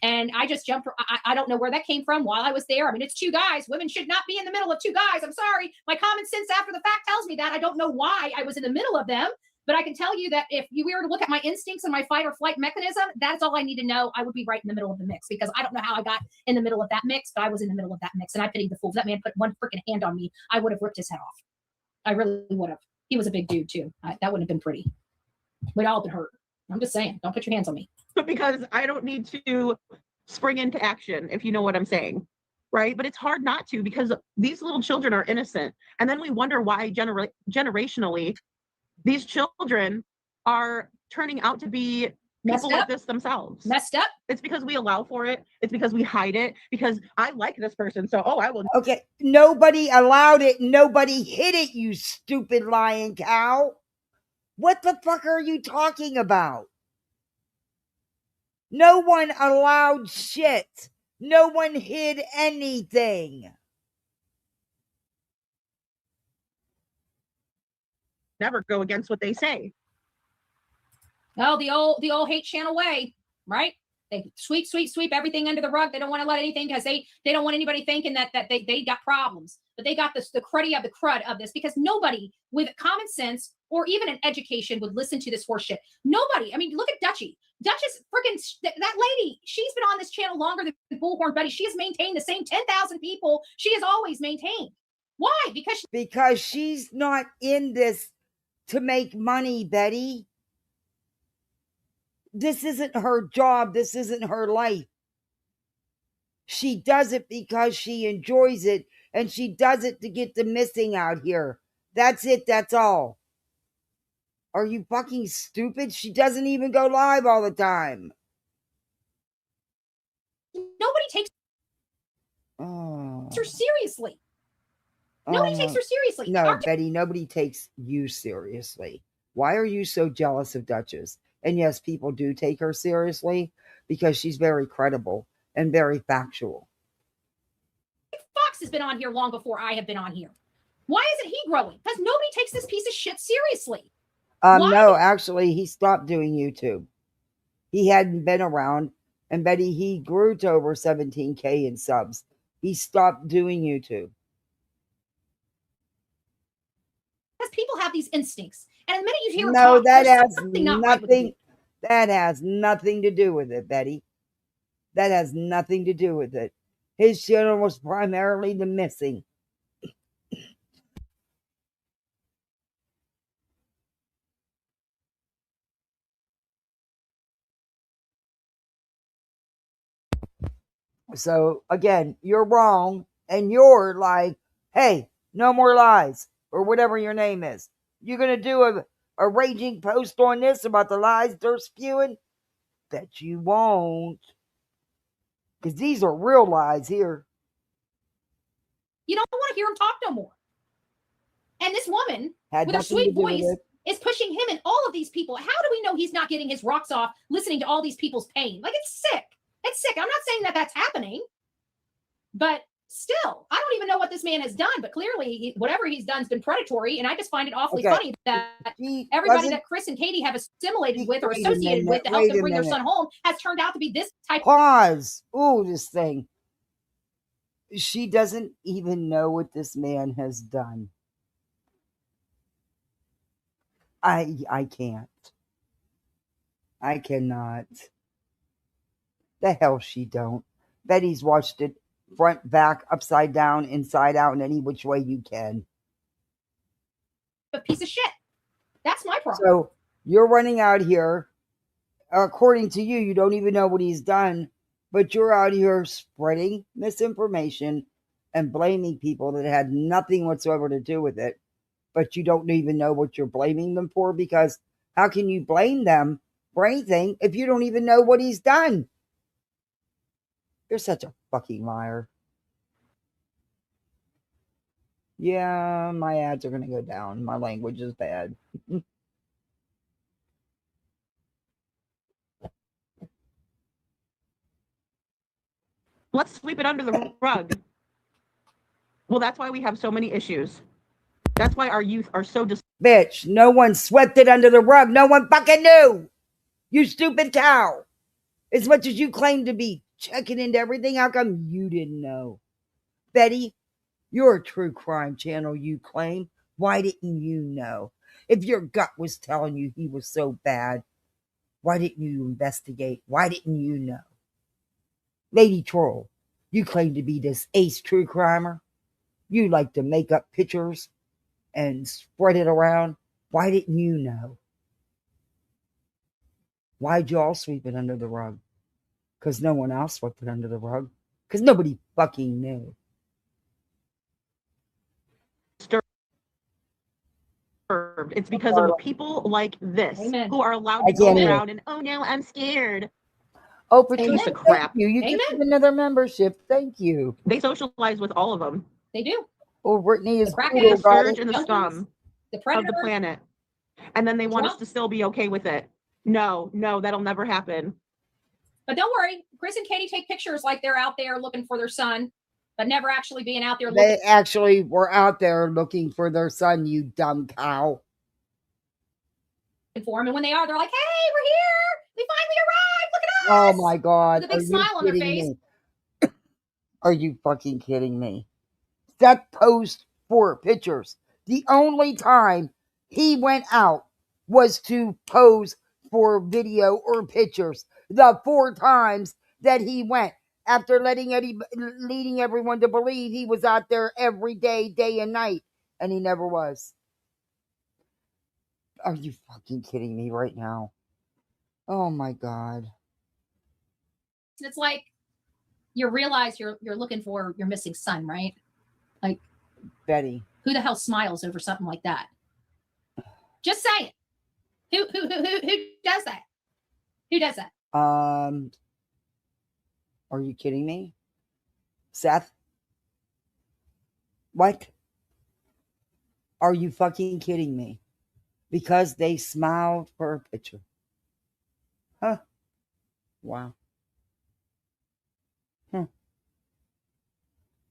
And I just jumped. I don't know where that came from while I was there. I mean, it's two guys. Women should not be in the middle of two guys. I'm sorry. My common sense after the fact tells me that. I don't know why I was in the middle of them. But I can tell you that if you were to look at my instincts and my fight or flight mechanism, that's all I need to know. I would be right in the middle of the mix, because I don't know how I got in the middle of that mix, but I was in the middle of that mix, and I pitied the fool. If that man put one freaking hand on me, I would have ripped his head off. I really would have. He was a big dude too. That wouldn't have been pretty. We'd all been hurt. I'm just saying, don't put your hands on me. Because I don't need to spring into action, if you know what I'm saying. Right? But it's hard not to, because these little children are innocent. And then we wonder why generationally these children are turning out to be people like this themselves. Messed up. It's because we allow for it. It's because we hide it. Because I like this person, so I will. Okay, nobody allowed it. Nobody hid it, you stupid lying cow. What the fuck are you talking about? No one allowed shit. No one hid anything. Never go against what they say. Oh, the old hate channel way, right? They sweep everything under the rug. They don't want to let anything, because they don't want anybody thinking that they got problems. But they got the crud of this, because nobody with common sense or even an education would listen to this horse shit. Nobody. I mean, look at Dutchie. Duchess, freaking that lady. She's been on this channel longer than Bullhornbetty. She has maintained the same 10,000 people she has always maintained. Why? Because she's not in this to make money, Betty. This isn't her job. This isn't her life. She does it because she enjoys it, and she does it to get the missing out here. That's it. That's all. Are you fucking stupid? She doesn't even go live all the time. Nobody takes her seriously. Nobody takes her seriously. No, Betty, nobody takes you seriously. Why are you so jealous of Duchess? And yes, people do take her seriously because she's very credible and very factual. Fox has been on here long before I have been on here. Why isn't he growing? Because nobody takes this piece of shit seriously. No, actually, he stopped doing YouTube. He hadn't been around. And Betty, he grew to over 17K in subs. He stopped doing YouTube. Because people have these instincts. And the minute you hear him no, talk, that has nothing. That has nothing to do with it, Betty. That has nothing to do with it. His channel was primarily the missing. So again, you're wrong, and you're like, hey, no more lies, or whatever your name is. You're gonna do a raging post on this about the lies they're spewing? Bet you won't. Because these are real lies here. You don't want to hear him talk no more. And this woman Had with her nothing to sweet do with voice it. is pushing him and all of these people. How do we know he's not getting his rocks off listening to all these people's pain? Like, it's sick. It's sick. I'm not saying that that's happening, but still, I don't even know what this man has done. But clearly, whatever he's done has been predatory. And I just find it awfully funny that everybody that Chris and Katie have assimilated with or Wait a associated with minute, to help wait them a bring their minute. son home has turned out to be this type. Pause. Ooh, this thing. She doesn't even know what this man has done. I can't. I cannot. The hell she don't. Betty's watched it front, back, upside down, inside out, in any which way you can. A piece of shit. That's my problem. So you're running out here. According to you, you don't even know what he's done, but you're out here spreading misinformation and blaming people that had nothing whatsoever to do with it. But you don't even know what you're blaming them for, because how can you blame them for anything if you don't even know what he's done? You're such a fucking liar. Yeah, my ads are going to go down. My language is bad. Let's sweep it under the rug. Well, that's why we have so many issues. That's why our youth are so Bitch, no one swept it under the rug. No one fucking knew. You stupid cow. As much as you claim to be checking into everything, how come you didn't know? Betty, you're a true crime channel, you claim. Why didn't you know? If your gut was telling you he was so bad, why didn't you investigate? Why didn't you know? Lady Troll, you claim to be this ace true crimer. You like to make up pictures and spread it around. Why didn't you know? Why'd y'all sweep it under the rug? Because no one else swept it under the rug. Because nobody fucking knew. It's because of people like this who are allowed to I go can't hear. around and, oh no, I'm scared. Oh, Patricia, Piece of thank crap. you. You get another membership. Thank you. They socialize with all of them. They do. Oh, Brittany is The scourge and the Junkies, scum the of predator. the planet. And then they want us to still be okay with it. No, that'll never happen. But don't worry, Chris and Katie take pictures like they're out there looking for their son, but never actually being out there looking. They actually were out there looking for their son, you dumb cow. For him, and when they are, they're like, "Hey, we're here! We finally arrived! Look at us!" Oh my God. With a big smile on their face. Me? Are you fucking kidding me? That post for pictures. The only time he went out was to pose for video or pictures. The 4 times that he went, after leading everyone to believe he was out there every day, day and night, and he never was. Are you fucking kidding me right now? Oh my God. It's like you realize you're looking for your missing son, right? Like, Betty, who the hell smiles over something like that? Just saying. Who does that? Who does that? Are you kidding me? Seth? What? Are you fucking kidding me? Because they smiled for a picture. Huh. Wow.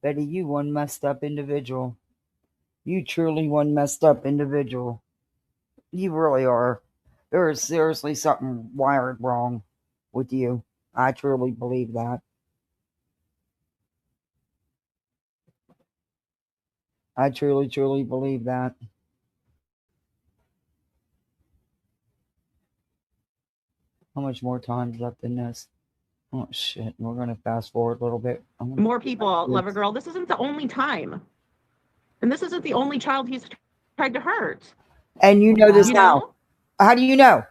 Betty, you one messed up individual. You truly one messed up individual. You really are. There is seriously something wired wrong with you. I truly believe that. I truly, truly believe that. How much more time is left in this? Oh, shit. We're going to fast forward a little bit. More people, Lover Girl. This isn't the only time. And this isn't the only child he's tried to hurt. And you know this You now. know? How do you know?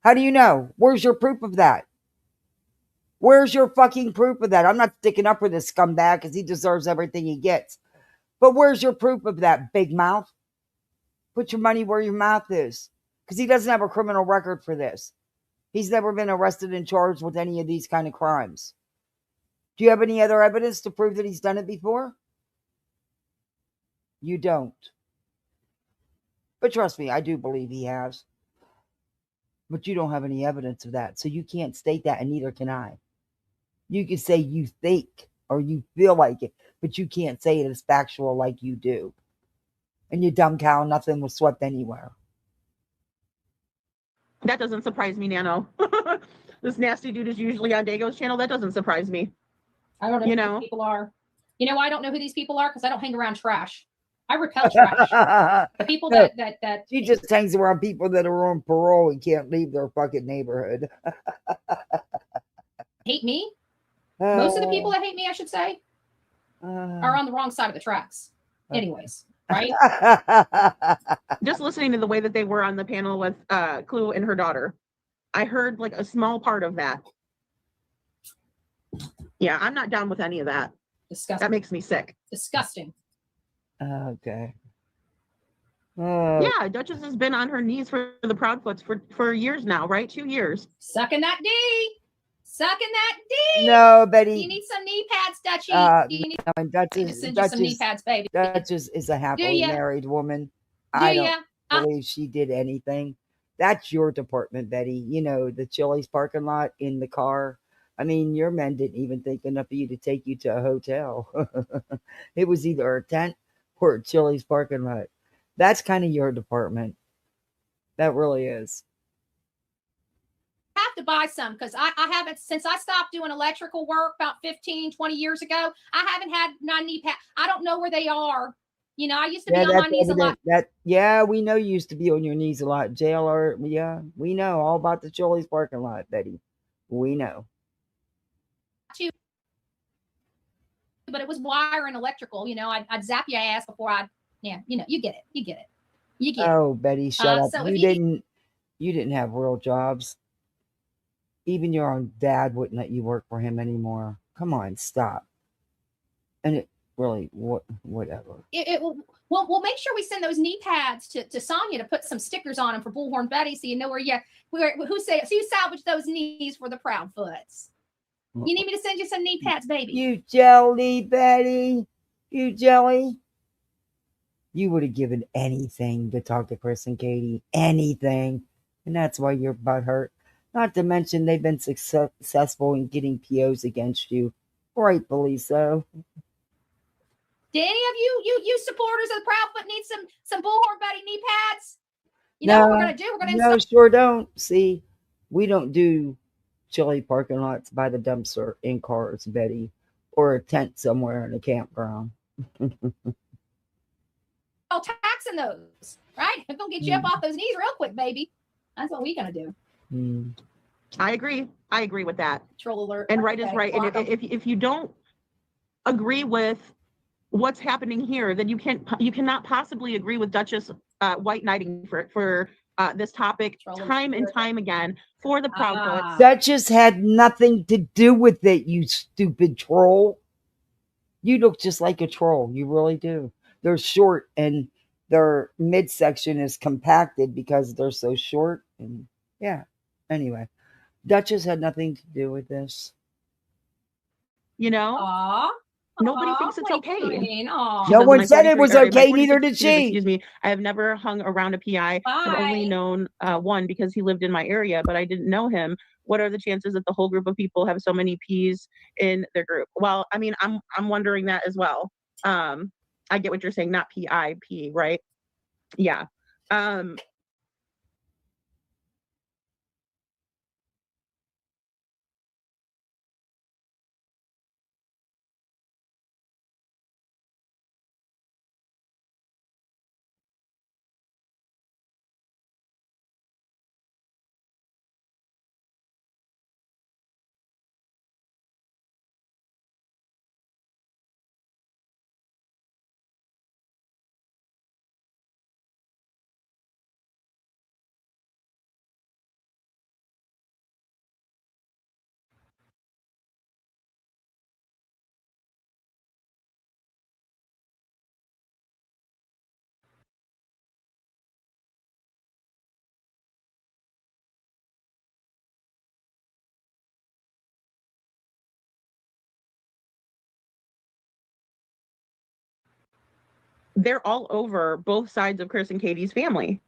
How do you know? Where's your proof of that? Where's your fucking proof of that? I'm not sticking up for this scumbag because he deserves everything he gets. But where's your proof of that, big mouth? Put your money where your mouth is. Because he doesn't have a criminal record for this. He's never been arrested and charged with any of these kind of crimes. Do you have any other evidence to prove that he's done it before? You don't. But trust me, I do believe he has. But you don't have any evidence of that. So you can't state that, and neither can I. You can say you think or you feel like it, but you can't say it as factual like you do. And you dumb cow, nothing was swept anywhere. That doesn't surprise me, Nano. This nasty dude is usually on Dago's channel. That doesn't surprise me. I don't know who these people are. You know why I don't know who these people are? Because I don't hang around trash. I repel trash. The people No, that she just hangs around people that are on parole and can't leave their fucking neighborhood. hate me. Most of the people that hate me, I should say, are on the wrong side of the tracks. Anyways, right? Just listening to the way that they were on the panel with Clue and her daughter, I heard like a small part of that. Yeah, I'm not down with any of that. Disgusting. That makes me sick. Disgusting. Okay. Yeah, Duchess has been on her knees for the Proudfoots for years now, right? 2 years. Sucking that D. Sucking that D. No, Betty. You need some knee pads, Dutchie. You need No, to send you some knee pads, baby. Duchess is a happily married woman. Do I ya? don't believe she did anything. That's your department, Betty. You know, the Chili's parking lot in the car. I mean, your men didn't even think enough of you to take you to a hotel. It was either a tent or a Chili's parking lot. That's kind of your department. That really is. Have to buy some because I haven't, since I stopped doing electrical work about 15, 20 years ago, I haven't had my knee pad. I don't know where they are. You know, I used to be on my knees a lot. Yeah, we know you used to be on your knees a lot. JLR, yeah, we know all about the Chili's parking lot, Betty. We know. But it was wire and electrical. You know, I'd zap your ass before yeah, you know, you get it. You get it. You get it. Oh, Betty, shut up. So You didn't have real jobs. Even your own dad wouldn't let you work for him anymore. Come on, stop. And it really, whatever. We'll make sure we send those knee pads to Sonia to put some stickers on them for Bullhornbetty, so you know who salvaged those knees for the Proudfoots. You need me to send you some knee pads, baby? You jelly, Betty. You jelly. You would have given anything to talk to Chris and Katie. Anything. And that's why your butt hurt. Not to mention they've been successful in getting POs against you. Rightfully so. Do any of you supporters of the Proudfoot need some Bullhornbetty knee pads? You No, know what we're gonna do? We're gonna no, sure don't. See, we don't do Chili parking lots by the dumpster in cars, Betty, or a tent somewhere in a campground. taxing those, right? I'm gonna get you up off those knees real quick, baby. That's what we're gonna do. I agree. I agree with that. Troll alert. And right is right. And if you don't agree with what's happening here, then you cannot possibly agree with Duchess white knighting for this topic time and time again for the Proudfoots. Duchess had nothing to do with it, you stupid troll. You look just like a troll. You really do. They're short and their midsection is compacted because they're so short. And yeah. Anyway, Duchess had nothing to do with this. You know? Nobody thinks it's okay. No one said it was okay, neither did she. Excuse me. I have never hung around a PI. I've only known one because he lived in my area, but I didn't know him. What are the chances that the whole group of people have so many P's in their group? Well, I mean, I'm wondering that as well. I get what you're saying, not PIP, right? Yeah. they're all over both sides of Chris and Katie's family,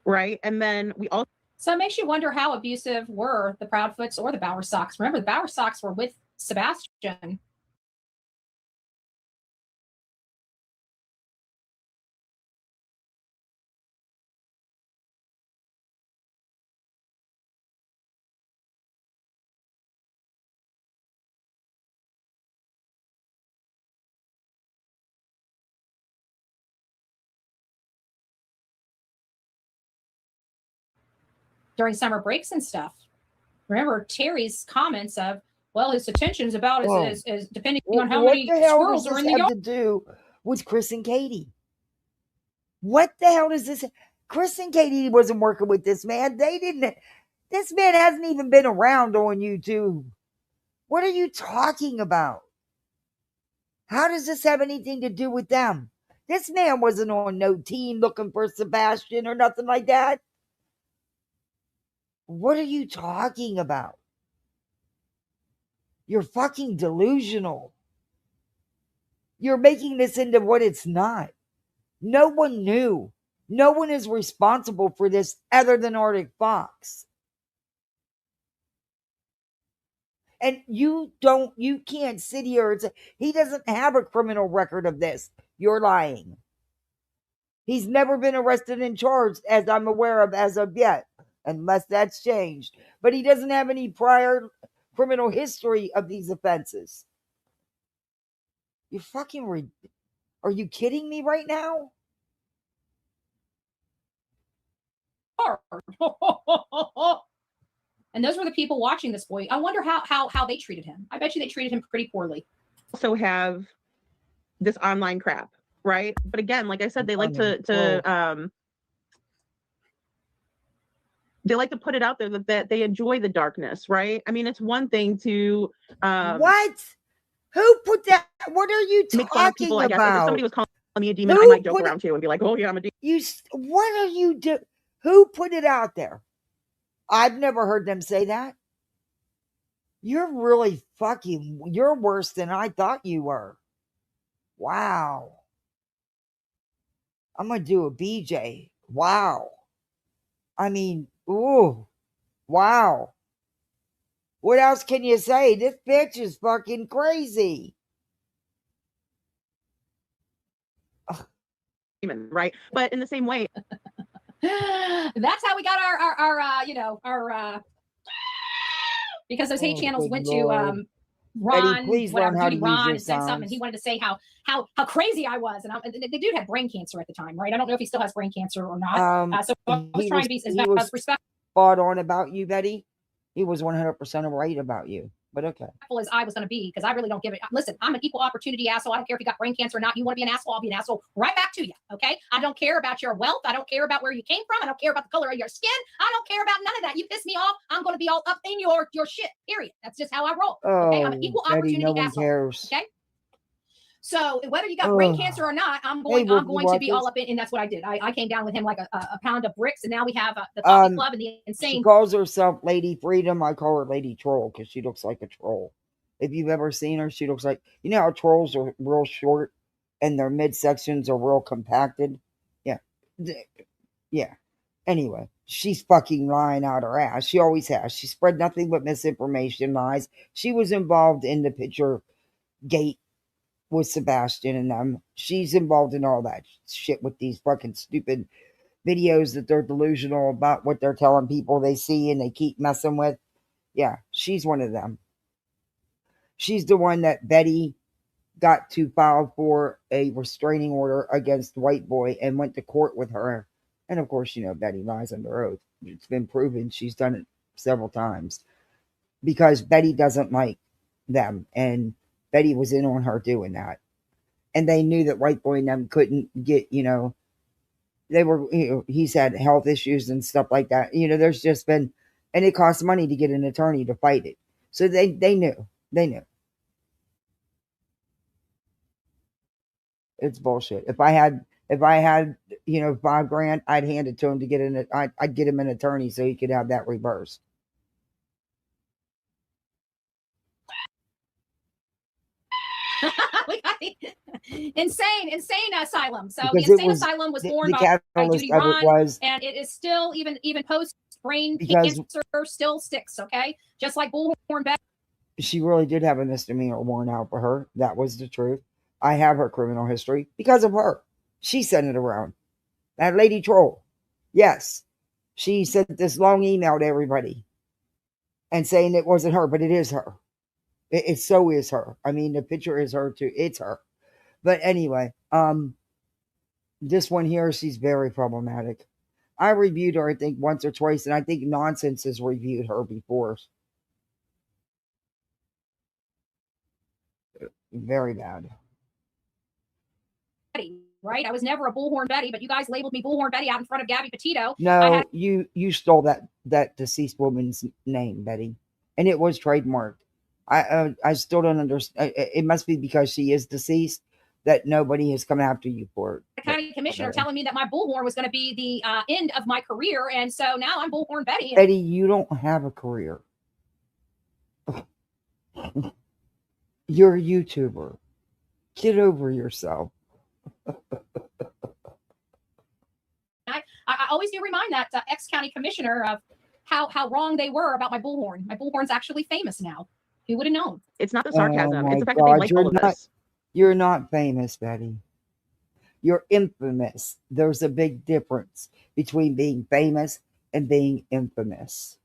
right? And then we all. So it makes you wonder how abusive were the Proudfoots or the Bowersocks. Remember, the Bowersocks were with Sebastian. During summer breaks and stuff. Remember Terry's comments of, well, his attention's about as depending on how many squirrels are in the yard. What the hell does this have to do with Chris and Katie? What the hell does this? Chris and Katie wasn't working with this man. They didn't. This man hasn't even been around on YouTube. What are you talking about? How does this have anything to do with them? This man wasn't on no team looking for Sebastian or nothing like that. What are you talking about? You're fucking delusional. You're making this into what it's not. No one knew. No one is responsible for this other than Arctic Fox. And you can't sit here and say, he doesn't have a criminal record of this. You're lying. He's never been arrested and charged, as I'm aware of as of yet, unless that's changed. But he doesn't have any prior criminal history of these offenses. Are you kidding me right now? And those were the people watching this boy. I wonder how they treated him. I bet you they treated him pretty poorly. Also have this online crap, right? But again, like I said, they like to put it out there that they enjoy the darkness, right? I mean, it's one thing to what? Who put that? What are you talking make fun of people, about? I guess. Like if somebody was calling me a demon, I might joke around too and be like, "Oh yeah, I'm a demon." What are you doing? Who put it out there? I've never heard them say that. You're really you're worse than I thought you were. Wow. I'm going to do a BJ. Wow. I mean, ooh. Wow. What else can you say? This bitch is fucking crazy. Right. But in the same way. That's how we got our because those hate channels went Lord. to Ron, Betty, please whatever, learn how to Judy use Ron, your and said something. sounds. He wanted to say how crazy I was, and the dude had brain cancer at the time, right? I don't know if he still has brain cancer or not. So I was trying to be as respectful. Spot on about you, Betty. He was 100% right about you. But okay. As I was going to be, because I really don't give it. Listen, I'm an equal opportunity asshole. I don't care if you got brain cancer or not. You want to be an asshole, I'll be an asshole right back to you. Okay. I don't care about your wealth. I don't care about where you came from. I don't care about the color of your skin. I don't care about none of that. You piss me off, I'm going to be all up in your shit. Period. That's just how I roll. Okay. I'm an equal opportunity no one asshole. cares. Okay. So whether you got brain cancer or not, I'm going to be all up in, and that's what I did. I came down with him like a pound of bricks, and now we have the Coffee Club and the Insane. She calls herself Lady Freedom. I call her Lady Troll because she looks like a troll. If you've ever seen her, she looks like, you know how trolls are real short and their midsections are real compacted? Yeah. Yeah. Anyway, she's fucking lying out her ass. She always has. She spread nothing but misinformation, lies. She was involved in the picture gate with Sebastian and them. She's involved in all that shit with these fucking stupid videos that they're delusional about what they're telling people they see and they keep messing with. Yeah, she's one of them. She's the one that Betty got to file for a restraining order against White Boy and went to court with her. And of course, you know, Betty lies under oath. It's been proven. She's done it several times because Betty doesn't like them. And Betty was in on her doing that. And they knew that White Boy and them couldn't get, they were, he's had health issues and stuff like that. There's just been, and it costs money to get an attorney to fight it. So they knew. They knew. It's bullshit. If I had, $5,000, I'd hand it to him to get I'd get him an attorney so he could have that reversed. insane asylum. So Because the it insane was asylum was the born by catalyst Judy of it Ron, was and it is still even post brain because cancer still sticks. Okay, just like Bullhornbetty. she really did have a misdemeanor worn out for her. That was the truth. I have her criminal history because of her. She sent it around. That lady troll. Yes. She sent this long email to everybody and saying it wasn't her, but it is her. It so is her. I mean, the picture is her too. It's her. But anyway, this one here, she's very problematic. I reviewed her, I think, once or twice, and I think Nonsense has reviewed her before. Very bad. Right? I was never a Bullhornbetty, but you guys labeled me Bullhornbetty out in front of Gabby Petito. No, you stole that deceased woman's name, Betty, and it was trademarked. I still don't understand. It must be because she is deceased that nobody has come after you for it. The county commissioner telling me that my bullhorn was going to be the end of my career, and so now I'm Bullhornbetty. Betty, you don't have a career. You're a YouTuber. Get over yourself. I always do remind that ex-county commissioner of how wrong they were about my bullhorn. My bullhorn's actually famous now. Who would have known? It's not the sarcasm. Oh it's the fact God, that they like all of this. You're not famous, Betty. You're infamous. There's a big difference between being famous and being infamous.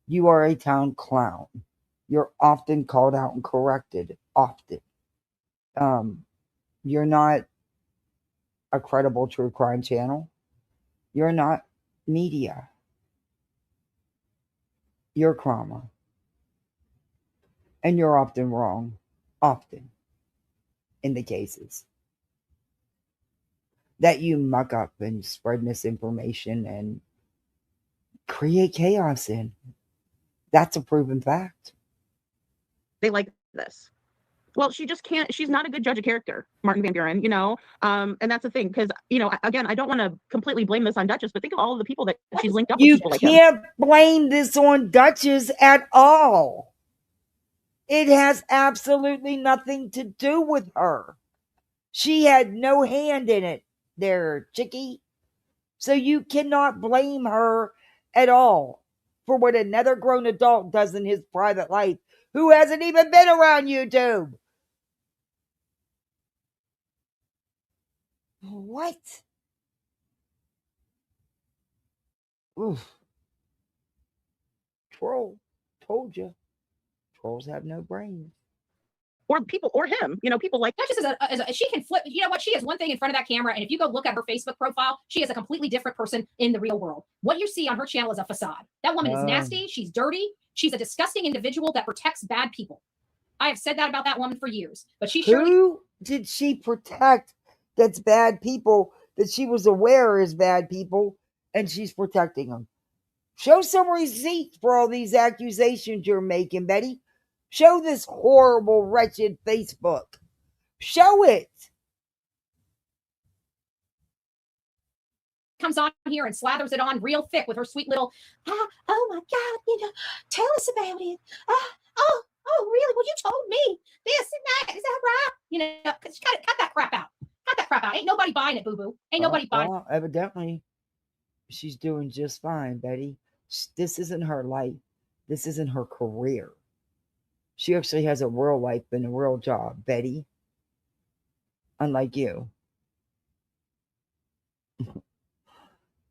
You are a town clown. You're often called out and corrected. Often. You're not a credible true crime channel. You're not media. You're Crama. And you're often wrong. Often. In the cases that you muck up and spread misinformation and create chaos in. That's a proven fact. They like this. Well, she just can't. She's not a good judge of character, Martin Van Buren, and that's the thing. Because, again, I don't want to completely blame this on Duchess, but think of all of the people that she's linked up with people like him. You can't blame this on Duchess at all. It has absolutely nothing to do with her. She had no hand in it there, chickie. So you cannot blame her at all for what another grown adult does in his private life who hasn't even been around YouTube. What? Oof. Troll. Told you. Trolls have no brains. Or people, or him, people like Duchess she can flip. You know what? She has one thing in front of that camera, and if you go look at her Facebook profile, she is a completely different person in the real world. What you see on her channel is a facade. That woman is nasty. She's dirty. She's a disgusting individual that protects bad people. I have said that about that woman for years, but she surely. Who did she protect that's bad people that she was aware is bad people and she's protecting them? Show some receipts for all these accusations you're making, Betty. Show this horrible, wretched Facebook. Show it. Comes on here and slathers it on real thick with her sweet little, oh my God, tell us about it. Oh, really? Well, you told me this and that. Is that right? Because you gotta cut that crap out. Cut that crap out. Ain't nobody buying it, boo-boo. Ain't nobody buying it. Evidently, she's doing just fine, Betty. This isn't her life. This isn't her career. She actually has a real life and a real job, Betty. Unlike you.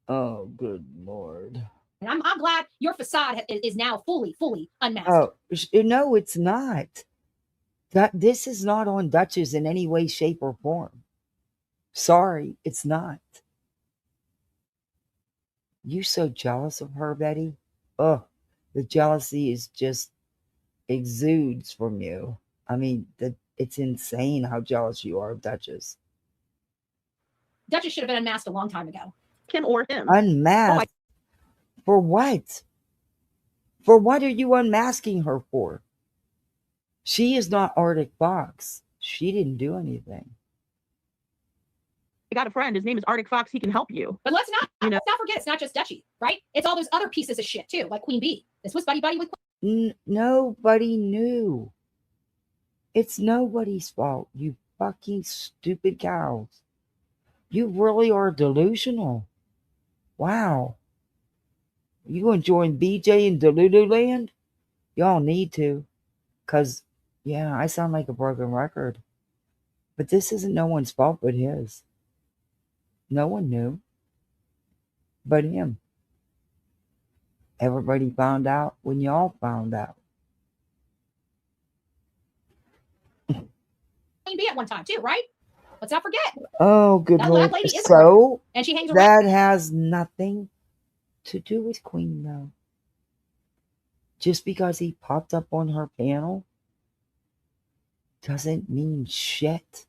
Oh, good Lord. And I'm glad your facade is now fully unmasked. Oh, no, it's not. This is not on Duchess in any way, shape, or form. Sorry, it's not. You so jealous of her, Betty? Oh, the jealousy is just exudes from you. I mean, it's insane how jealous you are of Duchess. Duchess should have been unmasked a long time ago. Him or him. Unmasked? For what? For what are you unmasking her for? She is not Arctic Fox. She didn't do anything. I got a friend. His name is Arctic Fox. He can help you. But let's not forget, it's not just Dutchie, right? It's all those other pieces of shit too, like Queen Bee. This was buddy with Nobody knew. It's nobody's fault, you fucking stupid cows. You really are delusional. Wow. You gonna join BJ in Delulu Land? Y'all need to. Because, yeah, I sound like a broken record. But this isn't no one's fault but his. No one knew but him. Everybody found out when y'all found out. B at one time too, right? Let's not forget. Oh, good That Lord. lady is a So, and she hangs around. that has nothing to do with Queen, though. Just because he popped up on her panel doesn't mean shit.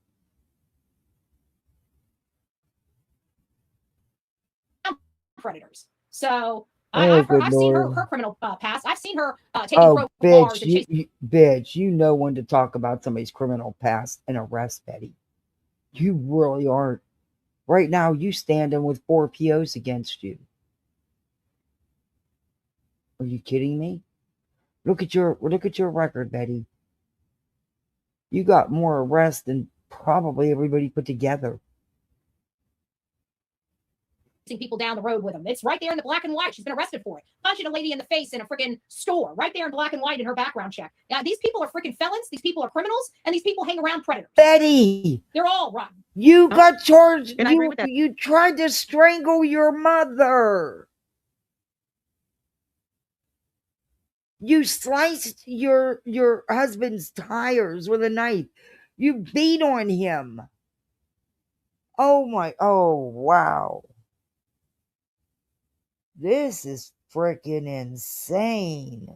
Predators. So Oh, I've seen her Lord. criminal past. I've seen her taking Oh, cars bitch, and chasing. bitch, you know when to talk about somebody's criminal past and arrest Betty. You really aren't. Right now, you standing with 4 POs against you. Are you kidding me? Look at your record, Betty. You got more arrests than probably everybody put together. People down the road with them. It's right there in the black and white. She's been arrested for it. Punching a lady in the face in a freaking store, right there in black and white in her background check. Now, these people are freaking felons. These people are criminals, and these people hang around predators. Betty, they're all rotten. You got charged. And I agree with that. You tried to strangle your mother. You sliced your husband's tires with a knife. You beat on him. Oh wow. This is freaking insane.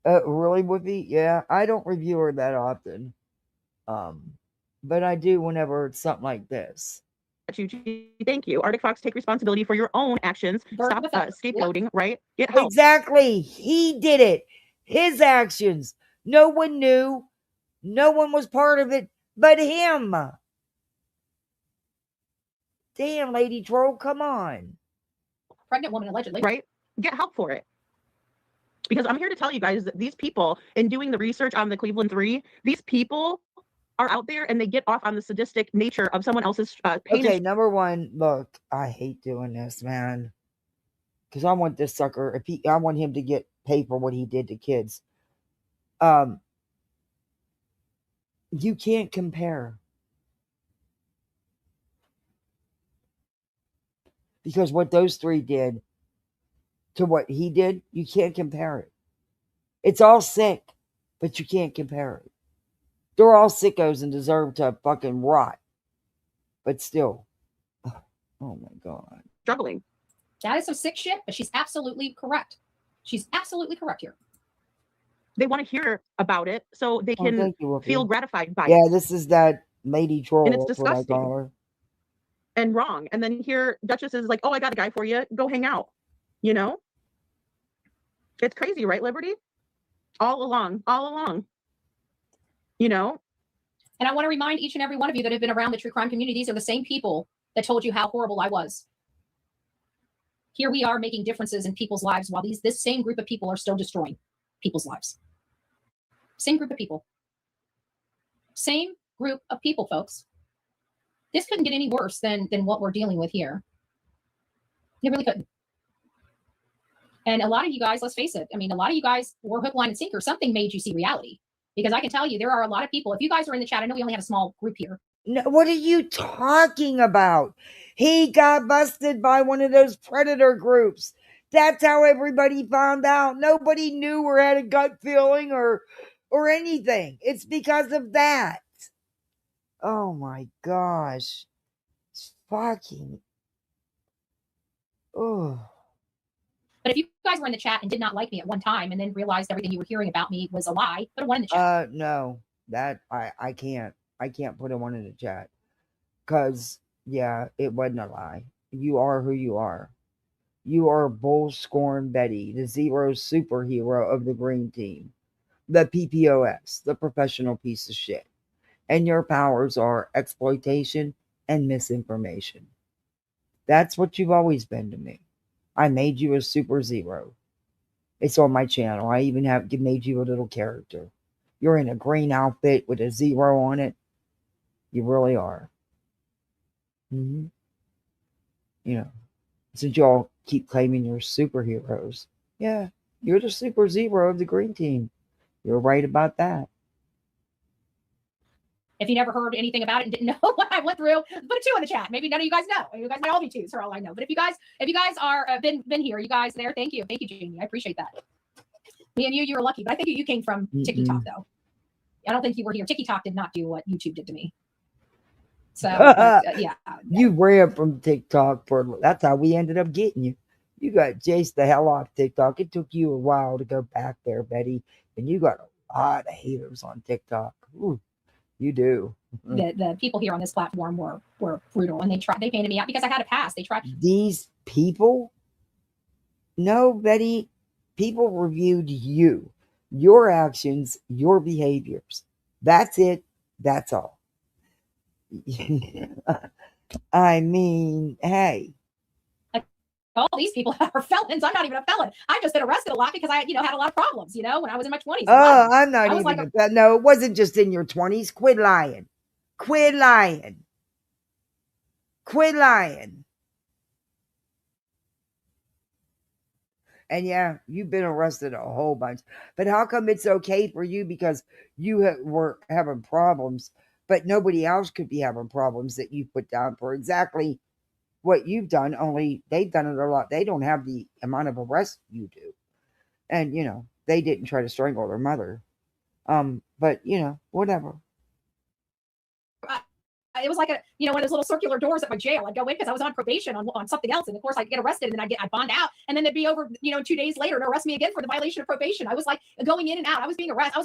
Really, Whoopi? Yeah, I don't review her that often. But I do whenever it's something like this. Thank you. Arctic Fox, take responsibility for your own actions. Stop scapegoating, right? Get help. Exactly. He did it. His actions. No one knew. No one was part of it but him. Damn, Lady Troll, come on. Pregnant woman, allegedly. Right? Get help for it. Because I'm here to tell you guys that these people, in doing the research on the Cleveland Three, these people are out there and they get off on the sadistic nature of someone else's pain. Okay, number one, look, I hate doing this, man. Because I want this sucker, I want him to get paid for what he did to kids. You can't compare. Because what those 3 did to what he did, you can't compare it. It's all sick, but you can't compare it. They're all sickos and deserve to fucking rot. But still, oh my God. Struggling. That is some sick shit, but she's absolutely correct. She's absolutely correct here. They want to hear about it so they can feel gratified by it. Yeah, this is that Lady Troll. And it's That's what I disgusting. call her. And wrong. And then here Duchess is like, oh, I got a guy for you. Go hang out. You know? It's crazy, right, Liberty? All along. You know? And I want to remind each and every one of you that have been around the true crime community, these are the same people that told you how horrible I was. Here we are making differences in people's lives while this same group of people are still destroying people's lives. Same group of people. Same group of people, folks. This couldn't get any worse than what we're dealing with here. It really couldn't. And a lot of you guys, let's face it, I mean, a lot of you guys were hook, line, and sinker. Something made you see reality. Because I can tell you, there are a lot of people. If you guys are in the chat, I know we only have a small group here. No, what are you talking about? He got busted by one of those predator groups. That's how everybody found out. Nobody knew or had a gut feeling or anything. It's because of that. Oh my gosh. It's fucking. Oh. But if you guys were in the chat and did not like me at one time and then realized everything you were hearing about me was a lie, put a 1 in the chat. No. That I can't. I can't put a 1 in the chat. Because, yeah, it wasn't a lie. You are who you are. You are Bullhornbetty, the zero superhero of the green team. The PPOS, the professional piece of shit. And your powers are exploitation and misinformation. That's what you've always been to me. I made you a super zero. It's on my channel. I even have made you a little character. You're in a green outfit with a zero on it. You really are. Mm-hmm. You know, since y'all keep claiming you're superheroes. Yeah, you're the super zero of the green team. You're right about that. If you never heard anything about it and didn't know what I went through, put a 2 in the chat. Maybe none of you guys know. You guys might all be 2s for all I know. But if you guys are been here, you guys there, thank you, Jamie. I appreciate that. Me and you were lucky, but I think you came from TikTok though. I don't think you were here. TikTok did not do what YouTube did to me. So yeah, you ran from TikTok that's how we ended up getting you. You got chased the hell off TikTok. It took you a while to go back there, Betty, and you got a lot of haters on TikTok. Ooh. You do. The people here on this platform were brutal, and they painted me out because I had a past. They tried. These people? No, Betty. People reviewed you, your actions, your behaviors. That's it. That's all. I mean, hey. All these people are felons. I'm not even a felon. I've just been arrested a lot because I, had a lot of problems, when I was in my 20s. Oh, I'm not even no, it wasn't just in your 20s. Quit lying. Quit lying. Quit lying. And yeah, you've been arrested a whole bunch. But how come it's okay for you because you were having problems, but nobody else could be having problems that you put down for exactly what you've done, only they've done it a lot. They don't have the amount of arrests you do. And, they didn't try to strangle their mother. But, whatever. It was like one of those little circular doors at my jail. I'd go in because I was on probation on something else. And of course I'd get arrested and then I'd bond out. And then it'd be over, 2 days later and arrest me again for the violation of probation. I was like going in and out. I was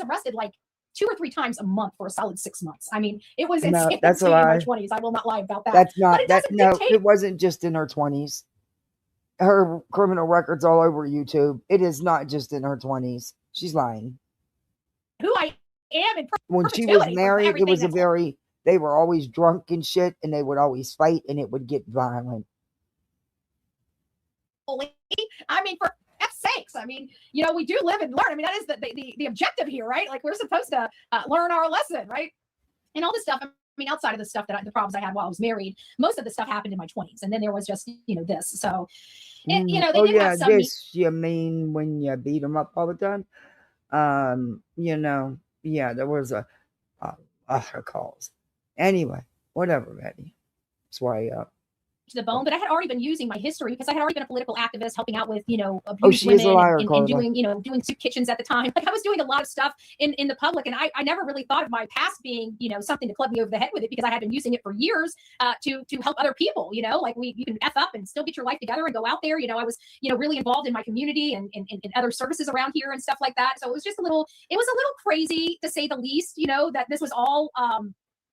arrested like 2 or 3 times a month for a solid 6 months. I mean, it was insane. No, that's a lie. lie. In my 20s. I will not lie about that. That's not that. No, it wasn't just in her 20s. Her criminal records all over YouTube. It is not just in her 20s. She's lying. Who I am in when she was married, it was they were always drunk and shit, and they would always fight, and it would get violent. I mean, for F's sakes, I mean, we do live and learn. I mean, that is the objective here, right? Like we're supposed to learn our lesson, right? And all this stuff. I mean, outside of the stuff the problems I had while I was married, most of the stuff happened in my 20s, and then there was just this. So, they did have some. This you mean when you beat them up all the time? Yeah, there was a calls. Anyway, whatever, Betty. That's why to the bone, but I had already been using my history because I had already been a political activist helping out with, abused women and doing soup kitchens at the time. Like I was doing a lot of stuff in the public, and I never really thought of my past being, something to club me over the head with it because I had been using it for years to help other people, like you can F up and still get your life together and go out there. I was, really involved in my community and other services around here and stuff like that. So it was a little crazy to say the least, that this was all,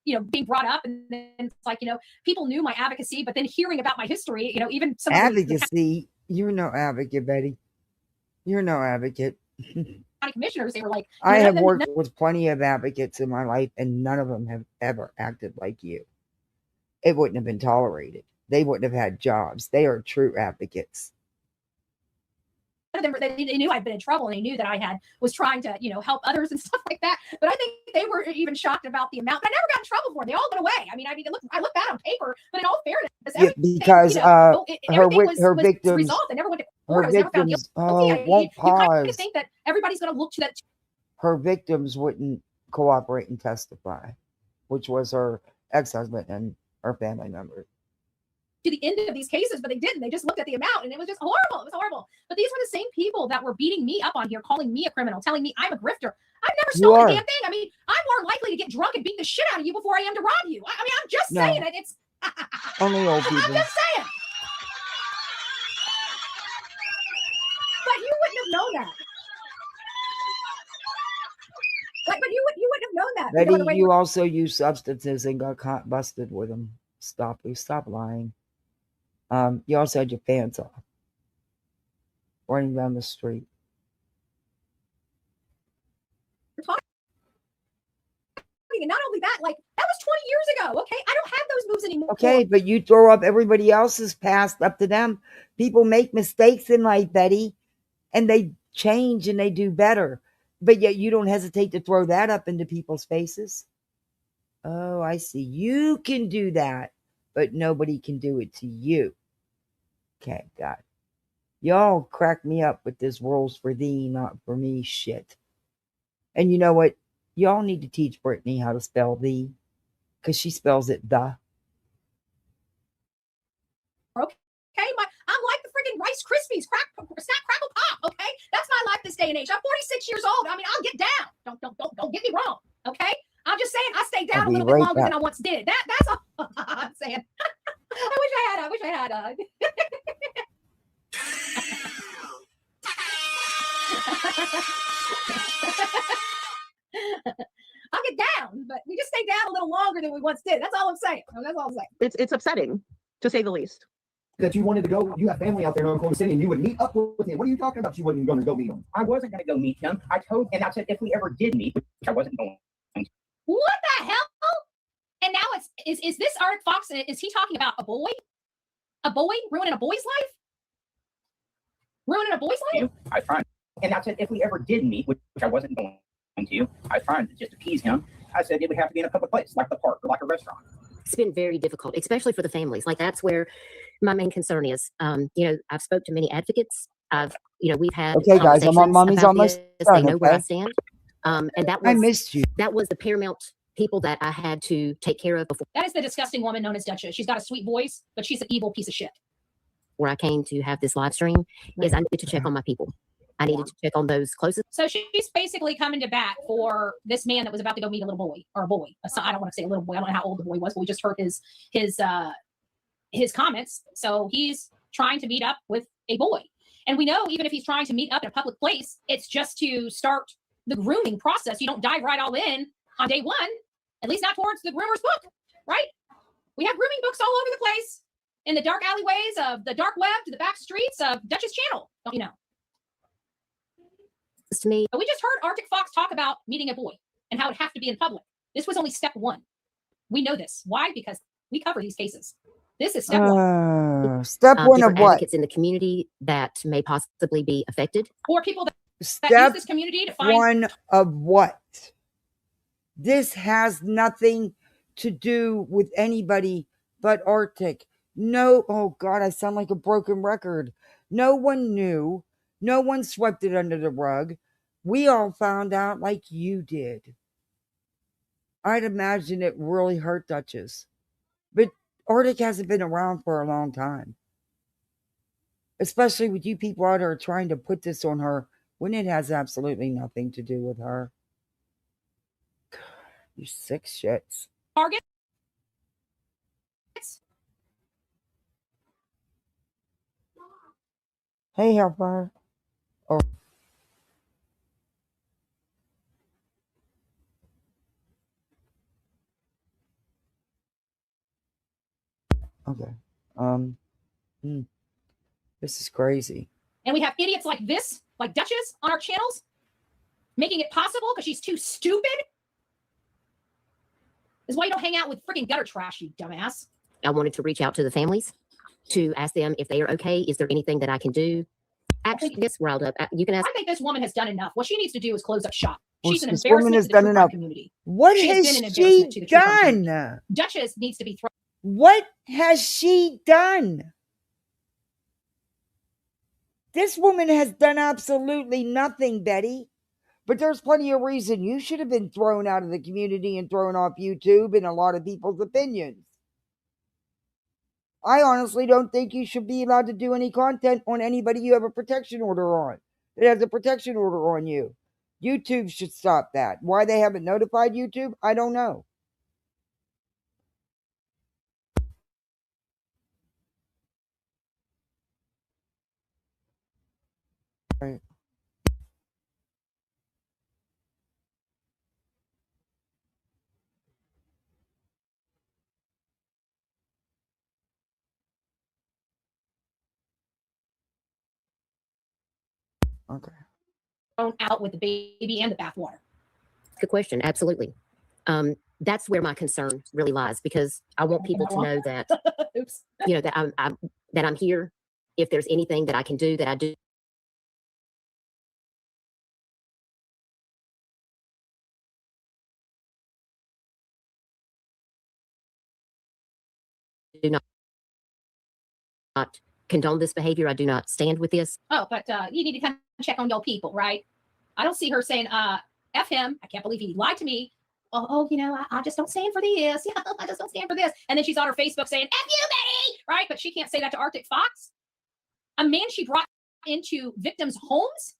being brought up, and then it's like, people knew my advocacy, but then hearing about my history, even some advocacy, you're no advocate, Betty. You're no advocate. County commissioners, they were like, I have worked with plenty of advocates in my life, and none of them have ever acted like you. It wouldn't have been tolerated. They wouldn't have had jobs. They are true advocates. They knew I'd been in trouble, and they knew that I was trying to, help others and stuff like that. But I think they were even shocked about the amount. But I never got in trouble for it. They all went away. I mean, I look bad on paper, but in all fairness, because her victims resolved. They never went to court. I was never found guilty. Won't pause. You kind of think that everybody's going to look to that. Her victims wouldn't cooperate and testify, which was her ex-husband and her family members. To the end of these cases, but they didn't. They just looked at the amount, and it was just horrible. It was horrible. But these were the same people that were beating me up on here, calling me a criminal, telling me I'm a grifter. I've never stolen a damn thing. I mean, I'm more likely to get drunk and beat the shit out of you before I am to rob you. I mean, I'm just saying it. It's only old people. I'm just saying. But you wouldn't have known that. But you wouldn't have known that. Betty, you also used substances and got busted with them. Stop lying. You also had your pants off, running down the street. And not only that, like that was 20 years ago. Okay. I don't have those moves anymore. Okay, but you throw up everybody else's past up to them. People make mistakes in life, Betty, and they change and they do better. But yet you don't hesitate to throw that up into people's faces. Oh, I see. You can do that, but nobody can do it to you. Okay, God. Y'all crack me up with this rules for thee, not for me shit. And you know what? Y'all need to teach Brittany how to spell thee, because she spells it the. Okay, I'm like the freaking Rice Krispies, snap, crackle, pop. Okay, that's my life this day and age. I'm 46 years old. I mean, I'll get down. Don't get me wrong. Okay, I'm just saying I stayed down a little bit longer than I once did. That's all I'm saying. I wish I had. I'll get down, but we just stayed down a little longer than we once did. That's all I'm saying. That's all I'm saying. It's upsetting, to say the least. That you wanted to go, you have family out there in Oklahoma City, and you would meet up with him. What are you talking about? You wasn't going to go meet him. I wasn't going to go meet him. I told him, I said, if we ever did meet, which I wasn't going to. What the hell? And now is this Arctic Fox? Is he talking about a boy? A boy ruining a boy's life? Ruining a boy's life? I tried. And I said, if we ever did meet, which I wasn't going to, I tried to just appease him. I said it would have to be in a public place, like the park or like a restaurant. It's been very difficult, especially for the families. Like that's where my main concern is. I've spoke to many advocates. We've had okay, guys. I'm on mommy's almost done. They know where I stand. And that was, I missed you. That was the paramount people that I had to take care of before. That is the disgusting woman known as Duchess. She's got a sweet voice, but she's an evil piece of shit. Where I came to have this live stream is I needed to check on my people. I needed to check on those closest. So she's basically coming to bat for this man that was about to go meet a little boy or a boy. I don't want to say a little boy. I don't know how old the boy was, but we just heard his comments. So he's trying to meet up with a boy. And we know even if he's trying to meet up in a public place, it's just to start the grooming process. You don't dive right all in on day one, at least not towards the groomer's book, right? We have grooming books all over the place in the dark alleyways of the dark web to the back streets of Duchess Channel, don't you know? To me. But we just heard Arctic Fox talk about meeting a boy and how it have to be in public. This was only step one. We know this. Why? Because we cover these cases. This is step one. Step one of what? Advocates in the community that may possibly be affected. Or people that use this community to find. One of what? This has nothing to do with anybody but Arctic. No, oh God, I sound like a broken record. No one knew. No one swept it under the rug. We all found out like you did. I'd imagine it really hurt Duchess. But Arctic hasn't been around for a long time. Especially with you people out there trying to put this on her when it has absolutely nothing to do with her. You sick shits. Target. Hey, Hellfire. Oh. Okay. This is crazy. And we have idiots like this, like Duchess, on our channels, making it possible because she's too stupid. This is why you don't hang out with freaking gutter trash, you dumbass. I wanted to reach out to the families to ask them if they are okay. Is there anything that I can do? Actually, this riled up. You can ask. I think this woman has done enough. What she needs to do is close up shop. She's an this embarrassment woman has to the done true crime enough. community. What She has has been an she embarrassment to the true crime community. done? Duchess needs to be thrown. What has she done? This woman has done absolutely nothing, Betty. But there's plenty of reason you should have been thrown out of the community and thrown off YouTube in a lot of people's opinions. I honestly don't think you should be allowed to do any content on anybody you have a protection order on. That has a protection order on you. YouTube should stop that. Why they haven't notified YouTube, I don't know. Right. Okay. Thrown out with the baby and the bathwater. Good question. Absolutely. that's where my concern really lies, because I want people to know that, Oops. you know, that I'm here. If there's anything that I can do, that I do. Do not condone this behavior. I do not stand with this. Oh, but you need to kind of check on your people, right? I don't see her saying, F him. I can't believe he lied to me. Oh, you know, I just don't stand for this. Yeah, I just don't stand for this. And then she's on her Facebook saying, F you, Betty, right? But she can't say that to Arctic Fox. A man she brought into victims' homes.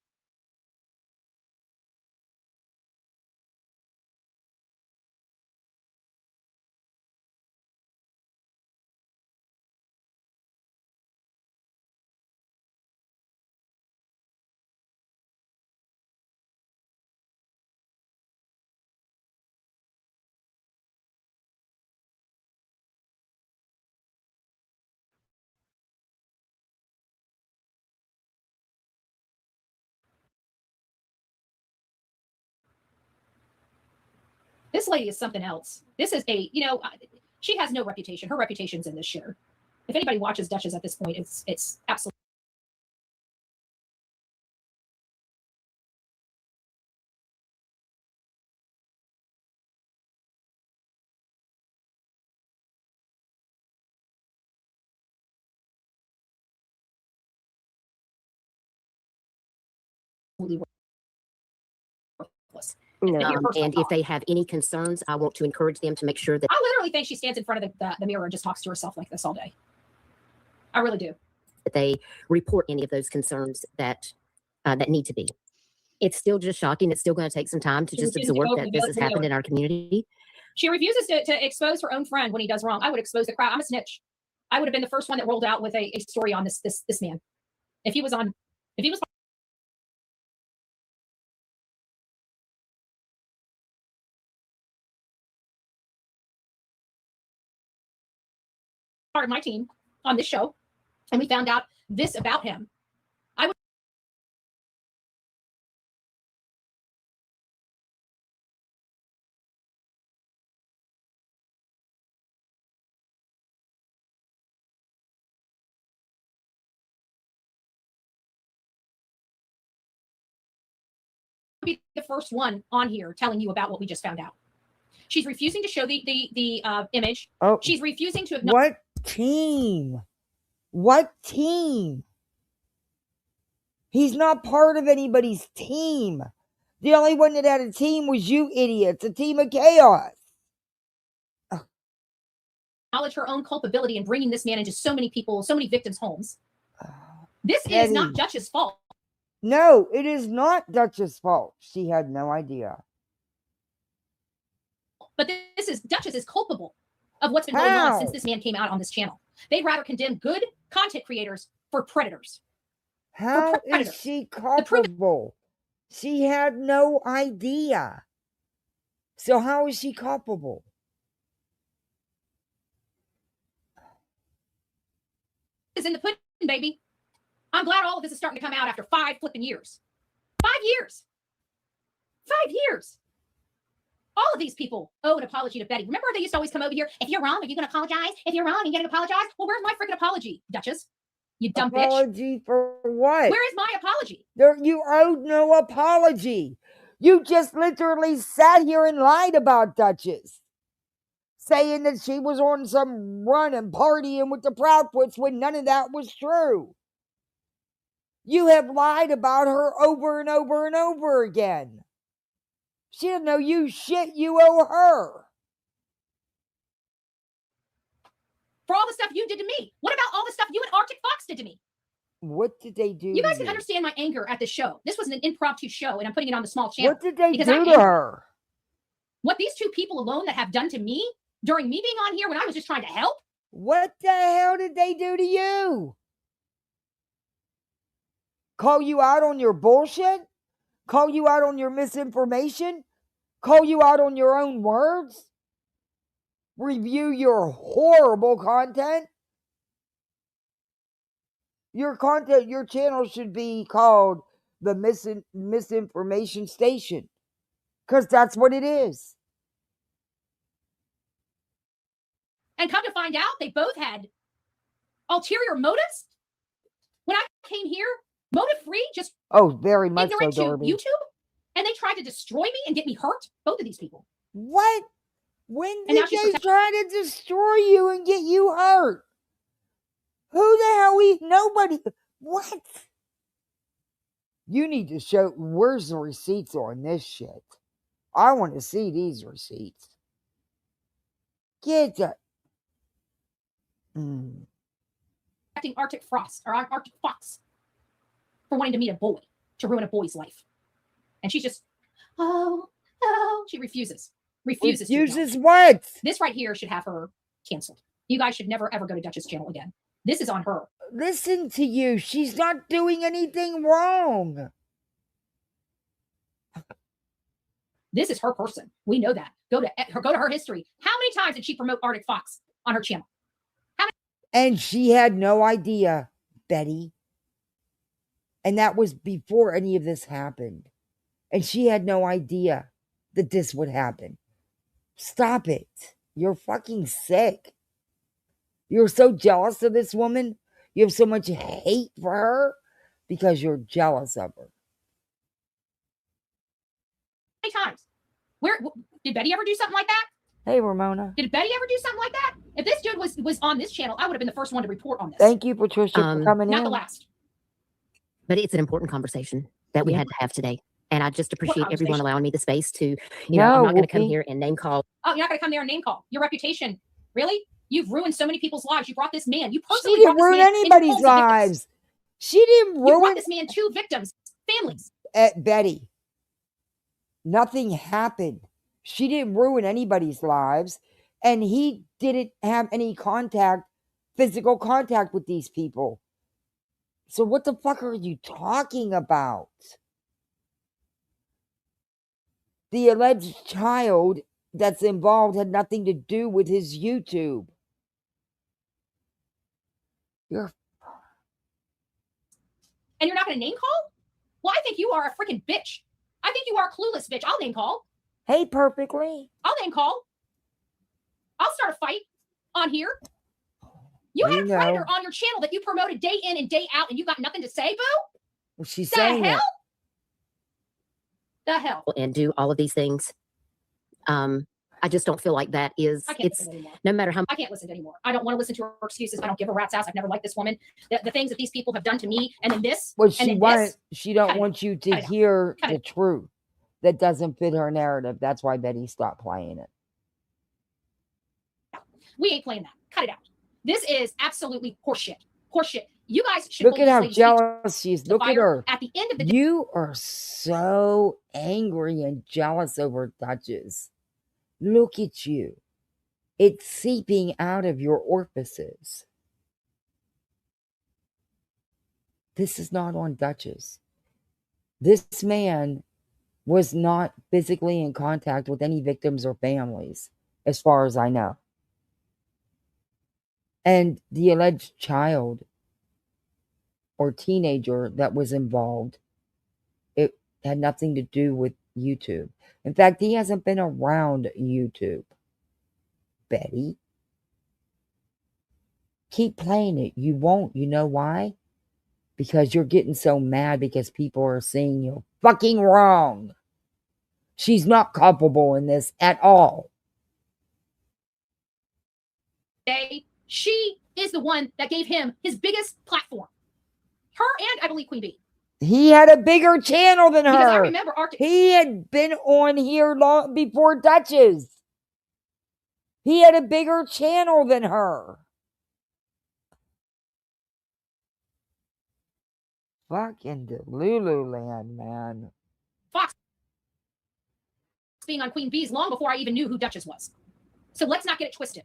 This lady is something else. This is a, you know, she has no reputation. Her reputation's in this shitter. If anybody watches Duchess at this point, it's absolutely. And if they have any concerns, I want to encourage them to make sure that I literally think she stands in front of the mirror and just talks to herself like this all day. I really do. That they report any of those concerns that that need to be. It's still just shocking. It's still going to take some time to just absorb that this has happened in our community. She refuses to expose her own friend when he does wrong. I would expose the crowd. I'm a snitch. I would have been the first one that rolled out with a story on this man. If he was part of my team on this show, and we found out this about him, I would be the first one on here telling you about what we just found out. She's refusing to show the image. Oh, she's refusing to acknowledge. What team? What team? He's not part of anybody's team. The only one that had a team was you idiots, a team of chaos. Acknowledge her own culpability in bringing this man into so many people, so many victims' homes. This is not Dutch's fault. No, it is not Dutch's fault. She had no idea. But this is Duchess is culpable of what's been going on since this man came out on this channel. They'd rather condemn good content creators for predators. How is she culpable? She had no idea. So how is she culpable? Is in the pudding, baby. I'm glad all of this is starting to come out after 5 flipping years. 5 years. 5 years. All of these people owe an apology to Betty. Remember they used to always come over here, if you're wrong, are you going to apologize? If you're wrong, are you going to apologize? Well, where's my freaking apology, Duchess? You dumb bitch. Apology for what? Where is my apology? You owed no apology. You just literally sat here and lied about Duchess, saying that she was on some run and partying with the Proudfoots when none of that was true. You have lied about her over and over and over again. She doesn't know you shit, you owe her. For all the stuff you did to me. What about all the stuff you and Arctic Fox did to me? What did they do? You guys can understand my anger at the show. This was an impromptu show, and I'm putting it on the small channel. What did they do to her? What these two people alone that have done to me during me being on here when I was just trying to help? What the hell did they do to you? Call you out on your bullshit? Call you out on your misinformation? Call you out on your own words? Review your horrible content? Your content, your channel should be called the Misinformation Station. Because that's what it is. And come to find out, they both had ulterior motives. When I came here, motive free, just very much so, ignorant to Darby. YouTube, and they tried to destroy me and get me hurt. Both of these people. What? When And now did she's they try to destroy you and get you hurt? Who the hell? Nobody. What? You need to show. Where's the receipts on this shit? I want to see these receipts. Get that. Acting Arctic Frost or Arctic Fox for wanting to meet a boy to ruin a boy's life, and she's just, she refuses. Refuses what? This right here should have her canceled. You guys should never ever go to Dutch's channel again. This is on her. Listen to you. She's not doing anything wrong. This is her person. We know that. Go to her history. How many times did she promote Arctic Fox on her channel? And she had no idea, Betty. And that was before any of this happened. And she had no idea that this would happen. Stop it. You're fucking sick. You're so jealous of this woman. You have so much hate for her because you're jealous of her. How many times? Where did Betty ever do something like that? Hey, Ramona. Did Betty ever do something like that? If this dude was on this channel, I would have been the first one to report on this. Thank you, Patricia, for coming in. Not the last. But it's an important conversation that we had to have today. And I just appreciate everyone allowing me the space to, you know, I'm not going to come here and name call. Oh, you're not going to come there and name call. Your reputation. Really? You've ruined so many people's lives. You brought this man. You personally She didn't ruin anybody's lives. She didn't ruin. You brought this man 2 victims, families. Betty, nothing happened. She didn't ruin anybody's lives. And he didn't have any physical contact with these people. So what the fuck are you talking about? The alleged child that's involved had nothing to do with his YouTube. And you're not going to name call? Well, I think you are a freaking bitch. I think you are a clueless bitch. I'll name call. Hey, perfectly. I'll name call. I'll start a fight on here. You had a predator on your channel that you promoted day in and day out, and you got nothing to say, boo? Well, she's saying hell? it. The hell? And do all of these things. I just don't feel like that is, it's no matter how. I can't listen anymore. I don't want to listen to her excuses. I don't give a rat's ass. I've never liked this woman. The things that these people have done to me, and then this. Well, and she don't want you to hear the truth that doesn't fit her narrative. That's why Betty stopped playing it. We ain't playing that. Cut it out. This is absolutely horseshit. Horseshit. You guys should Look at how jealous she is. Look at her. At the end of the day, you are so angry and jealous over Duchess. Look at you. It's seeping out of your orifices. This is not on Duchess. This man was not physically in contact with any victims or families, as far as I know. And the alleged child or teenager that was involved, it had nothing to do with YouTube. In fact, he hasn't been around YouTube. Betty, keep playing it. You won't. You know why? Because you're getting so mad because people are saying you're fucking wrong. She's not culpable in this at all. She is the one that gave him his biggest platform. Her and I believe Queen Bee. He had a bigger channel than her. Because I remember he had been on here long before Duchess. He had a bigger channel than her. Fucking Lululand, man. Fox being on Queen Bee's long before I even knew who Duchess was. So let's not get it twisted.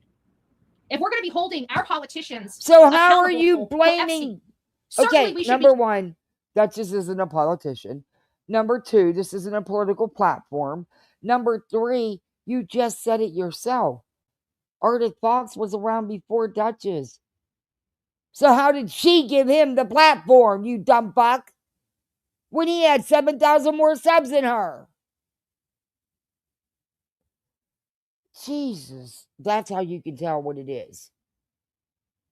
If we're going to be holding our politicians, so how are you blaming? Okay, number one, Duchess isn't a politician. Number two, this isn't a political platform. Number three, you just said it yourself. Arctic Fox was around before Duchess. So how did she give him the platform, you dumb fuck? When he had 7,000 more subs than her. Jesus, that's how you can tell what it is.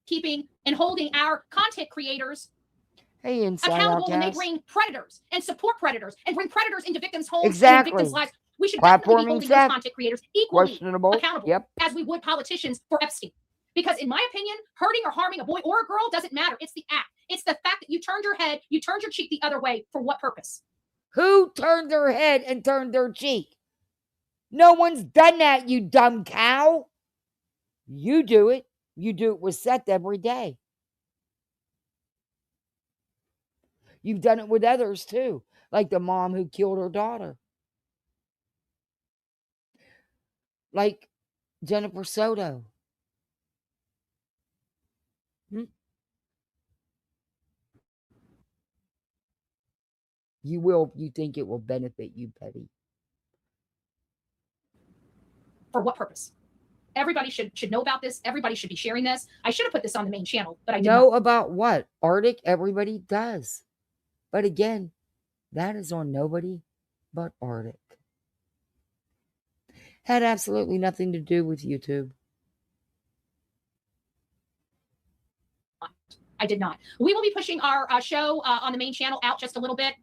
Keeping and holding our content creators accountable when they bring predators and support predators and bring predators into victims' homes exactly. and in victims' lives. We should definitely be holding those content creators equally questionable accountable as we would politicians for Epstein. Because in my opinion, hurting or harming a boy or a girl doesn't matter. It's the act. It's the fact that you turned your head, you turned your cheek the other way. For what purpose? Who turned their head and turned their cheek? No one's done that, you dumb cow. You do it. You do it with Seth every day. You've done it with others too, like the mom who killed her daughter. Like Jennifer Soto. You will, you think it will benefit you, Petty. For what purpose? Everybody should know about this. Everybody should be sharing this. I should have put this on the main channel, but I didn't. Know about what? Arctic, everybody does. But again, that is on nobody but Arctic. Had absolutely nothing to do with YouTube. I did not. We will be pushing our show on the main channel out just a little bit.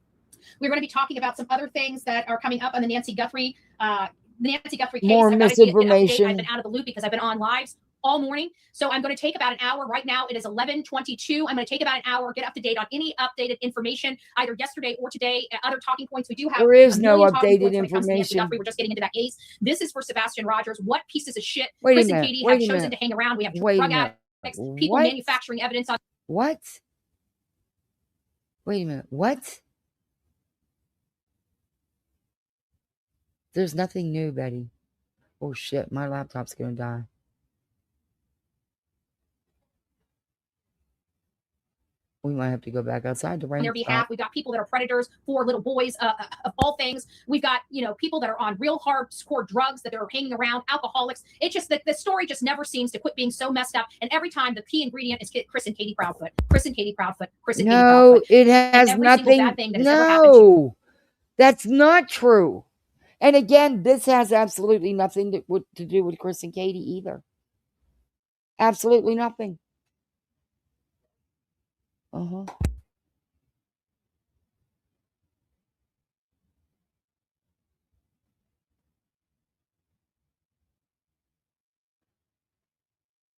We're going to be talking about some other things that are coming up on the Nancy Guthrie case. More misinformation. I've been out of the loop because I've been on lives all morning. So I'm going to take about an hour. Right now it is 11:22. I'm going to take about an hour, get up to date on any updated information, either yesterday or today. Other talking points we do have. There is no updated information. We're just getting into that case. This is for Sebastian Rogers. What pieces of shit Chris and Katie have chosen to hang around. We have drug addicts, people manufacturing evidence on. What? Wait a minute. What? There's nothing new, Betty. Oh shit, my laptop's gonna die. We might have to go back outside to rain. On their behalf, we've got people that are predators for little boys, of all things. We've got, people that are on real hardcore drugs that are hanging around, alcoholics. It's just that the story just never seems to quit being so messed up. And every time the key ingredient is Chris and Katie Proudfoot. Chris and Katie Proudfoot. Chris and Katie Proudfoot. No, it has nothing. Bad thing that has ever happened No, that's not true. And again, this has absolutely nothing to do with Chris and Katie either. Absolutely nothing.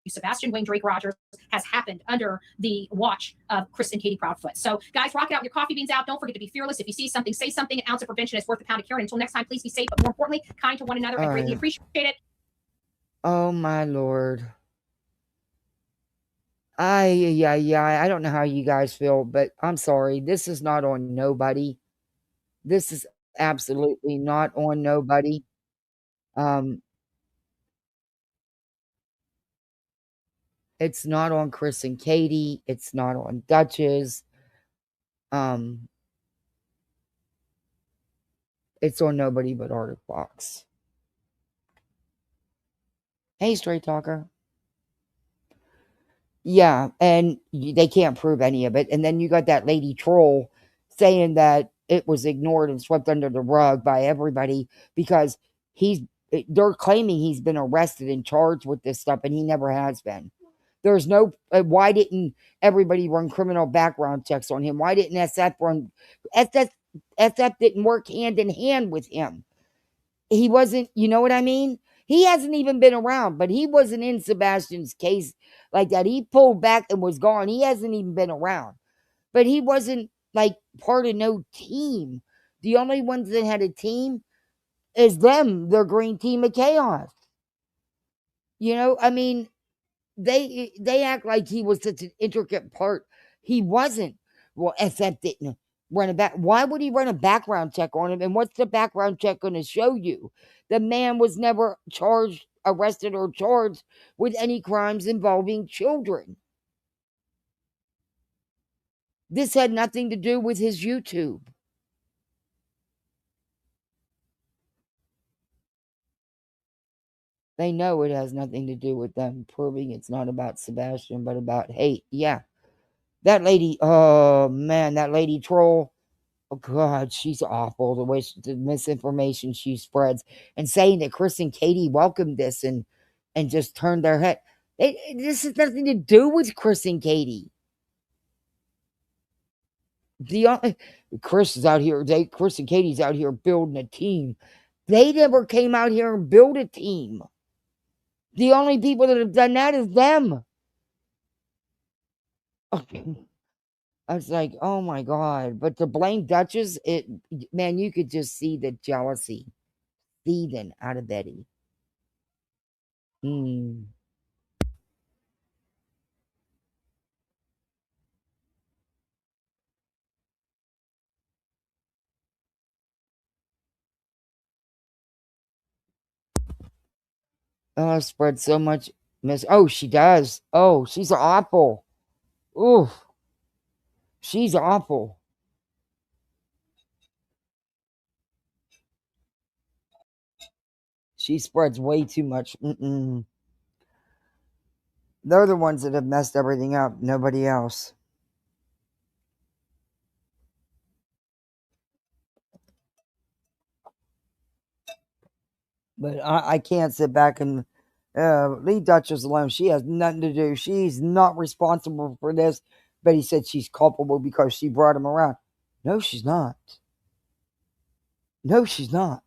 Sebastian Wayne Drake Rogers has happened under the watch of Chris and Katie Proudfoot. So guys, rock it out with your coffee beans out. Don't forget to be fearless. If you see something, say something. An ounce of prevention is worth a pound of cure. And until next time, please be safe, but more importantly, kind to one another. I greatly appreciate it. Oh my Lord. I don't know how you guys feel, but I'm sorry. This is not on nobody. This is absolutely not on nobody. It's not on Chris and Katie. It's not on Duchess. It's on nobody but Arctic Fox. Hey, Straight Talker. Yeah, and they can't prove any of it. And then you got that lady troll saying that it was ignored and swept under the rug by everybody because they're claiming he's been arrested and charged with this stuff, and he never has been. There's no, why didn't everybody run criminal background checks on him? Why didn't SF run? SF didn't work hand in hand with him. He wasn't, you know what I mean? He hasn't even been around, but he wasn't in Sebastian's case like that. He pulled back and was gone. He hasn't even been around. But he wasn't like part of no team. The only ones that had a team is them, their green team of chaos. I mean, they act like he was such an intricate part. He wasn't. Well, SF didn't run a back. Why would he run a background check on him? And what's the background check going to show you? The man was never arrested or charged with any crimes involving children. This had nothing to do with his YouTube. They know it has nothing to do with them proving it's not about Sebastian, but about hate. Yeah. That lady, oh man, that lady troll. Oh, God, she's awful. The misinformation she spreads, and saying that Chris and Katie welcomed this and just turned their head. This has nothing to do with Chris and Katie. Chris is out here. Chris and Katie's out here building a team. They never came out here and built a team. The only people that have done that is them. I was like, oh my God. But to blame Duchess, man, you could just see the jealousy seething out of Betty. Oh, spread so much Oh, she does. Oh, she's awful. Ooh, she's awful. She spreads way too much. They're the ones that have messed everything up. Nobody else. But I can't sit back and leave Duchess alone. She has nothing to do. She's not responsible for this. Betty said she's culpable because she brought him around. No, she's not. No, she's not.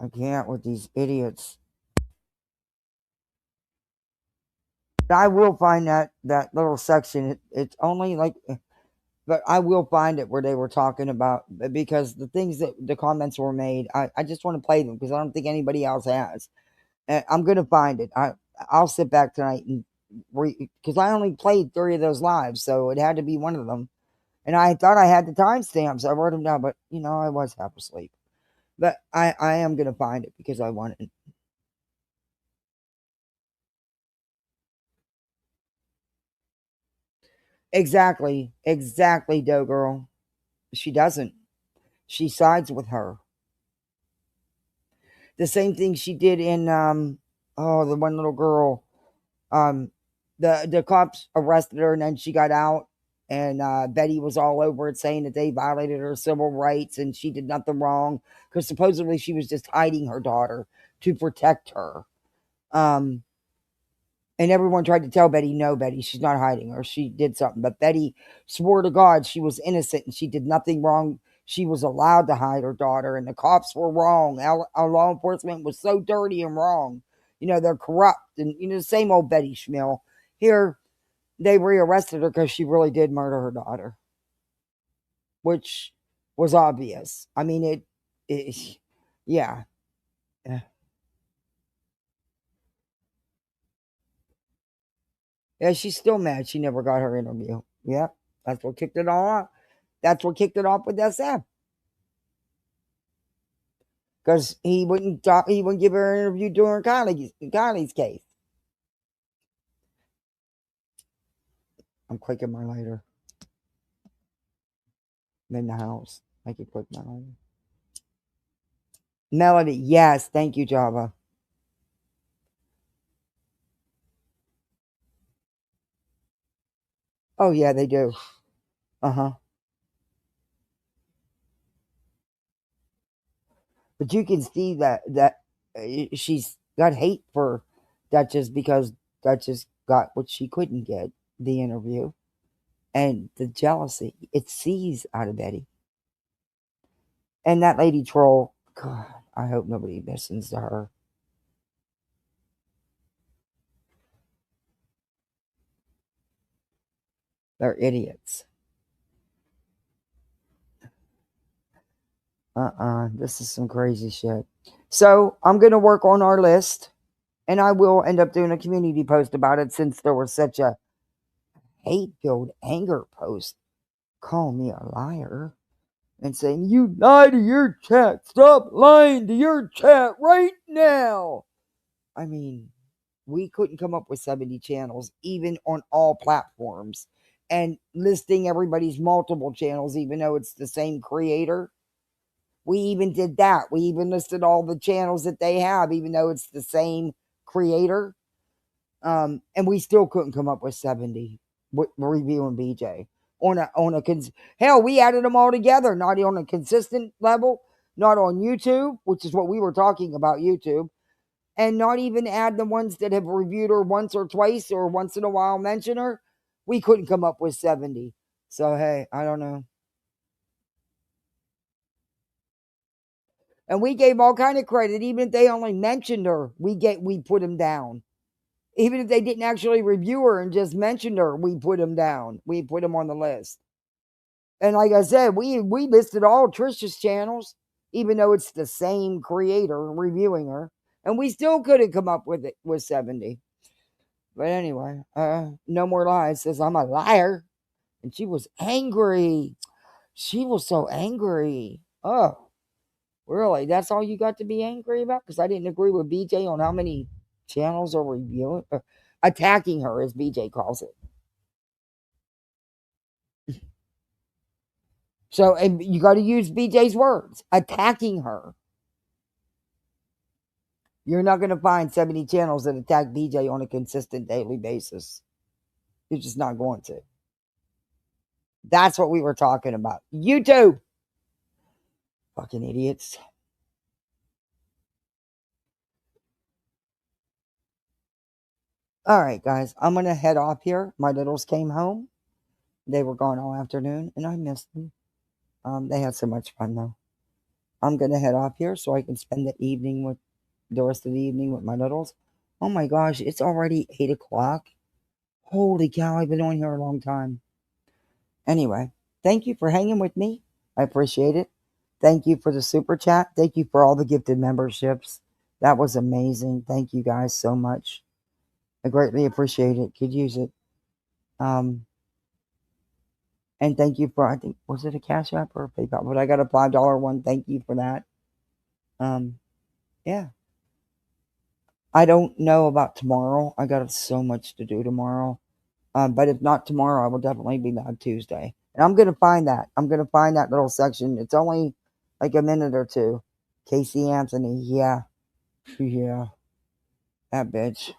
I can't with these idiots. I will find that little section. It's only like, but I will find it where they were talking about, because the things that the comments were made, I just want to play them because I don't think anybody else has. And I'm gonna find it. I'll sit back tonight and because I only played 3 of those lives, so it had to be one of them. And I thought I had the timestamps. I wrote them down, but I was half asleep. But I am gonna find it because I want it. Exactly, Dough Girl. She doesn't. She sides with her. The same thing she did in the one little girl. The cops arrested her and then she got out, and Betty was all over it saying that they violated her civil rights and she did nothing wrong because supposedly she was just hiding her daughter to protect her. And everyone tried to tell Betty, no, Betty, she's not hiding her. She did something. But Betty swore to God she was innocent and she did nothing wrong. She was allowed to hide her daughter, and the cops were wrong. Our law enforcement was so dirty and wrong. They're corrupt. And, the same old Betty Schmiel. Here, they rearrested her because she really did murder her daughter, which was obvious. I mean, yeah. Yeah, she's still mad she never got her interview. Yep, that's what kicked it all off. That's what kicked it off with SM. Because he wouldn't give her an interview during Kylie's case. I'm clicking my lighter. I'm in the house. I can click my lighter. Melody, yes, thank you, Java. Oh yeah, they do. Uh-huh. But you can see that she's got hate for Duchess because Duchess got what she couldn't get, the interview. And the jealousy, it sees out of Betty. And that lady troll, God, I hope nobody listens to her. They're idiots. This is some crazy shit. So I'm going to work on our list, and I will end up doing a community post about it since there was such a hate-filled anger post. Call me a liar and saying, you lie to your chat. Stop lying to your chat right now. I mean, we couldn't come up with 70 channels, even on all platforms, and listing everybody's multiple channels, even though it's the same creator. We even did that. We even listed all the channels that they have, even though it's the same creator. And we still couldn't come up with 70. reviewing BJ hell, we added them all together, not on a consistent level, not on YouTube, which is what we were talking about, YouTube, and not even add the ones that have reviewed her once or twice or once in a while mention her. We couldn't come up with 70. So hey, I don't know. And we gave all kind of credit, even if they only mentioned her, we put them down. Even if they didn't actually review her and just mentioned her, we put them down. We put them on the list. And like I said, we listed all Trisha's channels, even though it's the same creator reviewing her, and we still couldn't come up with 70. But anyway, No More Lies says I'm a liar, and she was angry. She was so angry. Oh, really? That's all you got to be angry about? Because I didn't agree with BJ on how many channels are reviewing, attacking her, as BJ calls it. So, and you got to use BJ's words, attacking her. You're not going to find 70 channels that attack BJ on a consistent daily basis. You're just not going to. That's what we were talking about. YouTube. Fucking idiots. All right, guys. I'm going to head off here. My littles came home. They were gone all afternoon, and I missed them. They had so much fun, though. I'm going to head off here so I can spend the rest of the evening with my littles. Oh my gosh, it's already 8 o'clock. Holy cow, I've been on here a long time. Anyway, thank you for hanging with me. I appreciate it. Thank you for the super chat. Thank you for all the gifted memberships. That was amazing. Thank you guys so much. I greatly appreciate it. Could use it. And thank you for, I think, was it a Cash App or a PayPal? But I got a $5 one. Thank you for that. Yeah. I don't know about tomorrow. I got so much to do tomorrow. But if not tomorrow, I will definitely be live Tuesday. And I'm going to find that. I'm going to find that little section. It's only like a minute or two. Casey Anthony. Yeah. Yeah. That bitch.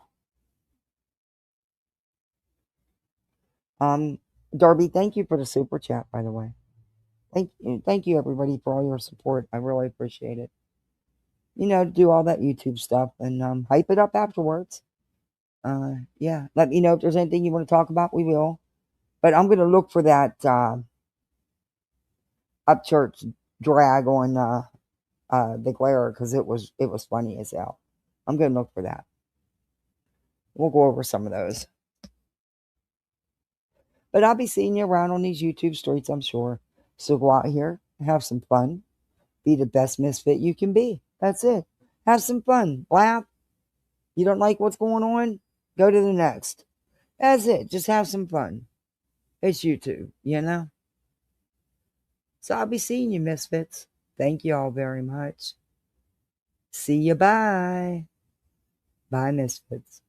Darby, thank you for the super chat, by the way. Thank you everybody for all your support. I really appreciate it. Do all that YouTube stuff and hype it up afterwards. Yeah. Let me know if there's anything you want to talk about. We will. But I'm going to look for that Upchurch drag on the glare because it was funny as hell. I'm going to look for that. We'll go over some of those. But I'll be seeing you around on these YouTube streets, I'm sure. So go out here, have some fun, be the best misfit you can be. That's it. Have some fun. Laugh. You don't like what's going on? Go to the next. That's it. Just have some fun. It's YouTube, So I'll be seeing you, misfits. Thank you all very much. See you. Bye. Bye, misfits.